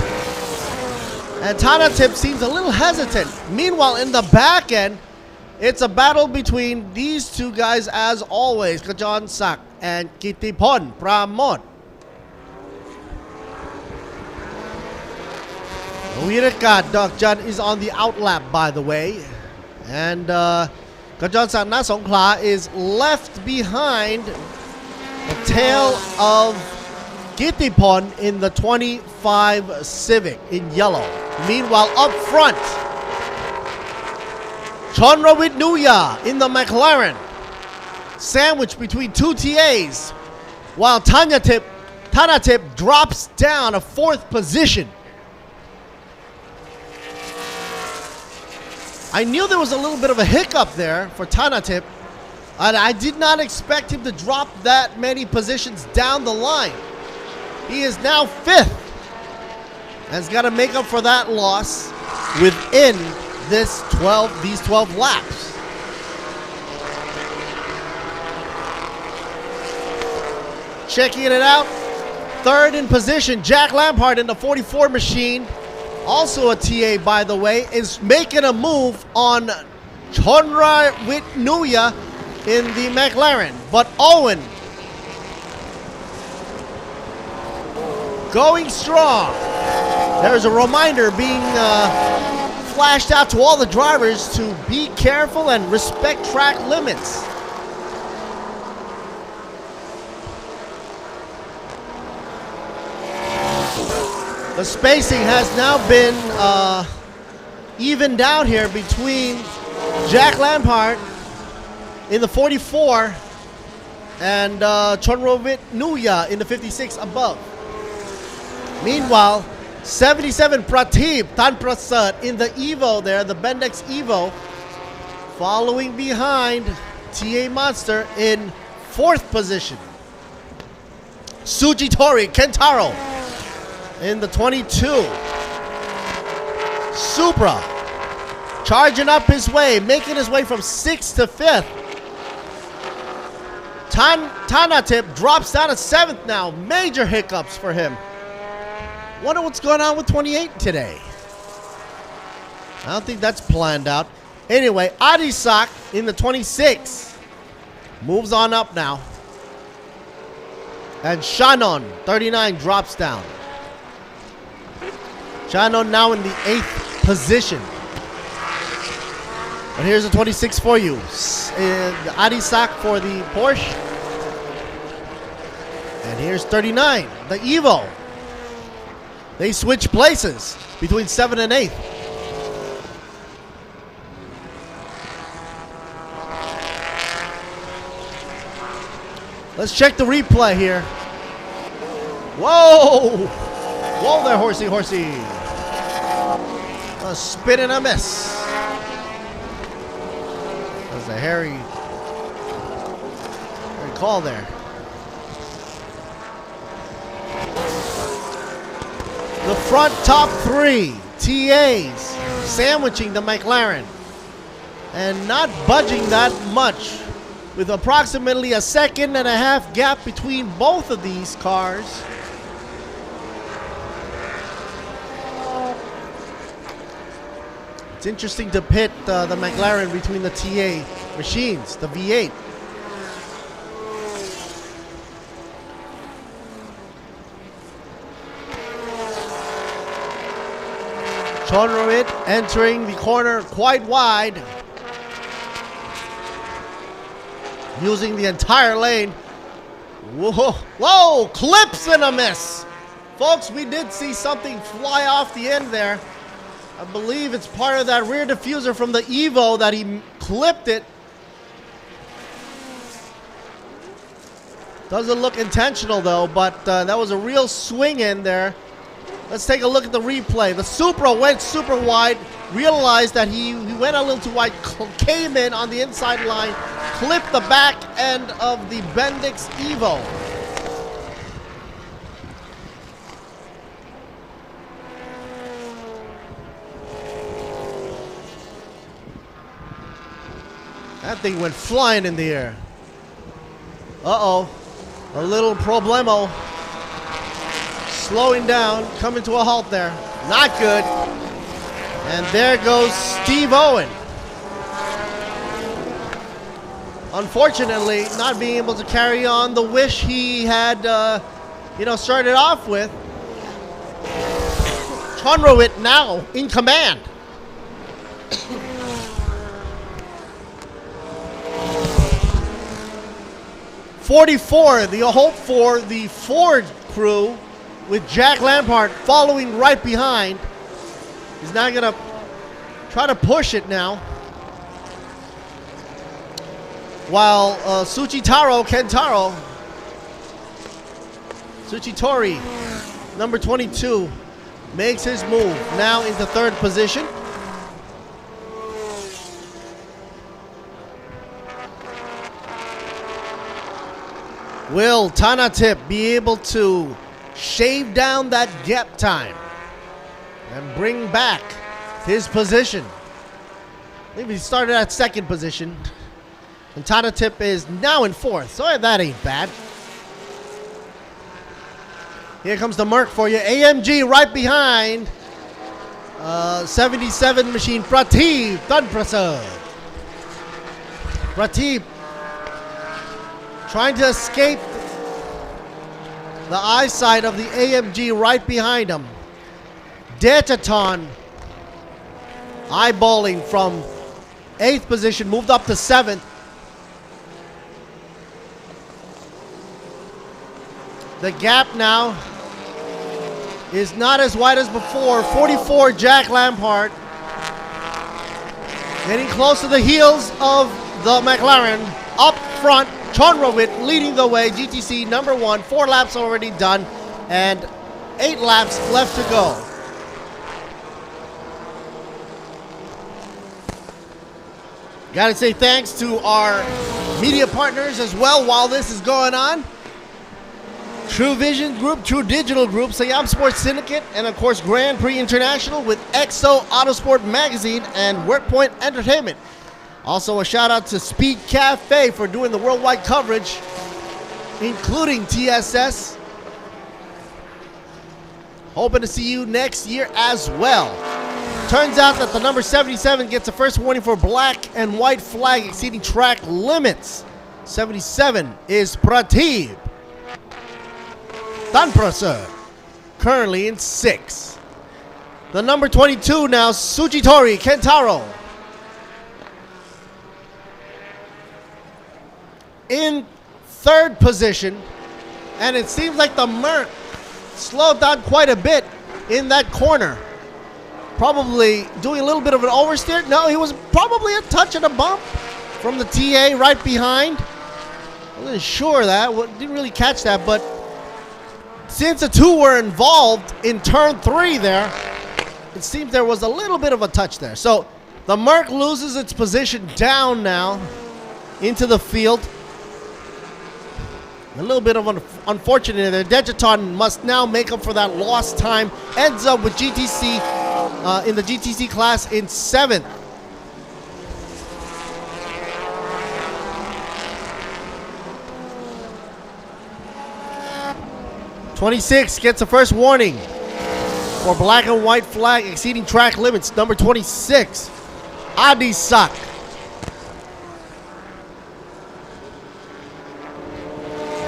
And Tanatip seems a little hesitant. Meanwhile, in the back end, it's a battle between these two guys as always. Kajon Sak and Kitipon Pramod. Wirakat Dokjan is on the outlap, by the way. And Kajon Sak Na Songkla is left behind the tail of Kitipon in the 25 Civic in yellow. Meanwhile, up front, Chonrawit Nuya in the McLaren, sandwiched between two TAs, while Tanatip drops down a 4th position. I knew there was a little bit of a hiccup there for Tanatip, and I did not expect him to drop that many positions down the line. He is now 5th and has got to make up for that loss within these 12 laps. Checking it out, 3rd in position, Jack Lampard in the 44 machine, also a TA by the way, is making a move on Chonra Witnuya in the McLaren, but Owen going strong. There's a reminder being flashed out to all the drivers to be careful and respect track limits. The spacing has now been evened out here between Jack Lampard in the 44 and Chonrovit Nuya in the 56 above. Meanwhile, 77 Pratip Tanprasad in the Evo there, the Bendex Evo, following behind TA Monster in 4th position. Sujitori Kentaro in the 22. Supra charging up his way, making his way from 6th to 5th. Tanatip drops down to 7th now. Major hiccups for him. Wonder what's going on with 28 today. I don't think that's planned out. Anyway, Adisak in the 26 moves on up now. And Shannon, 39, drops down. Shannon now in the 8th position. But here's the 26 for you. Adisak for the Porsche. And here's 39, the Evo. They switch places between 7th and 8th. Let's check the replay here. Whoa! Whoa there, horsey. A spin and a miss. That's a hairy call there. The front top 3 TAs sandwiching the McLaren and not budging that much, with approximately a 1.5 second gap between both of these cars. It's interesting to pit the McLaren between the TA machines, the V8. Chonrovit entering the corner quite wide, using the entire lane. Whoa, clips and a miss. Folks, we did see something fly off the end there. I believe it's part of that rear diffuser from the Evo that he clipped it. Doesn't look intentional though, but that was a real swing in there. Let's take a look at the replay. The Supra went super wide, realized that he went a little too wide, came in on the inside line, clipped the back end of the Bendix Evo. That thing went flying in the air. Uh-oh. A little problemo. Slowing down, coming to a halt there. Not good. And there goes Steve Owen. Unfortunately, not being able to carry on the wish he had, started off with. Chonrovit now in command. '44, the hope for the Ford crew with Jack Lampard following right behind. He's now going to try to push it now. While Suchitori, number 22, makes his move now into third position. Will Tanatip be able to shave down that gap time and bring back his position? Maybe he started at second position, and Tanatip is now in fourth, so that ain't bad. Here comes the Merc for you. AMG right behind. 77 machine Prateep Tanprasad. Prateep trying to escape the eyesight of the AMG right behind him. Detaton eyeballing from 8th position, moved up to 7th. The gap now is not as wide as before. 44 Jack Lampard getting close to the heels of the McLaren. Up front, Chonrovit leading the way. GTC number 1, 4 laps already done, and 8 laps left to go. Gotta say thanks to our media partners as well while this is going on. Truevisions Group, True Digital Group, Siam Sports Syndicate, and of course Grand Prix International with EXO Autosport Magazine and WorkPoint Entertainment. Also a shout out to Speed Cafe for doing the worldwide coverage, including TSS. Hoping to see you next year as well. Turns out that the number 77 gets a first warning for black and white flag exceeding track limits. 77 is Prateep Tanprasad, currently in 6th. The number 22 now, Suchitori Kentaro, in 3rd position, and it seems like the Merc slowed down quite a bit in that corner. Probably doing a little bit of an oversteer. No, he was probably a touch and a bump from the TA right behind. I wasn't sure that, didn't really catch that, but since the two were involved in turn 3 there, it seems there was a little bit of a touch there. So the Merc loses its position down now into the field. A little bit of an unfortunate there. Degeton must now make up for that lost time. Ends up with GTC in the GTC class in 7th. '26 gets a first warning for black and white flag exceeding track limits. Number 26, Adisak.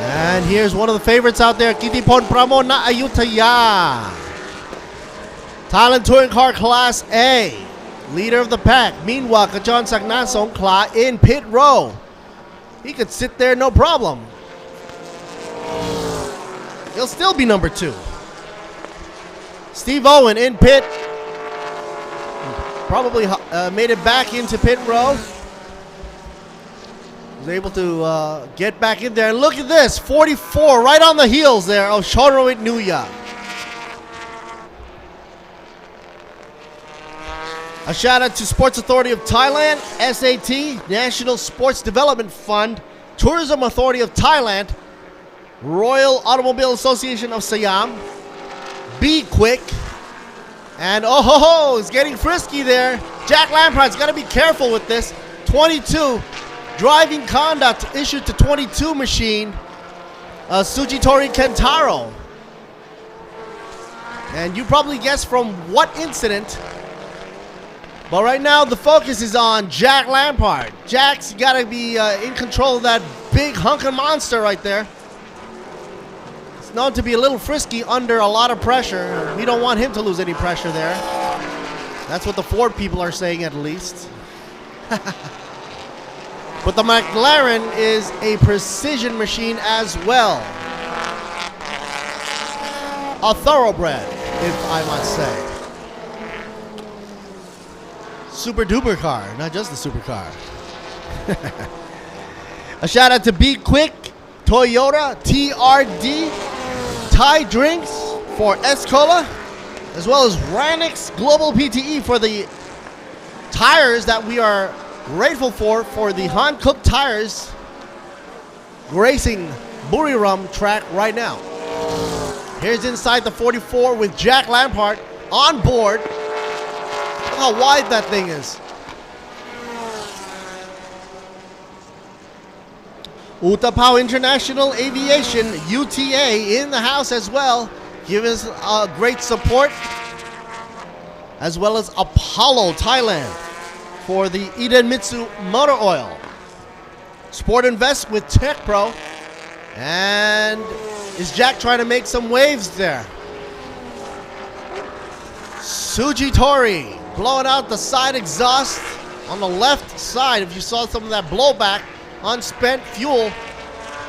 And here's one of the favorites out there, Kitipon Pramona Ayutthaya. Thailand Touring Car Class A, leader of the pack. Meanwhile, Kajon Sakna Songkla in pit row. He could sit there no problem. He'll still be number 2. Steve Owen in pit. Probably made it back into pit row. Was able to get back in there. And look at this, 44 right on the heels there of Chonroit Nuya. A shout out to Sports Authority of Thailand, SAT, National Sports Development Fund, Tourism Authority of Thailand, Royal Automobile Association of Siam, B-Quik, and oh ho ho, it's getting frisky there. Jack Lampart's got to be careful with this. 22, driving conduct issued to 22 machine, Sujitori Kentaro. And you probably guessed from what incident. But right now, the focus is on Jack Lampard. Jack's got to be in control of that big hunkin' monster right there. It's known to be a little frisky under a lot of pressure. We don't want him to lose any pressure there. That's what the Ford people are saying at least. But the McLaren is a precision machine as well. A thoroughbred, if I must say. Super duper car, not just the supercar. A shout out to B-Quik, Toyota, TRD, Thai Drinks for Escola, as well as Ranix Global PTE for the tires that we are grateful for the Han Cook tires gracing Buriram track right now. Here's inside the 44 with Jack Lampard on board. Look how wide that thing is. Utapao International Aviation, UTA, in the house as well, giving us great support, as well as Apollo Thailand for the Idemitsu motor oil. Sport Invest with Tech Pro. And is Jack trying to make some waves there? Sujitori blowing out the side exhaust on the left side. If you saw some of that blowback, unspent fuel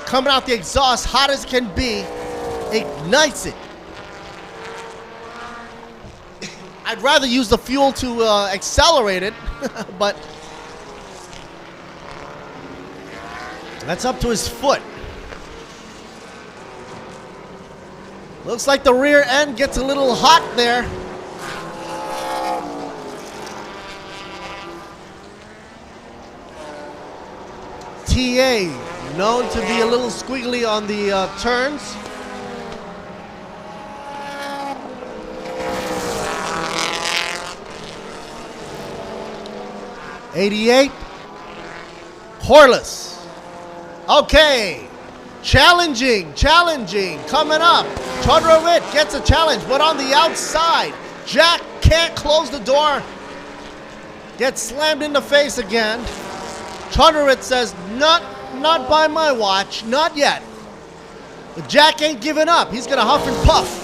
coming out the exhaust, hot as can be, ignites it. I'd rather use the fuel to accelerate it, but that's up to his foot. Looks like the rear end gets a little hot there. TA, known to be a little squiggly on the turns. '88, Horless. Okay, challenging, coming up. Chodrovit gets a challenge, but on the outside, Jack can't close the door. Gets slammed in the face again. Chodrovit says, not by my watch, not yet. But Jack ain't giving up. He's gonna huff and puff.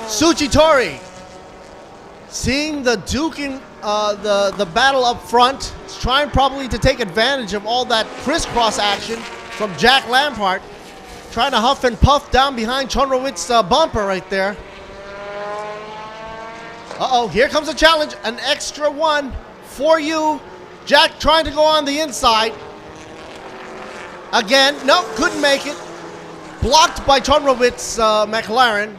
Suchitori, seeing the duking, the battle up front, is trying probably to take advantage of all that crisscross action from Jack Lampard, trying to huff and puff down behind Chonrowitz's bumper right there. Uh-oh, here comes a challenge, an extra one for you. Jack trying to go on the inside. Again, nope, couldn't make it. Blocked by Chonrowitz's McLaren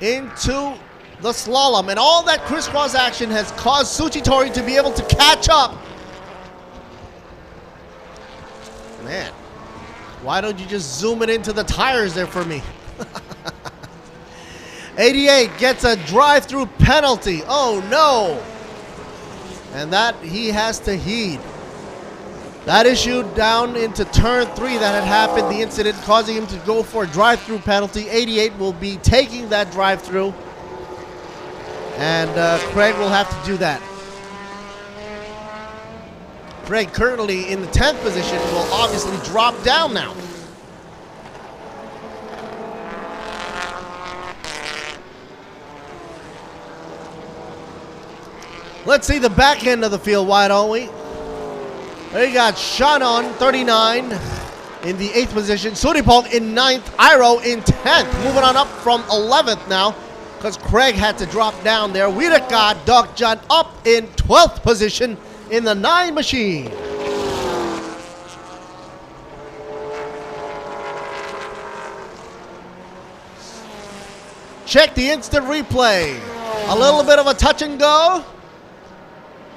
into the slalom, and all that crisscross action has caused Suchitori to be able to catch up. Man, why don't you just zoom it into the tires there for me? 88 gets a drive-through penalty. Oh no! And that he has to heed. That issued down into turn 3 that had happened, the incident causing him to go for a drive-through penalty. 88 will be taking that drive-through, and Craig will have to do that. Craig currently in the 10th position will obviously drop down now. Let's see the back end of the field, why don't we? There you got Shannon, 39 in the 8th position. Suripong in 9th. Iro in 10th. Moving on up from 11th now because Craig had to drop down there. Wiraka Dokjan up in 12th position in the 9 machine. Check the instant replay. A little bit of a touch and go.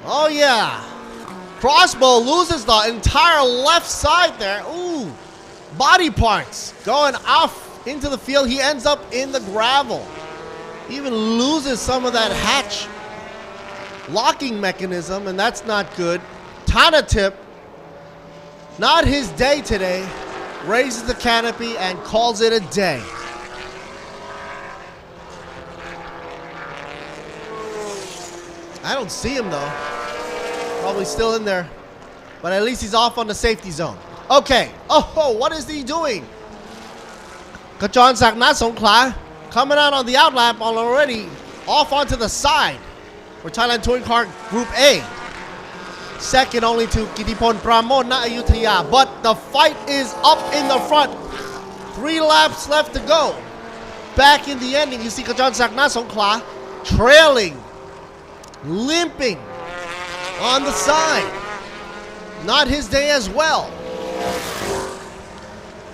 Oh yeah. Crossbow loses the entire left side there. Ooh. Body parts going off into the field. He ends up in the gravel. He even loses some of that hatch locking mechanism, and that's not good. Tana tip. Not his day today. Raises the canopy and calls it a day. I don't see him though. Probably still in there. But at least he's off on the safety zone. Okay. Oh, what is he doing? Kajon Sakna Songkla coming out on the outlap already off onto the side for Thailand Touring Car Group A. Second only to Kitipon Pramod na Ayutthaya. But the fight is up in the front. 3 laps left to go. Back in the ending, you see Kajon Sakna Songkla trailing, limping on the side. Not his day as well.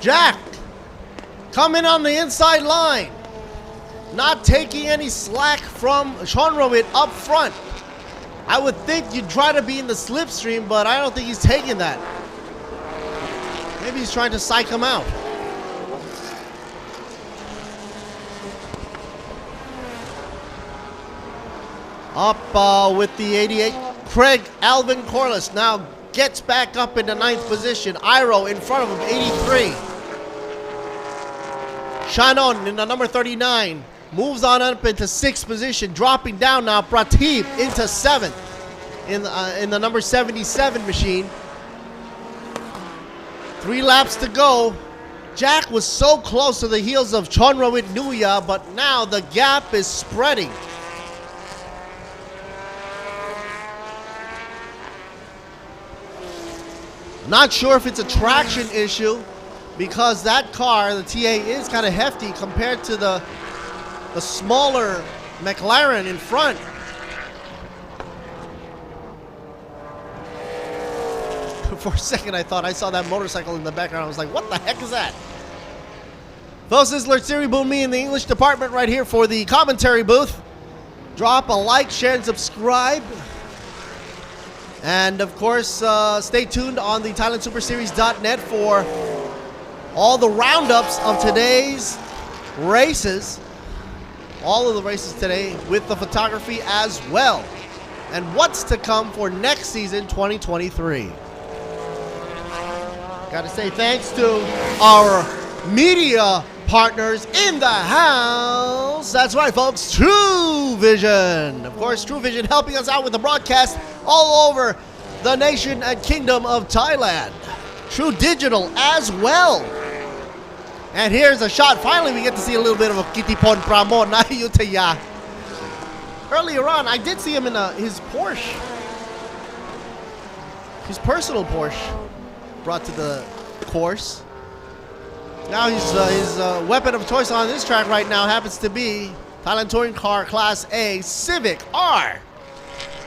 Jack coming on the inside line. Not taking any slack from Chonrawit up front. I would think you'd try to be in the slipstream, but I don't think he's taking that. Maybe he's trying to psych him out. Up with the 88. Craig Alvin Corliss now gets back up in the 9th position. Iro in front of him, 83. Shannon in the number 39 moves on up into 6th position, dropping down now. Pratip into 7th in the number 77 machine. 3 laps to go. Jack was so close to the heels of Chonrawit Nuya, but now the gap is spreading. Not sure if it's a traction issue because that car, the TA, is kind of hefty compared to the smaller McLaren in front. For a second I thought I saw that motorcycle in the background. I was like, what the heck is that? Folks, this is Lertsiri Bumi in the English department right here for the commentary booth. Drop a like, share, and subscribe. And of course, stay tuned on the ThailandSuperSeries.net for all the roundups of today's races. All of the races today with the photography as well. And what's to come for next season, 2023. Gotta say thanks to our media partners in the house. That's right, folks. Truevision. Of course, Truevision helping us out with the broadcast all over the nation and kingdom of Thailand. True Digital as well. And here's a shot. Finally, we get to see a little bit of a Kitipon Pramod na Ayutthaya. Earlier on, I did see him in his Porsche. His personal Porsche brought to the course. Now his weapon of choice on this track right now happens to be Thailand Touring Car Class A Civic R.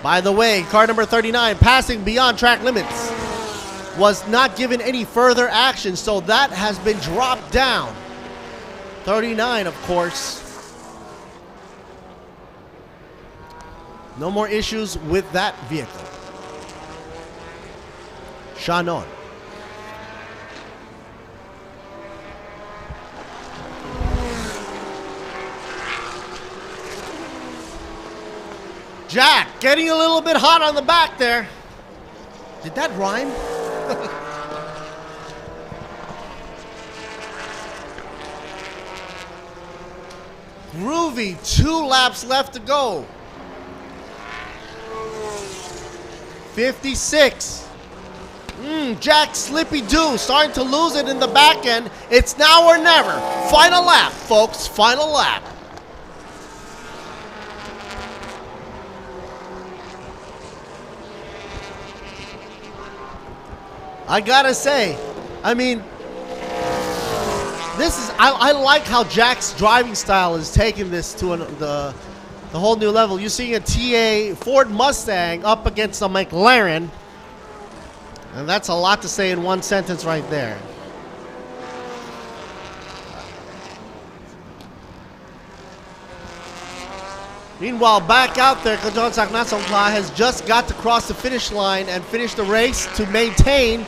By the way, car number 39 passing beyond track limits was not given any further action, so that has been dropped down. 39, of course. No more issues with that vehicle. Shannon. Jack getting a little bit hot on the back there. Did that rhyme? Groovy, 2 laps left to go. 56. Jack Slippy Doo starting to lose it in the back end. It's now or never. Final lap, folks. Final lap. I gotta say, I mean, this is I like how Jack's driving style is taking this to the whole new level. You're seeing a TA Ford Mustang up against a McLaren, and that's a lot to say in one sentence right there. Meanwhile, back out there, Kajonsang Nasongkla has just got to cross the finish line and finish the race to maintain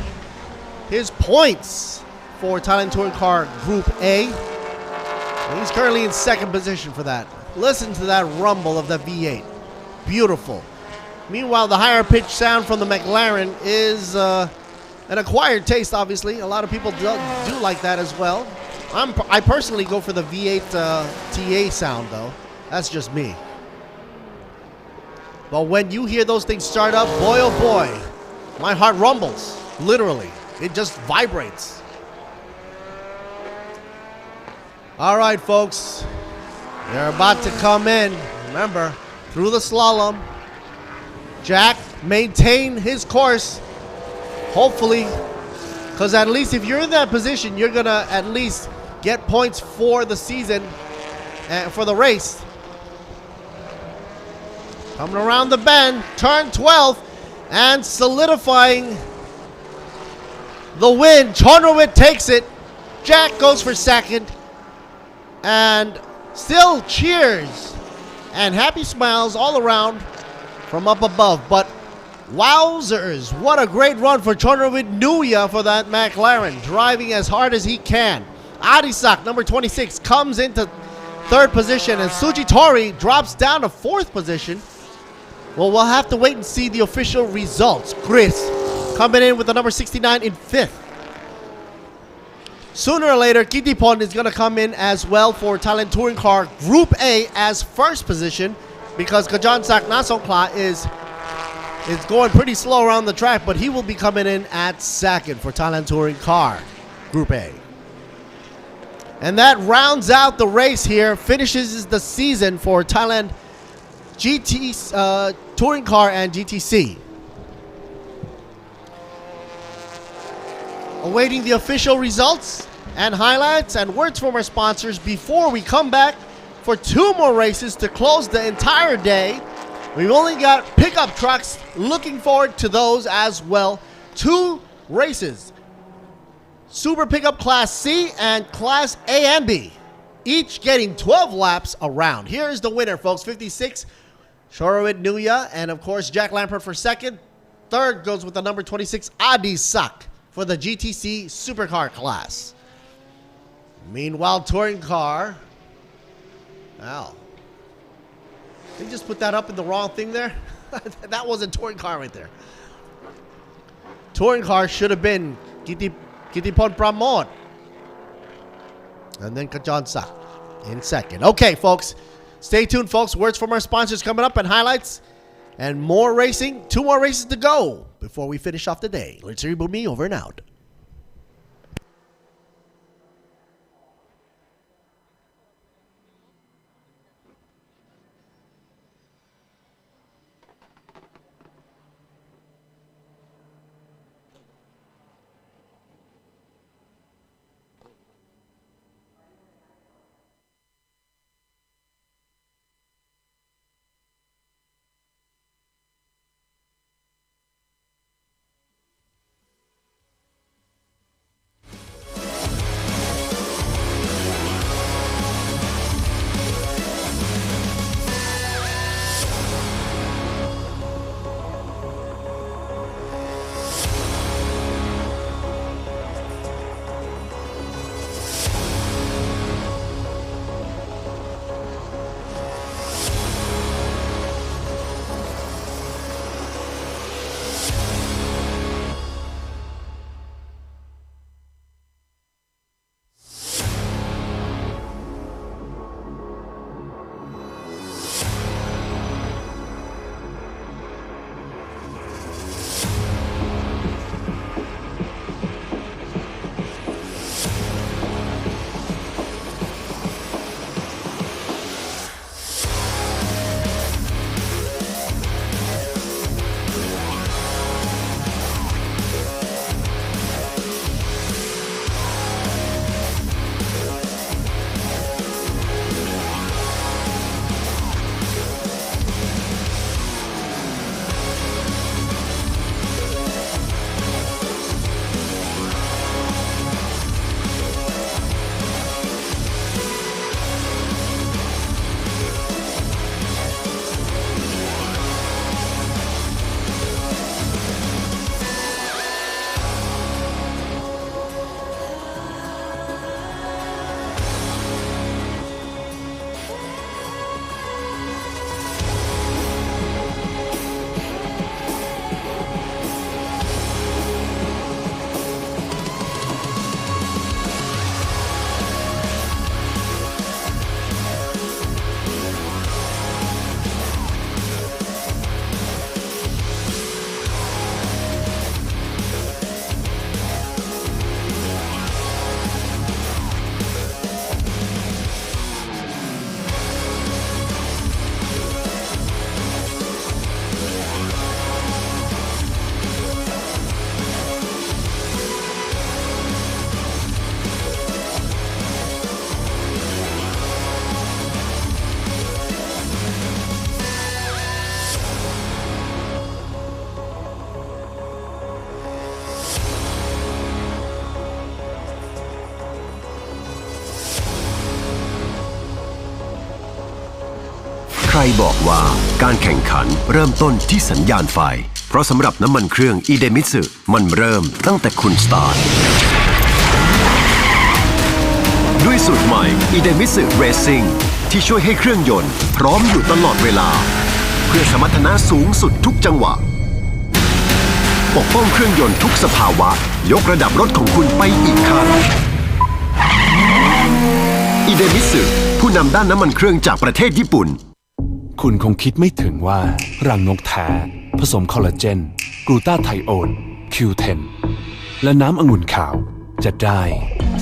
his points for Thailand Touring Car Group A. And he's currently in second position for that. Listen to that rumble of the V8. Beautiful. Meanwhile, the higher pitch sound from the McLaren is an acquired taste, obviously. A lot of people do like that as well. I personally go for the V8 TA sound, though. That's just me. But when you hear those things start up, boy oh boy, my heart rumbles, literally. It just vibrates. All right, folks, they're about to come in. Remember, through the slalom, Jack maintain his course, hopefully, because at least if you're in that position, you're gonna at least get points for the season and for the race. Coming around the bend, turn 12, and solidifying the win. Chonrovit takes it. Jack goes for second. And still cheers and happy smiles all around from up above. But wowzers, what a great run for Chonrovit Nuya for that McLaren, driving as hard as he can. Adisak, number 26, comes into third position, and Sujitori drops down to fourth position. Well, we'll have to wait and see the official results. Chris coming in with the number 69 in fifth. Sooner or later, Kittipon is going to come in as well for Thailand Touring Car Group A as first position, because Kajonsang Nasongkla is going pretty slow around the track, but he will be coming in at second for Thailand Touring Car Group A. And that rounds out the race here, finishes the season for Thailand GT Touring Car and GTC. Awaiting the official results and highlights and words from our sponsors before we come back for two more races to close the entire day. We've only got pickup trucks. Looking forward to those as well. Two races. Super Pickup Class C and Class A and B. Each getting 12 laps around. Here is the winner, folks. 56, Chonrovit Nuya, and of course Jack Lampert for second. Third goes with the number 26, Adisak, for the GTC Supercar class. Meanwhile, Touring Car. Wow. They just put that up in the wrong thing there? That wasn't Touring Car right there. Touring Car should have been Kittipon Pramod. And then Kajonsang in second. Okay, folks. Stay tuned, folks. Words from our sponsors coming up and highlights. And more racing. Two more races to go before we finish off the day. Let's reboot me over and out. ครบอกว่าการแข่งขันเริ่มต้นที่สัญญาณไฟเพราะสำหรับน้ำมันเครื่องอีเดมิสึมันเริ่มตั้งแต่คุณสตาร์ทด้วยสูตรใหม่อีเดมิสึเรซิ่งที่ช่วยให้เครื่องยนต์พร้อมอยู่ตลอดเวลาเพื่อสมรรถนะสูงสุดทุกจังหวะปกป้องเครื่องยนต์ทุกสภาวะยกระดับรถของคุณไปอีกขั้นอีเดมิสึผู้นำด้านน้ำมันเครื่องจากประเทศญี่ปุ่นคุณคงคิดไม่ถึงว่ารังนกแท้ผสมคอลลาเจนกลูตาไทโอน Q10 และน้ำองุ่นขาวจะได้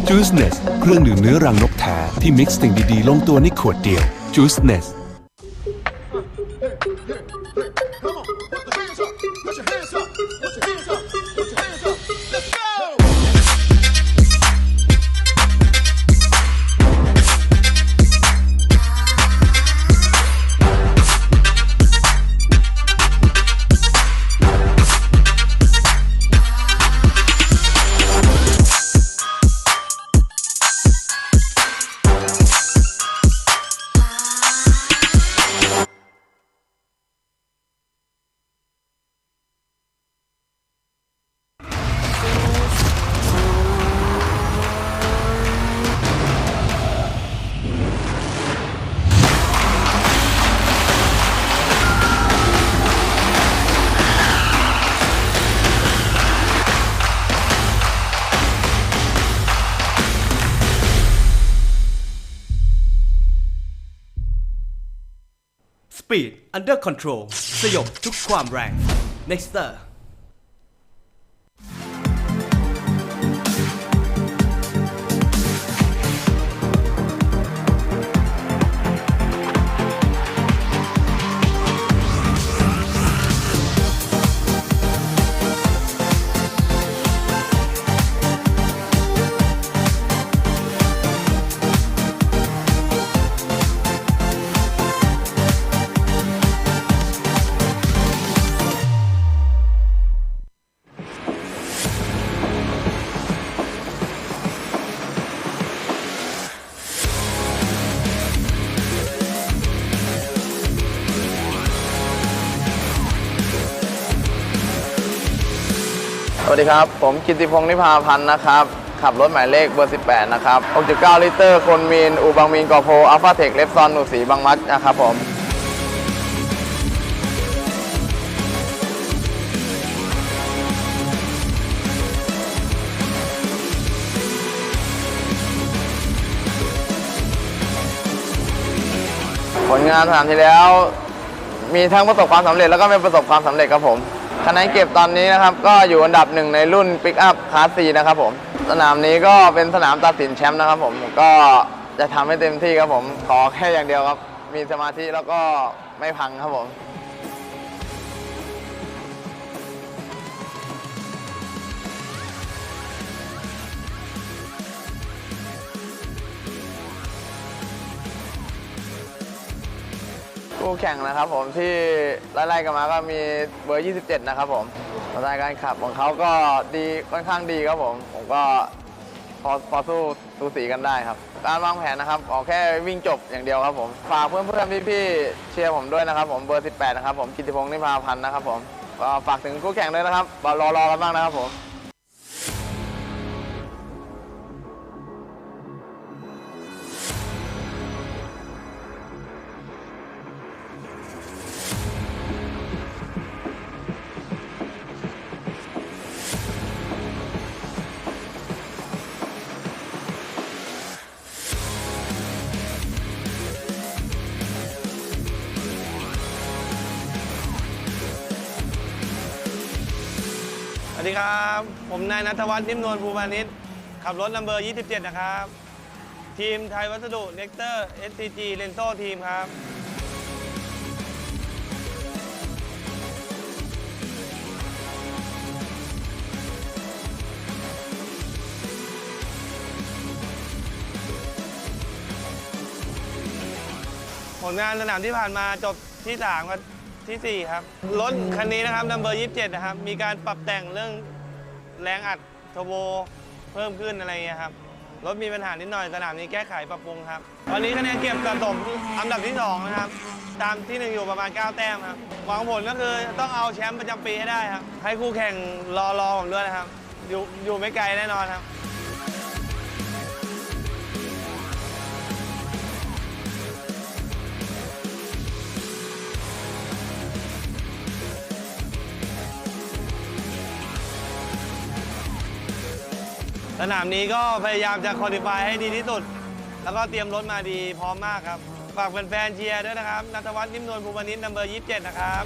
Juiceness เครื่องดื่มเนื้อรังนกแท้ที่มิกซ์สิ่งดีๆลงตัวในขวดเดียว Juiceness Speed Under Control สยบทุกความแรง Nexterสวัสดีครับผมกิติพงษ์นิพาพันธ์นะครับขับรถหมายเลขเบอร์ 18นะครับ 6.9 ลิตรคนมีนอูบางมีนกอโพอัลฟาเทคเลฟซอนหนูสีบางมัดนะครับผมผลงานสนามที่แล้วมีทั้งประสบความสำเร็จแล้วก็ไม่ประสบความสำเร็จครับผมคะแนนเก็บตอนนี้นะครับก็อยู่อันดับ1ในรุ่นปิกอัพคลาส C นะครับผมสนามนี้ก็เป็นสนามตัดสินแชมป์นะครับผมก็จะทำให้เต็มที่ครับผมขอแค่อย่างเดียวครับมีสมาธิแล้วก็ไม่พังครับผมคู่แข่งนะครับผมที่ไล่ๆกันมาก็มีเบอร์ 27 นะครับผมสไตล์การขับของเขาก็ดีค่อนข้างดีครับผมก็พอสู้สูสีกันได้ครับการวางแผนนะครับขอแค่วิ่งจบอย่างเดียวครับผมฝากเพื่อนๆพี่ๆเชียร์ผมด้วยนะครับผมเบอร์ 18 นะครับผมกิติพงษ์นิพาพันธ์นะครับผมก็ฝากถึงคู่แข่งด้วยนะครับรอกันบ้างนะครับผมสวัสดีครับผมนายณัฐวัฒน์นิ่มนวลภูพานิชขับรถนัมเบอร์ 27 นะครับทีมไทยวัสดุเน็กเตอร์ SCG เลนโซ่ทีมครับผลงานสนามที่ผ่านมาจบที่3ครับที่ 4 ครับรถคันนี้นะครับนัมเบอร์ 27 นะครับมีการปรับแต่งเรื่องแรงอัดเทอร์โบเพิ่มขึ้นอะไรเงี้ยครับ รถมีปัญหานิดหน่อยสนามนี้แก้ไขปรับปรุงครับวันนี้คะแนนเก็บสะสมอันดับที่2นะครับตามที่1อยู่ประมาณ9แต้มครับหวังผลก็คือต้องเอาแชมป์ประจำปีให้ได้ครับให้คู่แข่งรอผมด้วยนะครับอยู่ไม่ไกลแน่นอนครับสนามนี้ก็พยายามจะคอลิฟายให้ดีที่สุดแล้วก็เตรียมรถมาดีพร้อมมากครับฝากแฟนๆเชียร์ด้วยนะครับณัฐวัฒน์นิ่มนวลภูวนิชนัมเบอร์27นะครับ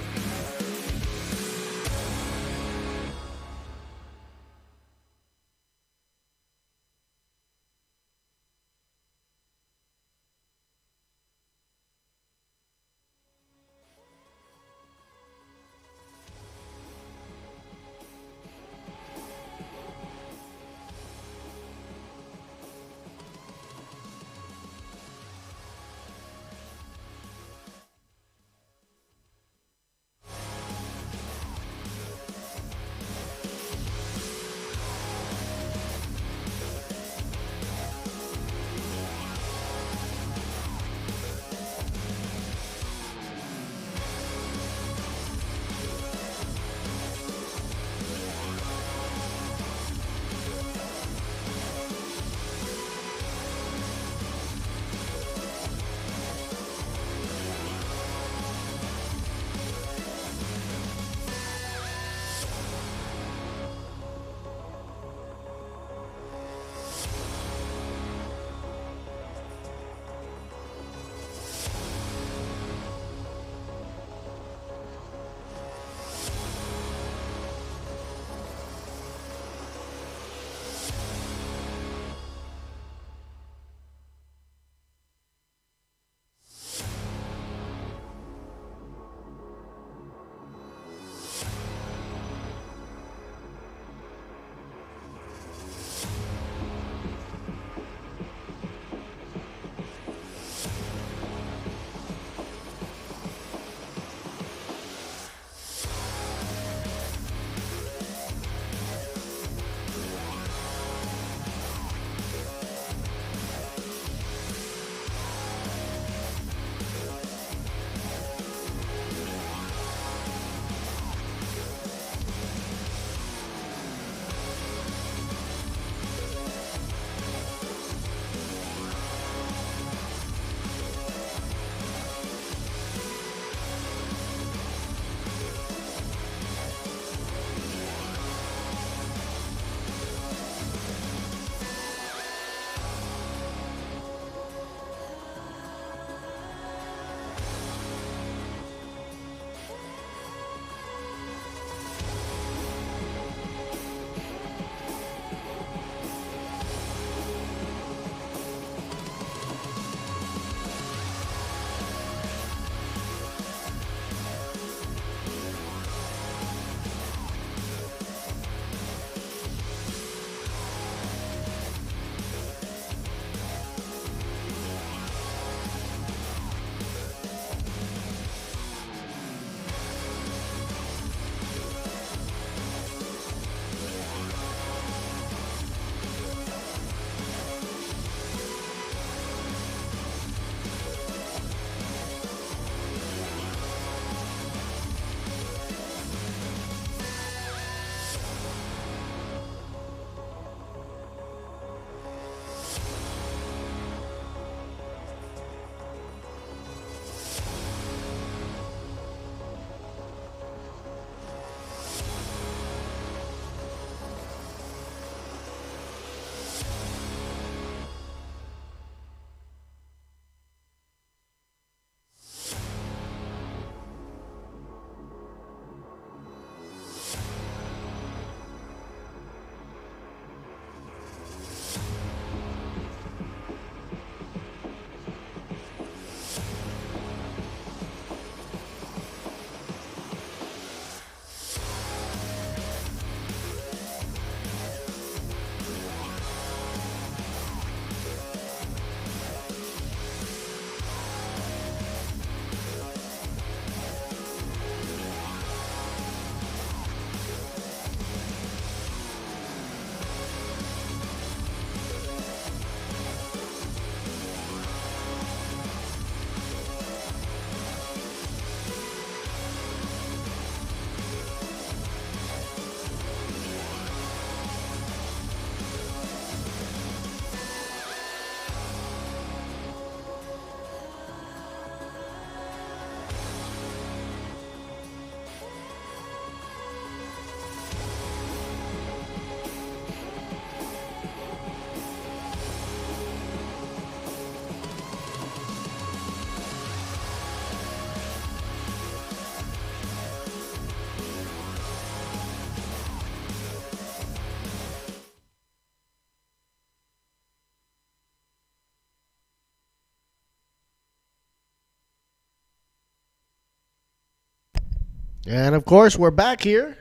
And of course, we're back here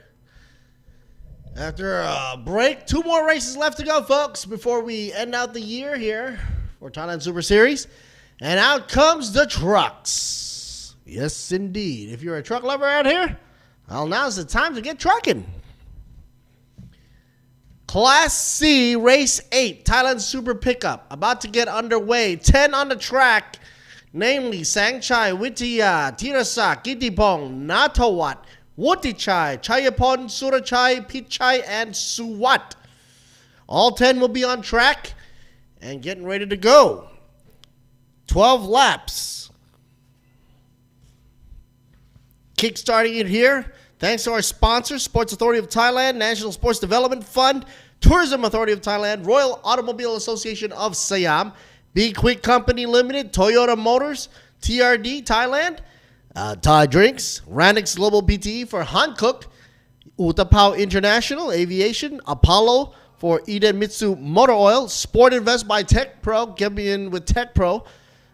after a break. 2 more races left to go, folks, before we end out the year here for Thailand Super Series. And out comes the trucks. Yes, indeed. If you're a truck lover out here, well, now's the time to get trucking. Class C, Race 8, Thailand Super Pickup, about to get underway. 10 on the track, namely Sangchai, Wittiya, Tirasak, Gittipong, Natawat, Wuttichai, Chayapon, Surachai, Pichai, and Suwat. All 10 will be on track and getting ready to go. 12 laps. Kickstarting it here. Thanks to our sponsors, Sports Authority of Thailand, National Sports Development Fund, Tourism Authority of Thailand, Royal Automobile Association of Siam, B-Quik Company Limited, Toyota Motors, TRD Thailand, Thai Drinks, Ranix Global PTE for Hankook, Utapao International Aviation, Apollo for Eden Mitsu Motor Oil, Sport Invest by Tech Pro, Gambian with Tech Pro,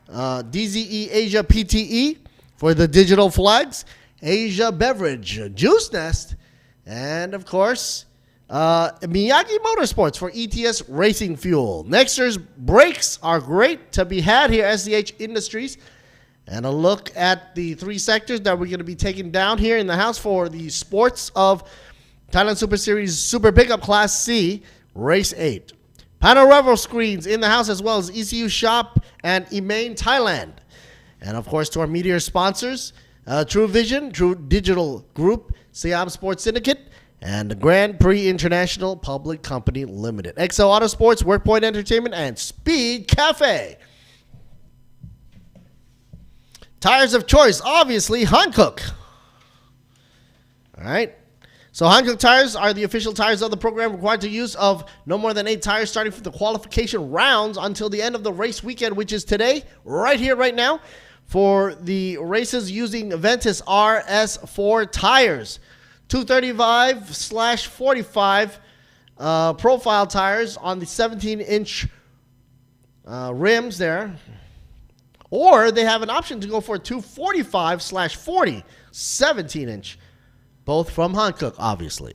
DZE Asia PTE for the digital flags, Asia Beverage, Juice Nest, and of course, Miyagi Motorsports for ETS Racing Fuel. Next year's brakes are great to be had here at SDH Industries. And a look at the 3 sectors that we're going to be taking down here in the house for the sports of Thailand Super Series Super Pickup Class C, Race 8. Panorama screens in the house as well as ECU Shop and Emain Thailand. And of course to our media sponsors, Truevision, True Digital Group, Siam Sports Syndicate, and the Grand Prix International Public Company Limited. XO Autosports, WorkPoint Entertainment, and Speed Cafe. Tires of choice, obviously, Hankook. All right. So Hankook tires are the official tires of the program, required to use of no more than 8 tires starting from the qualification rounds until the end of the race weekend, which is today, right here, right now, for the races using Ventus RS4 tires. 235/45 profile tires on the 17-inch rims there. Or they have an option to go for 245/40 17-inch, both from Hankook, obviously.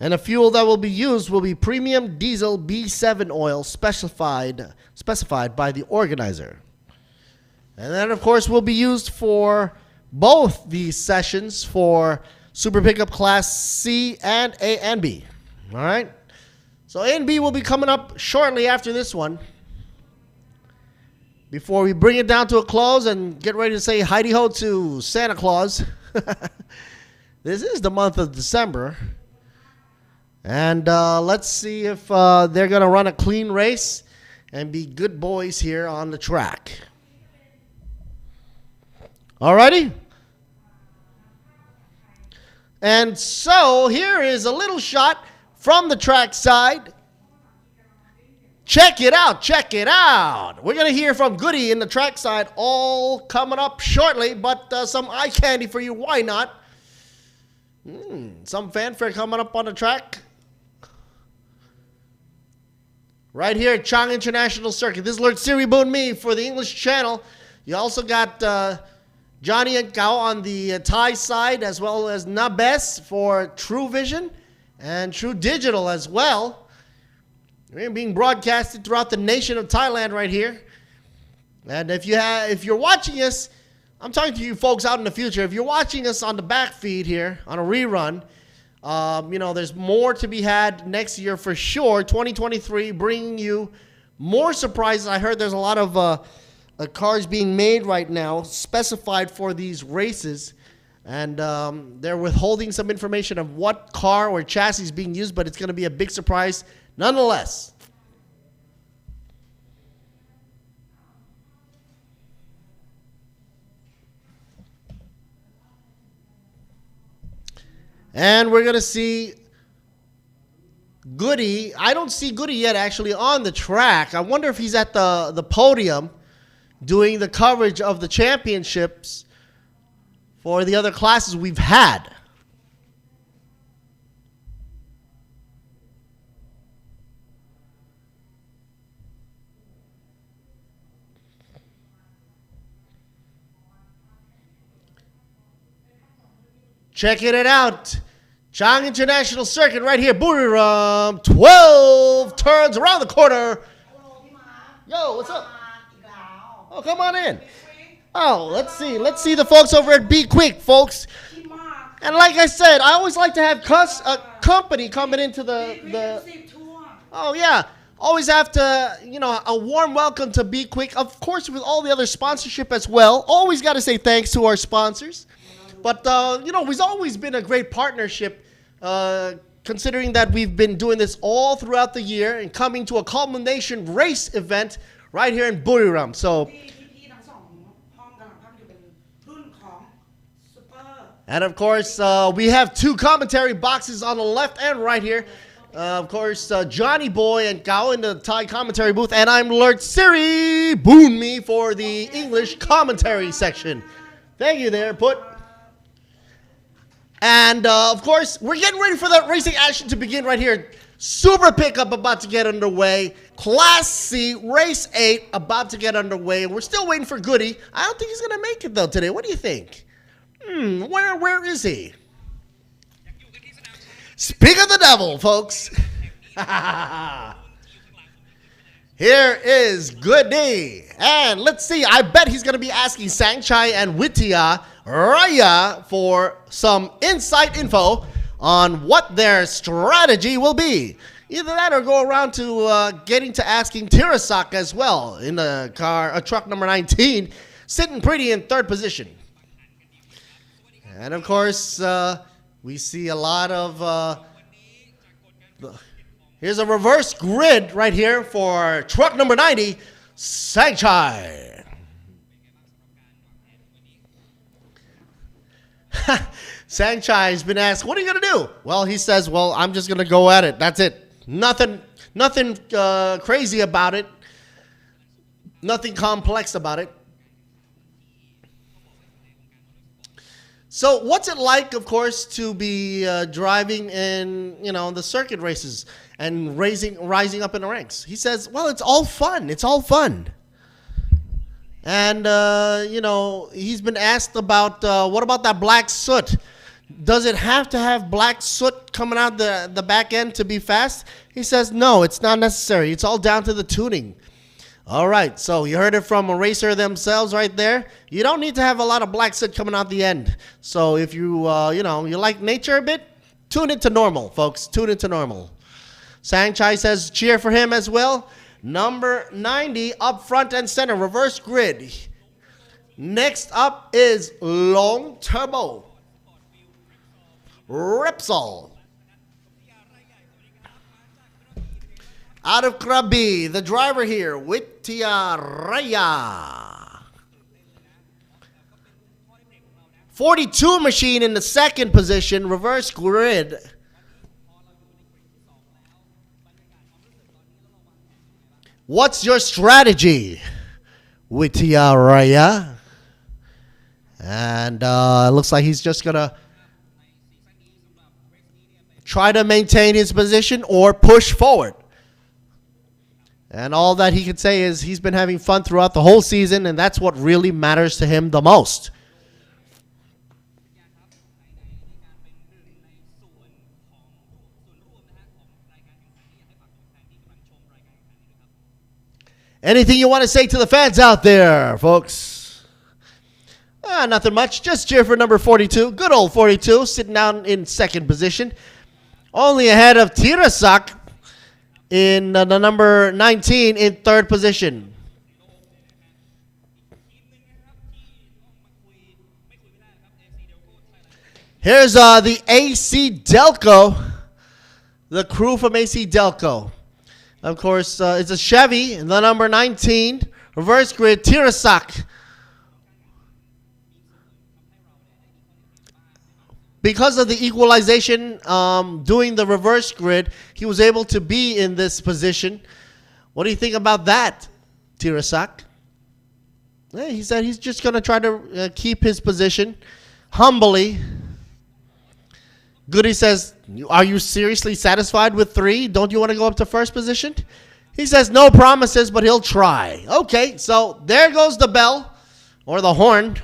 And the fuel that will be used will be premium diesel B7 oil specified by the organizer. And then, of course, will be used for both these sessions for Super Pickup Class C and A and B. All right? So A and B will be coming up shortly after this one. Before we bring it down to a close and get ready to say Heidi-ho to Santa Claus. This is the month of December. And let's see if they're going to run a clean race and be good boys here on the track. Alrighty? And so here is a little shot from the track side. Check it out, check it out. We're going to hear from Goody in the track side all coming up shortly, but some eye candy for you, why not? Some fanfare coming up on the track. Right here at Chang International Circuit. This is Lord Siri Boon Me for the English channel. You also got Johnny and Gao on the Thai side, as well as Nabes for Truevision and True Digital as well. We're being broadcasted throughout the nation of Thailand right here. And if you're watching us, I'm talking to you folks out in the future. If you're watching us on the back feed here on a rerun, there's more to be had next year for sure. 2023 bringing you more surprises. I heard there's a lot of cars being made right now specified for these races. And they're withholding some information of what car or chassis is being used, but it's going to be a big surprise nonetheless. And we're going to see Goody. I don't see Goody yet actually on the track. I wonder if he's at the podium doing the coverage of the championships for the other classes we've had. Checking it out. Chang International Circuit right here, Buriram. 12 turns around the corner. Yo, what's up? Oh, come on in. Oh, let's see. Let's see the folks over at B-Quik, folks. And like I said, I always like to have company coming into the. Oh, yeah. Always have to, a warm welcome to B-Quik. Of course, with all the other sponsorship as well. Always got to say thanks to our sponsors. But, we've always been a great partnership, considering that we've been doing this all throughout the year and coming to a culmination race event right here in Buriram. So, and of course, we have two commentary boxes on the left and right here. Of course, Johnny Boy and Gao in the Thai commentary booth, and I'm Lord Siri Boonmi for the English commentary section. Thank you there, Put. And, of course, we're getting ready for that racing action to begin right here. Super pickup about to get underway. Class C, race 8 about to get underway. And we're still waiting for Goody. I don't think he's going to make it, though, today. What do you think? Where is he? Speak of the devil, folks. Here is Goody. And let's see. I bet he's going to be asking Sangchai and Wittia Raya for some insight info on what their strategy will be. Either that or go around to getting to asking Tirasak as well in a truck number 19, sitting pretty in third position. And of course, we see a lot of, here's a reverse grid right here for truck number 90, Sangchai. Sangchai has been asked, what are you going to do? Well, he says, well, I'm just going to go at it. That's it. Nothing crazy about it. Nothing complex about it. So what's it like, of course, to be driving in, the circuit races and rising up in the ranks? He says, well, it's all fun. It's all fun. And, he's been asked about, what about that black soot? Does it have to have black soot coming out the back end to be fast? He says, no, it's not necessary. It's all down to the tuning. All right, so you heard it from a racer themselves right there. You don't need to have a lot of black soot coming out the end. So if you, you like nature a bit, tune it to normal, folks. Tune it to normal. Sangchai says cheer for him as well. Number 90 up front and center, reverse grid. Next up is Long Turbo. Repsol. Out of Krabi, the driver here, Wittia Raya. 42 machine in the second position, reverse grid. What's your strategy, Wittia Raya? And looks like he's just going to try to maintain his position or push forward. And all that he can say is he's been having fun throughout the whole season, and that's what really matters to him the most. Anything you want to say to the fans out there, folks? Nothing much. Just cheer for number 42. Good old 42, sitting down in second position. Only ahead of Tirasak in the number 19 in third position. Here's the AC Delco, the crew from AC Delco. Of course, it's a Chevy, the number 19, reverse grid, Tirasak. Because of the equalization, doing the reverse grid, he was able to be in this position. What do you think about that, Tirasak? Yeah, he said he's just going to try to keep his position humbly. Goody says, are you seriously satisfied with 3? Don't you want to go up to first position? He says no promises, but he'll try. Okay, so there goes the bell, or the horn.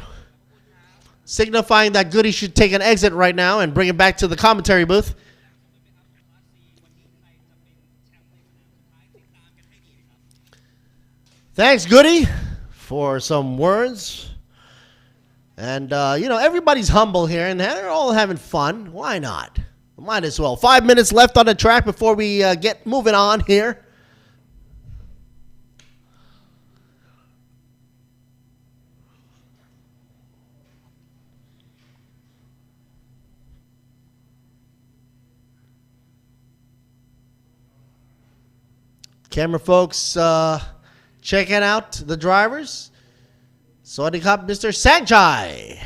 signifying that Goody should take an exit right now and bring it back to the commentary booth. Thanks, Goody, for some words. And, everybody's humble here, and they're all having fun. Why not? Might as well. 5 minutes left on the track before we get moving on here. Camera folks checking out the drivers. Sawadee Krap, Mr. Sanchai.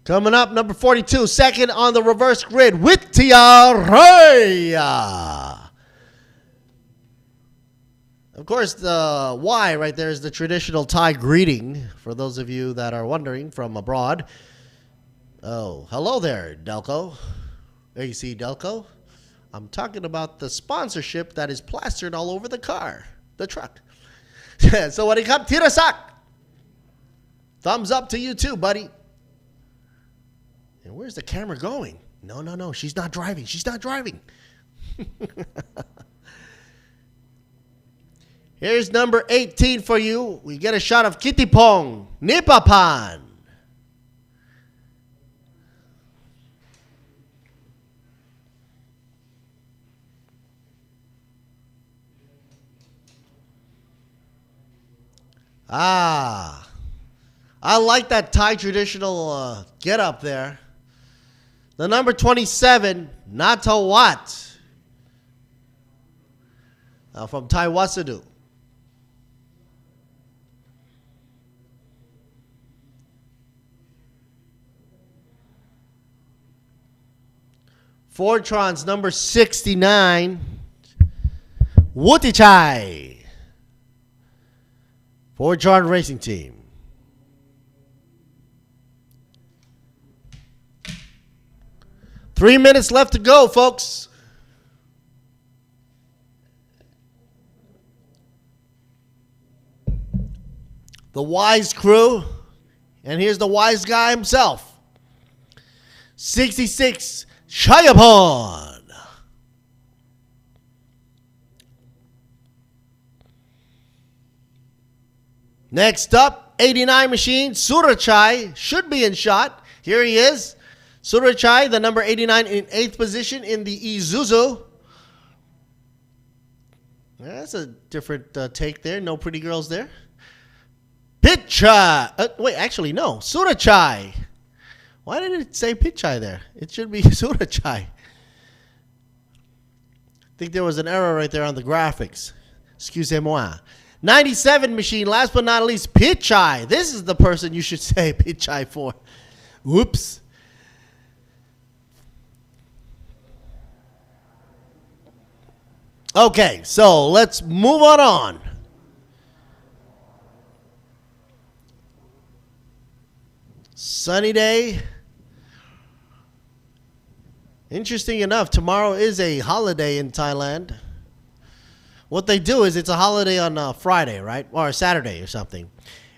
Coming up, number 42, second on the reverse grid, Wittiyaraya. Of course, the Y right there is the traditional Thai greeting, for those of you that are wondering from abroad. Oh, hello there, Delco. There you see Delco. I'm talking about the sponsorship that is plastered all over the car, the truck. Sawadee Krap, Tirasak. Thumbs up to you too, buddy. And where's the camera going? No. She's not driving. She's not driving. Here's number 18 for you. We get a shot of Kittipong, Nipapan. I like that Thai traditional get up there. The number 27, Natawat, from Thai Wasadu. Fortron's number 69, Wutichai. Fortron Racing Team. Three minutes left to go, folks. The Wise crew. And here's the Wise guy himself. 66, Chayapon. Next up, 89 machine, Surachai. Should be in shot. Here he is. Surachai, the number 89 in 8th position in the Isuzu. That's a different take there. No pretty girls there. Pitchai. Wait, actually, no. Surachai. Why did it say Pitchai there? It should be Surachai. I think there was an error right there on the graphics. Excusez-moi. 97 machine, last but not least, Pitchai. This is the person you should say Pitchai for. Whoops. Okay, so let's move on. Sunny day. Interesting enough, tomorrow is a holiday in Thailand. What they do is it's a holiday on Friday, right? Or Saturday or something.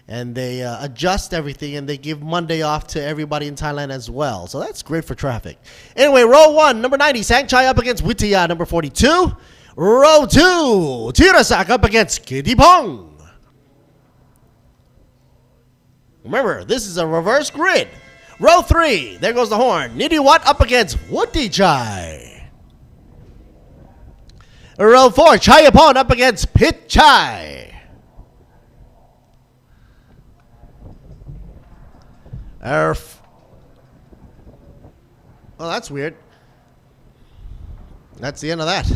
And they adjust everything and they give Monday off to everybody in Thailand as well. So that's great for traffic. Anyway, row 1, number 90, Sangchai up against Wittaya, number 42. Row 2, Tirasak up against Kittipong. Remember, this is a reverse grid. Row 3, there goes the horn. Nidiwat up against Wutichai. Row 4, Chayapon up against Pitchai. Oh, that's weird. That's the end of that.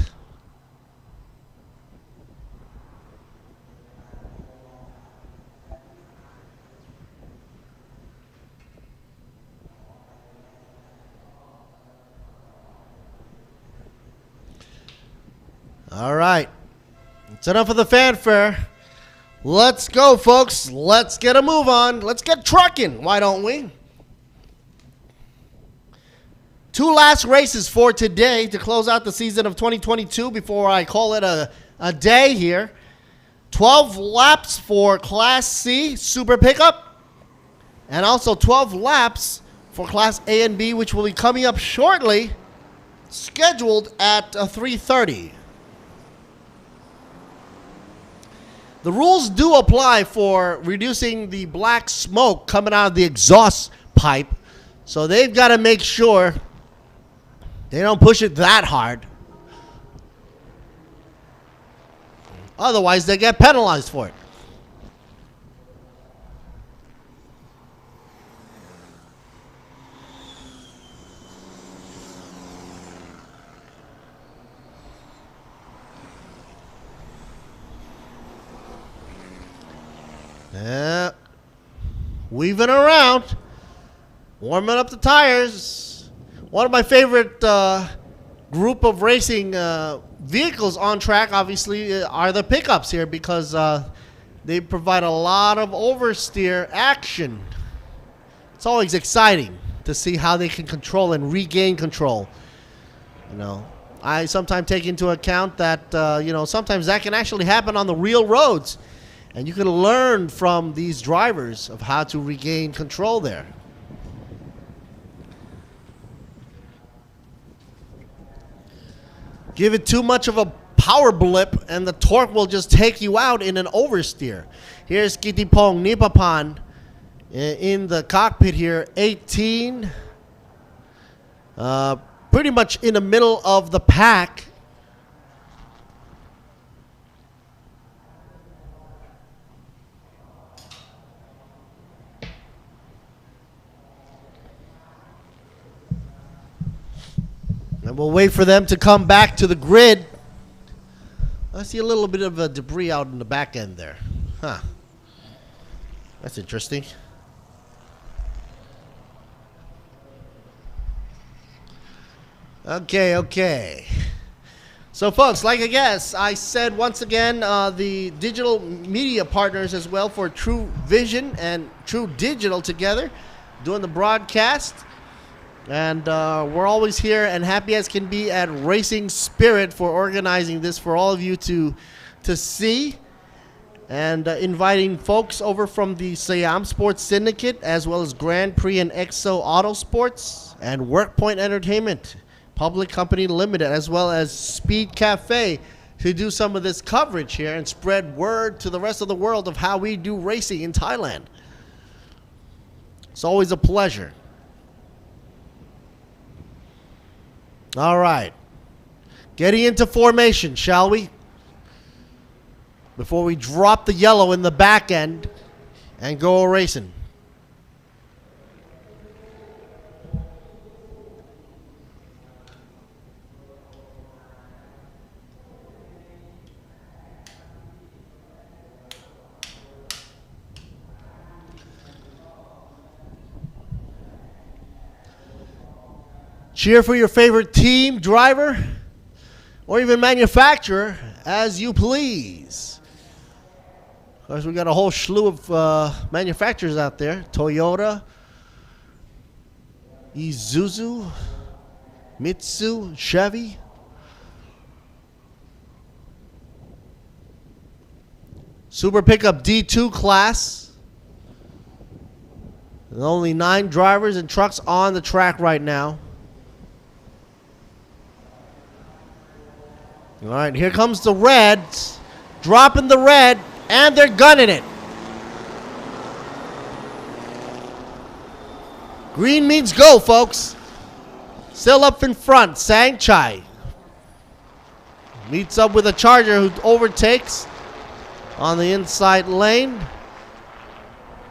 All right. It's enough of the fanfare. Let's go, folks. Let's get a move on. Let's get trucking. Why don't we? Two last races for today to close out the season of 2022 before I call it a day here. 12 laps for Class C Super Pickup, and also 12 laps for Class A and B, which will be coming up shortly, scheduled at 3:30. The rules do apply for reducing the black smoke coming out of the exhaust pipe, so they've got to make sure they don't push it that hard. Otherwise, they get penalized for it. Yeah. Weaving around. Warming up the tires. One of my favorite group of racing vehicles on track, obviously, are the pickups here because they provide a lot of oversteer action. It's always exciting to see how they can control and regain control. You know, I sometimes take into account that, sometimes that can actually happen on the real roads. And you can learn from these drivers of how to regain control there. Give it too much of a power blip and the torque will just take you out in an oversteer. Here's Kittipong Nipapan in the cockpit here, 18. Pretty much in the middle of the pack. And we'll wait for them to come back to the grid. I see a little bit of a debris out in the back end there. Huh. That's interesting. Okay. So, folks, like I said once again, the digital media partners as well for Truevision and True Digital together doing the broadcast. And we're always here and happy as can be at Racing Spirit for organizing this for all of you to see. And inviting folks over from the Siam Sports Syndicate as well as Grand Prix and Exo Auto Sports and WorkPoint Entertainment, Public Company Limited, as well as Speed Cafe to do some of this coverage here and spread word to the rest of the world of how we do racing in Thailand. It's always a pleasure. All right. Getting into formation, shall we? Before we drop the yellow in the back end and go racing. Cheer for your favorite team, driver, or even manufacturer as you please. Of course, we got a whole slew of manufacturers out there. Toyota, Isuzu, Mitsu, Chevy. Super Pickup D2 class. There's only 9 drivers and trucks on the track right now. All right, here comes the Reds, dropping the red, and they're gunning it. Green means go, folks. Still up in front, Sang Chai. Meets up with a Charger who overtakes on the inside lane.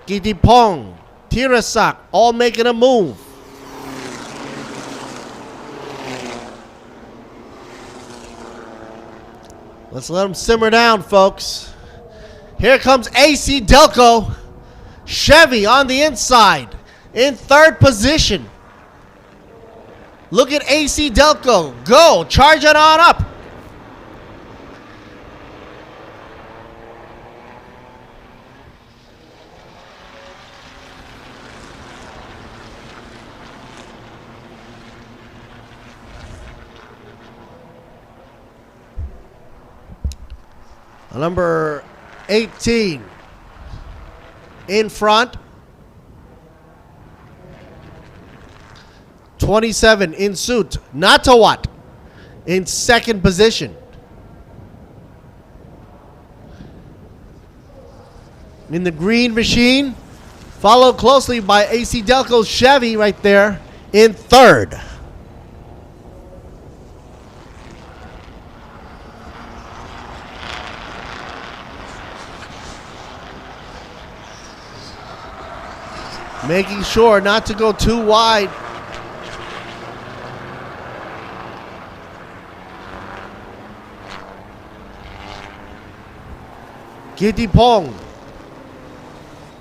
Kittipong, Tirasak, all making a move. Let's let them simmer down, folks. Here comes AC Delco. Chevy on the inside in 3rd position. Look at AC Delco. Go. Charge it on up. Number 18 in front. 27 in suit. Natawat in second position. In the green machine, followed closely by AC Delco's Chevy right there in third. Making sure not to go too wide. Gittipong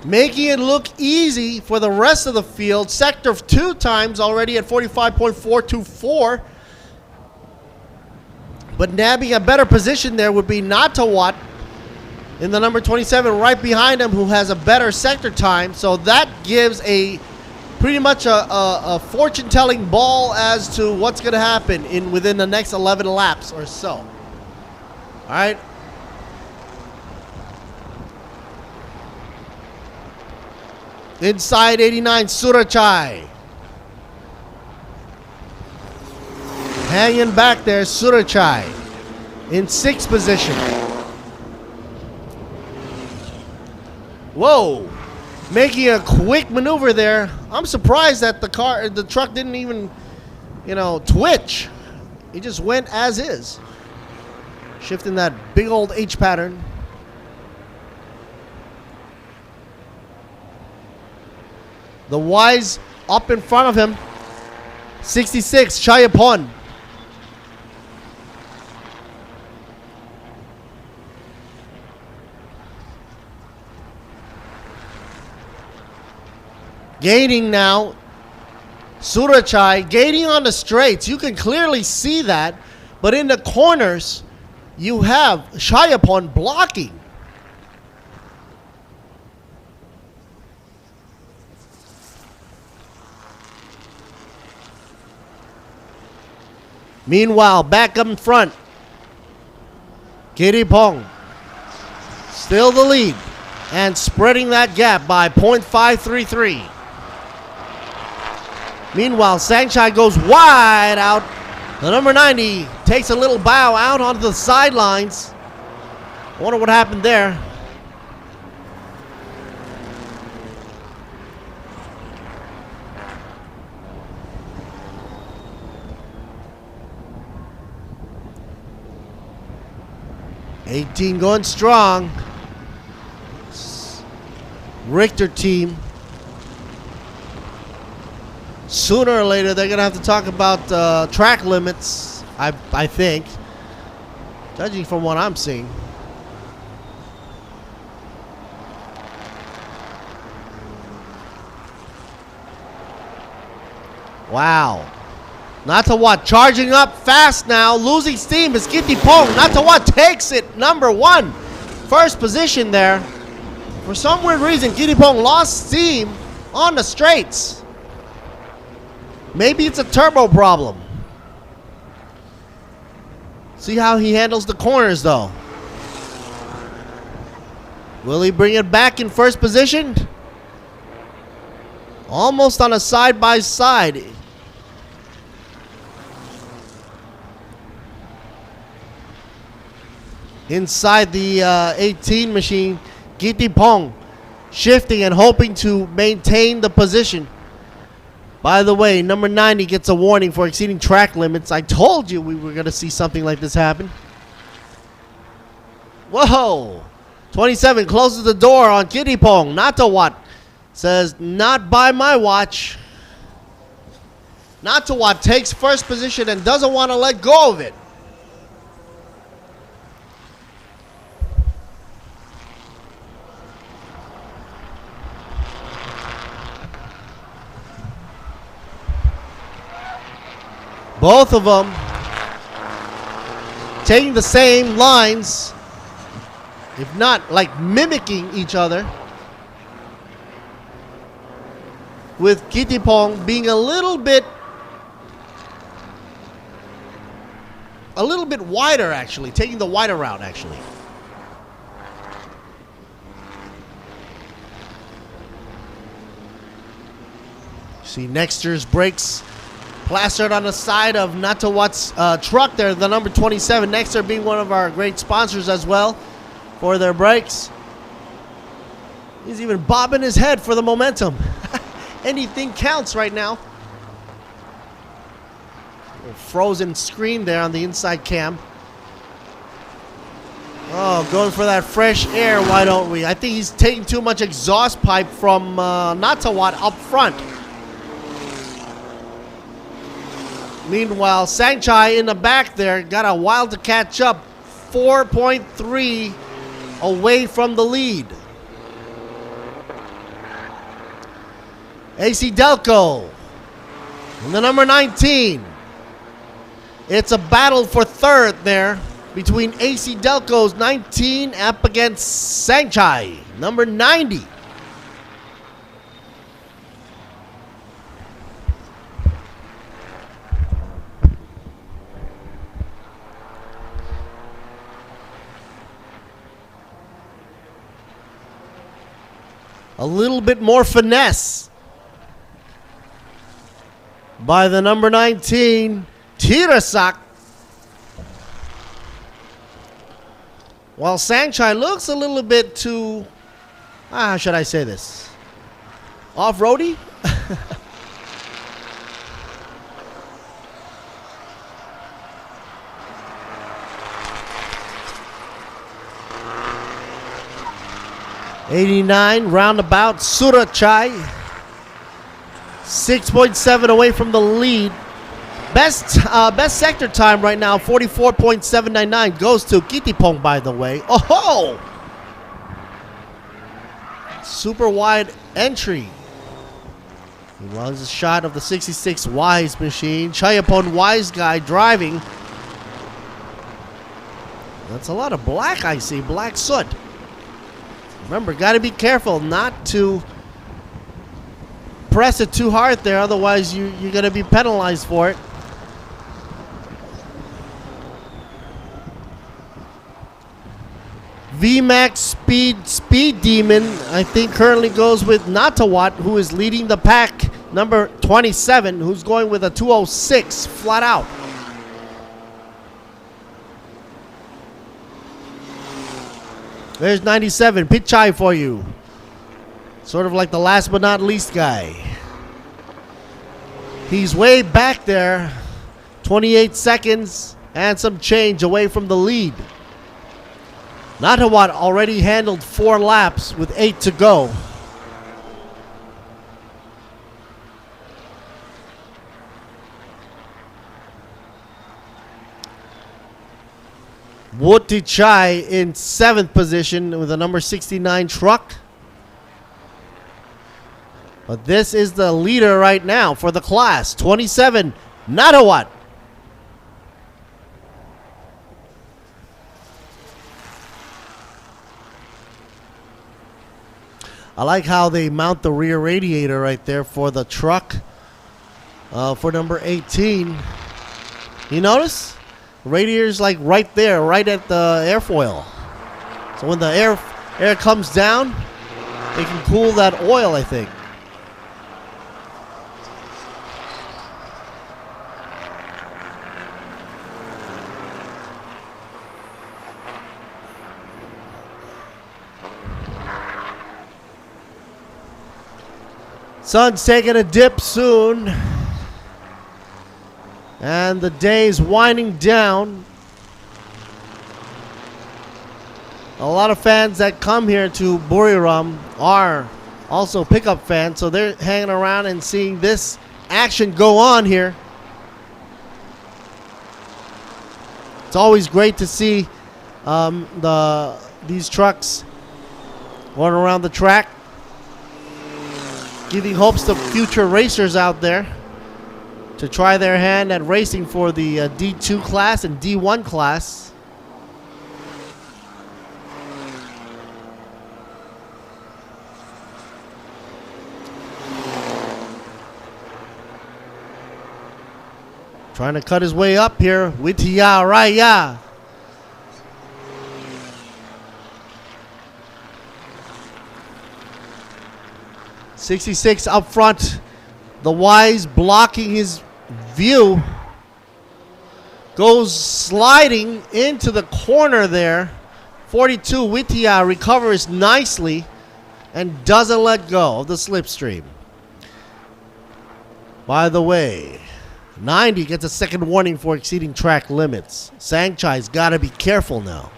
making it look easy for the rest of the field. Sector 2 times already at 45.424. But nabbing a better position there would be Natawat in the number 27 right behind him, who has a better sector time. So that gives a pretty much a fortune-telling ball as to what's going to happen within the next 11 laps or so. All right. Inside 89, Surachai. Hanging back there, Surachai in 6th position. Whoa, making a quick maneuver there. I'm surprised that the truck didn't even, twitch. It just went as is. Shifting that big old H pattern. The Wise up in front of him. 66, Chayapon. Gaining now. Surachai gaining on the straights. You can clearly see that. But in the corners, you have Chayapon blocking. Meanwhile, back up in front, Gittipong still the lead and spreading that gap by 0.533. Meanwhile, Sangchai goes wide out. The number 90 takes a little bow out onto the sidelines. I wonder what happened there. '18 going strong. Richter team. Sooner or later, they're going to have to talk about track limits, I think, judging from what I'm seeing. Wow. Natawat charging up fast now, losing steam is Gittipong. Natawat takes it, number 1. First position there. For some weird reason, Gittipong lost steam on the straights. Maybe it's a turbo problem. See how he handles the corners though. Will he bring it back in first position? Almost on a side-by-side. Inside the 18 machine, Gittipong shifting and hoping to maintain the position. By the way, number 90 gets a warning for exceeding track limits. I told you we were going to see something like this happen. Whoa! 27 closes the door on Gittipong. Natawat says, not by my watch. Natawat takes first position and doesn't want to let go of it. Both of them taking the same lines, if not like mimicking each other, with Gittipong being a little bit wider actually, taking the wider route actually. See Nexter's brakes plastered on the side of Natawat's truck there, the number 27. Nexter being one of our great sponsors as well for their brakes. He's even bobbing his head for the momentum. Anything counts right now. A frozen screen there on the inside cam. Oh, going for that fresh air, why don't we? I think he's taking too much exhaust pipe from Natawat up front. Meanwhile, Sangchai in the back there got a while to catch up. 4.3 away from the lead. AC Delco and the number 19. It's a battle for third there between AC Delco's 19 up against Sangchai, number 90. A little bit more finesse by the number 19, Tirasak. While Sangchai looks a little bit too, how should I say this? Off-roady? '89 roundabout Surachai, 6.7 away from the lead. Best sector time right now, 44.799, goes to Kitipong, by the way. Oh! Super wide entry. Meanwhile, there's a shot of the 66 Wise machine. Chayapon Wise guy driving. That's a lot of black I see, black soot. Remember, got to be careful not to press it too hard there, otherwise you're going to be penalized for it. VMAX Speed Demon, I think, currently goes with Natawat, who is leading the pack. Number 27, who's going with a 206 flat out. There's 97, Pichai for you. Sort of like the last but not least guy. He's way back there. 28 seconds and some change away from the lead. Natawat already handled 4 laps with 8 to go. Wotichai in 7th position with a number 69 truck. But this is the leader right now for the class. 27, Natawat. I like how they mount the rear radiator right there for the truck for number 18. You notice? Radiator's like right there, right at the airfoil. So when the air comes down, it can cool that oil, I think. Sun's taking a dip soon. And the day is winding down. A lot of fans that come here to Buriram are also pickup fans, so they're hanging around and seeing this action go on here. It's always great to see these trucks going around the track, giving hopes to future racers out there to try their hand at racing for the D2 class and D1 class. Trying to cut his way up here. Witya Raya. '66 up front The Y's blocking his view. Goes sliding into the corner there. 42 Witia recovers nicely and doesn't let go of the slipstream. By the way, 90 gets a second warning for exceeding track limits. Sangchai's got to be careful now.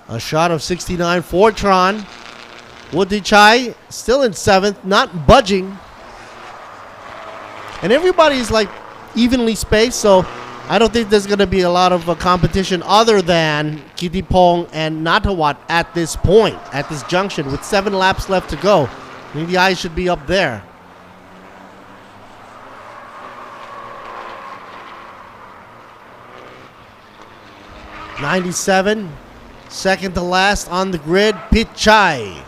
A shot of 69 Fortron. Woodichai still in 7th, not budging. And everybody's like evenly spaced, so I don't think there's going to be a lot of competition other than Kittipong and Natawat at this point, at this junction, with 7 laps left to go. I think the eyes should be up there. '97, second to last on the grid, Pichai.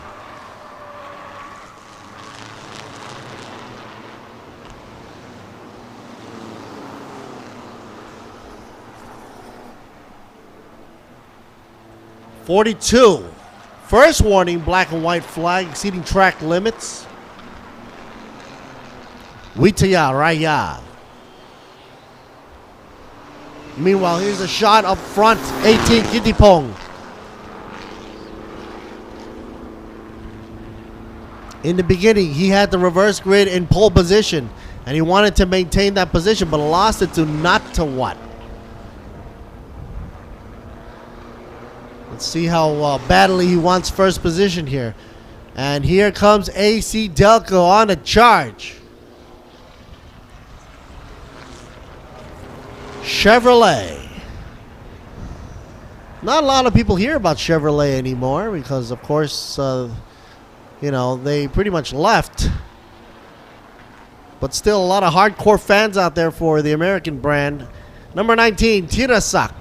'42. First warning, black and white flag, exceeding track limits. Witaya Raya. Meanwhile, here's a shot up front, 18 Kittipong. In the beginning, he had the reverse grid in pole position, and he wanted to maintain that position, but lost it to Natawat. Let's see how badly he wants first position here. And here comes AC Delco on a charge. Chevrolet. Not a lot of people hear about Chevrolet anymore because, of course, you know, they pretty much left. But still a lot of hardcore fans out there for the American brand. Number 19, Tirasak.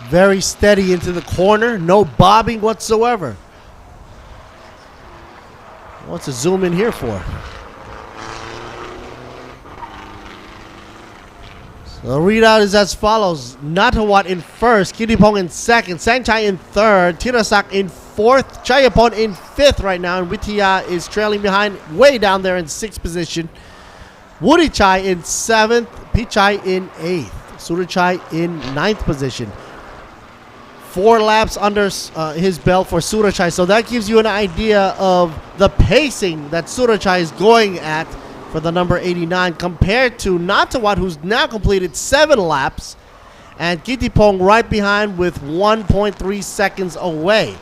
Very steady into the corner, no bobbing whatsoever. What's a zoom in here for? So the readout is as follows. Natawat in first, Kittipong in second, Sangchai in third, Tirasak in fourth, Chayapon in fifth right now, and Wittia is trailing behind way down there in sixth position. Woodichai in seventh, Pichai in eighth, Surachai in ninth position. 4 laps under his belt for Surachai. So that gives you an idea of the pacing that Surachai is going at for the number 89 compared to Natawat, who's now completed 7 laps, and Kittipong right behind with 1.3 seconds away.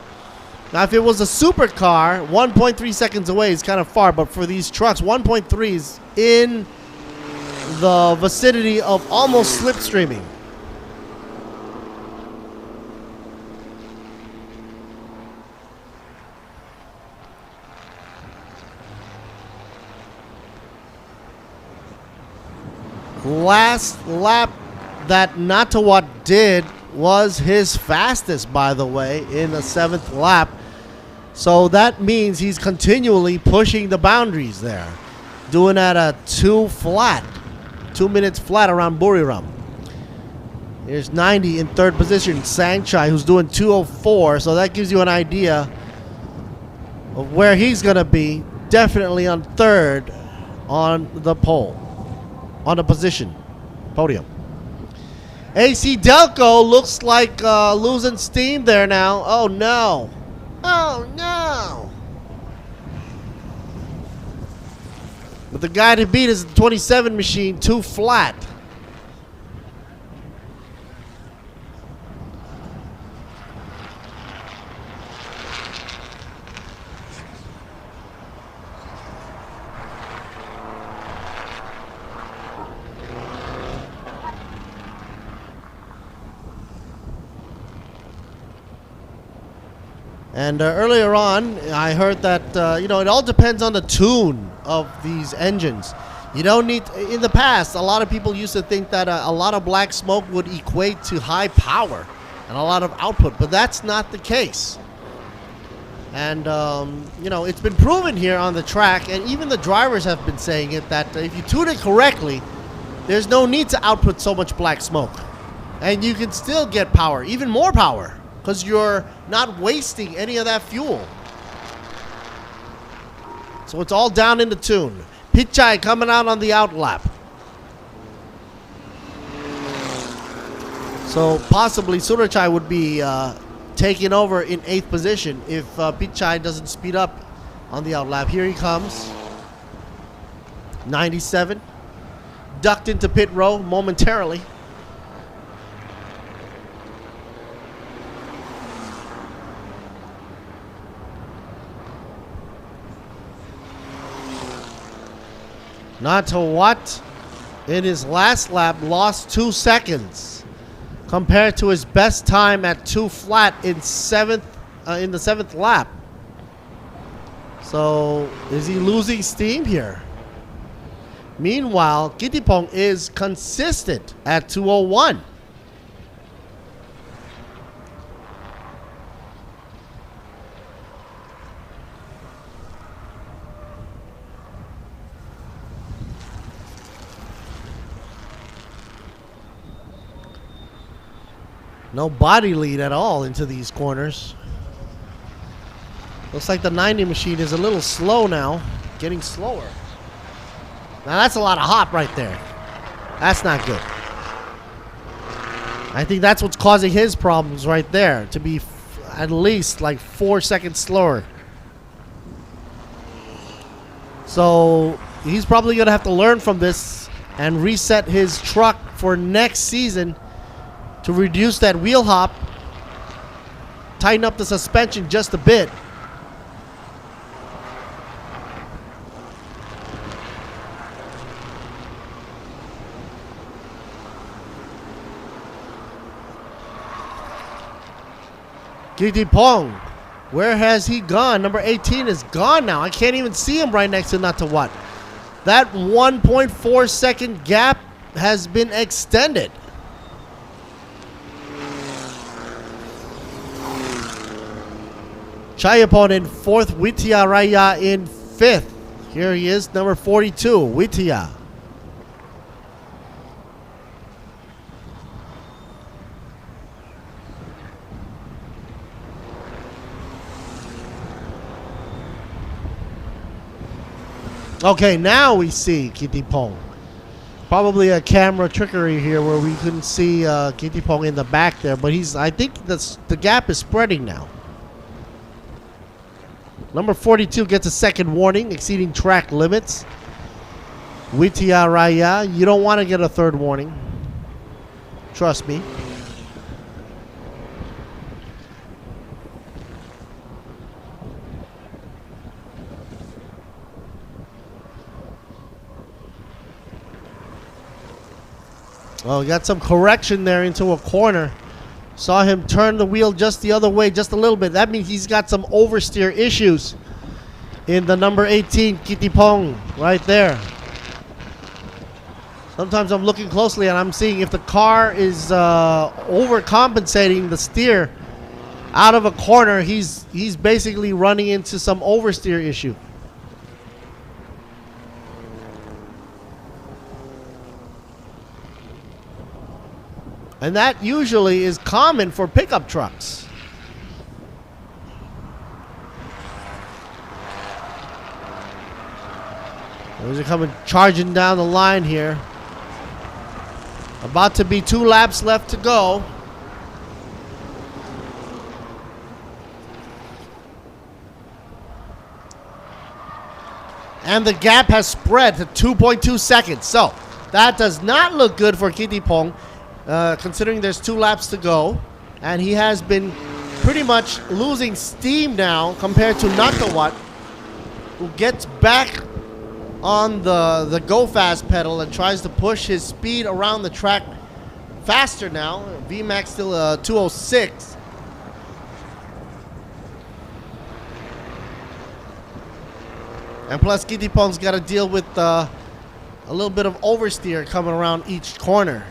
Now, if it was a supercar, 1.3 seconds away is kind of far, but for these trucks, 1.3 is in the vicinity of almost slipstreaming. Last lap that Natawat did was his fastest, by the way, in the 7th lap. So that means he's continually pushing the boundaries there. Doing at a 2 minutes flat around Buriram. Here's 90 in third position, Sangchai, who's doing 2:04. So that gives you an idea of where he's going to be. Definitely on third on the pole. On the position, podium. AC Delco looks like losing steam there now. Oh no. Oh no. But the guy to beat is the 27 machine, 2 flat. And earlier on, I heard that, you know, it all depends on the tune of these engines. You don't need, in the past, a lot of people used to think that a lot of black smoke would equate to high power and a lot of output, but that's not the case. And, you know, it's been proven here on the track, and even the drivers have been saying it, that if you tune it correctly, there's no need to output so much black smoke. And you can still get power, even more power, because you're not wasting any of that fuel. So it's all down in the tune. Pichai coming out on the out lap. So possibly Surachai would be taking over in 8th position if Pichai doesn't speed up on the out lap. Here he comes. 97. Ducked into pit row momentarily. Not to what? In his last lap, lost 2 seconds compared to his best time at 2 flat in the 7th lap. So is he losing steam here? Meanwhile, Kittipong is consistent at 201. No body lead at all into these corners. Looks like the 90 machine is a little slow now. Getting slower. Now that's a lot of hop right there. That's not good. I think that's what's causing his problems right there. To be at least like 4 seconds slower. So he's probably going to have to learn from this and reset his truck for next season to reduce that wheel hop, tighten up the suspension just a bit. Kittipong, where has he gone? Number 18 is gone now. I can't even see him right next to Natawat. That 1.4 second gap has been extended. Chayapon in 4th, Witya Raya in 5th. Here he is, number 42, Witya. Okay, now we see Kittipong. Probably a camera trickery here where we couldn't see Kittipong in the back there, but I think the gap is spreading now. Number 42 gets a second warning, exceeding track limits. Witya Raya, you don't want to get a third warning. Trust me. Well, we got some correction there into a corner. Saw him turn the wheel just the other way, just a little bit. That means he's got some oversteer issues in the number 18, Kittipong, right there. Sometimes I'm looking closely and I'm seeing if the car is overcompensating the steer out of a corner, he's basically running into some oversteer issue. And that usually is common for pickup trucks. They're coming charging down the line here. About to be 2 laps left to go. And the gap has spread to 2.2 seconds. So that does not look good for Kittipong. Considering there's 2 laps to go, and he has been pretty much losing steam now compared to Nakawat, who gets back on the go fast pedal and tries to push his speed around the track faster now. VMAX still 206. And plus Kittipong's got to deal with A little bit of oversteer coming around each corner.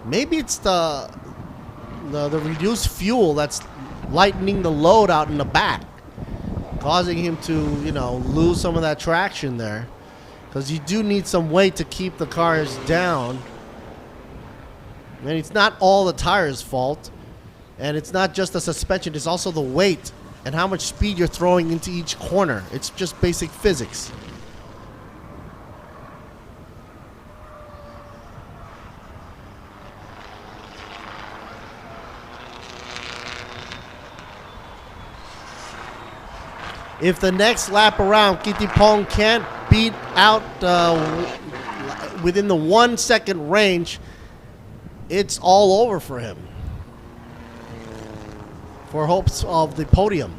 Maybe it's the reduced fuel that's lightening the load out in the back, causing him to, lose some of that traction there. Because you do need some weight to keep the cars down. And it's not all the tires' fault. And it's not just the suspension, it's also the weight and how much speed you're throwing into each corner. It's just basic physics. If the next lap around, Kittipong can't beat out within the 1 second range, it's all over for him. For hopes of the podium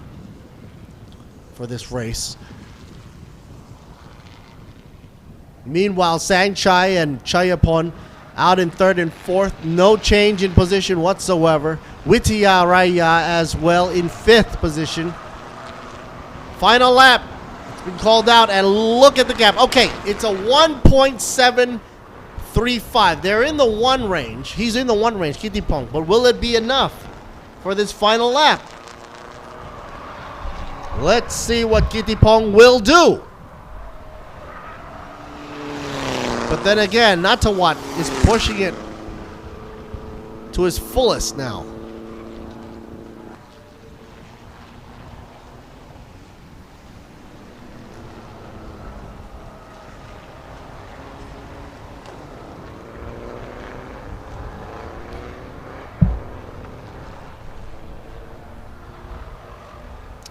for this race. Meanwhile, Sangchai and Chayapon out in third and fourth. No change in position whatsoever. Wittiya Raya as well in fifth position. Final lap. It's been called out, and look at the gap. Okay, it's a 1.735. They're in the one range. He's in the one range, Kittipong. But will it be enough for this final lap? Let's see what Kittipong will do. But then again, Natawat is pushing it to his fullest now.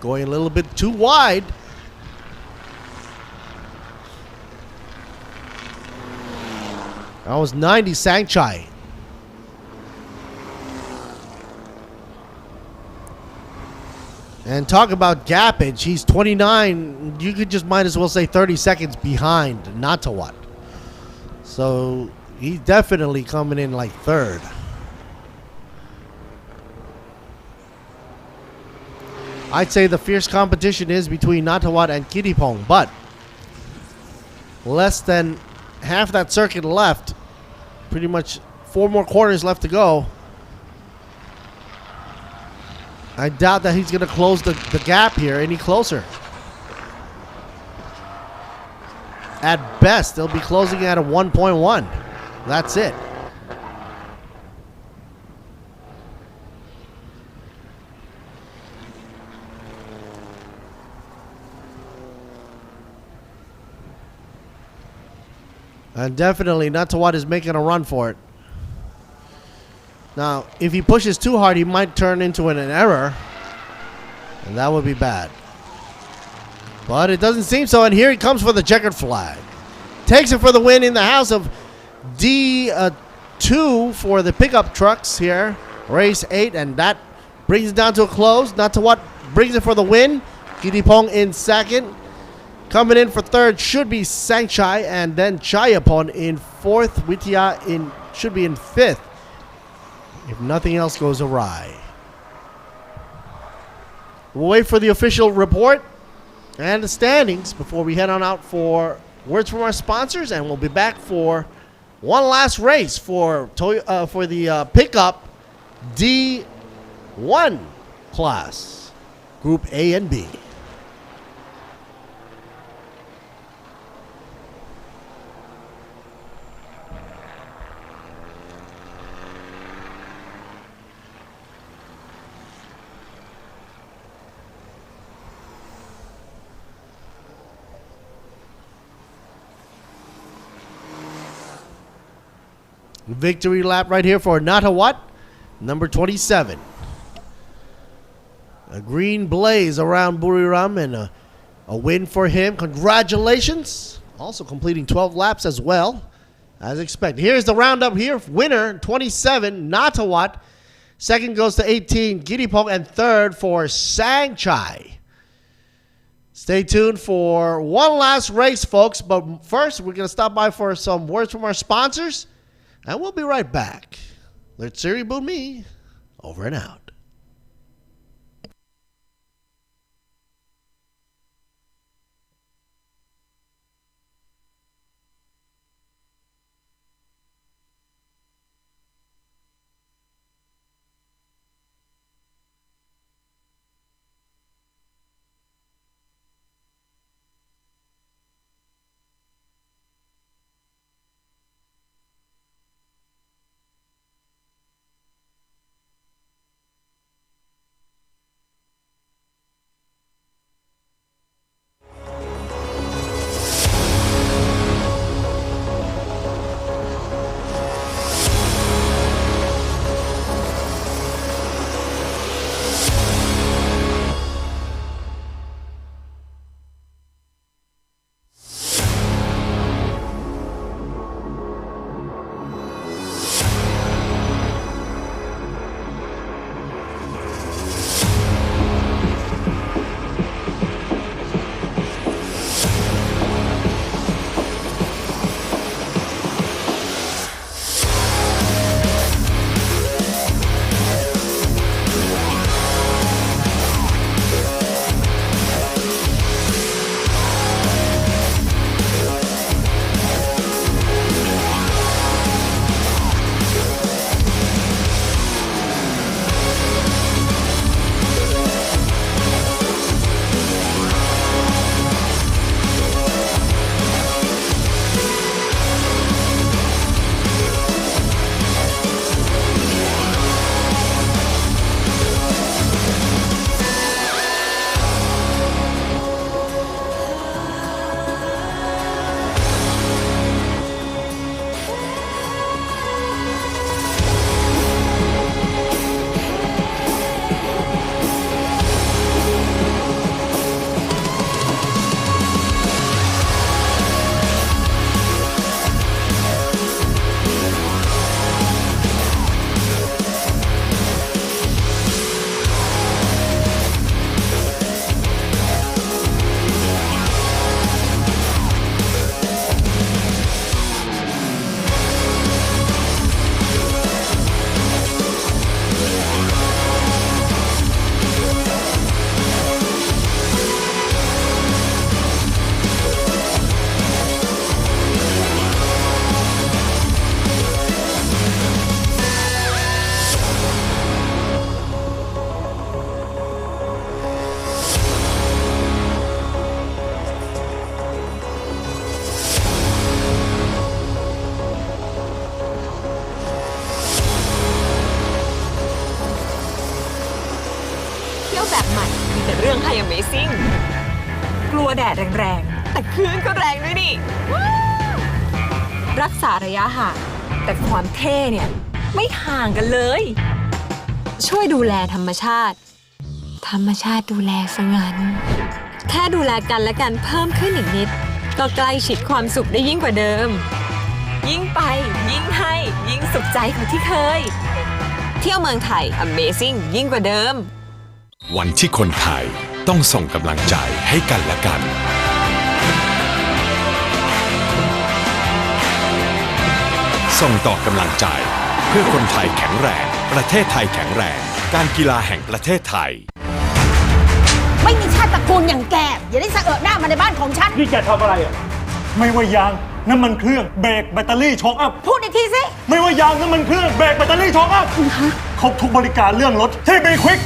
Going a little bit too wide. That was 90 Sangchai. And talk about gappage. He's 29. You could just might as well say 30 seconds behind Natawat. So he's definitely coming in like third. I'd say the fierce competition is between Natawat and Kittipong, but less than half that circuit left. Pretty much 4 more corners left to go. I doubt that he's going to close the gap here any closer. At best, they'll be closing at a 1.1. That's it. And definitely Natawat is making a run for it. Now, if he pushes too hard, he might turn into an error. And that would be bad. But it doesn't seem so. And here he comes for the checkered flag. Takes it for the win in the house of D2 for the pickup trucks here. Race 8. And that brings it down to a close. Natawat brings it for the win. Kittipong in second. Coming in for third should be Sangchai, and then Chayapon in fourth. Wittiya should be in fifth, if nothing else goes awry. We'll wait for the official report and the standings before we head on out for words from our sponsors, and we'll be back for one last race for the pickup D1 class, Group A and B. Victory lap right here for Natawat, number 27. A green blaze around Buriram and a win for him. Congratulations. Also completing 12 laps as well, as expected. Here's the roundup here. Winner, 27, Natawat. Second goes to 18, Kittipong, and third for Sangchai. Stay tuned for one last race, folks. But first, we're going to stop by for some words from our sponsors. And we'll be right back. Let's Siri Boon Me Over and out. Amazing กลัวแดดแรงๆแต่คลื่นก็แรงด้วยนี่รักษาระยะห่างแต่ความเท่เนี่ยไม่ห่างกันเลยช่วยดูแลธรรมชาติดูแลซะงั้นแค่ดูแลกันและกันเพิ่มขึ้นอีกนิดก็ใกล้ชิดความสุขได้ยิ่งกว่าเดิมยิ่งไปยิ่งให้ยิ่งสุขใจกว่าที่เคยเที่ยวเมืองไทย Amazing ยิ่งกว่าเดิมวันที่คนไทยต้องส่งกำลังใจให้กันและกันส่งต่อกำลังใจเพื่อคนไทยแข็งแรงประเทศไทยแข็งแรงการกีฬาแห่งประเทศไทยไม่มีชาติตระกูลอย่างแกอย่าได้สะเอิดหน้ามาในบ้านของฉันนี่แกทำอะไรอ่ะไม่ว่ายางน้ำมันเครื่องเบรกแบตเตอรี่ช็อคอัพพูดอีกทีสิไม่ว่ายางน้ำมันเครื่องเบรกแบตเตอรี่ช็อคอัพครบทุกบริการเรื่องรถที่ B-Quik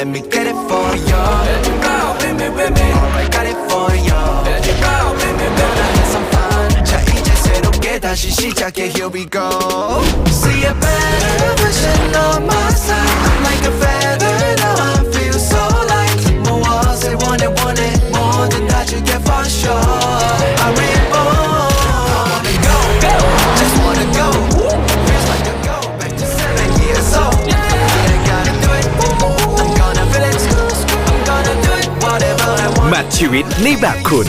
Let me get it for you. With me, I got it for you. Have some fun. 자 이제 새롭게 다시 시작해. Here we go. See a better version of my side. I'm like a feather now. I feel so light. more was it, want it more than that you get for sure. I'm reborn. Wanna go, just wanna go. Feels like a go back to 7 years old. Yeah, gotta do it. Matthew วิตในแบบคุณ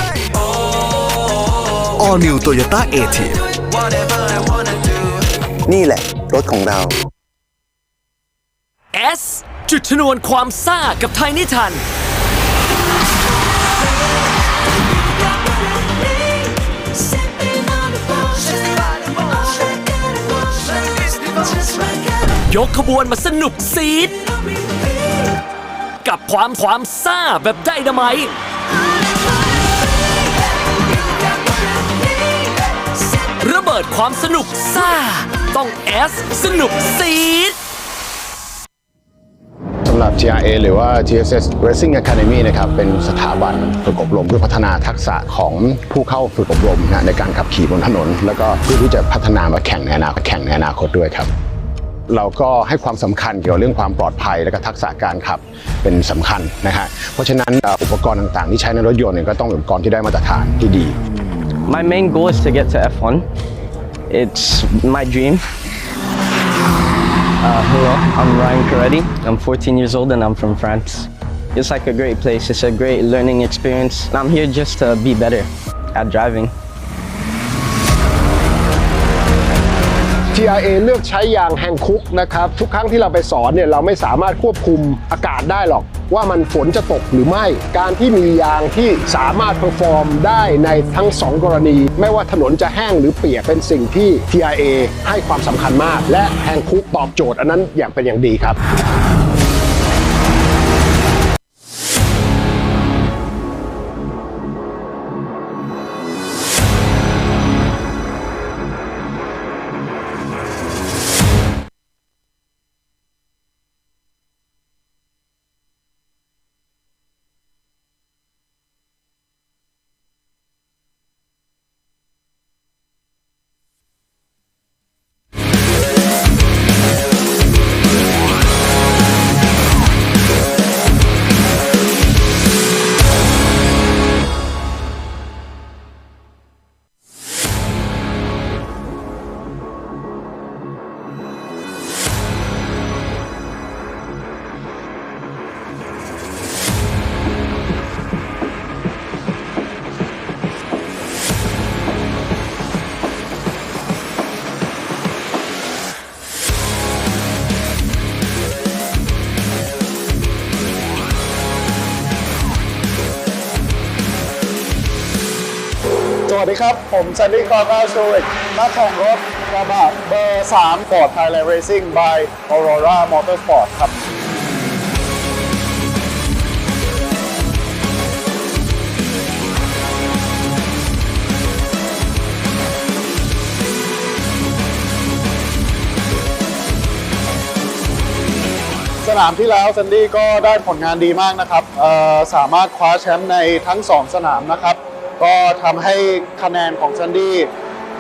All New Toyota A-Team นี่แหละรถของเรา S จุดชนวนความซ่ากับไทยนิทานยกขบวนมาสนุกซีดกับความซ่าแบบไดนาไมต์ระเบิดความสนุกซ่าต้อง S สนุกซีดสำหรับ TRA หรือว่า TSS Racing Academy นะครับเป็นสถาบันฝึกอบรมเพื่อพัฒนาทักษะของผู้เข้าฝึกอบรมในการขับขี่บนถนนแล้วก็เพื่อที่จะพัฒนามาแข่งในอนาคตด้วยครับเราก็ให้ความสำคัญเกี่ยวกับเรื่องความปลอดภัยและก็ทักษะการขับเป็นสำคัญนะฮะเพราะฉะนั้นอุปกรณ์ต่างๆที่ใช้ในรถยนต์ก็ต้องเป็นอุปกรณ์ที่ได้มาตรฐานที่ดี My main goal is to get to F1. It's my dream. Hello, I'm Ryan Caretti. I'm 14 years old and I'm from France. It's like a great place. It's a great learning experience. And I'm here just to be better at driving. TRA เลือกใช้ยางแฮงคุกนะครับทุกครั้งที่เราไปสอนเนี่ยเราไม่สามารถควบคุมอากาศได้หรอกว่ามันฝนจะตกหรือไม่การที่มียางที่สามารถเพอร์ฟอร์มได้ในทั้ง2กรณีไม่ว่าถนนจะแห้งหรือเปียกเป็นสิ่งที่ TRA ให้ความสำคัญมากและแฮงคุกตอบโจทย์อันนั้นอย่างเป็นอย่างดีครับสวัสดีครับผมซันดี้คอร์ก้าชูริกนักแข่งรถกระบะเบอร์3 Ford Thailand Racing by Aurora Motorsport ครับสนามที่แล้วซันดี้ก็ได้ผลงานดีมากนะครับสามารถคว้าแชมป์ในทั้ง2สนามนะครับก็ทำให้คะแนนของซันดี้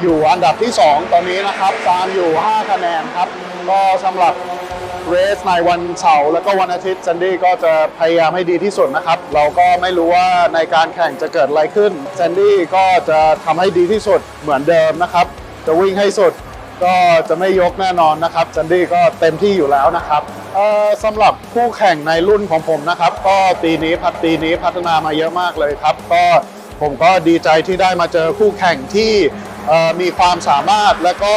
อยู่อันดับที่2ตอนนี้นะครับตามอยู่5คะแนนครับก็สำหรับเรสในวันเสาร์แล้วก็วันอาทิตย์ซันดี้ก็จะพยายามให้ดีที่สุดนะครับเราก็ไม่รู้ว่าในการแข่งจะเกิดอะไรขึ้นซันดี้ก็จะทำให้ดีที่สุดเหมือนเดิมนะครับจะวิ่งให้สุดก็จะไม่ยกแน่นอนนะครับซันดี้ก็เต็มที่อยู่แล้วนะครับสำหรับคู่แข่งในรุ่นของผมนะครับก็ปีนี้พัฒนามาเยอะมากเลยครับก็ผมก็ดีใจที่ได้มาเจอคู่แข่งที่มีความสามารถและก็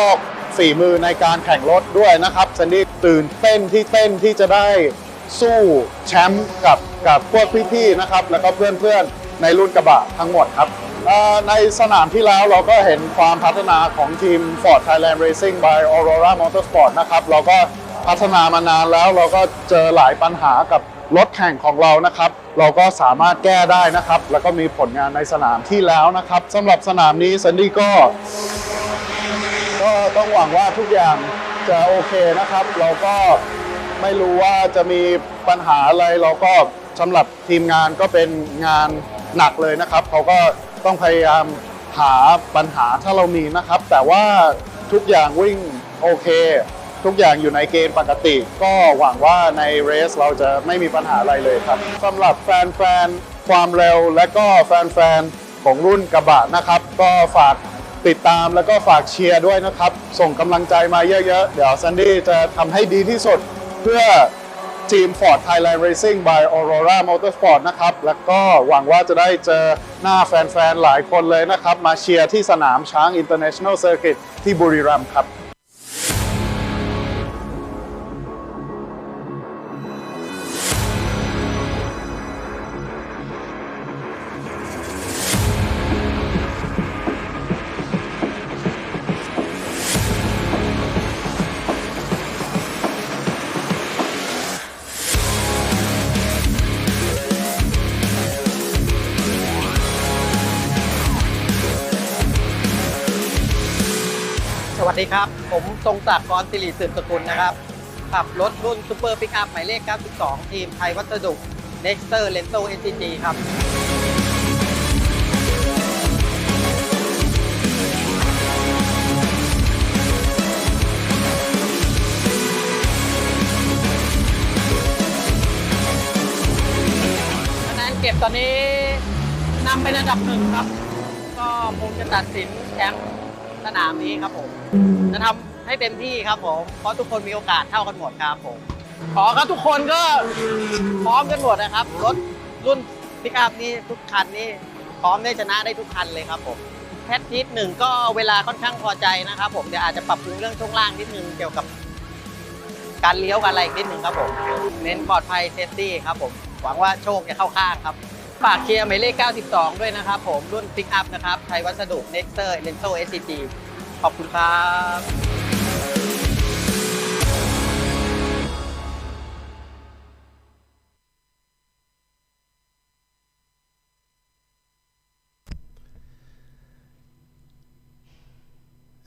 ฝีมือในการแข่งรถด้วยนะครับซันดี้ตื่นเต้นที่จะได้สู้แชมป์กับพวกพี่ๆนะครับแล้วก็เพื่อนๆในรุ่นกระบะทั้งหมดครับในสนามที่แล้วเราก็เห็นความพัฒนาของทีม Ford Thailand Racing by Aurora Motorsport นะครับเราก็พัฒนามานานแล้วเราก็เจอหลายปัญหากับรถแข่งของเรานะครับเราก็สามารถแก้ได้นะครับแล้วก็มีผลงานในสนามที่แล้วนะครับสำหรับสนามนี้ซันดี้ก็ต้องหวังว่าทุกอย่างจะโอเคนะครับเราก็ไม่รู้ว่าจะมีปัญหาอะไรเราก็สำหรับทีมงานก็เป็นงานหนักเลยนะครับเขาก็ต้องพยายามหาปัญหาถ้าเรามีนะครับแต่ว่าทุกอย่างวิ่งโอเคทุกอย่างอยู่ในเกณฑ์ปกติก็หวังว่าในเรสเราจะไม่มีปัญหาอะไรเลยครับสำหรับแฟนๆความเร็วและก็แฟนๆของรุ่นกระบะนะครับก็ฝากติดตามแล้วก็ฝากเชียร์ด้วยนะครับส่งกำลังใจมาเยอะๆเดี๋ยวซันดี้จะทำให้ดีที่สุดเพื่อ ทีม Ford Thailand Racing by Aurora Motorsport นะครับแล้วก็หวังว่าจะได้เจอหน้าแฟนๆหลายคนเลยนะครับมาเชียร์ที่สนามช้าง International Circuit ที่บุรีรัมย์ครับ สวัสดีครับ ผมทรงศักดิ์ กรศิริสืบสกุลนะครับ ขับรถรุ่นซูเปอร์ปิกอัพหมายเลข 92 ทีมไทยวัสดุ Nexter Lento NCG ครับคะแนนเก็บตอนนี้นำเป็นอันดับหนึ่งครับ ก็คงจะตัดสินแชมป์สนามนี้ครับผมจะทำให้เต็มที่ครับผมเพราะทุกคนมีโอกาสเท่ากันหมดครับผมขอครับทุกคนก็พร้อมกันหมดนะครับรถรุ่นปิกอัพนี้ทุกคันนี้พร้อมได้ชนะได้ทุกคันเลยครับผมแพทนิดหนึ่งก็เวลาค่อนข้างพอใจนะครับผมเดี๋ยวอาจจะปรับปรุงเรื่องช่วงล่างนิดนึงเกี่ยวกับการเลี้ยวกันอะไรนิดนึงครับผมเน้นปลอดภัยเซฟตี้ครับผมหวังว่าโชคจะเข้าข้างครับฝากเชียร์หมายเลข 92 ด้วยนะครับผมรุ่นปิกอัพนะครับไทยวัสดุ Nexter Lento SCG ขอบคุณครับ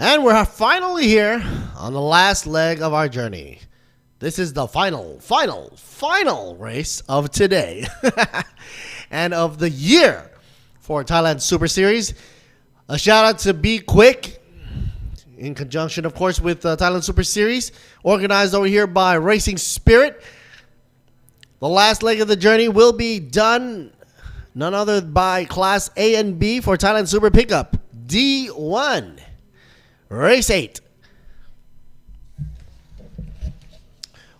And we're finally here on the last leg of our journey. This is the final race of today and of the year for Thailand Super Series. A shout out to B-Quik in conjunction, of course, with Thailand Super Series, organized over here by Racing Spirit. The last leg of the journey will be done none other by Class A and B for Thailand Super Pickup D1. Race 8.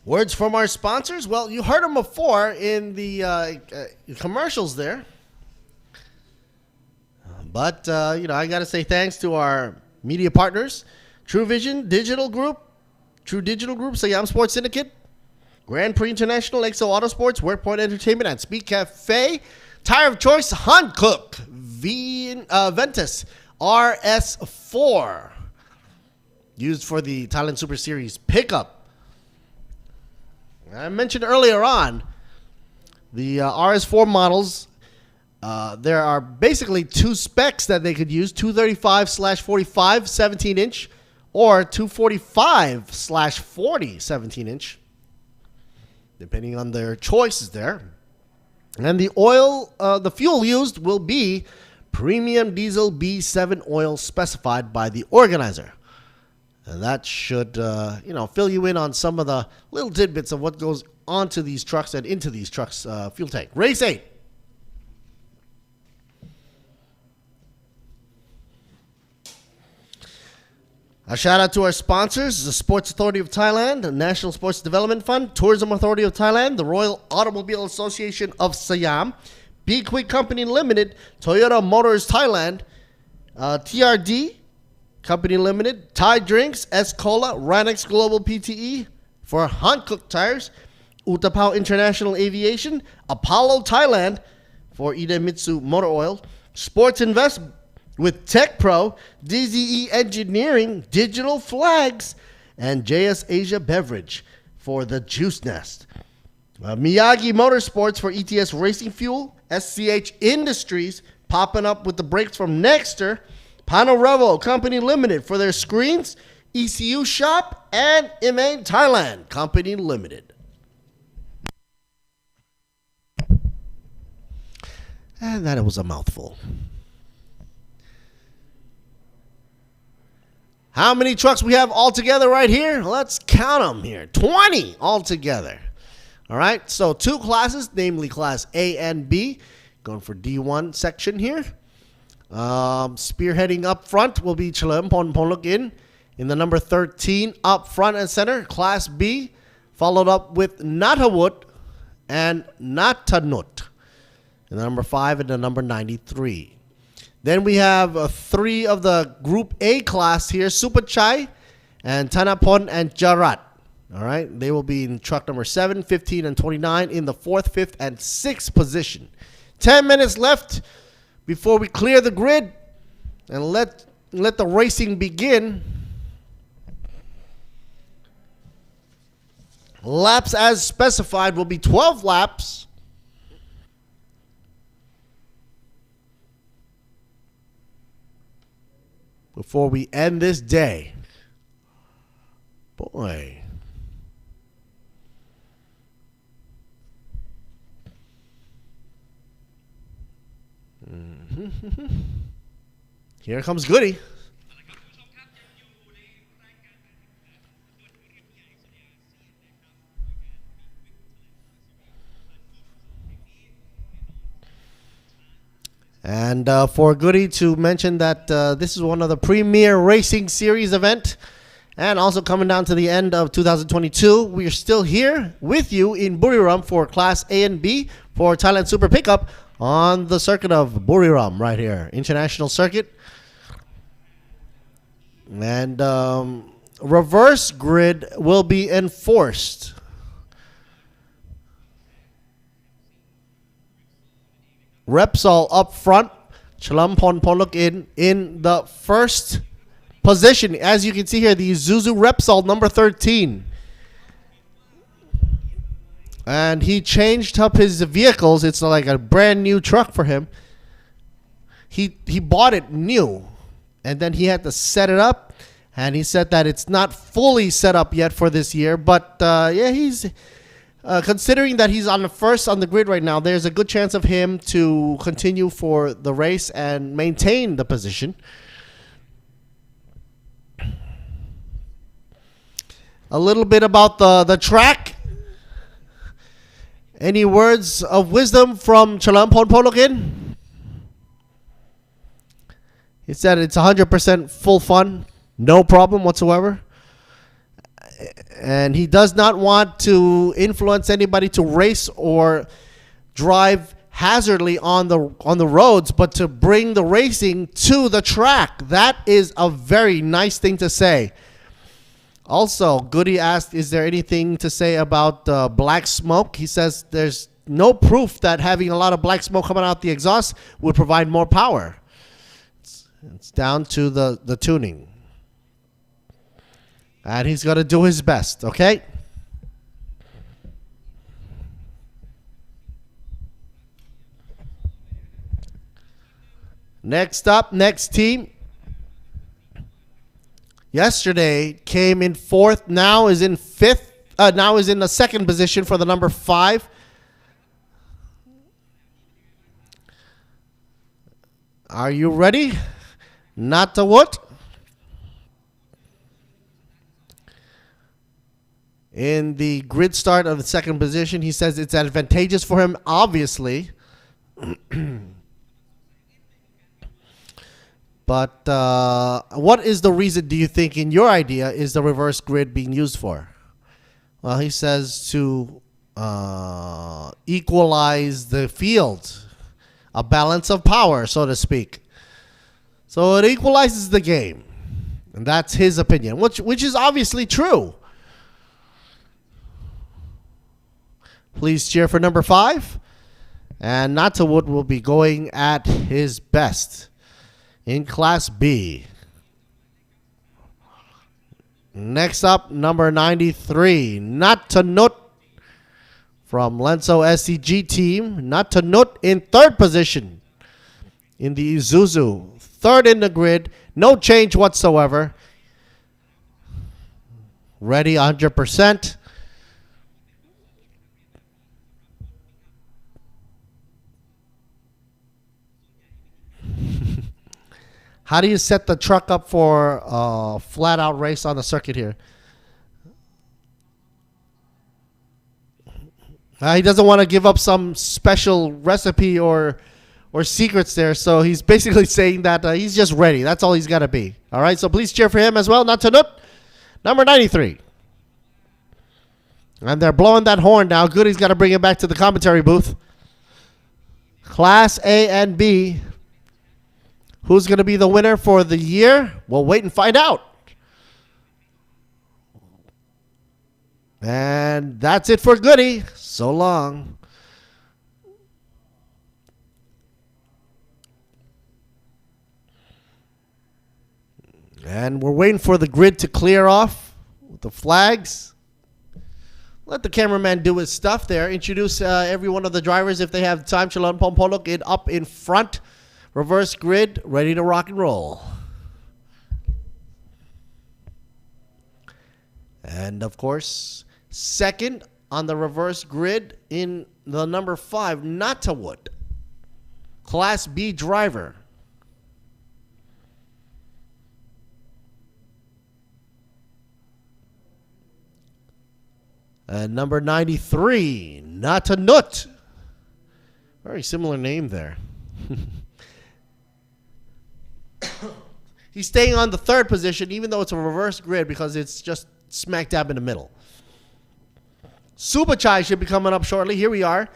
Words from our sponsors. Well, you heard them before in the commercials there. But, I got to say thanks to our media partners, Truevision Digital Group, True Digital Group, Siam Sports Syndicate, Grand Prix International, XO Autosports, WorkPoint Entertainment, and Speed Cafe. Tire of choice, Hankook, Ventus RS4. Used for the Thailand Super Series pickup. I mentioned earlier on the RS4 models. There are basically two specs that they could use: 235/45 17-inch or 245/40 17-inch, depending on their choices there. And the oil, the fuel used will be premium diesel B7 oil specified by the organizer. And that should, fill you in on some of the little tidbits of what goes onto these trucks and into these trucks' fuel tank. Race 8. A shout out to our sponsors, the Sports Authority of Thailand, the National Sports Development Fund, Tourism Authority of Thailand, the Royal Automobile Association of Siam, B-Quik Company Limited, Toyota Motors Thailand, TRD Company Limited, Thai Drinks, Escola, Ranex Global PTE for Hankook Tires, Utapao International Aviation, Apollo Thailand for Idemitsu Motor Oil, Sports Invest with Tech Pro, DZE Engineering, Digital Flags, and JS Asia Beverage for the Juice Nest. Miyagi Motorsports for ETS Racing Fuel, SCH Industries popping up with the brakes from Nexter, Panorevo Company Limited for their screens, ECU Shop, and Imane Thailand Company Limited. And that was a mouthful. How many trucks we have all together right here? Let's count them here. 20 altogether. All right, so two classes, namely Class A and B. Going for D1 section here. Spearheading up front will be Chalerm Ponlogin in the number 13 up front and center. Class B, followed up with Natawut and Natanut, and the number 5 and the number 93. Then we have 3 of the Group A class here, Supachai and Tanapon and Jarat. All right, they will be in truck number 7, 15, and 29 in the 4th, 5th, and 6th position. 10 minutes left before we clear the grid and let the racing begin. Laps as specified will be 12 laps. Before we end this day. Boy. Here comes Goody. And for Goody to mention that this is one of the premier racing series event, and also coming down to the end of 2022, we are still here with you in Buriram for Class A and B for Thailand Super Pickup on the circuit of Buriram right here, International Circuit. And reverse grid will be enforced. Repsol up front, Chalampon Polok in the first position. As you can see here, the Isuzu Repsol number 13. And he changed up his vehicles. It's like a brand new truck for him. He bought it new, and then he had to set it up. And he said that it's not fully set up yet for this year. But yeah, he's considering that he's on the grid right now, there's a good chance of him to continue for the race and maintain the position. A little bit about the track. Any words of wisdom from Chalampon Polokin? He said it's 100% full fun, no problem whatsoever. And he does not want to influence anybody to race or drive hazardly on the roads, but to bring the racing to the track. That is a very nice thing to say. Also, Goody asked, is there anything to say about black smoke? He says there's no proof that having a lot of black smoke coming out the exhaust would provide more power. It's down to the tuning. And he's going to do his best, okay? Next up, next team. Yesterday came in 4th, now is in 5th. Now is in the 2nd position for the number 5. Are you ready? Not to what? In the grid start of the 2nd position, he says it's advantageous for him, obviously. But what is the reason, do you think, in your idea, is the reverse grid being used for? Well, he says to equalize the field, a balance of power, so to speak. So it equalizes the game. And that's his opinion, which is obviously true. Please cheer for number 5. And Natawood will be going at his best in Class B. Next up, number 93, Natanut from Lenso SCG team. Natanut in 3rd position in the Isuzu. 3rd in the grid. No change whatsoever. Ready 100%. How do you set the truck up for a flat-out race on the circuit here? He doesn't want to give up some special recipe or secrets there, so he's basically saying that he's just ready. That's all he's got to be. All right, so please cheer for him as well. Natanut, number 93. And they're blowing that horn now. Goody's got to bring it back to the commentary booth. Class A and B. Who's going to be the winner for the year? We'll wait and find out. And that's it for Goody. So long. And we're waiting for the grid to clear off with the flags. Let the cameraman do his stuff there. Introduce every one of the drivers if they have time. Chalon Pompolok it up in front. Reverse grid, ready to rock and roll. And of course, second on the reverse grid in the number 5, Natawood. Class B driver. And number 93, Natanut. Very similar name there. He's staying on the third position, even though it's a reverse grid, because it's just smack dab in the middle. Super Chai should be coming up shortly. Here we are.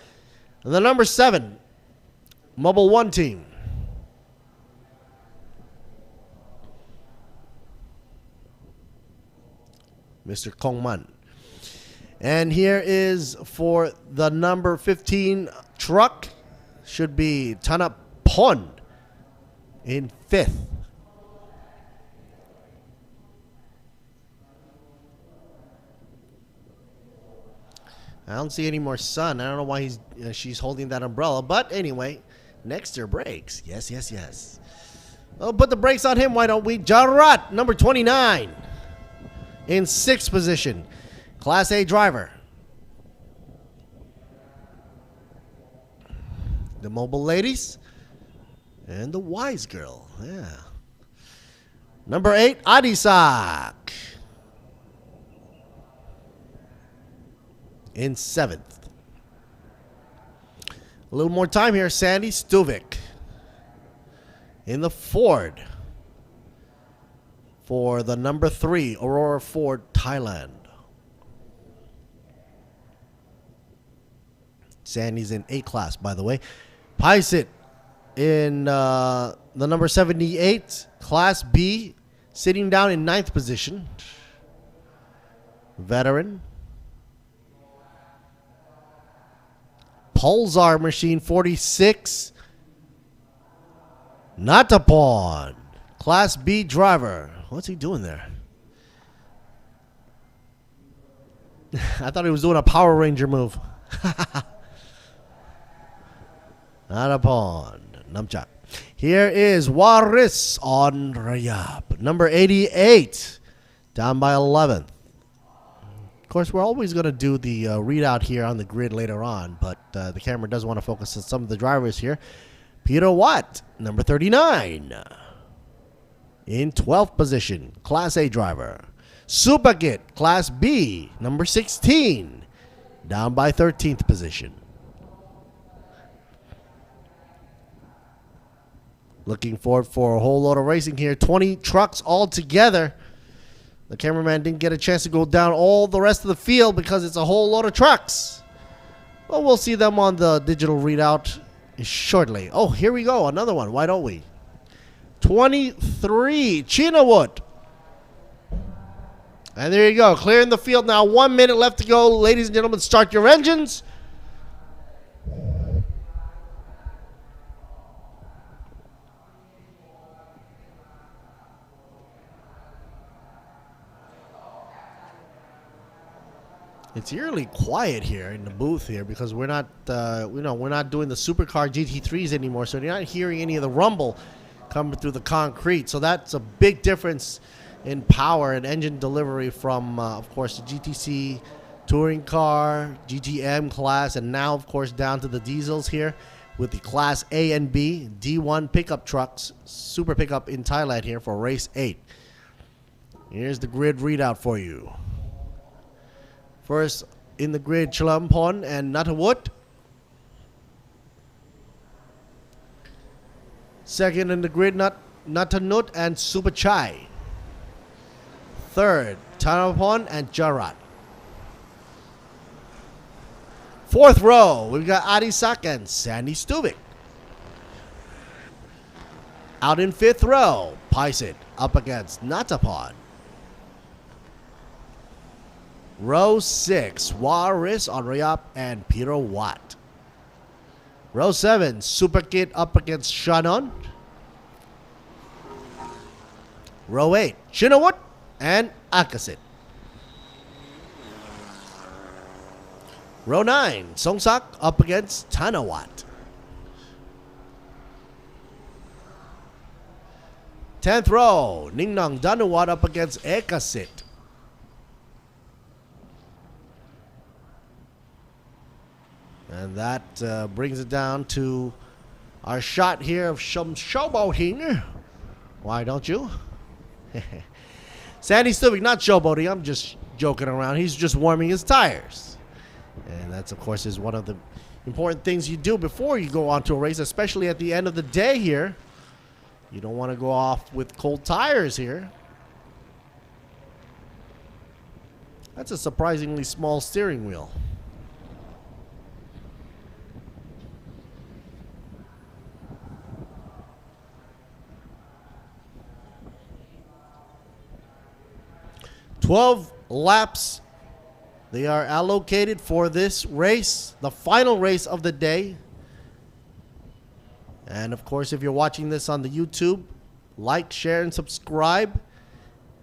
The number 7, Mobile 1 team. Mr. Kongman. And here is for the number 15 truck. Should be Tanapon in 5th. I don't see any more sun. I don't know why she's holding that umbrella. But anyway, Nexter brakes. Yes, yes, yes. Oh, put the brakes on him. Why don't we? Jarat, number 29 in 6th position. Class A driver. The mobile ladies. And the wise girl. Yeah. Number 8, Adisak. In 7th. A little more time here. Sandy Stuvik. In the Ford. For the number 3, Aurora Ford, Thailand. Sandy's in A class, by the way. Paisit in the number 78, Class B, sitting down in 9th position. Veteran. Pulsar machine 46. Natapon, Class B driver. What's he doing there? I thought he was doing a Power Ranger move. Natapon, Namcha. Here is Waris on Rayab, number 88, down by 11th. Of course, we're always going to do the readout here on the grid later on, but the camera does want to focus on some of the drivers here. Peter Watt, number 39, in 12th position, Class A driver. Supakit, Class B, number 16, down by 13th position. Looking forward for a whole lot of racing here. 20 trucks all together. The cameraman didn't get a chance to go down all the rest of the field because it's a whole lot of trucks. But we'll see them on the digital readout shortly. Oh, here we go. Another one. Why don't we? 23, Chinawood. And there you go. Clearing the field now. 1 minute left to go. Ladies and gentlemen, start your engines. It's eerily quiet here in the booth here because we're not, we're not doing the supercar GT3s anymore, so you're not hearing any of the rumble coming through the concrete. So that's a big difference in power and engine delivery from, of course, the GTC touring car, GTM class, and now, of course, down to the diesels here with the Class A and B D1 pickup trucks, super pickup in Thailand here for race 8. Here's the grid readout for you. First in the grid, Chalampon and Natawood. Second in the grid, Natanut and Supachai. Third, Tanapon and Jarat. Fourth row, we've got Adisak and Sandy Stuvik. Out in fifth row, Paisit up against Natapod. Row 6, Waris Onrayap and Peter Watt. Row 7, Super Kid up against Shannon. Row 8, Shinawat and Akasit. Row 9, Songsak up against Tanawat. 10th row, Ningnong Danuwat up against Ekasit. And that brings it down to our shot here of some showboating. Why don't you? Sandy Stuvik, not showboating. I'm just joking around. He's just warming his tires. And that's, of course, is one of the important things you do before you go on to a race, especially at the end of the day here. You don't want to go off with cold tires here. That's a surprisingly small steering wheel. "12 laps they are allocated for this race, the final race of the day. And of course, if you're watching this on the YouTube, like, share, and subscribe.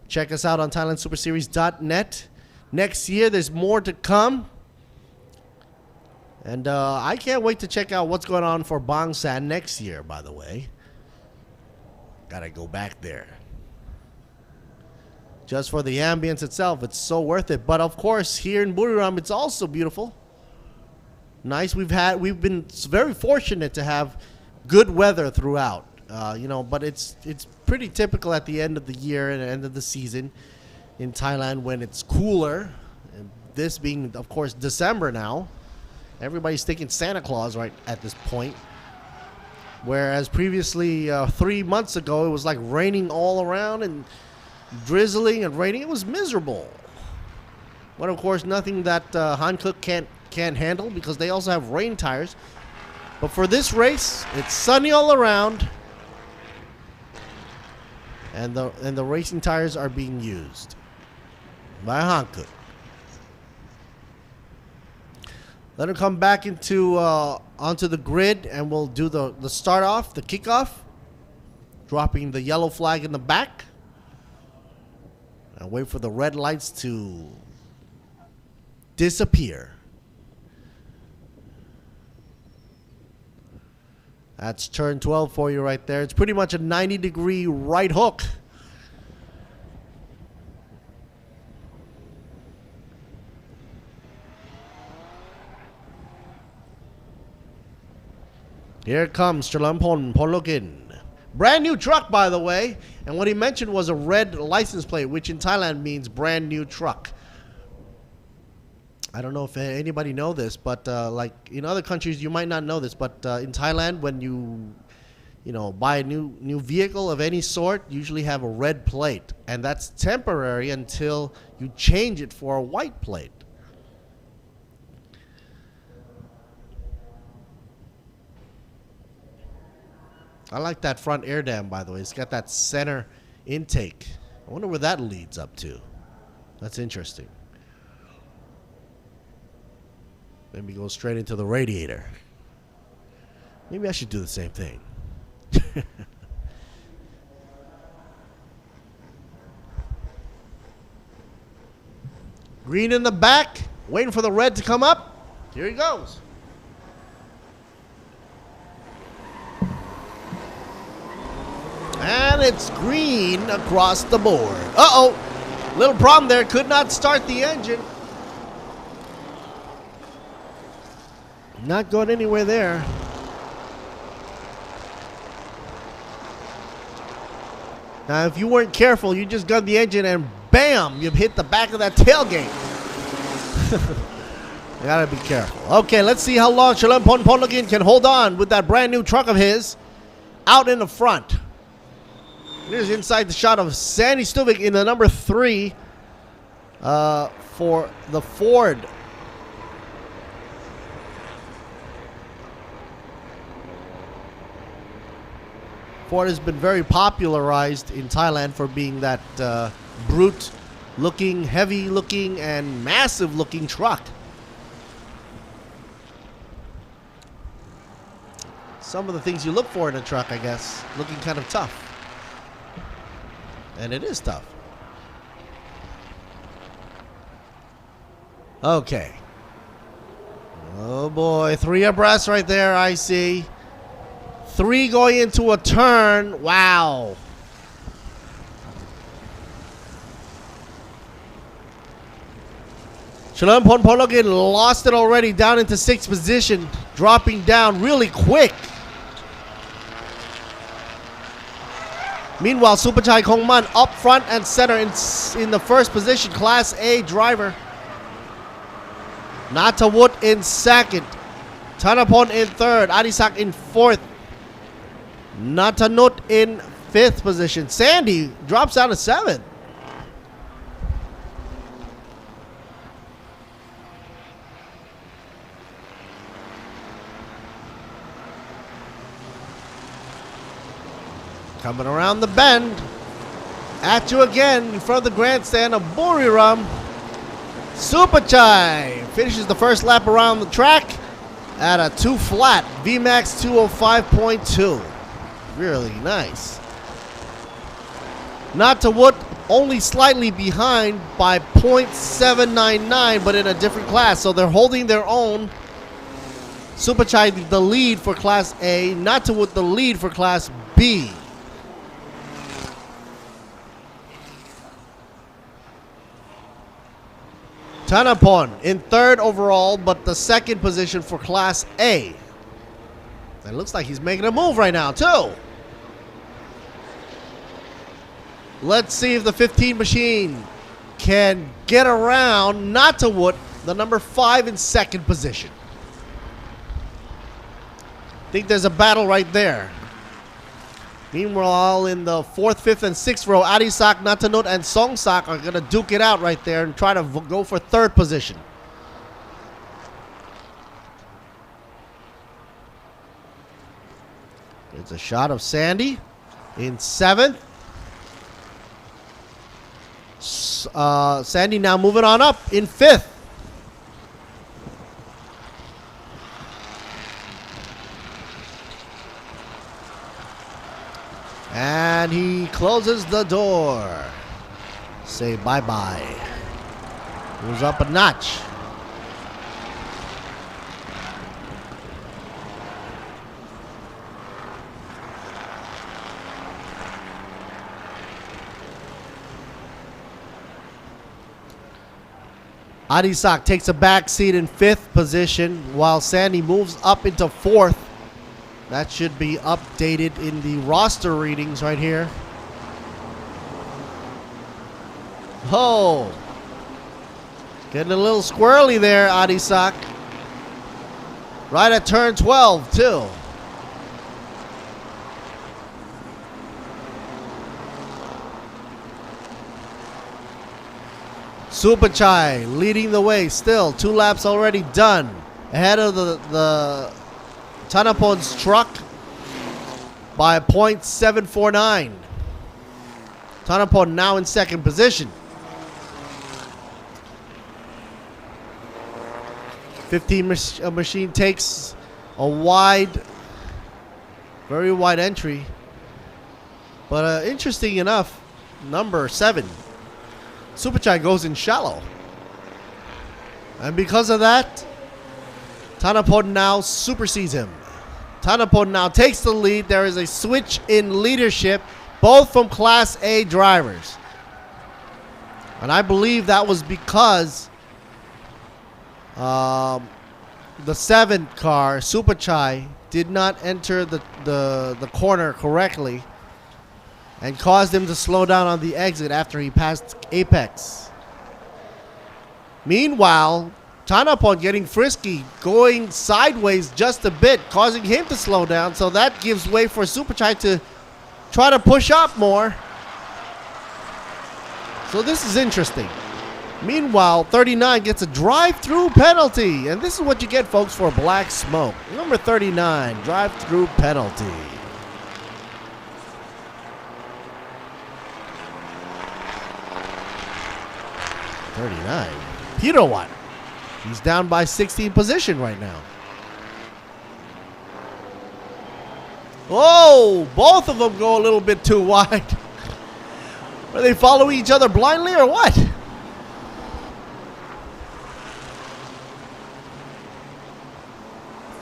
Check us out on ThailandSuperSeries.net. Next year, there's more to come. And I can't wait to check out what's going on for Bang San next year, by the way. Gotta go back there. Just for the ambience itself, it's so worth it. But of course, here in Buriram, it's also beautiful. Nice. We've been very fortunate to have good weather throughout. But it's pretty typical at the end of the year and the end of the season in Thailand when it's cooler. And this being, of course, December now. Everybody's thinking Santa Claus right at this point. Whereas previously, 3 months ago, it was like raining all around and drizzling and raining. It was miserable. But of course, nothing that Hankook can't handle because they also have rain tires. But for this race, it's sunny all around, and the racing tires are being used by Hankook. Let her come back onto the grid, and we'll do the start off, the kickoff, dropping the yellow flag in the back. And wait for the red lights to disappear. That's turn 12 for you right there. It's pretty much a 90-degree right hook. Here comes Chalampon Polokin. Brand new truck, by the way. And what he mentioned was a red license plate, which in Thailand means brand new truck. I don't know if anybody know this, but like in other countries, you might not know this, but in Thailand, when you buy a new vehicle of any sort, you usually have a red plate, and that's temporary until you change it for a white plate. I like that front air dam, by the way. It's got that center intake. I wonder where that leads up to. That's interesting. Maybe go straight into the radiator. Maybe I should do the same thing. Green in the back, waiting for the red to come up. Here he goes. And it's green across the board. Uh-oh. Little problem there. Could not start the engine. Not going anywhere there. Now, if you weren't careful, you just gunned the engine and bam, you've hit the back of that tailgate. You gotta be careful. Okay, let's see how long Chalampon Polokin can hold on with that brand new truck of his out in the front. Here's inside the shot of Sandy Stuvik in the number 3 for the Ford. Ford has been very popularized in Thailand for being that brute looking, heavy looking, and massive looking truck. Some of the things you look for in a truck, I guess, looking kind of tough. And it is tough. Okay. Oh boy, 3 abreast right there, I see. 3 going into a turn. Wow. Chalampon Pologin lost it already, down into 6th position, dropping down really quick. Meanwhile, Supachai Kongman up front and center in the first position, Class A driver. Natawut in 2nd. Thanapon in 3rd. Adisak in 4th. Natanut in 5th position. Sandy drops down to 7th. Coming around the bend. At you again in front of the grandstand of Buriram. Supachai finishes the first lap around the track at a 2 flat. VMAX 205.2. Really nice. Natawut only slightly behind by 0.799, but in a different class. So they're holding their own. Supachai the lead for Class A. Natawut the lead for Class B. Thanapon in 3rd overall, but the 2nd position for Class A. It looks like he's making a move right now, too. Let's see if the 15 machine can get around Natawut, the number 5 in 2nd position. I think there's a battle right there. Meanwhile, in the 4th, 5th, and 6th row, Adisak, Natanut, and Songsak are going to duke it out right there and try to go for 3rd position. It's a shot of Sandy in 7th. Sandy now moving on up in 5th. And he closes the door. Say bye-bye. Moves up a notch. Adisak takes a back seat in 5th position while Sandy moves up into 4th. That should be updated in the roster readings right here. Oh. Getting a little squirrely there, Adisak. Right at turn 12, too. Supachai leading the way still. 2 laps already done. Ahead of the Thanapon's truck by 0.749. Thanapon now in 2nd position. 15 machine takes a wide, very wide entry. But interesting enough, number 7, Supachai goes in shallow. And because of that, Thanapon now supersedes him. Thanapon now takes the lead. There is a switch in leadership, both from Class A drivers. And I believe that was because the 7th car, Supachai, did not enter the corner correctly and caused him to slow down on the exit after he passed Apex. Meanwhile, Thanapon getting frisky, going sideways just a bit, causing him to slow down. So that gives way for Supachai to try to push up more. So this is interesting. Meanwhile, 39 gets a drive-through penalty. And this is what you get, folks, for black smoke. Number 39, drive-through penalty. 39. Peter Watt. He's down by 16 position right now. Oh, both of them go a little bit too wide. Are they following each other blindly or what?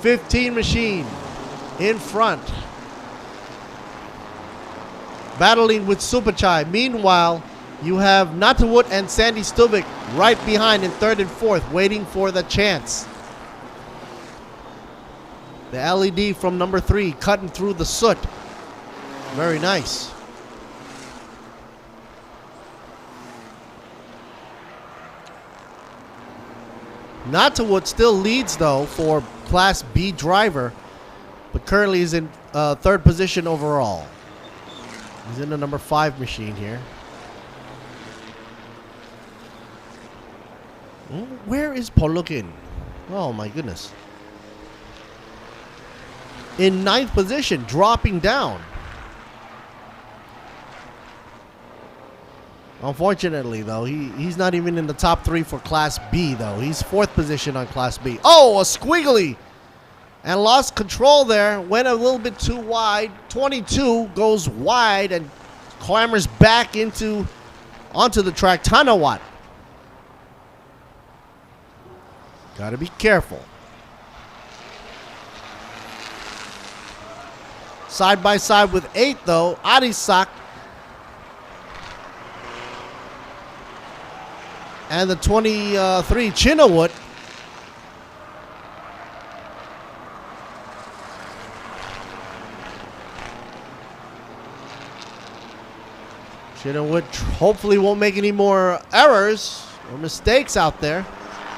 "15 machine in front, battling with Superchai. Meanwhile, you have Natawut and Sandy Stubik right behind in third and fourth, waiting for the chance. The LED from number 3 cutting through the soot. Very nice. Natawut still leads though for Class B driver, but currently is in third position overall. He's in the number 5 machine here. Where is Polokin? Oh my goodness. In 9th position, dropping down. Unfortunately, though, he's not even in the top 3 for Class B, though. He's 4th position on Class B. Oh, a squiggly! And lost control there. Went a little bit too wide. 22 goes wide and clambers back onto the track. Tanawat. Gotta be careful. Side by side with 8, though. Adisak. And the 23, Chinawut. Chinawut hopefully won't make any more errors or mistakes out there.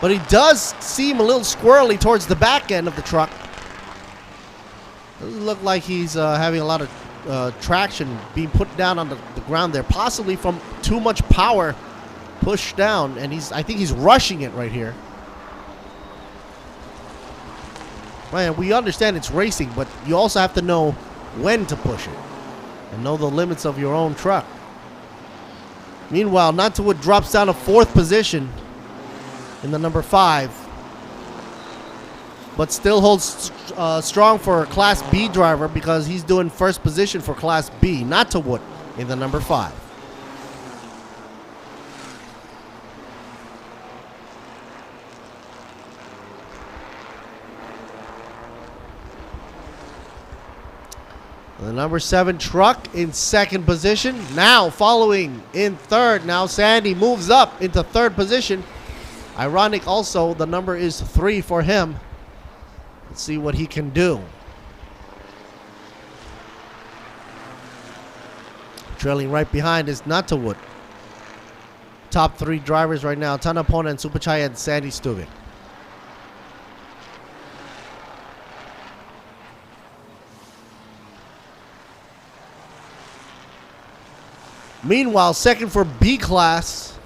But he does seem a little squirrely towards the back end of the truck. Doesn't look like he's having a lot of traction being put down on the ground there. Possibly from too much power pushed down, and I think he's rushing it right here. Man, we understand it's racing, but you also have to know when to push it and know the limits of your own truck. Meanwhile, Natawut drops down to 4th position in the number 5, but still holds strong for a Class B driver because he's doing 1st position for Class B. Natawut in the number 5. The number 7 truck in 2nd position. Now following in 3rd. Now Sandy moves up into 3rd position. Ironic also, the number is 3 for him. Let's see what he can do. Trailing right behind is Natawut. Top 3 drivers right now, Tanapona and Superchai and Sandy Stubik. Meanwhile, 2nd for B class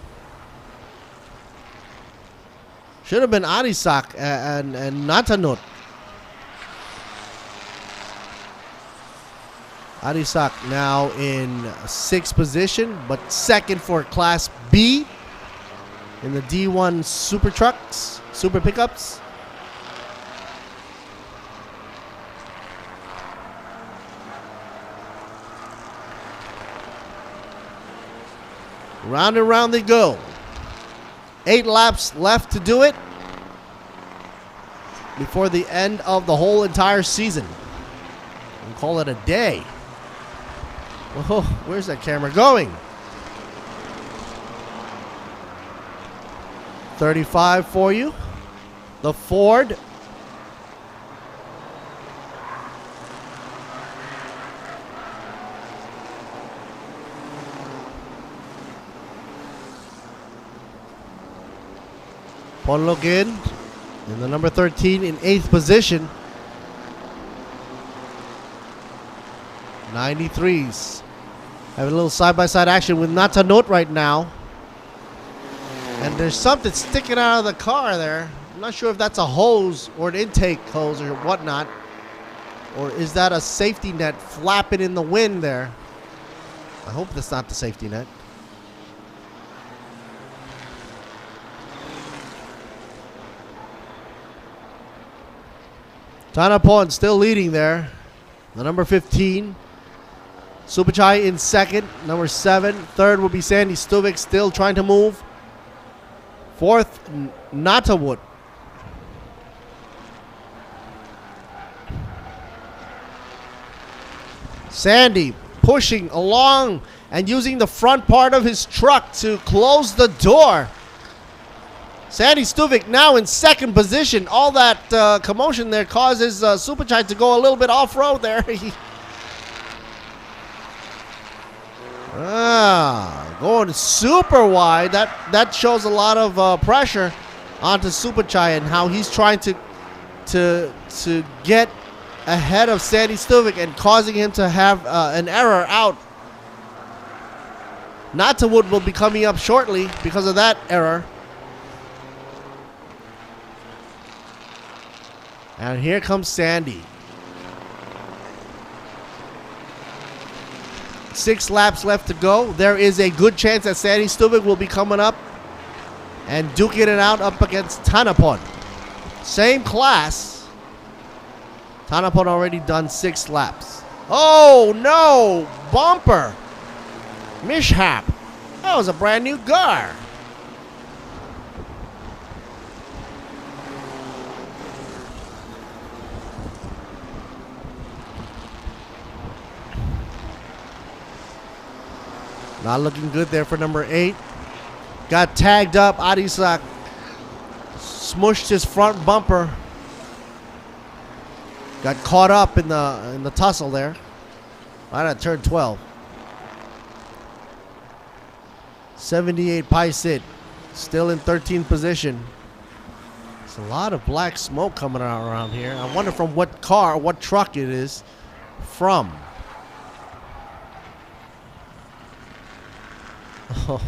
should have been Adisak and Natanut. Adisak now in 6th position, but 2nd for Class B in the D1 Super Trucks, Super Pickups. Round and round they go. 8 laps left to do it before the end of the whole entire season. We'll call it a day. Oh, where's that camera going? 35 for you. The Ford. Ponlokin in the number 13 in 8th position. 93s. Having a little side-by-side action with Natanot right now. And there's something sticking out of the car there. I'm not sure if that's a hose or an intake hose or whatnot. Or is that a safety net flapping in the wind there? I hope that's not the safety net. Thanapon still leading there. The number 15. Supachai in second. Number 7. Third will be Sandy Stuvik still trying to move. Fourth, Natawood. Sandy pushing along and using the front part of his truck to close the door. Sandy Stuvik now in second position. All that commotion there causes Supachai to go a little bit off-road there. Going super wide. That shows a lot of pressure onto Supachai and how he's trying to get ahead of Sandy Stuvik and causing him to have an error out. Natawood will be coming up shortly because of that error. And here comes Sandy. 6 laps left to go. There is a good chance that Sandy Stuvik will be coming up and duking it out up against Thanapon. Same class. Thanapon already done 6 laps. Oh no! Bumper! Mishap! That was a brand new car. Not looking good there for number 8. Got tagged up. Adisak smushed his front bumper. Got caught up in the tussle there. Right at turn 12. 78 Paisit still in 13th position. There's a lot of black smoke coming out around here. I wonder from what car, what truck it is from. Oh.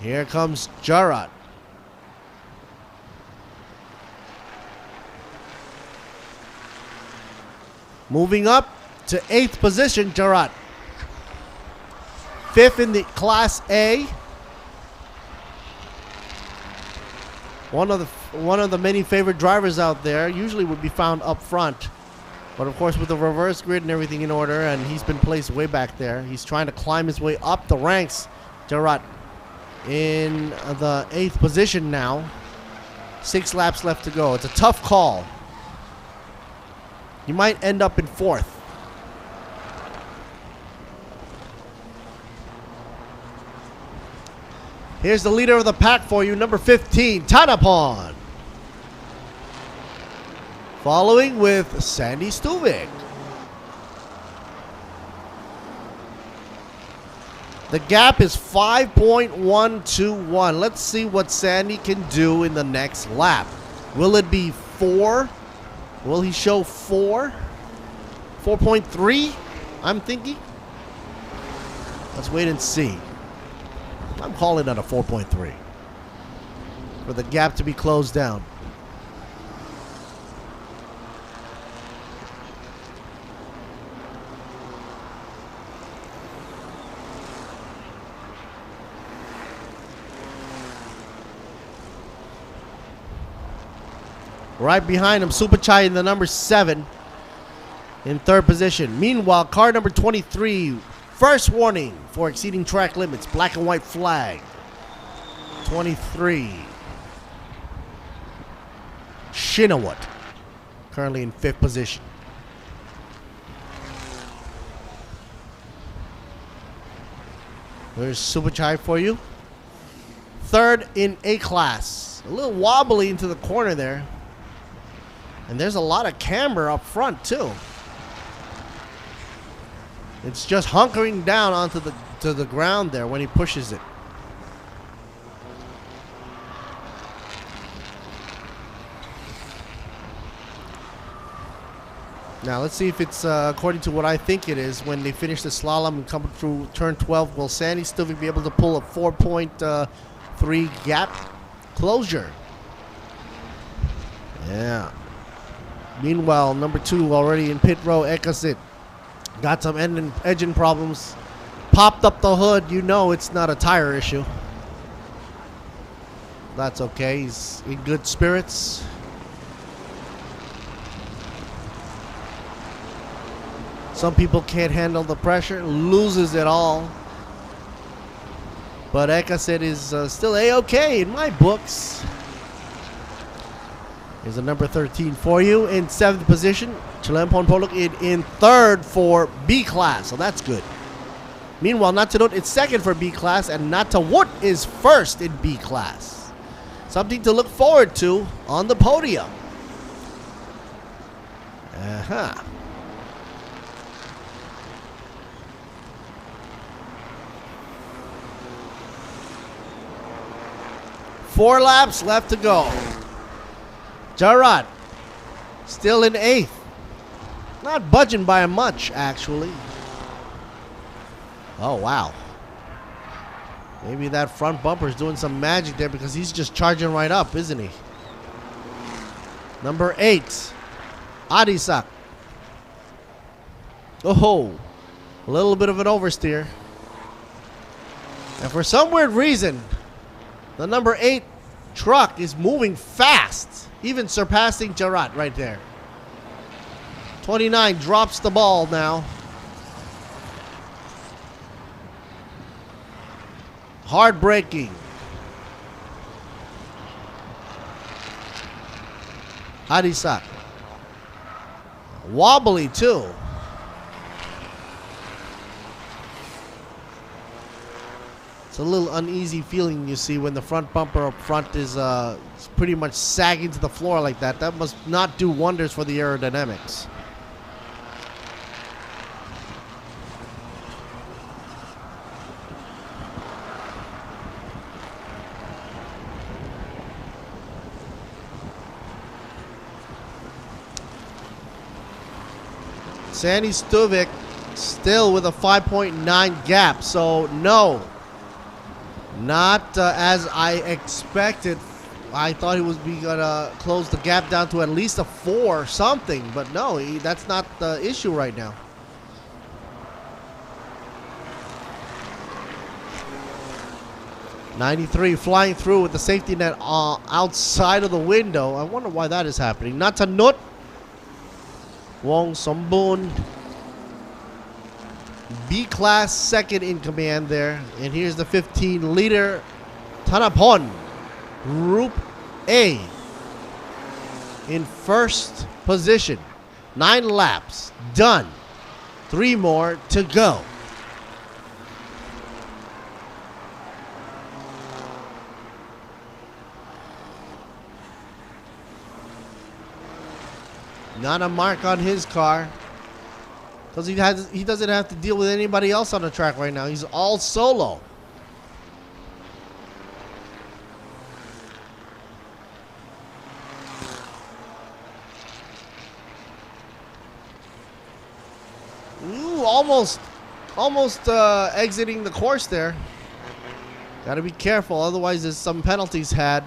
Here comes Jarrod. Moving up to 8th position, Jarrod. 5th in the Class A. One of the many favorite drivers out there. Usually would be found up front. But of course with the reverse grid and everything in order, and he's been placed way back there. He's trying to climb his way up the ranks. Jarrod in the 8th position now. 6 laps left to go. It's a tough call. You might end up in 4th. Here's the leader of the pack for you, number 15, Thanapon. Following with Sandy Stuvik. The gap is 5.121. Let's see what Sandy can do in the next lap. Will it be 4? Will he show 4? 4.3? I'm thinking. Let's wait and see. I'm calling it a 4.3. For the gap to be closed down. Right behind him, Supachai in the number 7 in 3rd position. Meanwhile, car number 23, first warning for exceeding track limits, black and white flag. 23. Shinawat, currently in 5th position. There's Supachai for you. 3rd in A class. A little wobbly into the corner there. And there's a lot of camber up front too. It's just hunkering down onto the ground there when he pushes it. Now let's see if it's according to what I think it is. When they finish the slalom and come through turn 12, will Sandy Stuvik be able to pull a 4.3 gap closure? Yeah. Meanwhile, number 2 already in pit row, Ekasit. Got some engine problems. popped up the hood, you know it's not a tire issue. That's okay. He's in good spirits. Some people can't handle the pressure, loses it all. But Ekaset is still A-okay in my books. Here's a number 13 for you in 7th position. Chalampon Poluk in 3rd for B class, so that's good. Meanwhile, Natanut is 2nd for B class, and Natawut is 1st in B class. Something to look forward to on the podium. Uh-huh. Four laps left to go. Jarrod still in 8th. Not budging by much, actually. Oh, wow. Maybe that front bumper is doing some magic there because he's just charging right up, isn't he? Number 8, Adisak. Oh, a little bit of an oversteer. And for some weird reason, the number 8 truck is moving fast, even surpassing Jarrod right there. 29 drops the ball now. Hard braking. Adisak. Wobbly too. It's a little uneasy feeling you see when the front bumper up front is pretty much sagging to the floor like that. That must not do wonders for the aerodynamics. Sandy Stuvik still with a 5.9 gap, so no, not as I expected. I thought he was gonna close the gap down to at least a 4 or something, but no, that's not the issue right now. '93 flying through with the safety net outside of the window. I wonder why that is happening. Natanut. Wong Sombun, B class, 2nd in command there. And here's the 15 leader, Tanapon, Group A, in 1st position. 9 laps done. 3 more to go. Not a mark on his car because he doesn't have to deal with anybody else on the track right now. He's all solo. Ooh, almost exiting the course there. Got to be careful, otherwise there's some penalties had.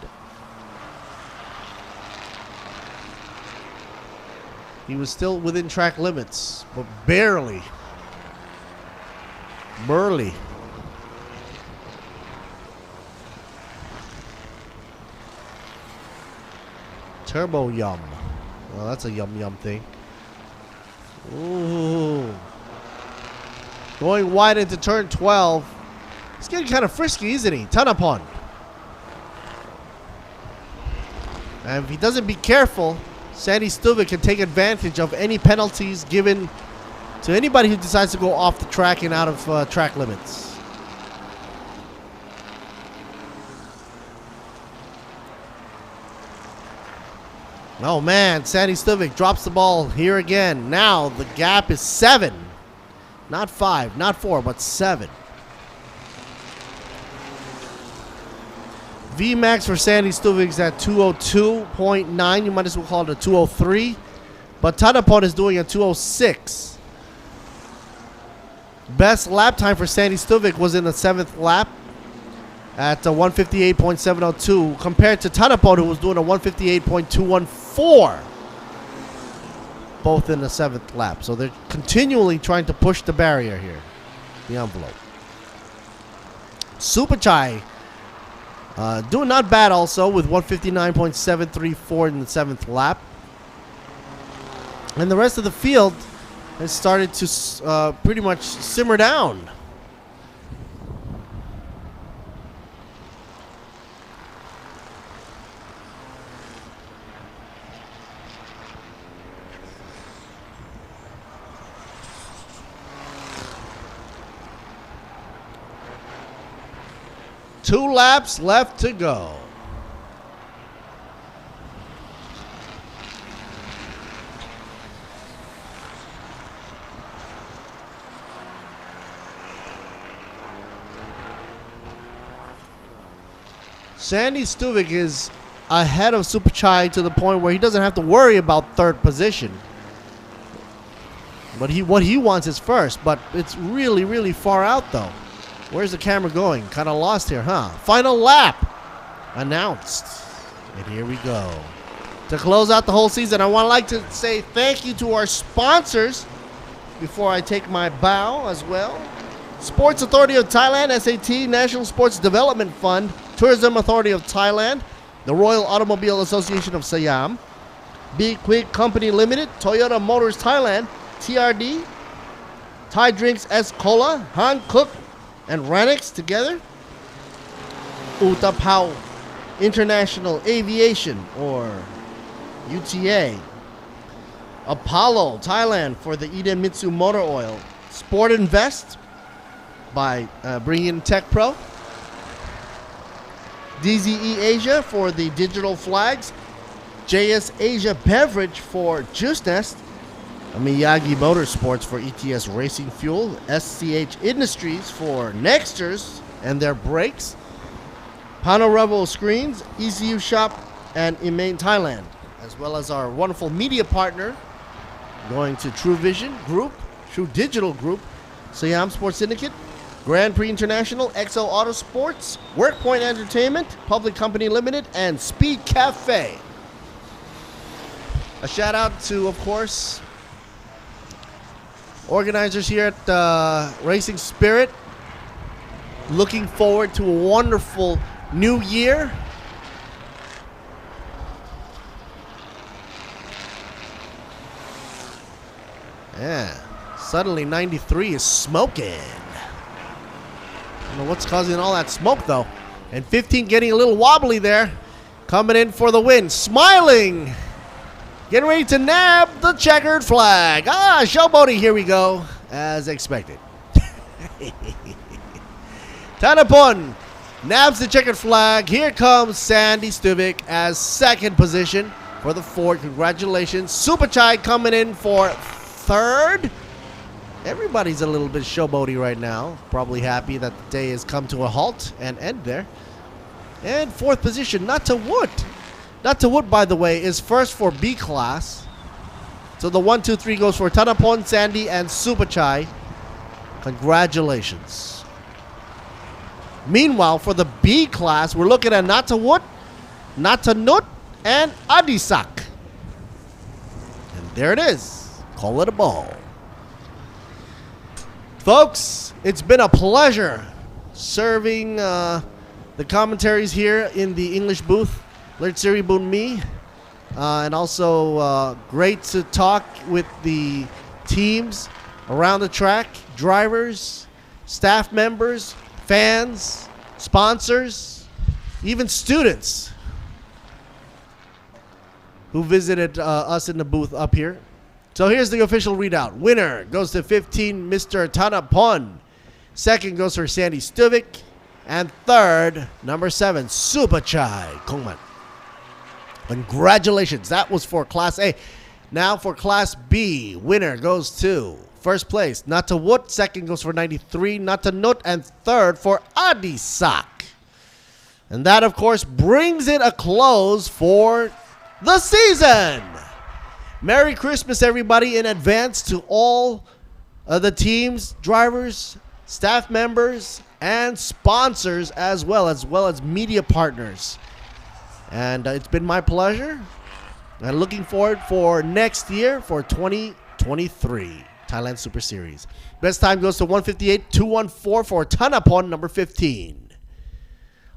He was still within track limits, but barely. Burley. Turbo Yum. Well, that's a yum thing. Ooh. Going wide into turn 12. He's getting kind of frisky, isn't he? Tanapon. And if he doesn't be careful, Sandy Stuvik can take advantage of any penalties given to anybody who decides to go off the track and out of track limits. Oh man, Sandy Stuvik drops the ball here again. Now the gap is 7. Not 5, not 4, but 7. VMAX for Sandy Stuvik is at 202.9. You might as well call it a 203. But Tanapon is doing a 206. Best lap time for Sandy Stuvik was in the 7th lap at 158.702 compared to Tanapon, who was doing a 158.214. Both in the 7th lap. So they're continually trying to push the barrier here. The envelope. Supachai doing not bad also with 159.734 in the 7th lap. And the rest of the field has started to pretty much simmer down. Two laps left to go. Sandy Stuvik is ahead of Supachai to the point where he doesn't have to worry about third position. But what he wants is first, but it's really, really far out though. Where's the camera going? Kind of lost here, huh? Final lap announced. And here we go. To close out the whole season, I want to like to say thank you to our sponsors before I take my bow as well. Sports Authority of Thailand, SAT, National Sports Development Fund, Tourism Authority of Thailand, the Royal Automobile Association of Siam, B-Quik Company Limited, Toyota Motors Thailand, TRD, Thai Drinks S Cola, Han Cook, and Ranix together. Utapao International Aviation, or UTA. Apollo Thailand for the Idemitsu Motor Oil. Sport Invest by bringing in Tech Pro. DZE Asia for the digital flags. JS Asia Beverage for Juice Nest. Miyagi Motorsports for ETS Racing Fuel. SCH Industries for Nexters and their brakes. Panorevo Screens, ECU Shop, and Imain Thailand, as well as our wonderful media partner going to Truevision Group, True Digital Group, Siam Sports Syndicate, Grand Prix International, XO Autosports, WorkPoint Entertainment, Public Company Limited, and Speed Cafe. A shout out to, of course, organizers here at Racing Spirit. Looking forward to a wonderful new year. Yeah, suddenly 93 is smoking. I don't know what's causing all that smoke though. And 15 getting a little wobbly there. Coming in for the win, smiling. Getting ready to nab the checkered flag. Showboating, here we go, as expected. Tanapon nabs the checkered flag. Here comes Sandy Stuvik as second position for the Ford. Congratulations. Supachai coming in for third. Everybody's a little bit showboaty right now. Probably happy that the day has come to a halt and end there. And fourth position, Nata Wood. Nata Wood, by the way, is first for B class. So the 1, 2, 3 goes for Tanapon, Sandy, and Supachai. Congratulations. Meanwhile, for the B class, we're looking at Nata Wood, Nata Nut, and Adisak. And there it is. Call it a ball. Folks, it's been a pleasure serving the commentaries here in the English booth. Lertsiri Bunmi. And also great to talk with the teams around the track, drivers, staff members, fans, sponsors, even students who visited us in the booth up here. So here's the official readout. Winner goes to 15, Mr. Tanapon. Second goes for Sandy Stuvik. And third, number 7, Supachai Kongman. Congratulations. That was for Class A. Now for Class B, winner goes to first place, Nata Wood. Second goes for 93, Nata Nut. And third for Adisak. And that, of course, brings it a close for the season. Merry Christmas, everybody, in advance to all the teams, drivers, staff members, and sponsors, as well as media partners. And it's been my pleasure. And looking forward for next year for 2023 Thailand Super Series. Best time goes to 158.214 for Tanapon, number 15.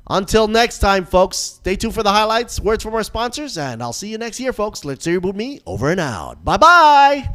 Until next time, folks, stay tuned for the highlights, words from our sponsors, and I'll see you next year, folks. Let's hear about me. Over and out. Bye-bye.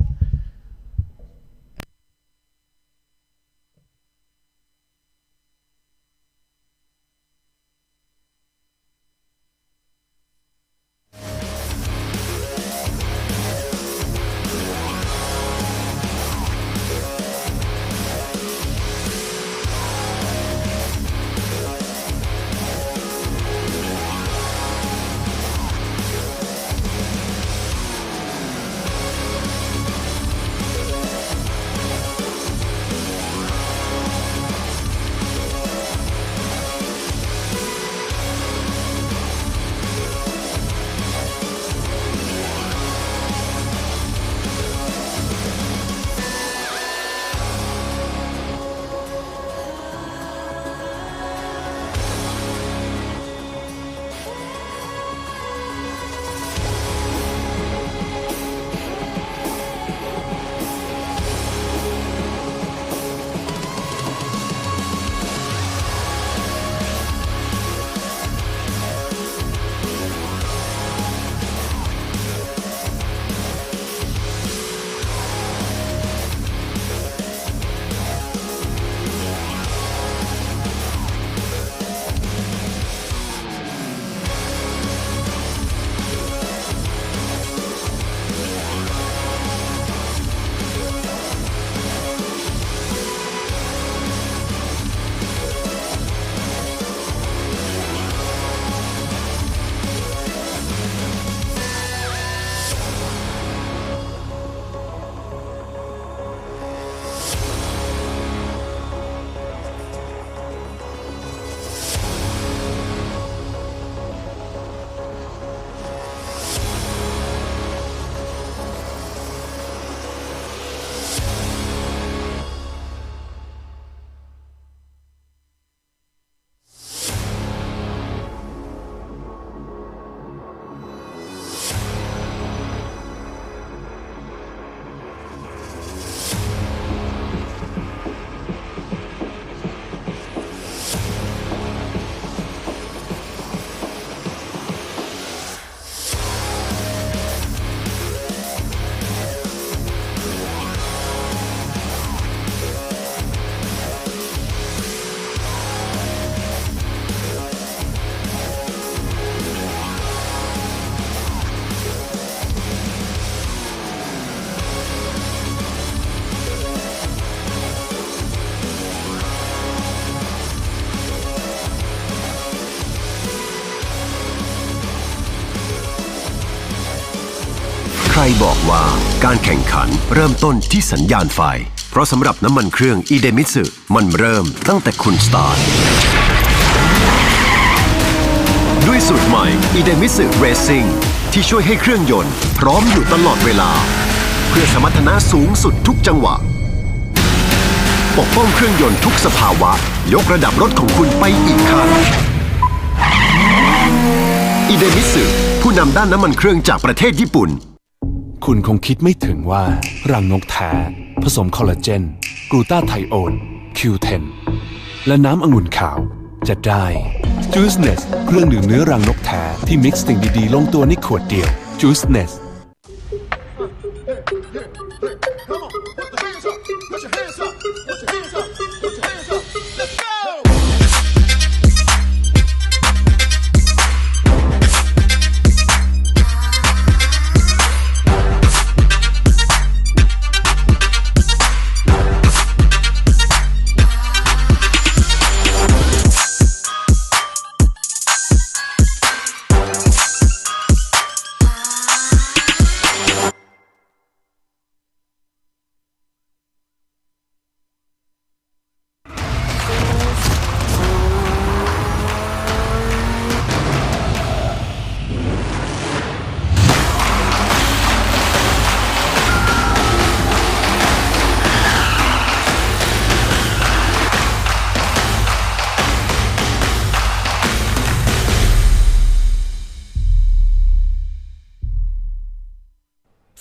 ใครบอกว่าการแข่งขันเริ่มต้นที่สัญญาณไฟเพราะสำหรับน้ำมันเครื่องอีเดมิสึมันเริ่มตั้งแต่คุณสตาร์ทด้วยสูตรใหม่อีเดมิสึเรซซิ่งที่ช่วยให้เครื่องยนต์พร้อมอยู่ตลอดเวลาเพื่อสมรรถนะสูงสุดทุกจังหวะปกป้องเครื่องยนต์ทุกสภาวะยกระดับรถของคุณไปอีกขั้นอีเดมิสึผู้นำด้านน้ำมันเครื่องจากประเทศญี่ปุ่นคุณคงคิดไม่ถึงว่ารังนกแท้ผสมคอลลาเจนกลูตาไทโอน Q10 และน้ำองุ่นขาวจะได้ Juiceness เครื่องดื่มเนื้อรังนกแท้ที่มิกซ์สิ่งดีๆลงตัวในขวดเดียว Juiceness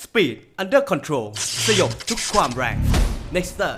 Speed Under Control สยบทุกความแรง Nexter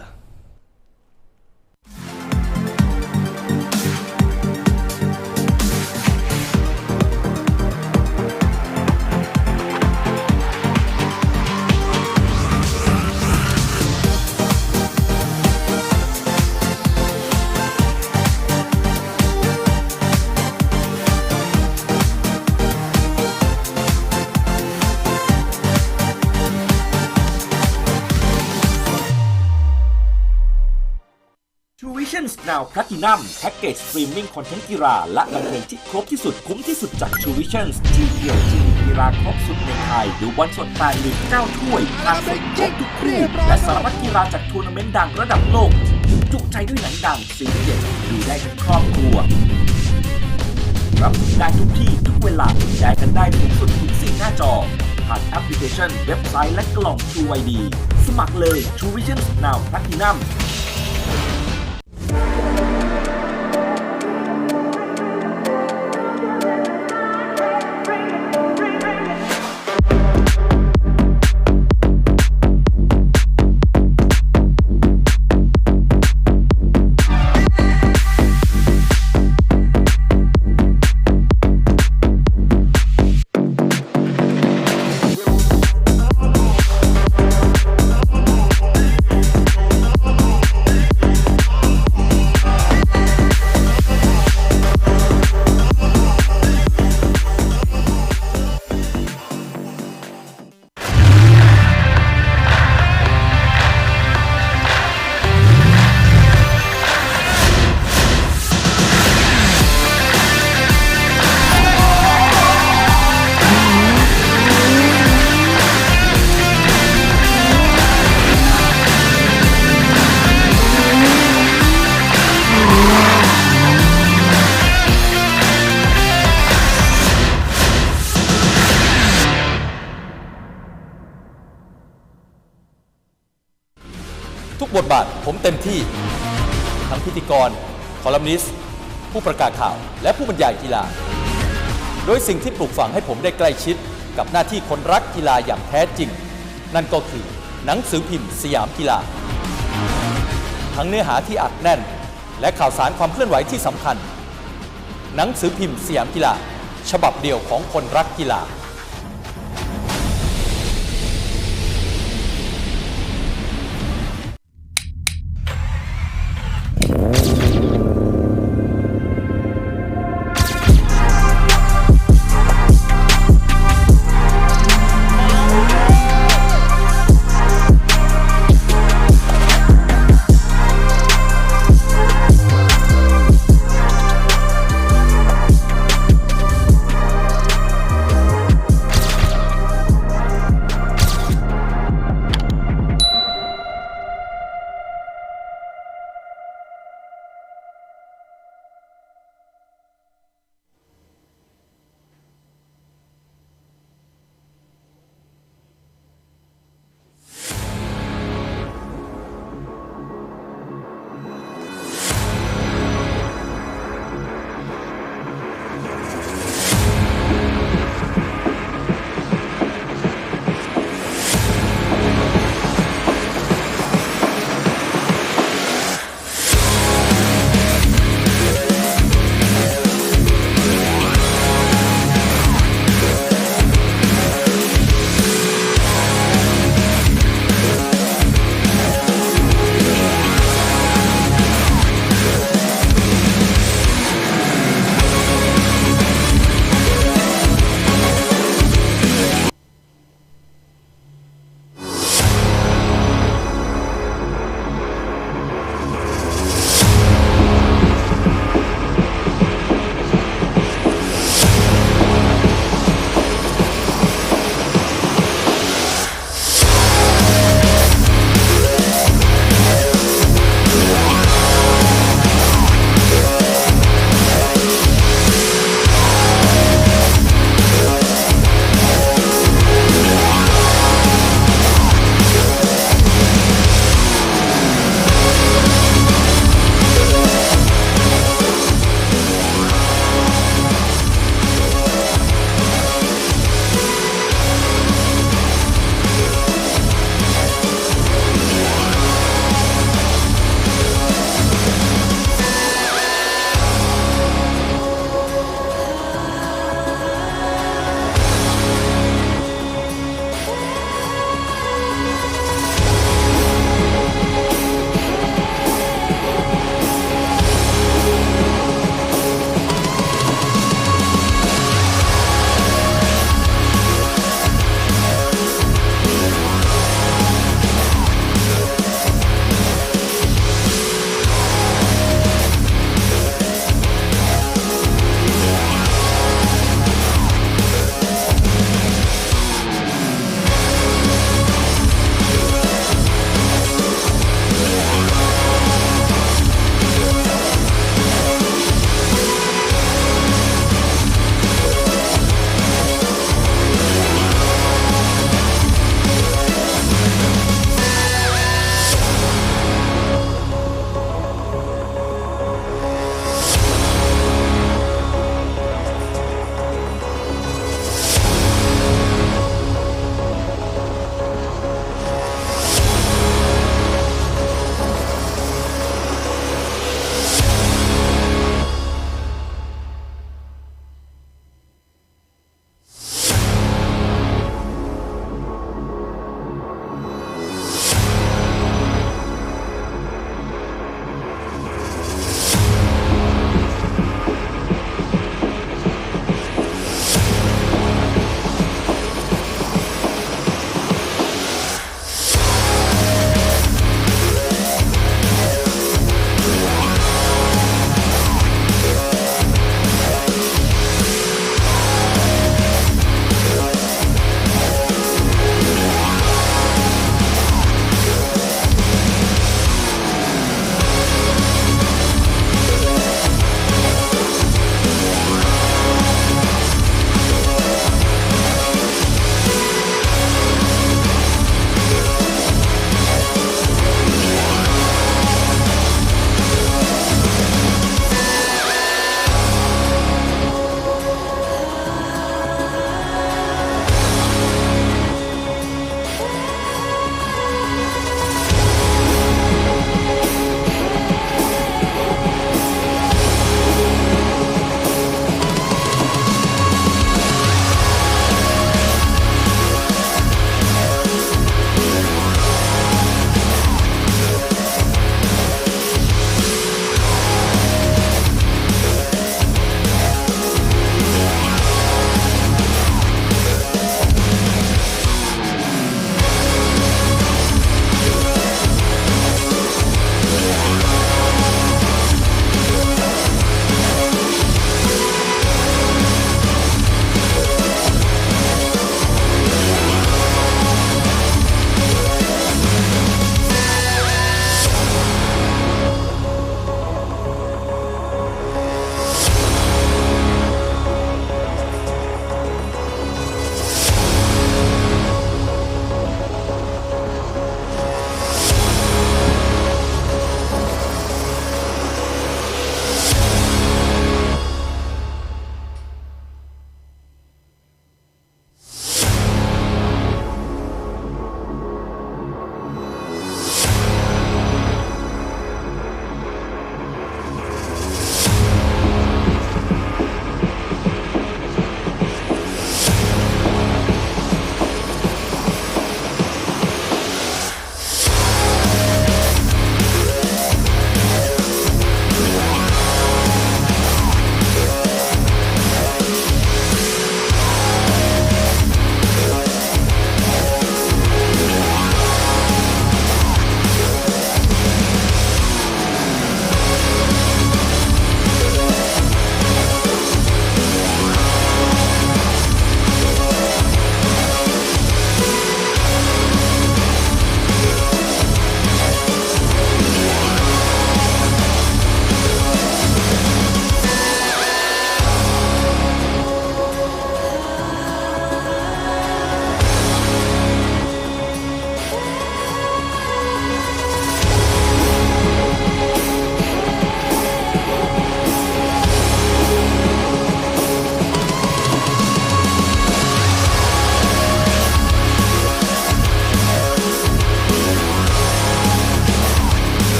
Truevisions Now Platinum แพ็กเกจสตรีมมิ่งคอนเทนต์กีฬาและบันเทิงที่ครบที่สุดคุ้มที่สุดจาก Truevisions ที่เดียวที่มีกีฬาครบสุดในไทยดูบอลสด8ลีก9ถ้วยทางสดครบทุกคู่และสารพัดกีฬาจากทัวร์นาเมนต์ดังระดับโลกจุใจด้วยหนังดังซีรีส์เด็ดดูได้ทั้งครอบครัวรับได้ทุกที่ทุกเวลาแชร์กันได้สูงสุดถึง4หน้าจอผ่านแอปพลิเคชันเว็บไซต์และกล่อง TrueID สมัครเลย Truevisions Now Platinumทุกบทบาทผมเต็มที่ทั้งพิธีกรคอลัมนิสต์ผู้ประกาศข่าวและผู้บรรยายกีฬาโดยสิ่งที่ปลูกฝังให้ผมได้ใกล้ชิดกับหน้าที่คนรักกีฬาอย่างแท้จริงนั่นก็คือหนังสือพิมพ์สยามกีฬาทั้งเนื้อหาที่อัดแน่นและข่าวสารความเคลื่อนไหวที่สำคัญหนังสือพิมพ์สยามกีฬาฉบับเดียวของคนรักกีฬา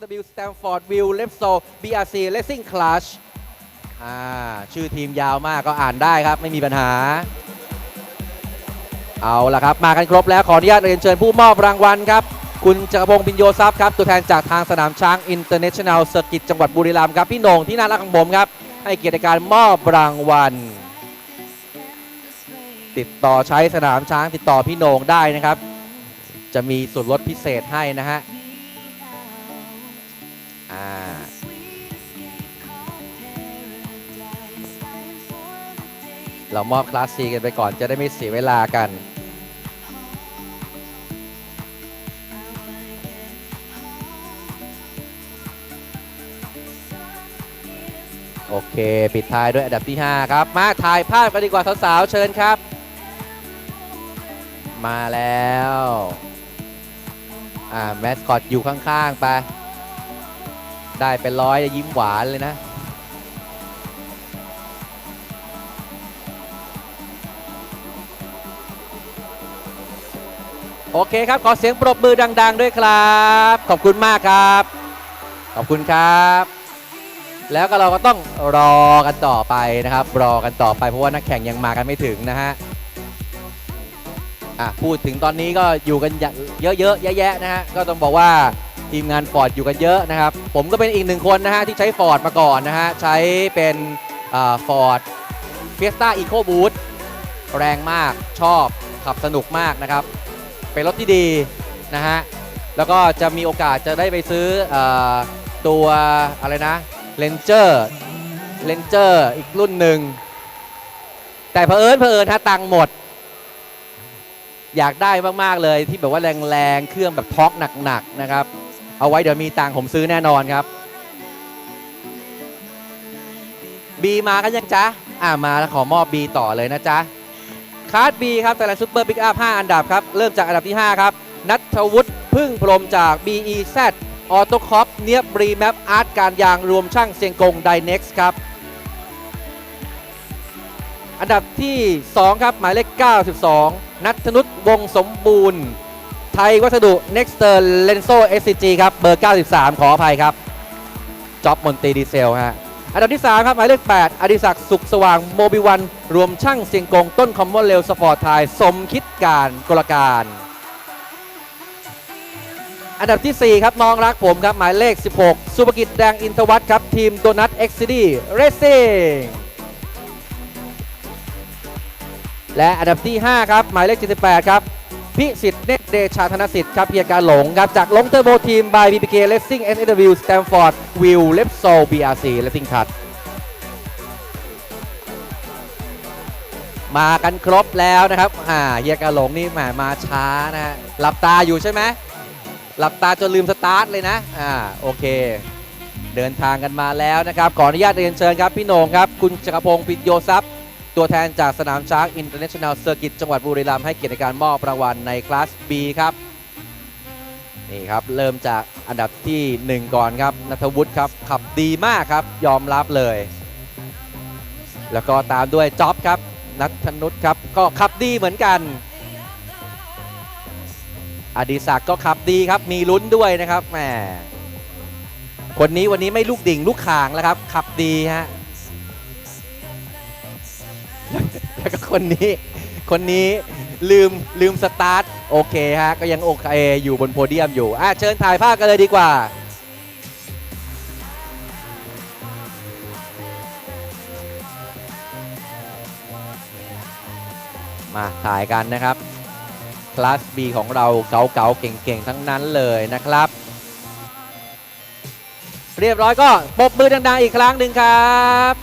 BMW Stamford Will Repsol BRC Racing Clash ชื่อทีมยาวมากก็อ่านได้ครับไม่มีปัญหาเอาล่ะครับมากันครบแล้วขออนุญาตเรียนเชิญผู้มอบรางวัลครับคุณจักรพงศ์พิญโยทรัพย์ครับตัวแทนจากทางสนามช้าง International Circuit จังหวัดบุรีรัมย์ครับพี่โหน่งที่น่ารักของผมครับให้เกียรติในการมอบรางวัลติดต่อใช้สนามช้างติดต่อพี่โหน่งได้นะครับจะมีส่วนลดพิเศษให้นะฮะเรามอบคลาส C กันไปก่อนจะได้ไม่เสียเวลากันโอเคปิดท้ายด้วยอันดับที่5ครับมาถ่ายภาพกันดีกว่าสาวๆเชิญครับมาแล้วแมสคอตอยู่ข้างๆไปได้เป็นร้อยยิ้มหวานเลยนะโอเคครับขอเสียงปรบมือดังๆด้วยครับขอบคุณมากครับขอบคุณครับแล้วก็เราก็ต้องรอกันต่อไปนะครับรอกันต่อไปเพราะว่านักแข่งยังมากันไม่ถึงนะฮะพูดถึงตอนนี้ก็อยู่กันเยอะๆแยะๆนะฮะก็ต้องบอกว่าทีมงาน Ford อยู่กันเยอะนะครับผมก็เป็นอีกหนึ่งคนนะฮะที่ใช้ Ford มาก่อนนะฮะใช้เป็นFord Fiesta Eco Boost แรงมากชอบขับสนุกมากนะครับเป็นรถที่ดีนะฮะแล้วก็จะมีโอกาสจะได้ไปซื้อตัวอะไรนะเรนเจอร์อีกรุ่นหนึ่งแต่เผอิญฮะตังค์หมดอยากได้มากๆเลยที่แบบว่าแรงๆเครื่องแบบท็อร์กหนักๆนะครับเอาไว้เดี๋ยวมีตังค์ผมซื้อแน่นอนครับบีมากันยังจ๊ะมาแล้วขอมอบบีต่อเลยนะจ๊ะคาร์ดบีครับแต่ละซุปเปอร์ปิกอัพ5อันดับครับเริ่มจากอันดับที่5ครับณัฐวุฒิพึ่งพรหมจาก BEZ ออโต้คอปเนียบรีแมปอาร์ตการยางรวมช่างเซียงกงไดเน็กซ์ครับอันดับที่2ครับหมายเลข92ณัฐนุชวงสมบูรณ์ไทยวัสดุ Nexter Lenso SCG ครับเบอร์93ขออภัยครับจ็อบมนตรีดีเซลฮะอันดับที่3ครับหมายเลข8อดิศักดิ์สุขสว่างโมบิวันรวมช่างเซียงกงต้นคอมมอนเรลสปอร์ตไทยสมคิดการกลการอันดับที่4ครับน้องรักผมครับหมายเลข16สุภกิจแดงอินทวัฒน์ครับทีมโดนัท XCD Racing และอันดับที่5ครับหมายเลข78ครับพิสิทธิ์เนตรเดชาธนสิทธิ์ครับเพียรการหลงครับจากหลงเทอร์โบทีม by BPK Racing SW Stamford Will Repsol BRC Racing Cut มากันครบแล้วนะครับเฮียการหลงนี่มาช้านะฮะหลับตาอยู่ใช่ไหมหลับตาจนลืมสตาร์ทเลยนะโอเคเดินทางกันมาแล้วนะครับขออนุญาตเรียนเชิญครับพี่โหน่งครับคุณจักรพงศ์พิญโยทรัพย์ตัวแทนจากสนามช้าง International Circuit จังหวัดบุรีรัมย์ให้เกียรติในการมอบรางวัลในคลาส B ครับนี่ครับเริ่มจากอันดับที่1ก่อนครับณัฐวุฒิครับขับดีมากครับยอมรับเลยแล้วก็ตามด้วยจ๊อบครับณัฐนุชครับก็ขับดีเหมือนกันอดิศักดิ์ก็ขับดีครับมีลุ้นด้วยนะครับแหมคนนี้วันนี้ไม่ลูกดิ่งลูกข่างแล้วครับขับดีฮะแล้วก็คนนี้ลืมสตาร์ทโอเคฮะก็ยังโอเคอยู่บนโพเดียมอยู่เชิญถ่ายภาพกันเลยดีกว่ามาถ่ายกันนะครับคลาส B ของเราเก๋าๆเก่งๆทั้งนั้นเลยนะครับเรียบร้อยก็ปรบมือดังๆอีกครั้งหนึ่งครับ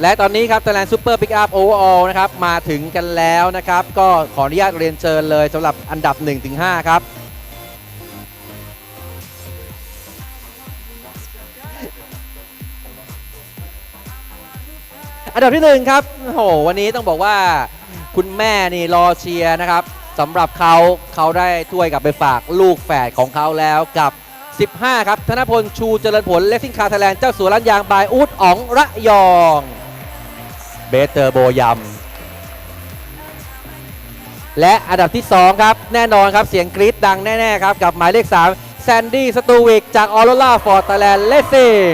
และตอนนี้ครับ Thailand Super Pickup Overall นะครับมาถึงกันแล้วนะครับก็ขออนุญาตเรียนเชิญเลยสำหรับอันดับ 1-5 ครับอันดับที่1ครับโอ้โหวันนี้ต้องบอกว่าคุณแม่นี่รอเชียร์นะครับสำหรับเขาได้ถ้วยกลับไปฝากลูกแฝดของเขาแล้วกับ15ครับธนพลชูเจริญผล Racing Car Thailand เจ้าสัวร้านยางบายอู๊ดอ๋องระยองเบเตอร์โบยำ และอันดับที่ 2 ครับ แน่นอนครับเสียงกรี๊ดดังแน่ๆครับกับหมายเลข 3 แซนดี้สตูวิกจากออโรราฟอร์ดไทยแลนด์เลสซิ่ง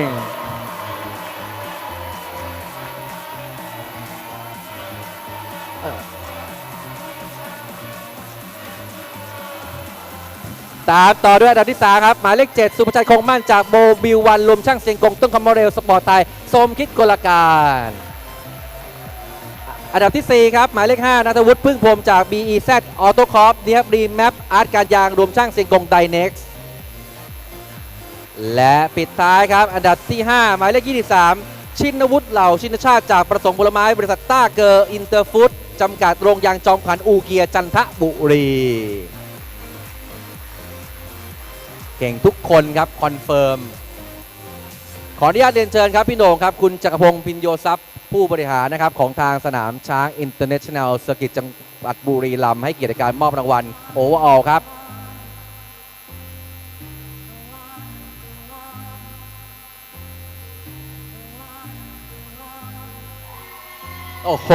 ตามต่อด้วยอันดับที่ 3 ครับหมายเลข 7 สุภชัยคงมั่นจากโมบิลวันรวมช่างเสียงกงต้นคอมโมเรลสปอร์ตไทยสมคิดกลการอันดับที่ 4 ครับหมายเลข 5 ณัฐวุฒิพึ่งพรหมจาก BEZ Auto Corp ดีครับรีแมปอาร์ตการยางรวมช่างเสียงกงไดเน็กซ์และปิดท้ายครับอันดับที่ 5 หมายเลข 23 ชินวุฒิเหล่าชินชาติจากประสงค์ผลไม้บริษัทต้าเกอร์อินเตอร์ฟู้ดจำกัดโรงยางจอมขวัญอูเกียจันทบุรีเก่งทุกคนครับคอนเฟิร์มขออนุญาตเรียนเชิญครับพี่โหน่งครับคุณจักรพงศ์พินโยทรัพย์ผู้บริหารนะครับของทางสนามช้าง International Circuit จังหวัดบุรีรัมย์ให้เกียรติการมอบรางวัลโอเวอร์ออลครับโอ้โห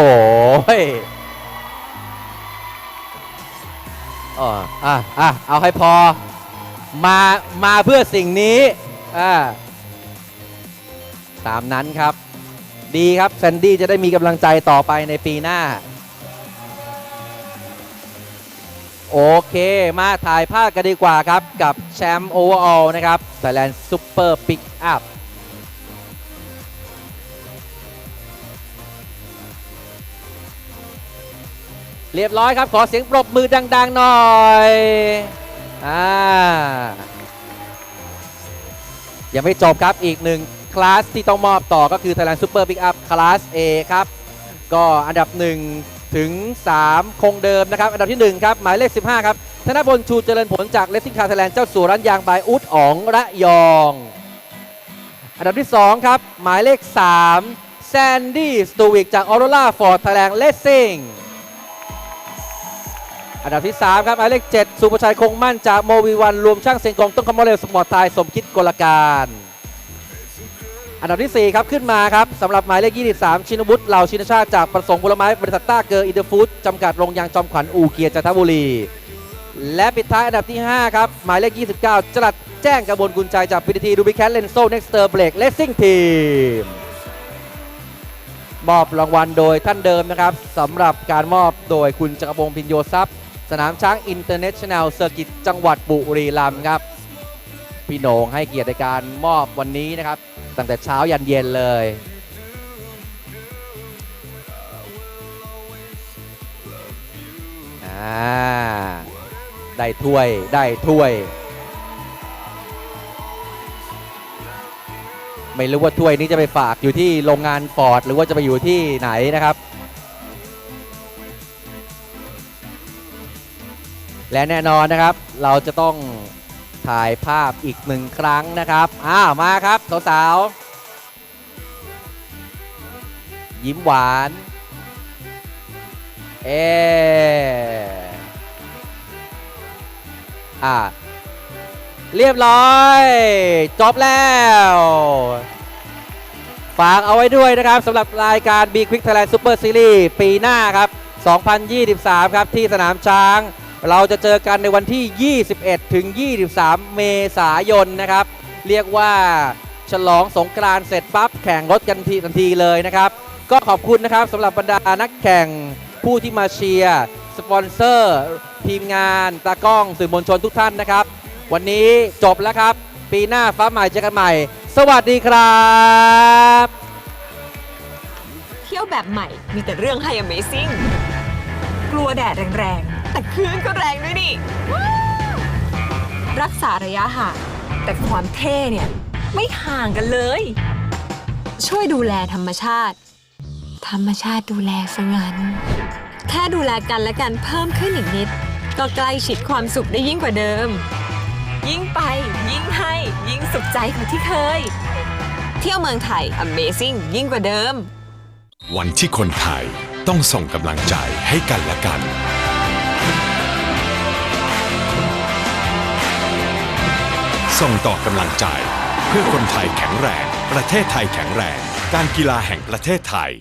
เอาให้พอมาเพื่อสิ่งนี้ตามนั้นครับดีครับแซนดี้จะได้มีกำลังใจต่อไปในปีหน้าโอเคมาถ่ายภาพกันดีกว่าครับกับแชมป์โอเวอร์ออลนะครับ Thailand Super Pick Up เรียบร้อยครับขอเสียงปรบมือดังๆหน่อยยังไม่จบครับอีกหนึ่งคลาสที่ต้องมอบต่อก็คือ Thailand Super Pick Up คลาส A ครับก็อันดับ1ถึง3คงเดิมนะครับอันดับที่1ครับหมายเลข15ครับธนพลชูเจริญผลจาก Racing Car Thailand เจ้าสัวร้านยางบายอุดอ๋องระยองอันดับที่2ครับหมายเลข3แซนดี้สตูวิกจากออโรราฟอร์ดไทยแลนด์เลสซิ่งอันดับที่3ครับหมายเลข7สุภชัยคงมั่นจากโมวีวันรวมช่างเสียงกองต้นคอมโมเรลสปอร์ตไทยสมคิดกลการอันดับที่4ครับขึ้นมาครับสำหรับหมายเลข23ชินวุฒิเหล่าชินชาติจากประสงค์ผลไม้บริษัทต้าเกอร์อินเตอร์ฟู้ดจำกัดโรงยางจอมขวัญอู่เกียรติจันทบุรีและปิดท้ายอันดับที่5ครับหมายเลข29จรัสแจ้งกระบวนกุญใจจาก PTT ดูบิแคทเลนโซ่เน็กสเตอร์เบรกเลสซิ่งทีมมอบรางวัลโดยท่านเดิมนะครับสำหรับการมอบโดยคุณจักรพงศ์พินโยทรัพย์สนามช้าง International Circuit จังหวัดบุรีรัมย์ครับพี่โหน่งให้เกียรติในการมอบวันนี้นะครับตั้งแต่เช้ายันเย็นเลยได้ถ้วยไม่รู้ว่าถ้วยนี้จะไปฝากอยู่ที่โรงงานฟอร์ดหรือว่าจะไปอยู่ที่ไหนนะครับและแน่นอนนะครับเราจะต้องถ่ายภาพอีก1ครั้งนะครับมาครับสาวๆยิ้มหวานเรียบร้อยจบแล้วฝากเอาไว้ด้วยนะครับสำหรับรายการ B-Quik Thailand Super Series ปีหน้าครับ2023ครับที่สนามช้างเราจะเจอกันในวันที่21ถึง23เมษายนนะครับเรียกว่าฉลองสงกรานต์เสร็จปั๊บแข่งรถกันทันทีเลยนะครับก็ขอบคุณนะครับสำหรับบรรดานักแข่งผู้ที่มาเชียร์สปอนเซอร์ทีมงานตากล้องสื่อมวลชนทุกท่านนะครับวันนี้จบแล้วครับปีหน้าฟ้าใหม่เจอกันใหม่สวัสดีครับเที่ยวแบบใหม่มีแต่เรื่องให้ Amazing กลัวแดดแรงๆแต่คลื่นก็แรงด้วยนี่รักษาระยะห่างแต่ความเท่เนี่ยไม่ห่างกันเลยช่วยดูแลธรรมชาติดูแลซะงั้นแค่ดูแลกันและกันเพิ่มขึ้นอีกนิดก็ใกล้ชิดความสุขได้ยิ่งกว่าเดิมยิ่งไปยิ่งให้ยิ่งสุขใจกว่าที่เคยเที่ยวเมืองไทย Amazing ยิ่งกว่าเดิมวันที่คนไทยต้องส่งกำลังใจให้กันและกันส่งต่อกำลังใจเพื่อคนไทยแข็งแรงประเทศไทยแข็งแรงการกีฬาแห่งประเทศไทย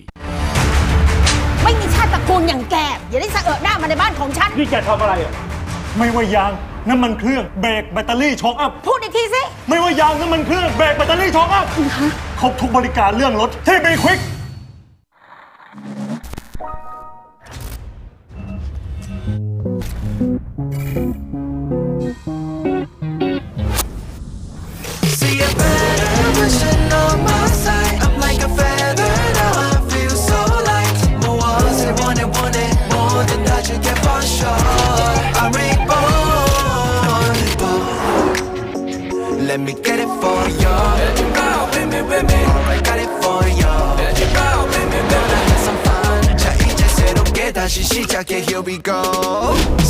ไม่มีชาติตระกูลอย่างแกอย่าได้สะเอะหน้ามาในบ้านของฉัน นี่แกทำอะไรอ่ะไม่ว่ายางน้ำมันเครื่องเบรกแบตเตอรี่ช็อคอัพ พูดอีกทีสิ ไม่ว่ายางน้ำมันเครื่องเบรกแบตเตอรี่ช็อคอัพครบทุกบริการเรื่องรถที่B-Quik See a better version on my side. I'm like a feather, now I feel so light. More walls, I want it more than that you get for sure. I'm reborn. Let me get it for you. With me. I got it for you. With me. Have some fun. 자 이제 새롭게 다시 시작해. Here we go.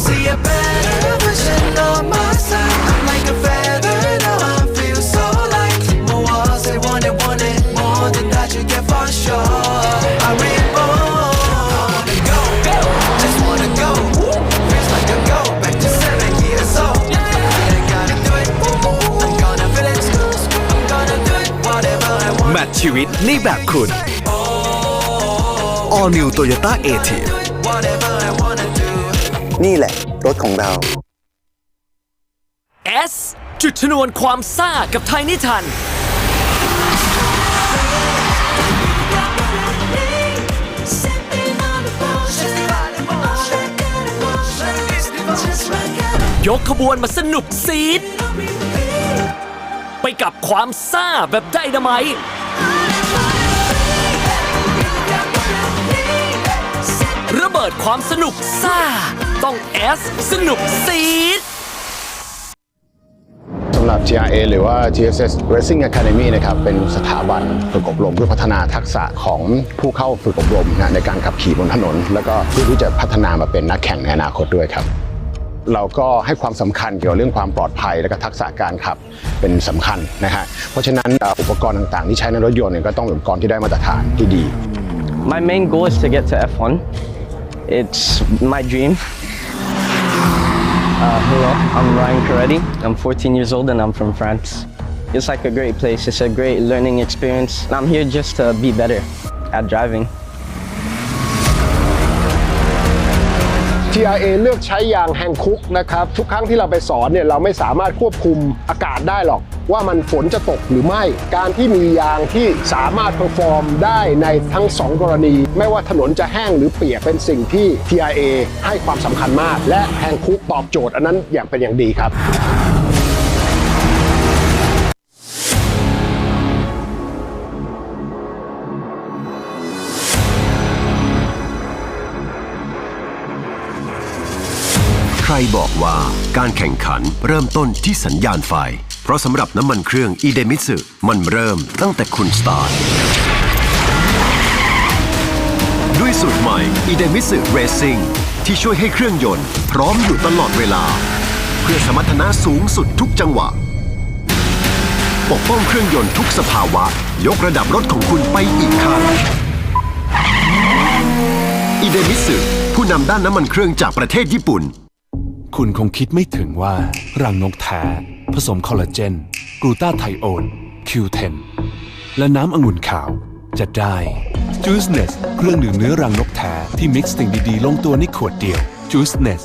See a better version on my side. I'm like a feather, now I feel so light. More walls, I want it more than that you get for sure. I'm reborn. Go, just wanna go. Feels like a go back to 7 years old. I gotta do it. I'm gonna feel it. I'm gonna do it. Whatever I want. แมทชีวิตในแบบคุณ All New Toyota A-Team นี่แหละรถของเรา S จุดชนวนความซ่ากับไทยนิทันยกขบวนมาสนุกซีดไปกับความซ่าแบบไดนาไมต์ระเบิดความสนุกซ่าต้อง S สนุกซีดสำหรับ GRA หรือว่า GSS Racing Academy นะครับเป็นสถาบันฝึกอบรมเพื่อพัฒนาทักษะของผู้เข้าฝึกอบรมในการขับขี่บนถนนแล้วก็เพื่อที่จะพัฒนามาเป็นนักแข่งในอนาคตด้วยครับเราก็ให้ความสำคัญเกี่ยวกับเรื่องความปลอดภัยและก็ทักษะการขับเป็นสำคัญนะฮะเพราะฉะนั้นอุปกรณ์ต่างๆที่ใช้ในรถยนต์ก็ต้องเป็นอุปกรณ์ที่ได้มาตรฐานที่ดี My main goal is to get to F1. It's my dream. Hello, I'm Ryan Caretti. I'm 14 years old and I'm from France. It's like a great place. It's a great learning experience. And I'm here just to be better at driving. GRA เลือกใช้ยางแฮงคุกนะครับทุกครั้งที่เราไปสอนเนี่ยเราไม่สามารถควบคุมอากาศได้หรอกว่ามันฝนจะตกหรือไม่การที่มียางที่สามารถเพอร์ฟอร์มได้ในทั้ง2กรณีไม่ว่าถนนจะแห้งหรือเปียกเป็นสิ่งที่ GRA ให้ความสำคัญมากและแฮงคุกตอบโจทย์อันนั้นอย่างเป็นอย่างดีครับใครบอกว่าการแข่งขันเริ่มต้นที่สัญญาณไฟเพราะสำหรับน้ำมันเครื่องอีเดมิสึมันเริ่มตั้งแต่คุณสตาร์ทด้วยสูตรใหม่อีเดมิสึเรซิ่งที่ช่วยให้เครื่องยนต์พร้อมอยู่ตลอดเวลาเพื่อสมรรถนะสูงสุดทุกจังหวะปกป้องเครื่องยนต์ทุกสภาวะยกระดับรถของคุณไปอีกขั้นอีเดมิสึผู้นำด้านน้ำมันเครื่องจากประเทศญี่ปุ่นคุณคงคิดไม่ถึงว่ารังนกแท้ผสมคอลลาเจนกลูตาไทโอน Q10 และน้ำองุ่นขาวจะได้ Juiceness เครื่องดื่มเนื้อรังนกแท้ที่มิกซ์สิ่งดีๆลงตัวในขวดเดียว Juiceness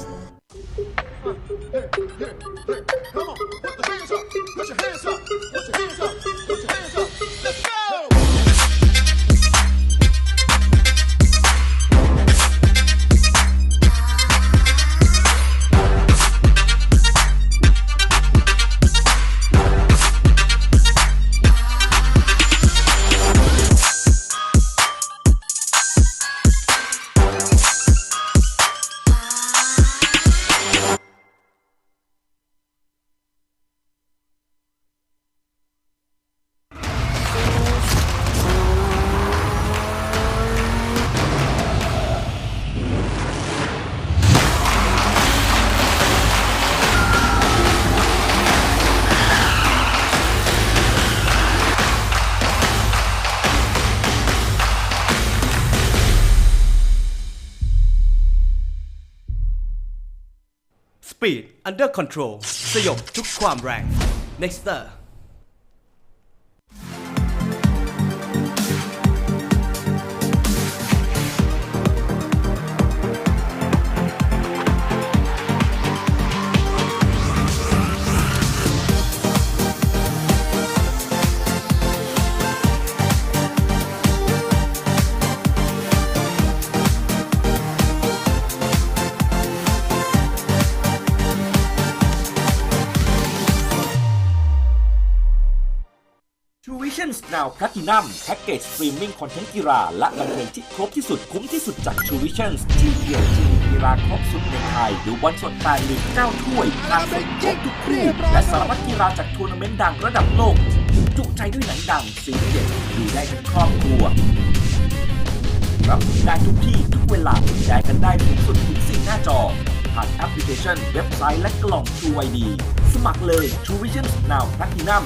Speed Under Control สยบทุกความแรง Nexter Truevisions Now Platinum แพ็กเกจสตรีมมิ่งคอนเทนต์กีฬาและบันเทิงที่ครบที่สุดคุ้มที่สุดจาก Truevisions ที่เดียวที่มีกีฬาครบสุดในไทยดูบอลสด8ลีก9ถ้วยทางเรครบทุกคู่และสารพัดกีฬาจากทัวร์นาเมนต์ดังระดับโลกจุใจด้วยหนังดังซีรีส์เด็ดดูได้ทั้งครอบครัวรับได้ทุกที่ทุกเวลาได้กันได้สูงสุดถึง4หน้าจอผ่านแอปพลิเคชันเว็บไซต์และกล่อง TrueID สมัครเลย Truevisions Now Platinum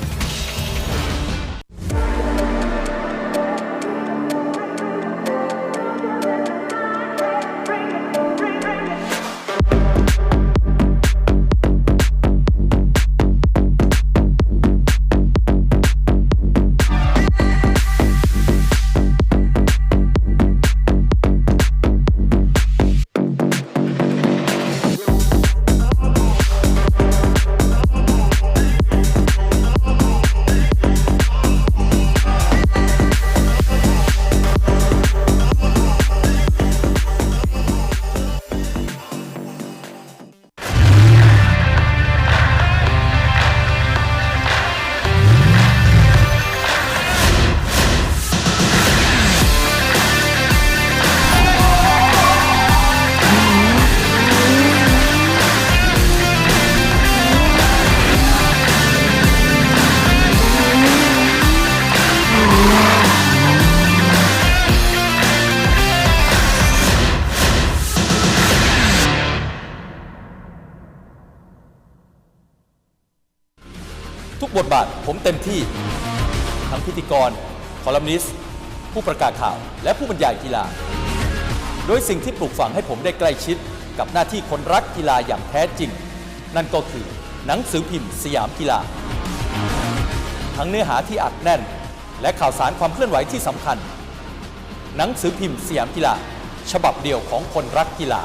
ทุกบทบาทผมเต็มที่ทั้งพิธีกรคอลัมนิสต์ผู้ประกาศข่าวและผู้บรรยายกีฬาโดยสิ่งที่ปลูกฝังให้ผมได้ใกล้ชิดกับหน้าที่คนรักกีฬาอย่างแท้จริงนั่นก็คือหนังสือพิมพ์สยามกีฬาทั้งเนื้อหาที่อัดแน่นและข่าวสารความเคลื่อนไหวที่สำคัญหนังสือพิมพ์สยามกีฬาฉบับเดียวของคนรักกีฬา